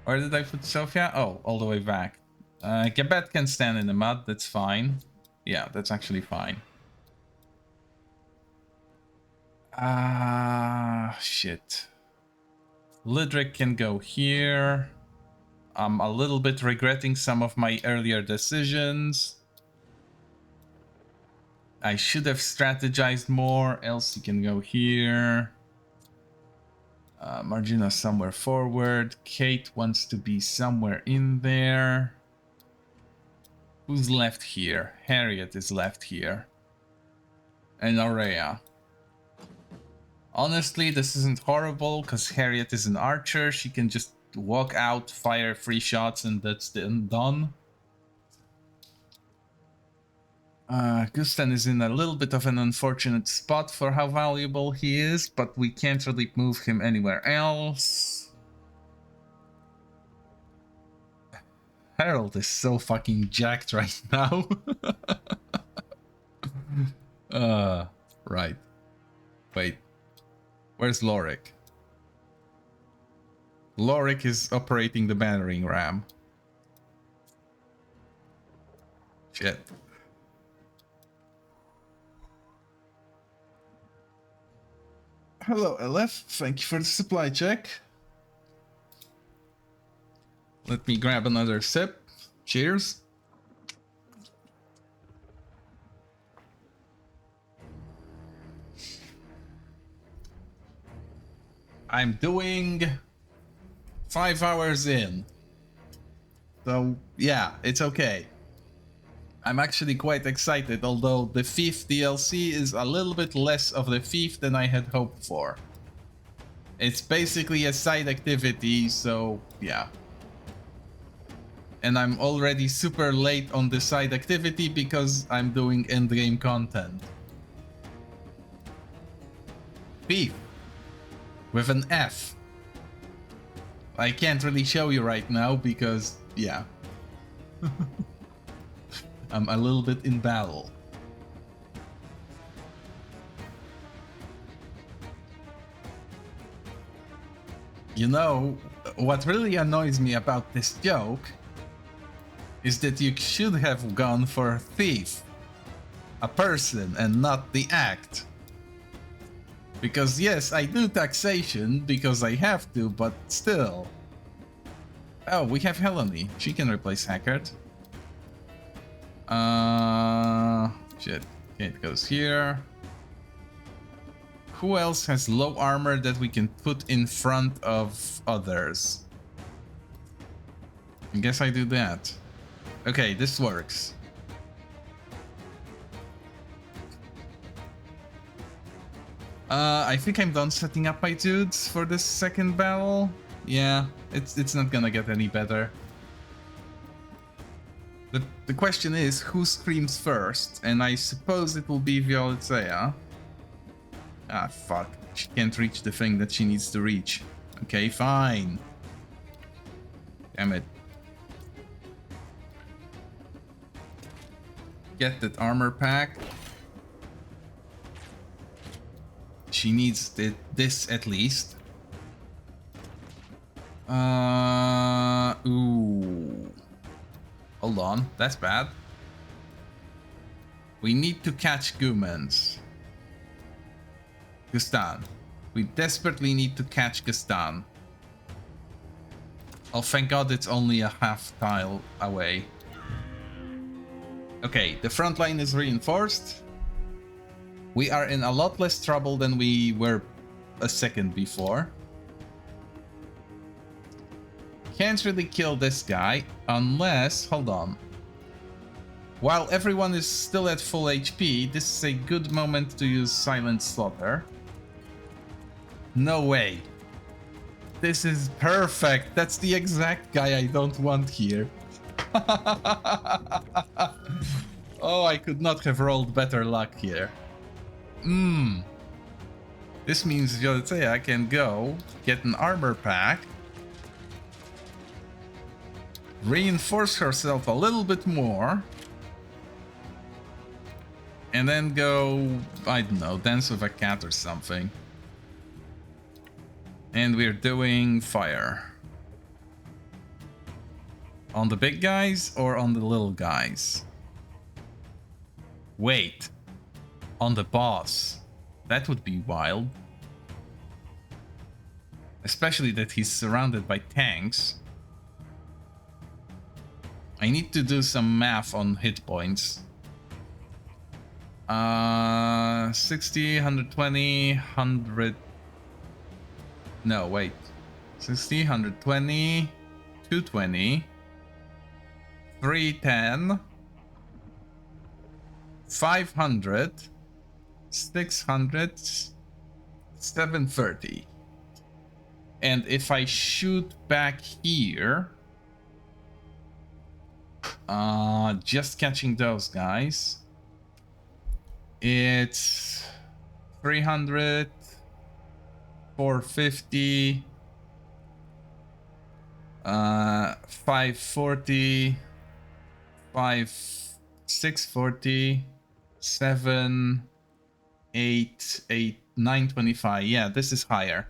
Where did I put Sophia? Oh, all the way back. Gebet can stand in the mud, that's fine. Yeah, that's actually fine. Shit. Lidric can go here. I'm a little bit regretting some of my earlier decisions. I should have strategized more. Elsie can go here. Margina somewhere forward. Kate wants to be somewhere in there. Who's left here? Harriet is left here. And Aurea. Honestly, this isn't horrible, because Harriet is an archer. She can just walk out, fire 3 shots, and that's done. Gustan is in a little bit of an unfortunate spot for how valuable he is, but we can't really move him anywhere else. Harold is so fucking jacked right now. Right. Wait. Where's Lorik? Lorik is operating the battering ram. Shit. Hello, LF. Thank you for the supply check. Let me grab another sip. Cheers. I'm doing 5 hours in. So, yeah, it's okay. I'm actually quite excited, although the Thief DLC is a little bit less of the Thief than I had hoped for. It's basically a side activity, so yeah. And I'm already super late on the side activity because I'm doing endgame content. Thief. With an F. I can't really show you right now because, yeah. I'm a little bit in battle. You know, what really annoys me about this joke is that you should have gone for a thief, a person, and not the act. Because yes, I do taxation because I have to, but still. Oh, we have Helene. She can replace Hackert. Shit. Okay, it goes here. Who else has low armor that we can put in front of others? I guess I do that. Okay, this works. I think I'm done setting up my dudes for this second battle. Yeah, it's not gonna get any better. The question is, who screams first? And I suppose it will be Violetea. Ah, fuck. She can't reach the thing that she needs to reach. Okay, fine. Damn it. Get that armor pack. She needs this at least. Ooh. Hold on, that's bad. We need to catch Gumens. Gustan. We desperately need to catch Gustan. Oh, thank God it's only a half tile away. Okay, the front line is reinforced. We are in a lot less trouble than we were a second before. Can't really kill this guy unless... Hold on. While everyone is still at full HP, this is a good moment to use Silent Slaughter. No way. This is perfect. That's the exact guy I don't want here. Oh, I could not have rolled better luck here. This means Violetea can go get an armor pack, reinforce herself a little bit more, and then go, I don't know, dance with a cat or something. And we're doing fire. On the big guys or on the little guys? Wait. On the boss. That would be wild. Especially that he's surrounded by tanks. I need to do some math on hit points. 60, 120, 100... No, wait. 60, 120, 220, 310, 500, 600, 730. And if I shoot back here, just catching those guys, it's 300, 450, 540, 640, 7, 8, 925. Yeah, this is higher.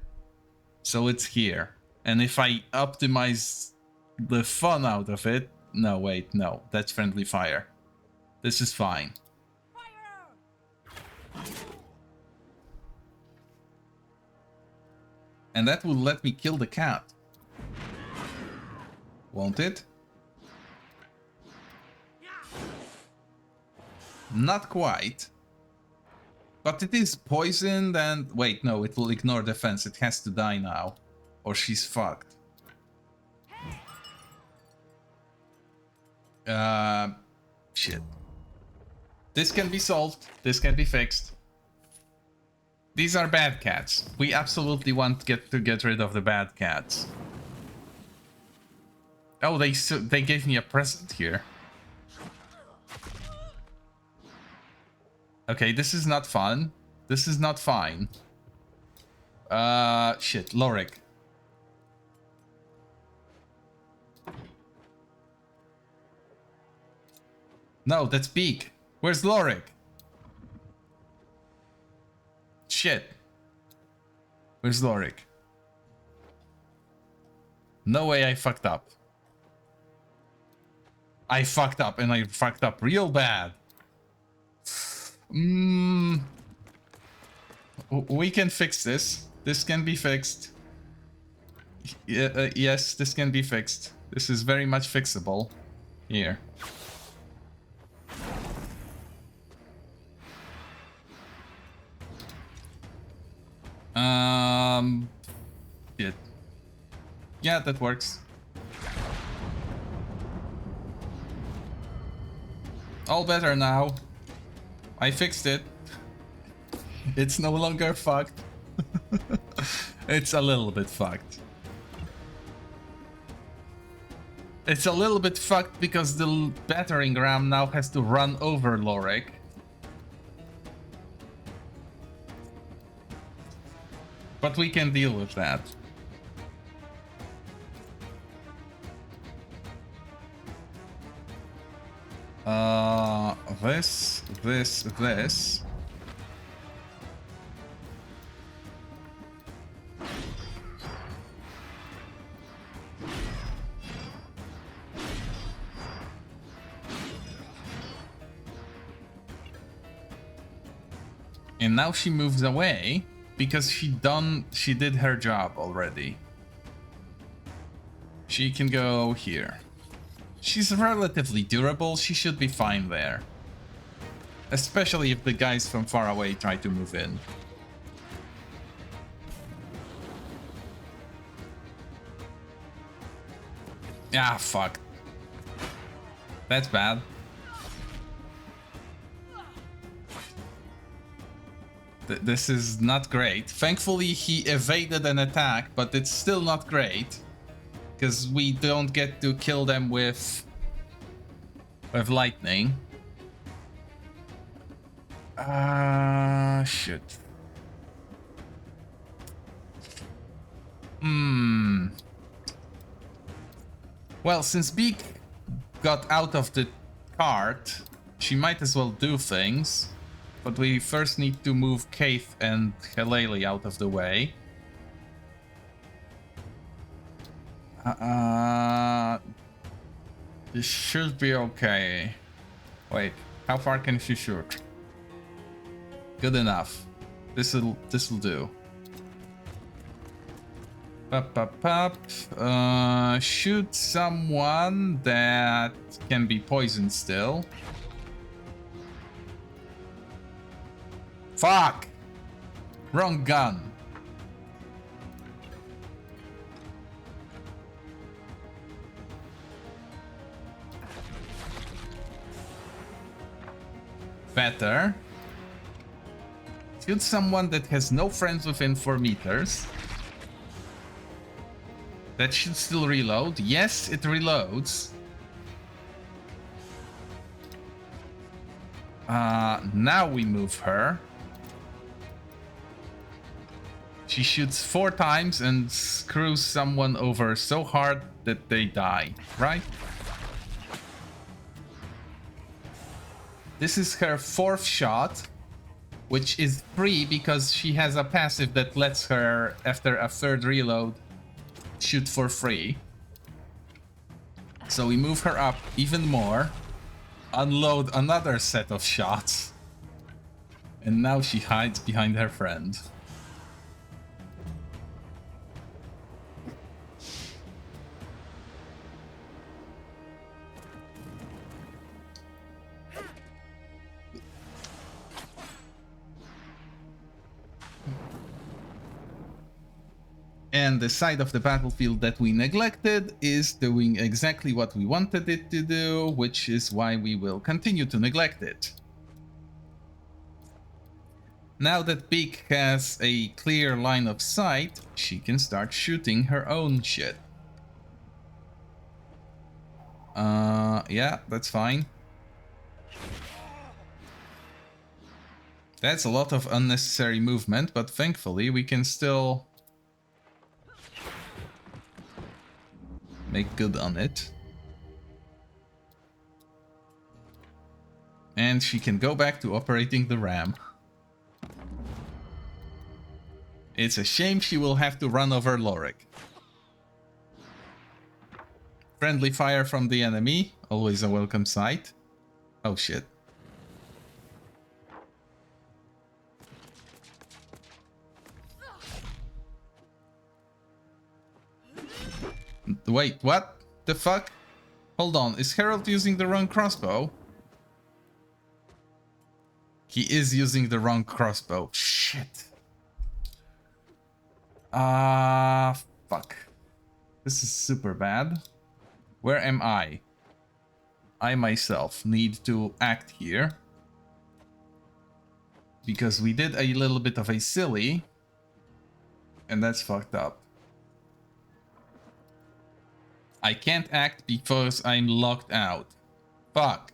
So it's here. And if I optimize the fun out of it... No, wait, no. That's friendly fire. This is fine. And that will let me kill the cat. Won't it? Not quite. But it is poisoned and... Wait, no, it will ignore defense. It has to die now. Or she's fucked. Shit. This can be solved. This can be fixed. These are bad cats. We absolutely want to get rid of the bad cats. Oh, they gave me a present here. Okay, this is not fun. This is not fine. Shit, Lorik. No, that's Beak. Where's Lorik? Shit. Where's Lorik? No way I fucked up. I fucked up, and I fucked up real bad. We can fix this. This can be fixed. Yes, this can be fixed. This is very much fixable. Here. Shit. Yeah, that works. All better now. I fixed it. It's no longer fucked. It's a little bit fucked. It's a little bit fucked because the battering ram now has to run over Lorik. But we can deal with that. This. And now she moves away because she did her job already. She can go here. She's relatively durable, she should be fine there. Especially if the guys from far away try to move in. Ah, fuck. That's bad. This is not great. Thankfully, he evaded an attack, but it's still not great. Because we don't get to kill them with lightning. Shit. Well, since Beak got out of the cart, she might as well do things. But we first need to move Kaith and Halele out of the way. This should be okay. Wait, how far can she shoot? Good enough. This'll do. Shoot someone that can be poisoned still. Fuck! Wrong gun. Better. Shoot someone that has no friends within 4 meters. That should still reload. Yes, it reloads. Now we move her. She shoots 4 times and screws someone over so hard that they die, right? This is her 4th shot, which is free because she has a passive that lets her, after a 3rd reload, shoot for free. So we move her up even more, unload another set of shots, and now she hides behind her friend. And the side of the battlefield that we neglected is doing exactly what we wanted it to do, which is why we will continue to neglect it. Now that Beak has a clear line of sight, she can start shooting her own shit. Yeah, that's fine. That's a lot of unnecessary movement, but thankfully we can still make good on it. And she can go back to operating the ram. It's a shame she will have to run over Lorik. Friendly fire from the enemy, always a welcome sight. Oh shit. Wait, what the fuck? Hold on, is Harold using the wrong crossbow? He is using the wrong crossbow. Shit. Fuck. This is super bad. Where am I? I myself need to act here. Because we did a little bit of a silly. And that's fucked up. I can't act because I'm locked out. Fuck.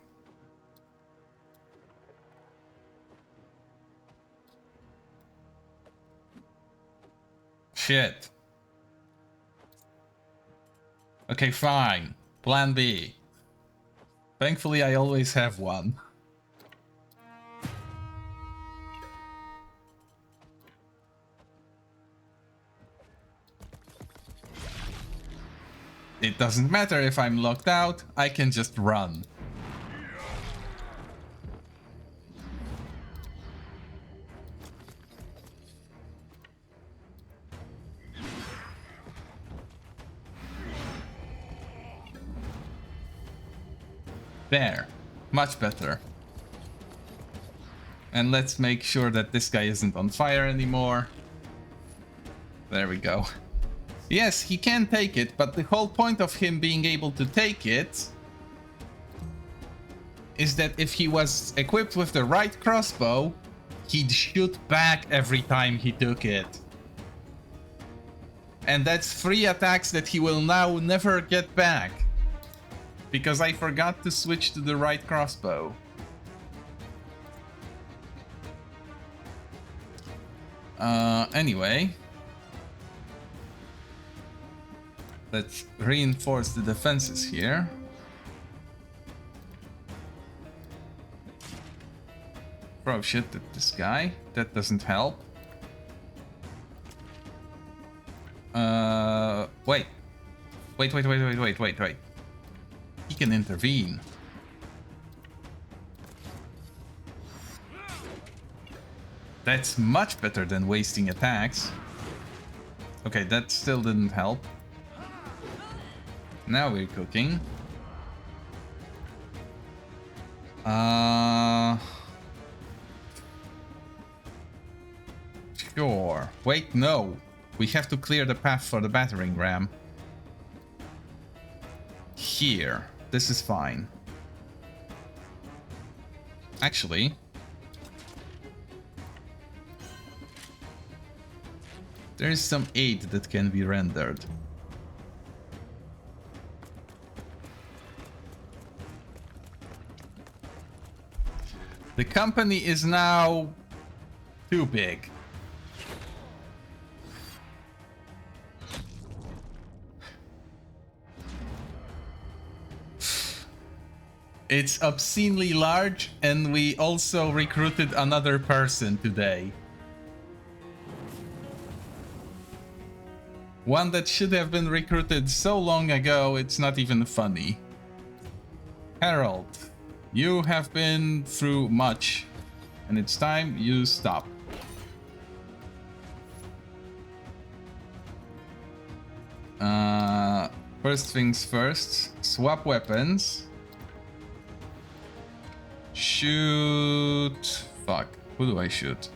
Shit. Okay, fine. Plan B. Thankfully, I always have one. It doesn't matter if I'm locked out, I can just run. There. Much better. And let's make sure that this guy isn't on fire anymore. There we go. Yes, he can take it, but the whole point of him being able to take it is that if he was equipped with the right crossbow, he'd shoot back every time he took it. And that's 3 attacks that he will now never get back. Because I forgot to switch to the right crossbow. Anyway. Let's reinforce the defenses here. Throw shit at this guy. That doesn't help. Wait. Wait. He can intervene. That's much better than wasting attacks. Okay, that still didn't help. Now we're cooking. Sure. Wait, no. We have to clear the path for the battering ram. Here. This is fine. Actually, there is some aid that can be rendered. The company is now too big. It's obscenely large, and we also recruited another person today. One that should have been recruited so long ago, it's not even funny. Harold, you have been through much, and it's time you stop. First things first, swap weapons. Shoot. Fuck. Who do I shoot?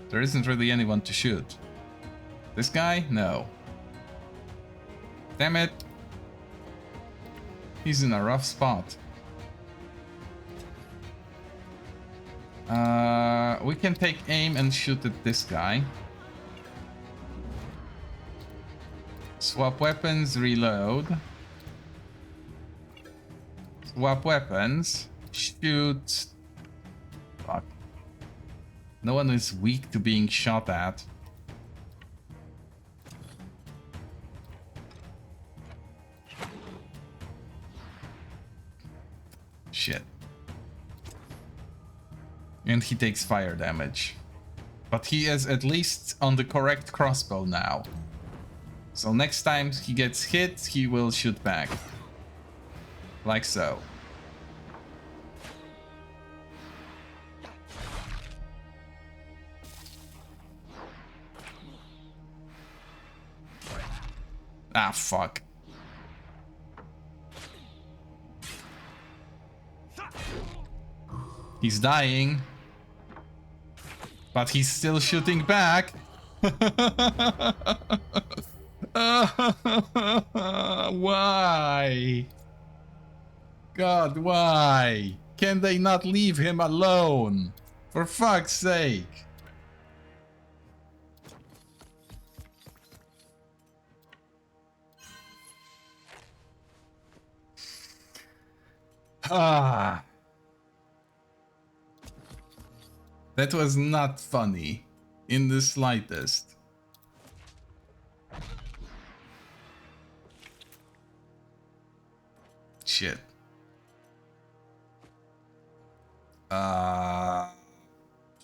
There isn't really anyone to shoot. This guy? No. Damn it. He's in a rough spot. We can take aim and shoot at this guy. Swap weapons, reload. Swap weapons. Shoot. Fuck. No one is weak to being shot at. Shit. And he takes fire damage. But he is at least on the correct crossbow now. So next time he gets hit, he will shoot back. Like so. Ah, fuck. He's dying. But he's still shooting back. Why? God, why? Can they not leave him alone? For fuck's sake. Ah. That was not funny in the slightest. Shit.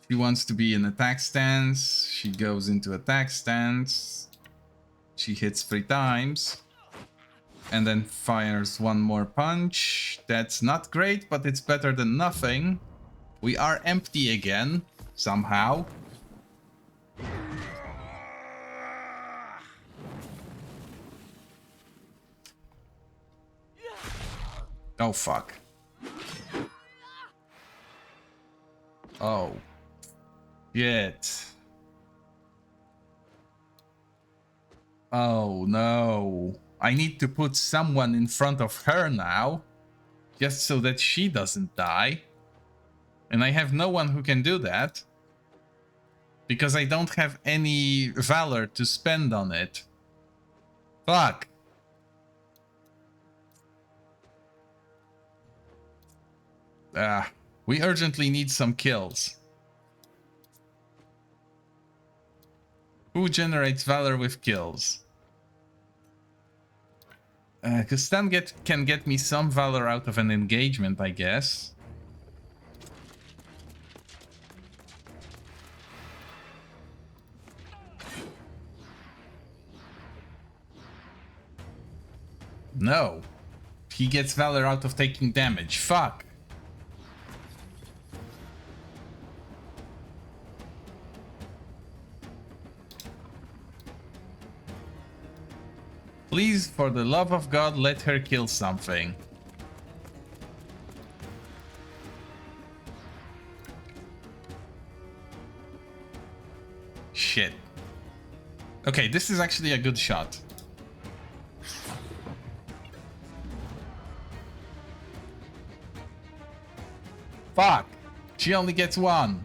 She wants to be in attack stance. She goes into attack stance. She hits 3 times. And then fires 1 more punch. That's not great, but it's better than nothing. We are empty again, somehow. Oh, fuck. Oh. Shit. Oh, no. I need to put someone in front of her now. Just so that she doesn't die. And I have no one who can do that. Because I don't have any valor to spend on it. Fuck. We urgently need some kills. Who generates valor with kills? Because Stan can get me some valor out of an engagement, I guess. No. He gets valor out of taking damage. Fuck. Please, for the love of God, let her kill something. Shit. Okay, this is actually a good shot. Fuck! She only gets 1.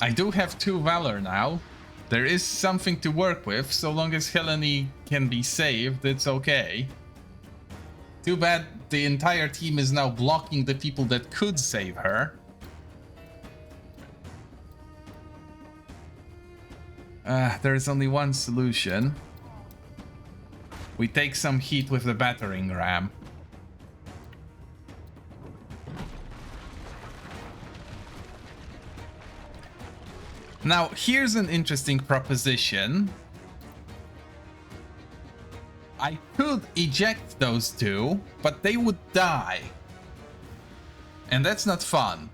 I do have 2 valor now. There is something to work with. So long as Helene can be saved, it's okay. Too bad the entire team is now blocking the people that could save her. There is only one solution. We take some heat with the battering ram. Now, here's an interesting proposition. I could eject those 2, but they would die. And that's not fun.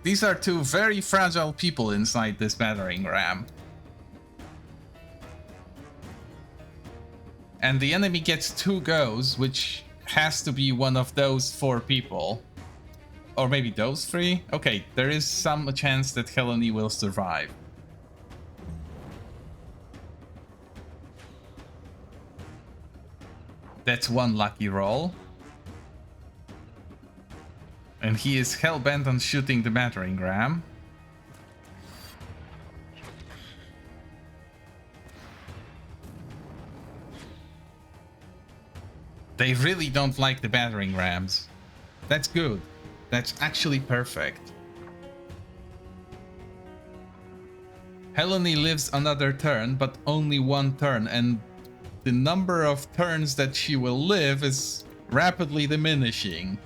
These are 2 very fragile people inside this battering ram. And the enemy gets 2 goes, which has to be one of those 4 people. Or maybe those 3? Okay, there is some chance that Helene will survive. That's 1 lucky roll. And he is hell-bent on shooting the battering ram. They really don't like the battering rams. That's good. That's actually perfect. Helene lives another turn, but only 1 turn, and the number of turns that she will live is rapidly diminishing.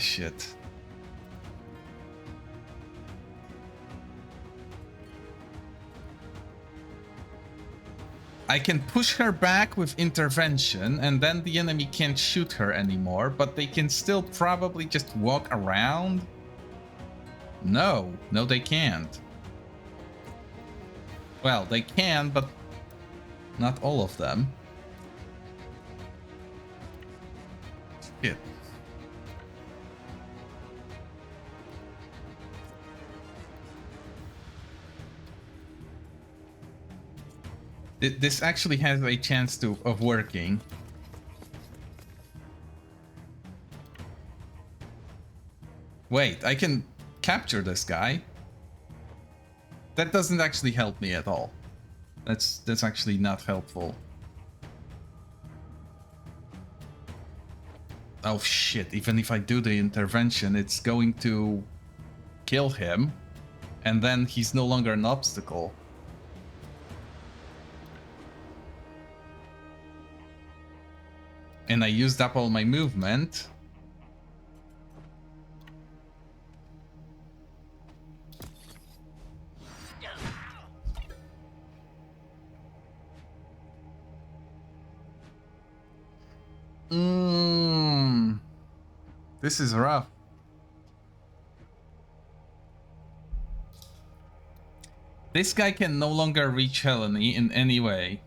Shit. I can push her back with intervention, and then the enemy can't shoot her anymore, but they can still probably just walk around. No, they can't. Well, they can, but not all of them. Shit. This actually has a chance of working. Wait, I can capture this guy. That doesn't actually help me at all. That's actually not helpful. Oh shit, even if I do the intervention, it's going to kill him, and then he's no longer an obstacle. And I used up all my movement. This is rough. This guy can no longer reach Helene in any way,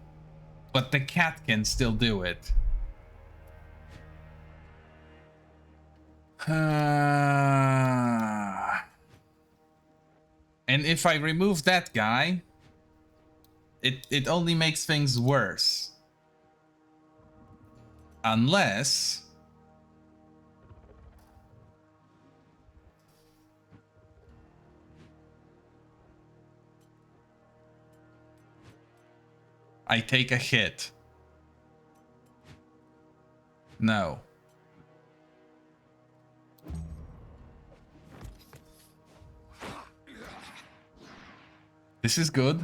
but the cat can still do it. And if I remove that guy, it only makes things worse. Unless I take a hit. No. This is good.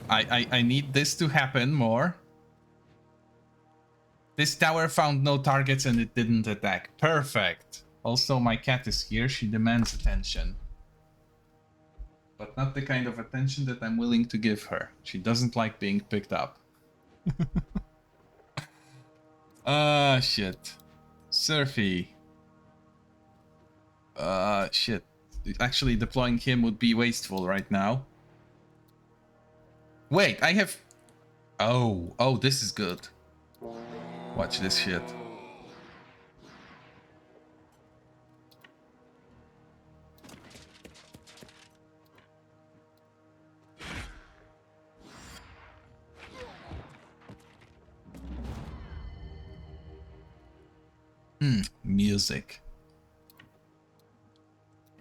I need this to happen more. This tower found no targets and it didn't attack. Perfect. Also, my cat is here. She demands attention. But not the kind of attention that I'm willing to give her. She doesn't like being picked up. Shit. Surfy. Shit. Actually, deploying him would be wasteful right now. Wait, I have... Oh, this is good. Watch this shit. Music.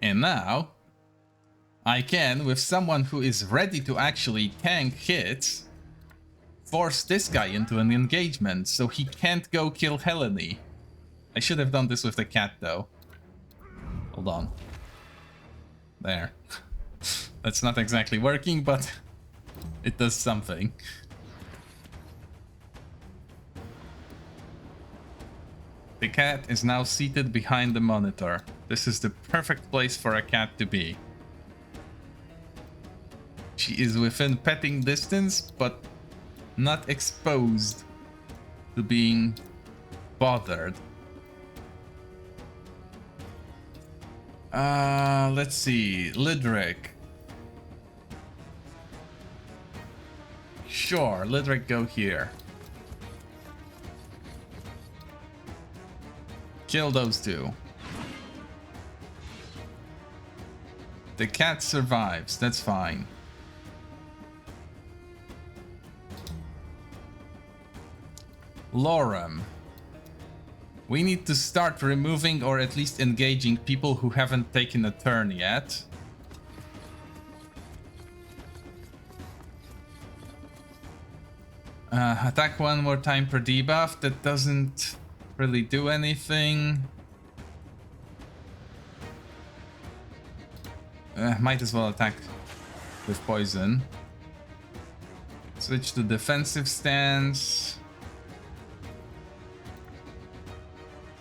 And now, I can, with someone who is ready to actually tank hits, force this guy into an engagement so he can't go kill Helene. I should have done this with the cat though. Hold on. There. That's not exactly working, but it does something. The cat is now seated behind the monitor. This is the perfect place for a cat to be. She is within petting distance, but not exposed to being bothered. Let's see. Lidric. Sure, Lidric, go here. Kill those two. The cat survives, that's fine. Lorem. We need to start removing or at least engaging people who haven't taken a turn yet. Attack one more time per debuff. That doesn't really do anything. Might as well attack with poison. Switch to defensive stance.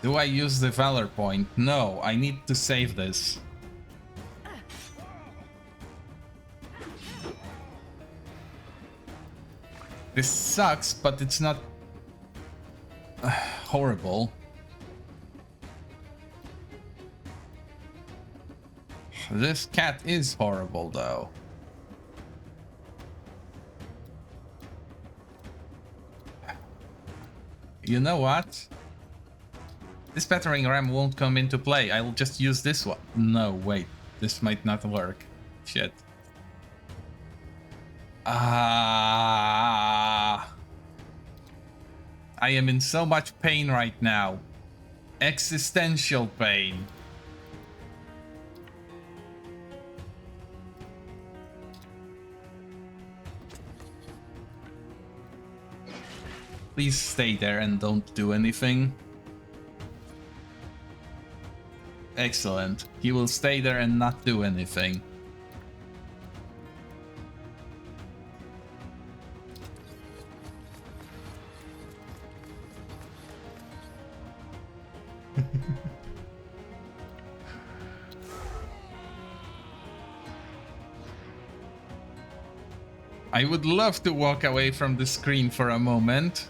Do I use the Valor point? No, I need to save this. This sucks, but it's not horrible. This cat is horrible, though. You know what? This battering ram won't come into play. I'll just use this one. No, wait. This might not work. Shit. I am in so much pain right now. Existential pain. Please stay there and don't do anything. Excellent. He will stay there and not do anything. I would love to walk away from the screen for a moment,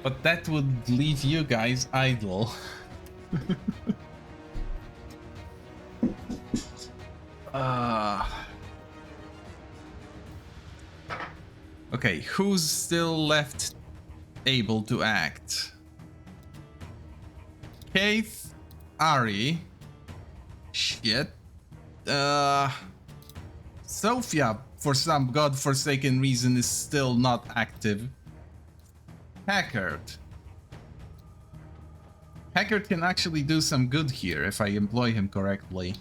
but that would leave you guys idle. Okay, who's still left able to act? Keith, Ari, shit, Sophia, for some godforsaken reason, is still not active. Hackard. Hackard can actually do some good here if I employ him correctly.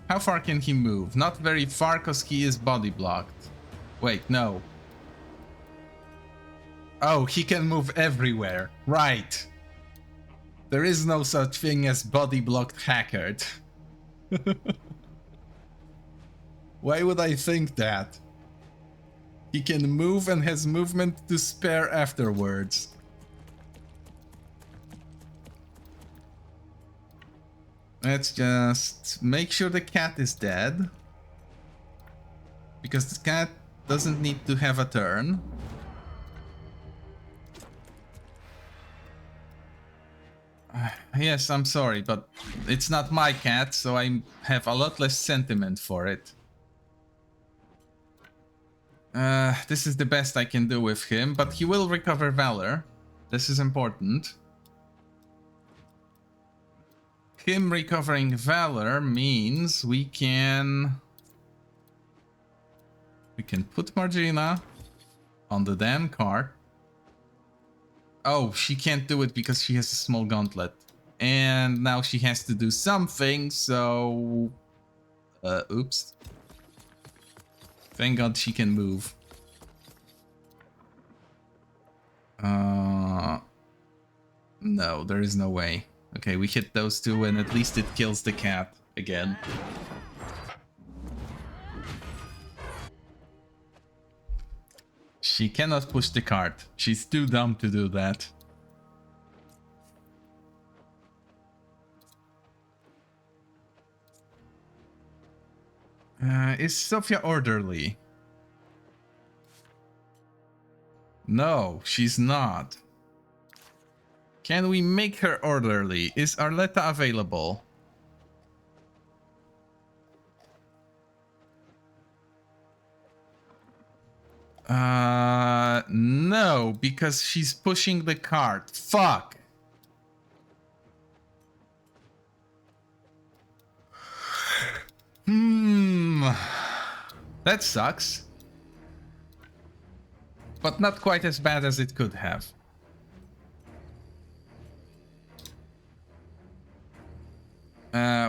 How far can he move? Not very far, because he is body blocked. Wait, no. Oh, he can move everywhere. Right. There is no such thing as body blocked Hackard. Why would I think that? He can move and has movement to spare afterwards. Let's just make sure the cat is dead. Because the cat doesn't need to have a turn. Yes, I'm sorry, but it's not my cat, so I have a lot less sentiment for it. This is the best I can do with him, but he will recover Valor. This is important. Him recovering Valor means we can put Margina on the damn cart. Oh, she can't do it because she has a small gauntlet. And now she has to do something, so... oops. Thank God she can move. No, there is no way. Okay, we hit those two and at least it kills the cat again. She cannot push the cart. She's too dumb to do that. Is Sophia orderly? No, she's not. Can we make her orderly? Is Arletta available? No, because she's pushing the cart. Fuck. That sucks. But not quite as bad as it could have.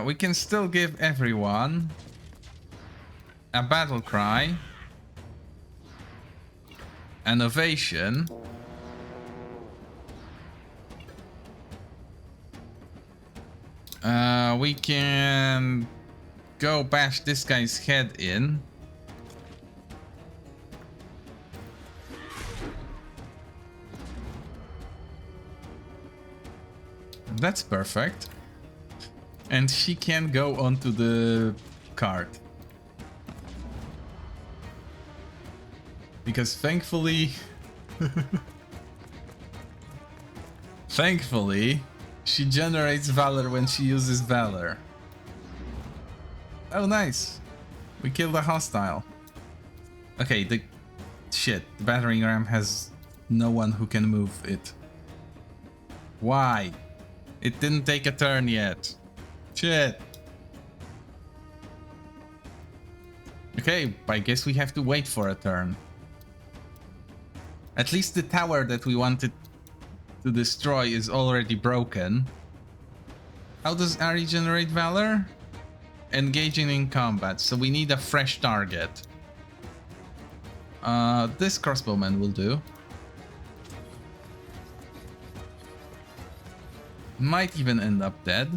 We can still give everyone a battle cry, an ovation, we can go bash this guy's head in. That's perfect. And she can go onto the cart. Because thankfully... thankfully, she generates Valor when she uses Valor. Oh, nice. We killed a hostile. Okay, the battering ram has no one who can move it. Why? It didn't take a turn yet. Shit. Okay, I guess we have to wait for a turn. At least the tower that we wanted to destroy is already broken. How does Ari generate Valor? Engaging in combat, so we need a fresh target. This crossbowman will do. Might even end up dead.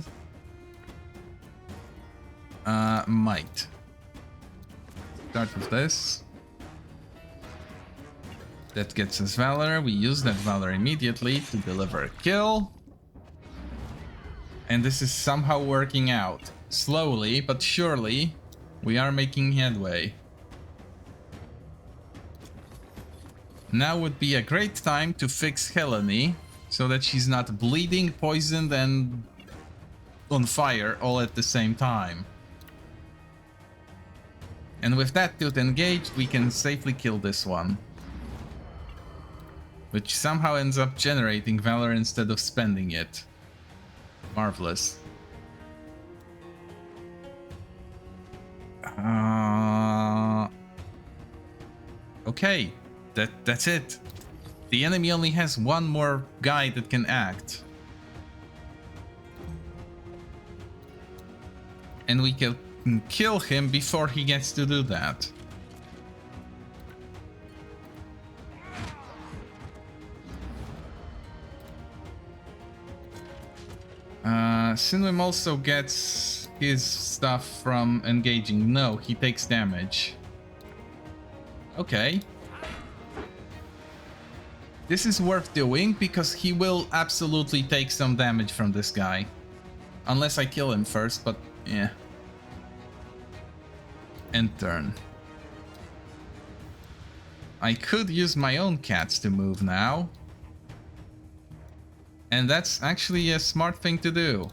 Might. Start with this. That gets us Valor. We use that Valor immediately to deliver a kill. And this is somehow working out. Slowly, but surely, we are making headway. Now would be a great time to fix Helene, so that she's not bleeding, poisoned, and on fire all at the same time. And with that tooth engaged, we can safely kill this one. Which somehow ends up generating Valor instead of spending it. Marvelous. Okay, that's it. The enemy only has one more guy that can act. And we can kill him before he gets to do that. Sinwim also gets his stuff from engaging. No, he takes damage. Okay. This is worth doing because he will absolutely take some damage from this guy. Unless I kill him first, but yeah. End turn. I could use my own cats to move now. And that's actually a smart thing to do.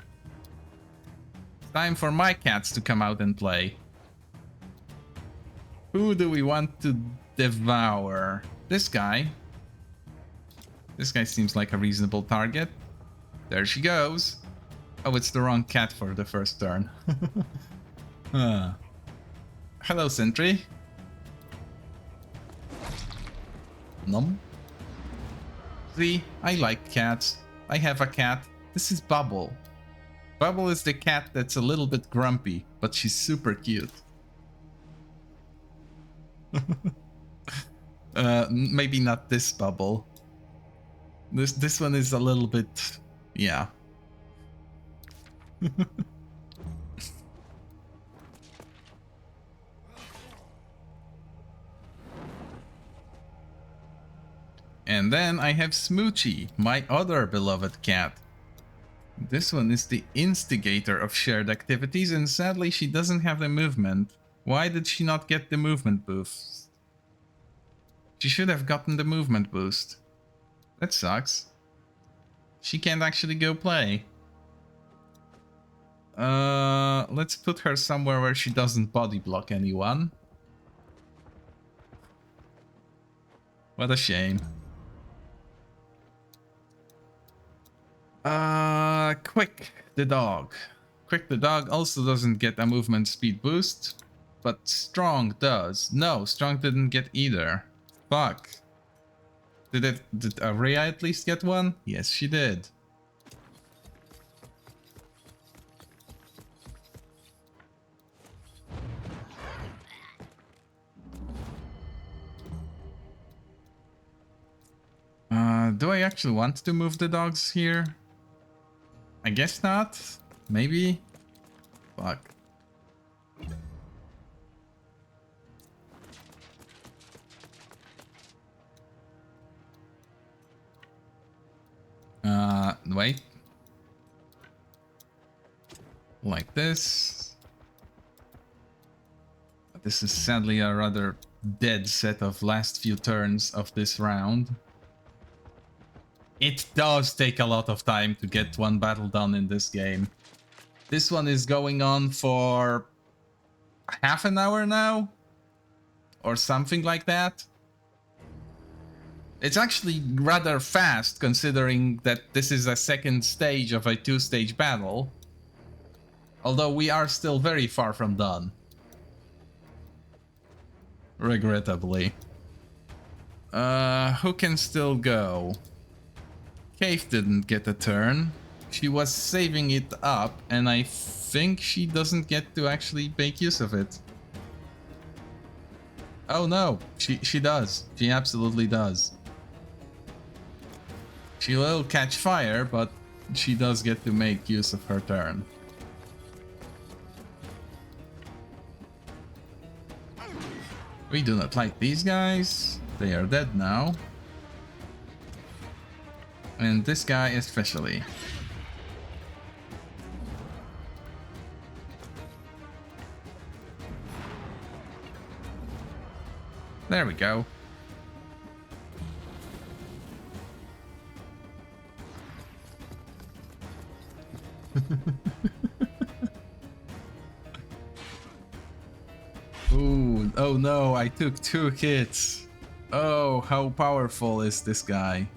Time for my cats to come out and play. Who do we want to devour? This guy. This guy seems like a reasonable target. There she goes. Oh, it's the wrong cat for the first turn. Hello, Sentry. Nom. See, I like cats. I have a cat. This is Bubble. Bubble is the cat that's a little bit grumpy, but she's super cute. Maybe not this Bubble. This one is a little bit, yeah. And then I have Smoochie, my other beloved cat. This one is the instigator of shared activities, and sadly she doesn't have the movement. Why did she not get the movement boost? She should have gotten the movement boost. That sucks. She can't actually go play. Let's put her somewhere where she doesn't body block anyone. What a shame. Quick the dog. Quick the dog also doesn't get a movement speed boost, but Strong does. No, Strong didn't get either. Fuck. Did Araya at least get one? Yes, she did. Do I actually want to move the dogs here? I guess not. Maybe. Fuck. Wait. Like this. This is sadly a rather dead set of last few turns of this round. It does take a lot of time to get one battle done in this game. This one is going on for half an hour now, or something like that. It's actually rather fast considering that this is a second stage of a two-stage battle. Although we are still very far from done. Regrettably. Who can still go? Cave didn't get a turn. She was saving it up, and I think she doesn't get to actually make use of it. Oh no, she does. She absolutely does. She will catch fire, but she does get to make use of her turn. We do not like these guys. They are dead now. And this guy especially. There we go. Ooh, oh no, I took 2 hits. Oh, how powerful is this guy?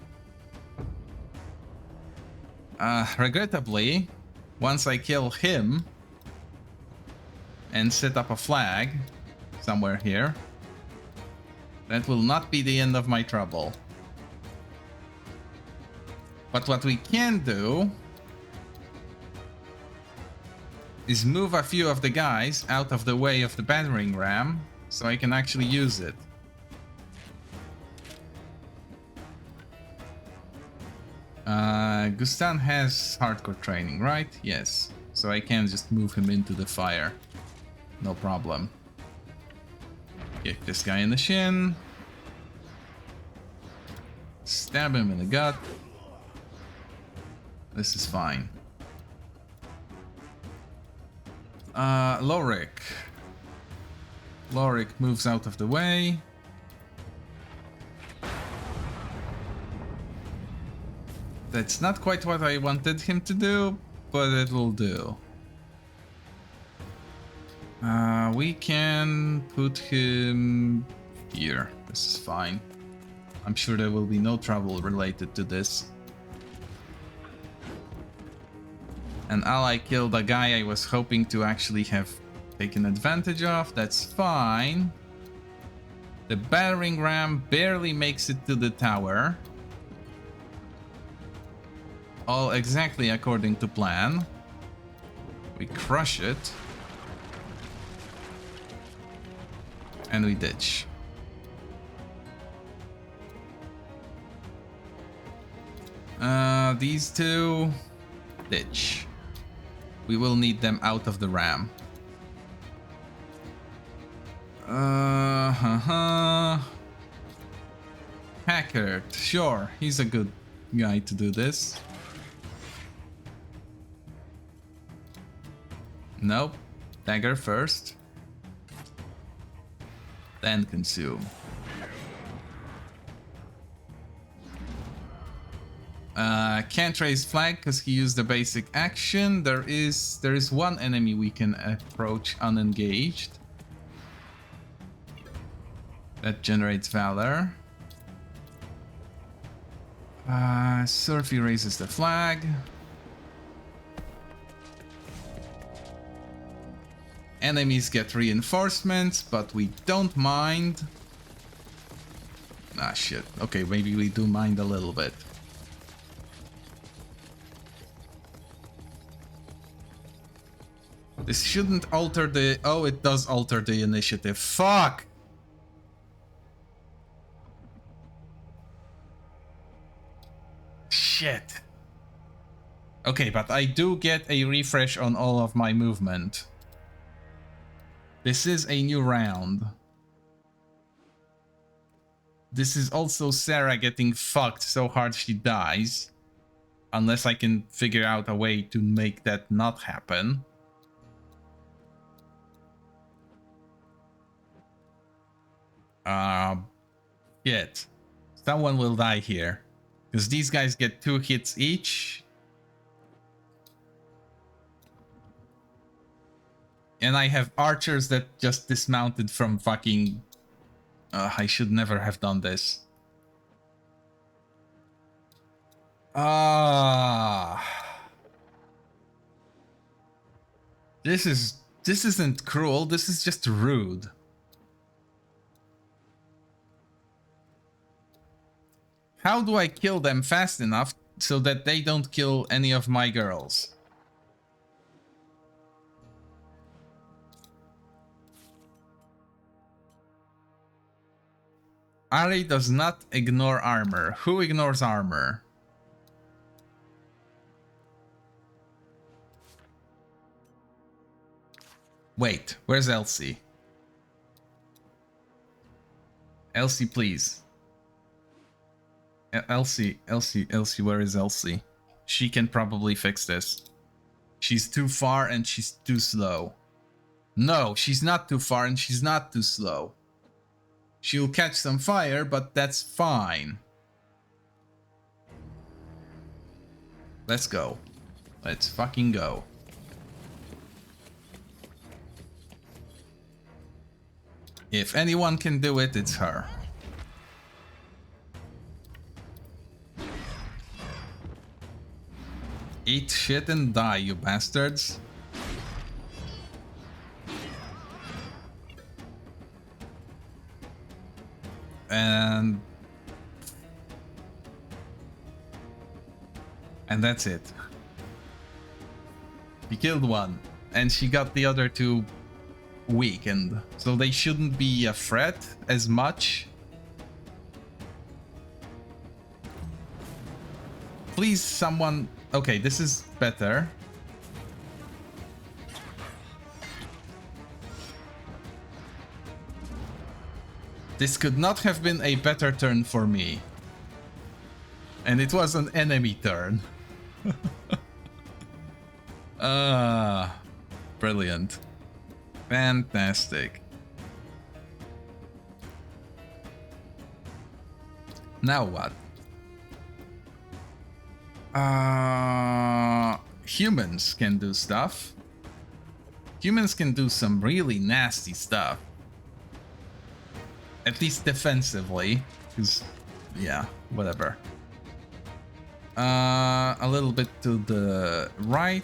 Regrettably, once I kill him and set up a flag somewhere here, that will not be the end of my trouble. But what we can do is move a few of the guys out of the way of the battering ram so I can actually use it. Gustan has hardcore training, right? Yes. So I can just move him into the fire. No problem. Kick this guy in the shin. Stab him in the gut. This is fine. Lorik. Lorik moves out of the way. That's not quite what I wanted him to do, but it will do. We can put him here. This is fine. I'm sure there will be no trouble related to this. An ally killed a guy I was hoping to actually have taken advantage of. That's fine. The battering ram barely makes it to the tower. All exactly according to plan. We crush it. And we ditch. These two... ditch. We will need them out of the ram. Packard, sure, he's a good guy to do this. Nope. Dagger first. Then consume. Can't raise flag because he used the basic action. There is one enemy we can approach unengaged. That generates valor. Surfy raises the flag. Enemies get reinforcements, but we don't mind. Ah, shit. Okay, maybe we do mind a little bit. This shouldn't alter the... Oh, it does alter the initiative. Fuck! Shit. Okay, but I do get a refresh on all of my movement. This is a new round. This is also Sarah getting fucked so hard she dies. Unless I can figure out a way to make that not happen. Shit. Someone will die here. Because these guys get 2 hits each. And I have archers that just dismounted from fucking... I should never have done this. This isn't cruel, this is just rude. How do I kill them fast enough so that they don't kill any of my girls? Ari does not ignore armor. Who ignores armor? Wait, where's Elsie? Elsie, please. Elsie, where is Elsie? She can probably fix this. She's too far and she's too slow. No, she's not too far and she's not too slow. She'll catch some fire, but that's fine. Let's go. Let's fucking go. If anyone can do it, it's her. Eat shit and die, you bastards. And that's it. She killed one, and she got the other 2 weakened, so they shouldn't be a threat as much. Please, someone... Okay, this is better. This could not have been a better turn for me. And it was an enemy turn. Brilliant. Fantastic. Now what? Humans can do stuff. Humans can do some really nasty stuff. At least defensively. Because, yeah, whatever. A little bit to the right.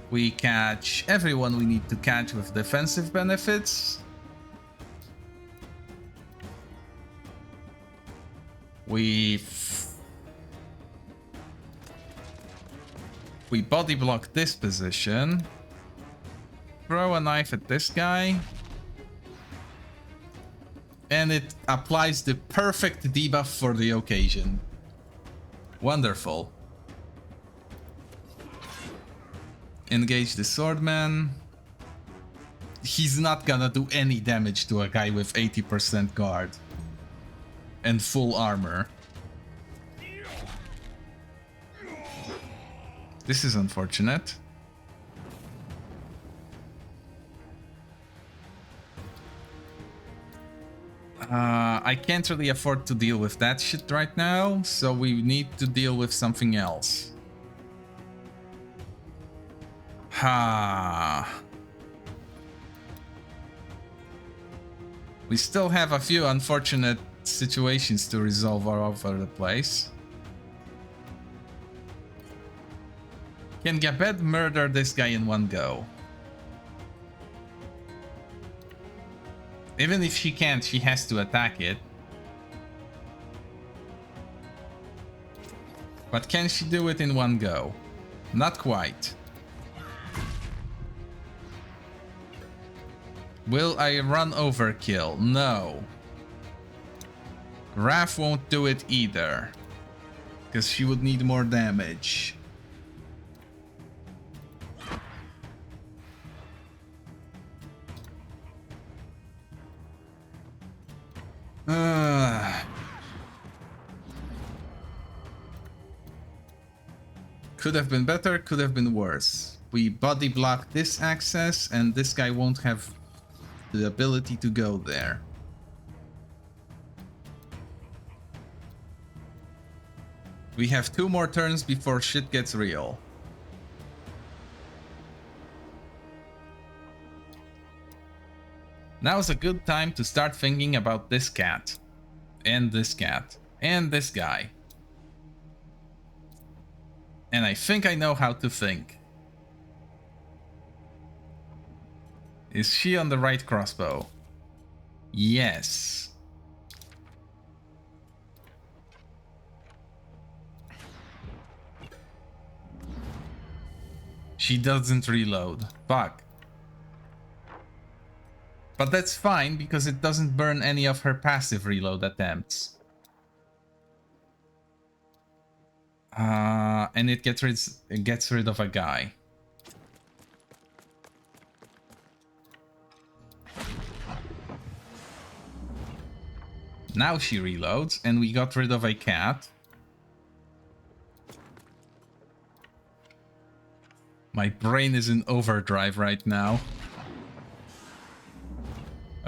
We catch everyone we need to catch with defensive benefits. We body block this position. Throw a knife at this guy. And it applies the perfect debuff for the occasion. Wonderful. Engage the swordman. He's not gonna do any damage to a guy with 80% guard and full armor. This is unfortunate. I can't really afford to deal with that shit right now, so we need to deal with something else. We still have a few unfortunate situations to resolve all over the place. Can Gabed murder this guy in one go? Even if she can't, she has to attack it. But can she do it in one go? Not quite. Will I run overkill? No. Raph won't do it either. Because she would need more damage. Could have been better, could have been worse. We body block this access, and this guy won't have the ability to go there. We have 2 more turns before shit gets real. Now's a good time to start thinking about this cat. And this cat. And this guy. And I think I know how to think. Is she on the right crossbow? Yes. She doesn't reload. Fuck. But that's fine because it doesn't burn any of her passive reload attempts. And it gets rid of a guy. Now she reloads, and we got rid of a cat. My brain is in overdrive right now.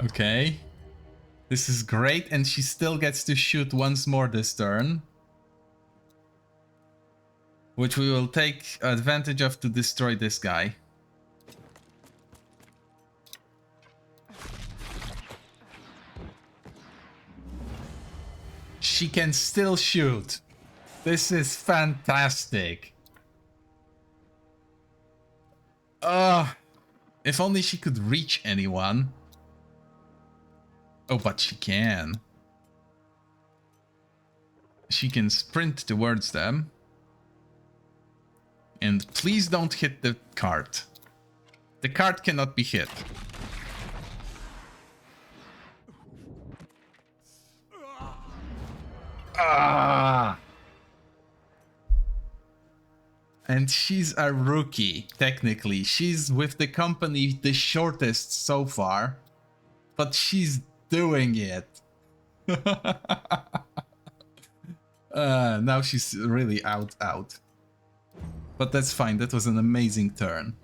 Okay. This is great, and she still gets to shoot once more this turn. Which we will take advantage of to destroy this guy. She can still shoot. This is fantastic. If only she could reach anyone. Oh, but she can. She can sprint towards them. And please don't hit the cart. The cart cannot be hit. Ah! And she's a rookie, technically. She's with the company the shortest so far. But she's doing it. Now she's really out. But that's fine, that was an amazing turn.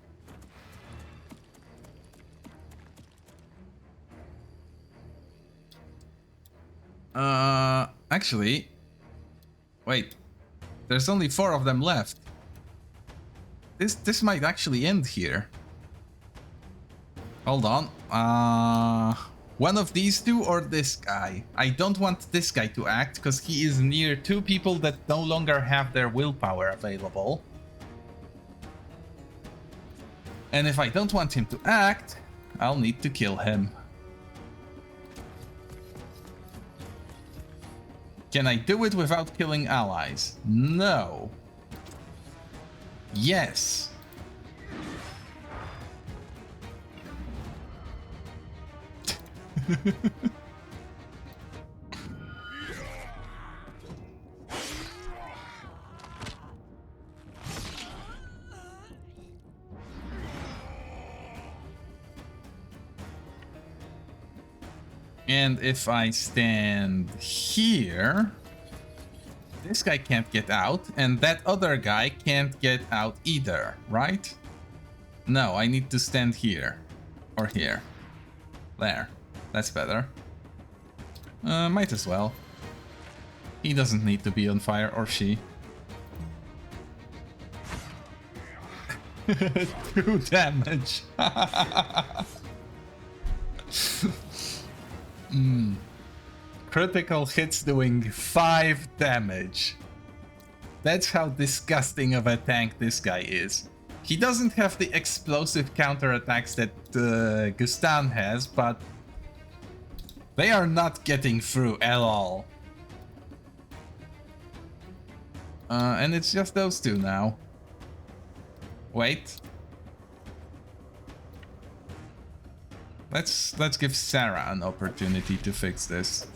Actually... Wait. There's only 4 of them left. This might actually end here. Hold on. One of these 2 or this guy? I don't want this guy to act, because he is near 2 people that no longer have their willpower available. And if I don't want him to act, I'll need to kill him. Can I do it without killing allies? No. Yes. And if I stand here, this guy can't get out, and that other guy can't get out either, right? No, I need to stand here. Or here. There. That's better. Might as well. He doesn't need to be on fire, or she. 2 damage. Critical hits doing 5 damage. That's how disgusting of a tank this guy is. He doesn't have the explosive counterattacks that Gustan has, but they are not getting through at all. And it's just those 2 now. Wait. Let's give Sarah an opportunity to fix this.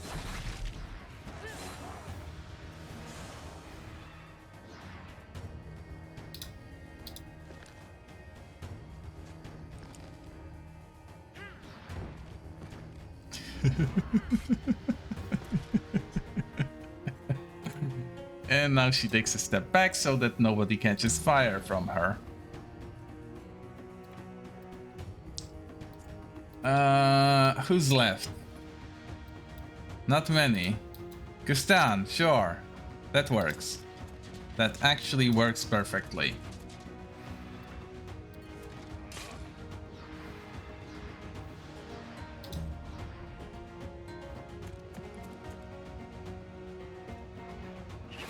And now she takes a step back so that nobody catches fire from her. Who's left? Not many. Kustan, sure. That works. That actually works perfectly.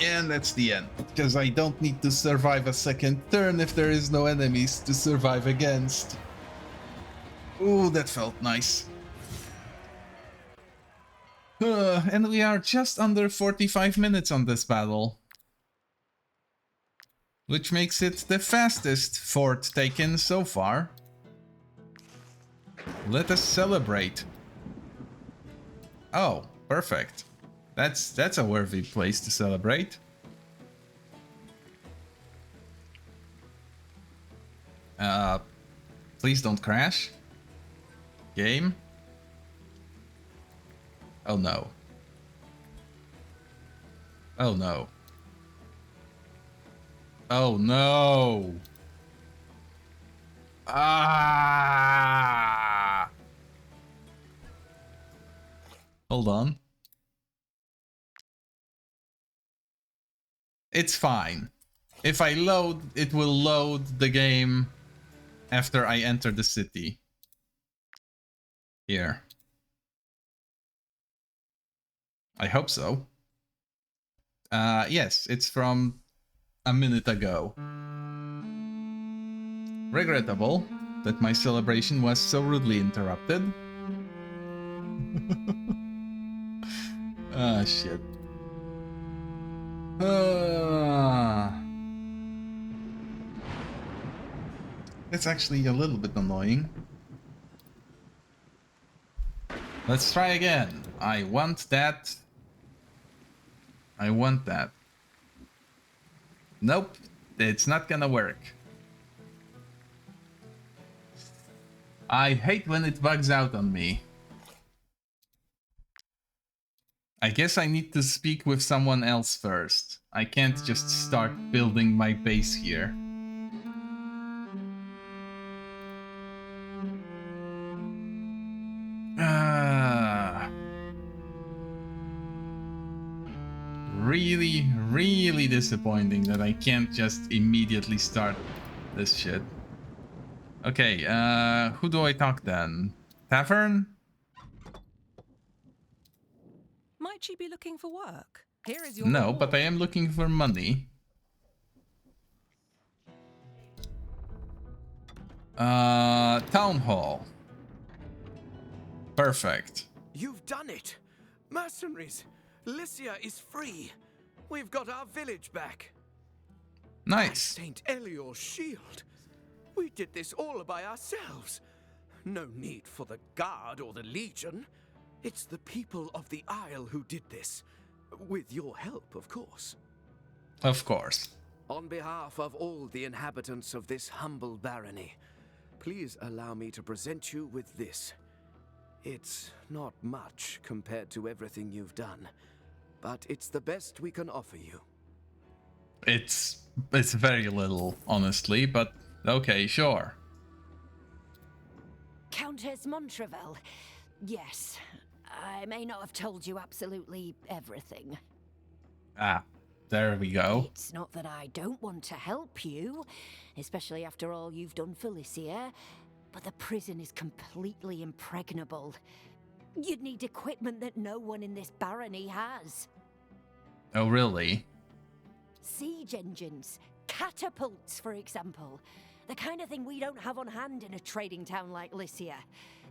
And that's the end, because I don't need to survive a second turn if there is no enemies to survive against. Ooh, that felt nice. And we are just under 45 minutes on this battle. Which makes it the fastest fort taken so far. Let us celebrate. Oh, perfect. That's a worthy place to celebrate. Please don't crash. Game. Oh no. Oh no. Oh no. Ah. Hold on. It's fine. If I load, it will load the game after I enter the city. Here. I hope so. Yes, it's from a minute ago. Regrettable that my celebration was so rudely interrupted. Ah, shit. It's actually a little bit annoying. Let's try again. I want that. I want that. Nope, it's not gonna work. I hate when it bugs out on me. I guess I need to speak with someone else first. I can't just start building my base here. Really, really disappointing that I can't just immediately start this shit. Okay, who do I talk then? Tavern? Might you be looking for work? Here is your No, reward. but I am looking for money. Town Hall. Perfect. You've done it! Mercenaries! Lycia is free! We've got our village back! Nice. Saint Elior's shield! We did this all by ourselves! No need for the Guard or the Legion. It's the people of the Isle who did this. With your help, of course. Of course. On behalf of all the inhabitants of this humble barony, please allow me to present you with this. It's not much compared to everything you've done, but it's the best we can offer you. It's very little, honestly, but okay, sure. Countess Montrevel. Yes, I may not have told you absolutely everything. Ah, there we go. It's not that I don't want to help you, especially after all you've done for Lycia, but the prison is completely impregnable. You'd need equipment that no one in this barony has. Oh, really? Siege engines, catapults, for example. The kind of thing we don't have on hand in a trading town like Lycia.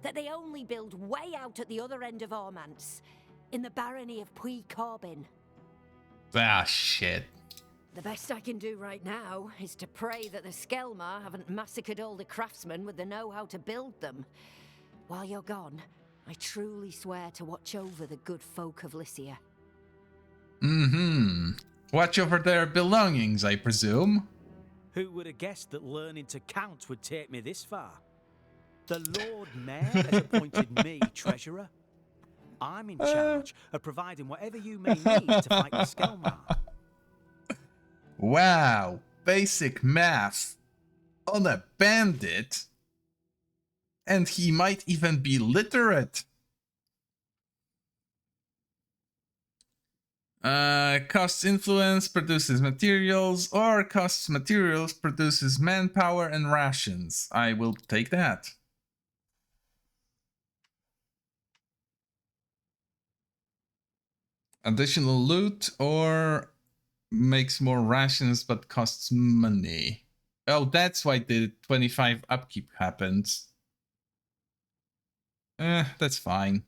That they only build way out at the other end of Ormance, in the barony of Puy-Corbin. Ah, shit. The best I can do right now is to pray that the Skelmar haven't massacred all the craftsmen with the know-how to build them. While you're gone, I truly swear to watch over the good folk of Lycia. Mm-hmm. Watch over their belongings, I presume. Who would have guessed that learning to count would take me this far? The Lord Mayor has appointed me treasurer. I'm in charge of providing whatever you may need to fight the Skelmar. Wow, basic math on a bandit? And he might even be literate. Costs influence produces materials, or costs materials produces manpower and rations. I will take that. Additional loot or makes more rations but costs money. Oh, that's why the 25 upkeep happens. That's fine.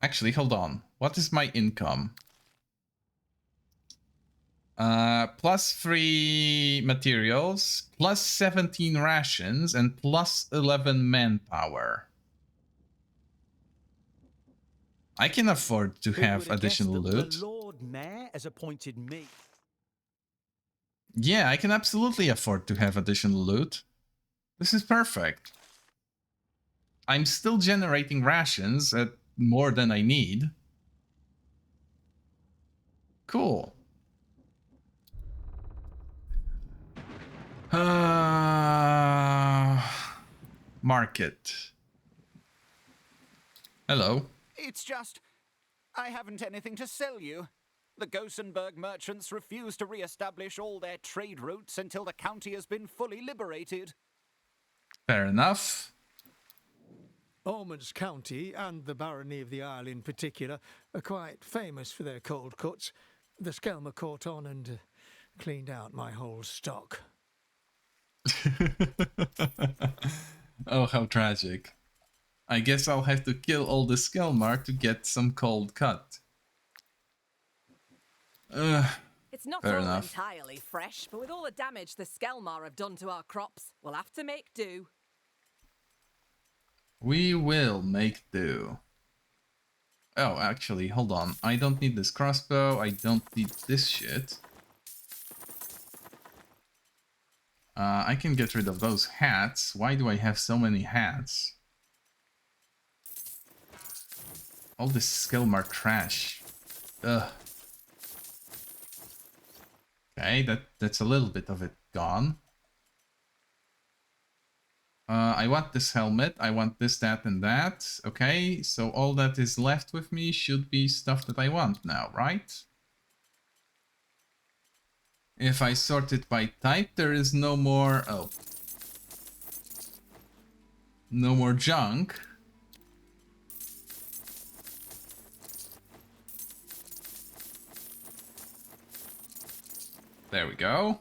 Actually, hold on. What is my income? Plus 3 materials, plus 17 rations, and plus 11 manpower. I can afford to have additional loot. The Lord Mayor has appointed me. Yeah, I can absolutely afford to have additional loot. This is perfect. I'm still generating rations at more than I need. Cool. Market. Hello. It's just, I haven't anything to sell you. The Gosenberg merchants refuse to re-establish all their trade routes until the county has been fully liberated. Fair enough. Ormond's County, and the barony of the Isle in particular, are quite famous for their cold cuts. The Skelmer caught on and cleaned out my whole stock. Oh, how tragic. I guess I'll have to kill all the Skelmar to get some cold cut. It's not fair all enough. entirely fresh, but with all the damage the Skelmar have done to our crops, we'll have to make do. We will make do. Oh, actually, hold on. I don't need this crossbow. I don't need this shit. I can get rid of those hats. Why do I have so many hats? All this Skelmar trash. Ugh. Okay, that's a little bit of it gone. I want this helmet, I want this, that, and that. Okay, so all that is left with me should be stuff that I want now, right? If I sort it by type, there is no more... Oh. No more junk. There we go.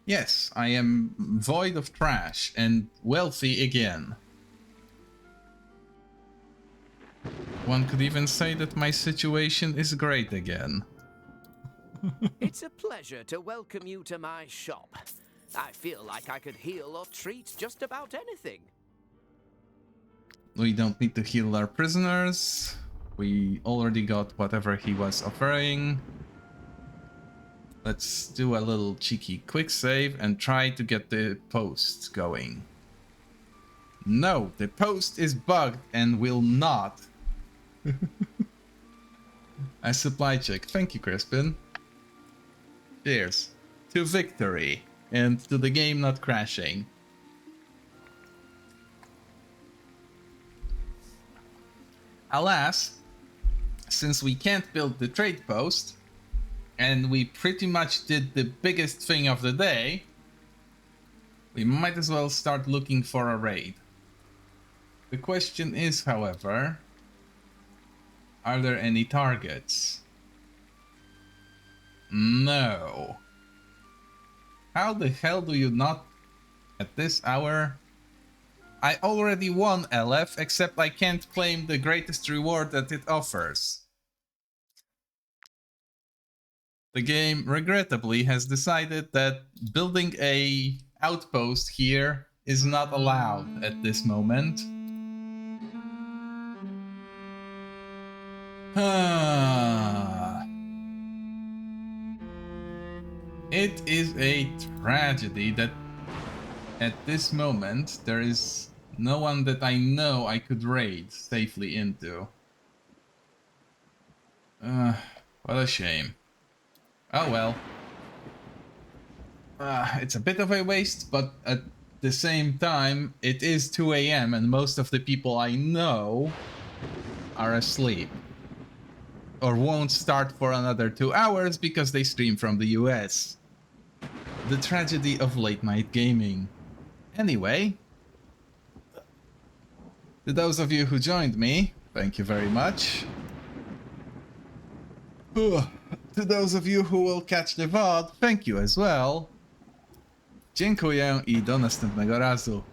Yes, I am void of trash and wealthy again. One could even say that my situation is great again. It's a pleasure to welcome you to my shop. I feel like I could heal or treat just about anything. We don't need to heal our prisoners. We already got whatever he was offering. Let's do a little cheeky quick save and try to get the post going. No, the post is bugged and will not. A supply check. Thank you, Crispin. Cheers. To victory and to the game not crashing. Alas, since we can't build the trade post, and we pretty much did the biggest thing of the day, we might as well start looking for a raid. The question is, however, are there any targets? No. How the hell do you not at this hour? I already won LF, except I can't claim the greatest reward that it offers. The game, regrettably, has decided that building a outpost here is not allowed at this moment. It is a tragedy that at this moment there is no one that I know I could raid safely into. What a shame. Oh well. It's a bit of a waste, but at the same time, it is 2 a.m. and most of the people I know are asleep. Or won't start for another 2 hours because they stream from the US. The tragedy of late night gaming. Anyway, to those of you who joined me, thank you very much. To those of you who will catch the VOD, thank you as well. Dziękuję I do następnego razu.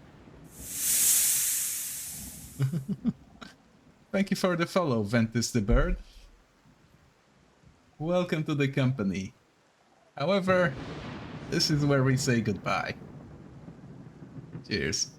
Thank you for the follow, Ventus the Bird. Welcome to the company. However, this is where we say goodbye. Cheers.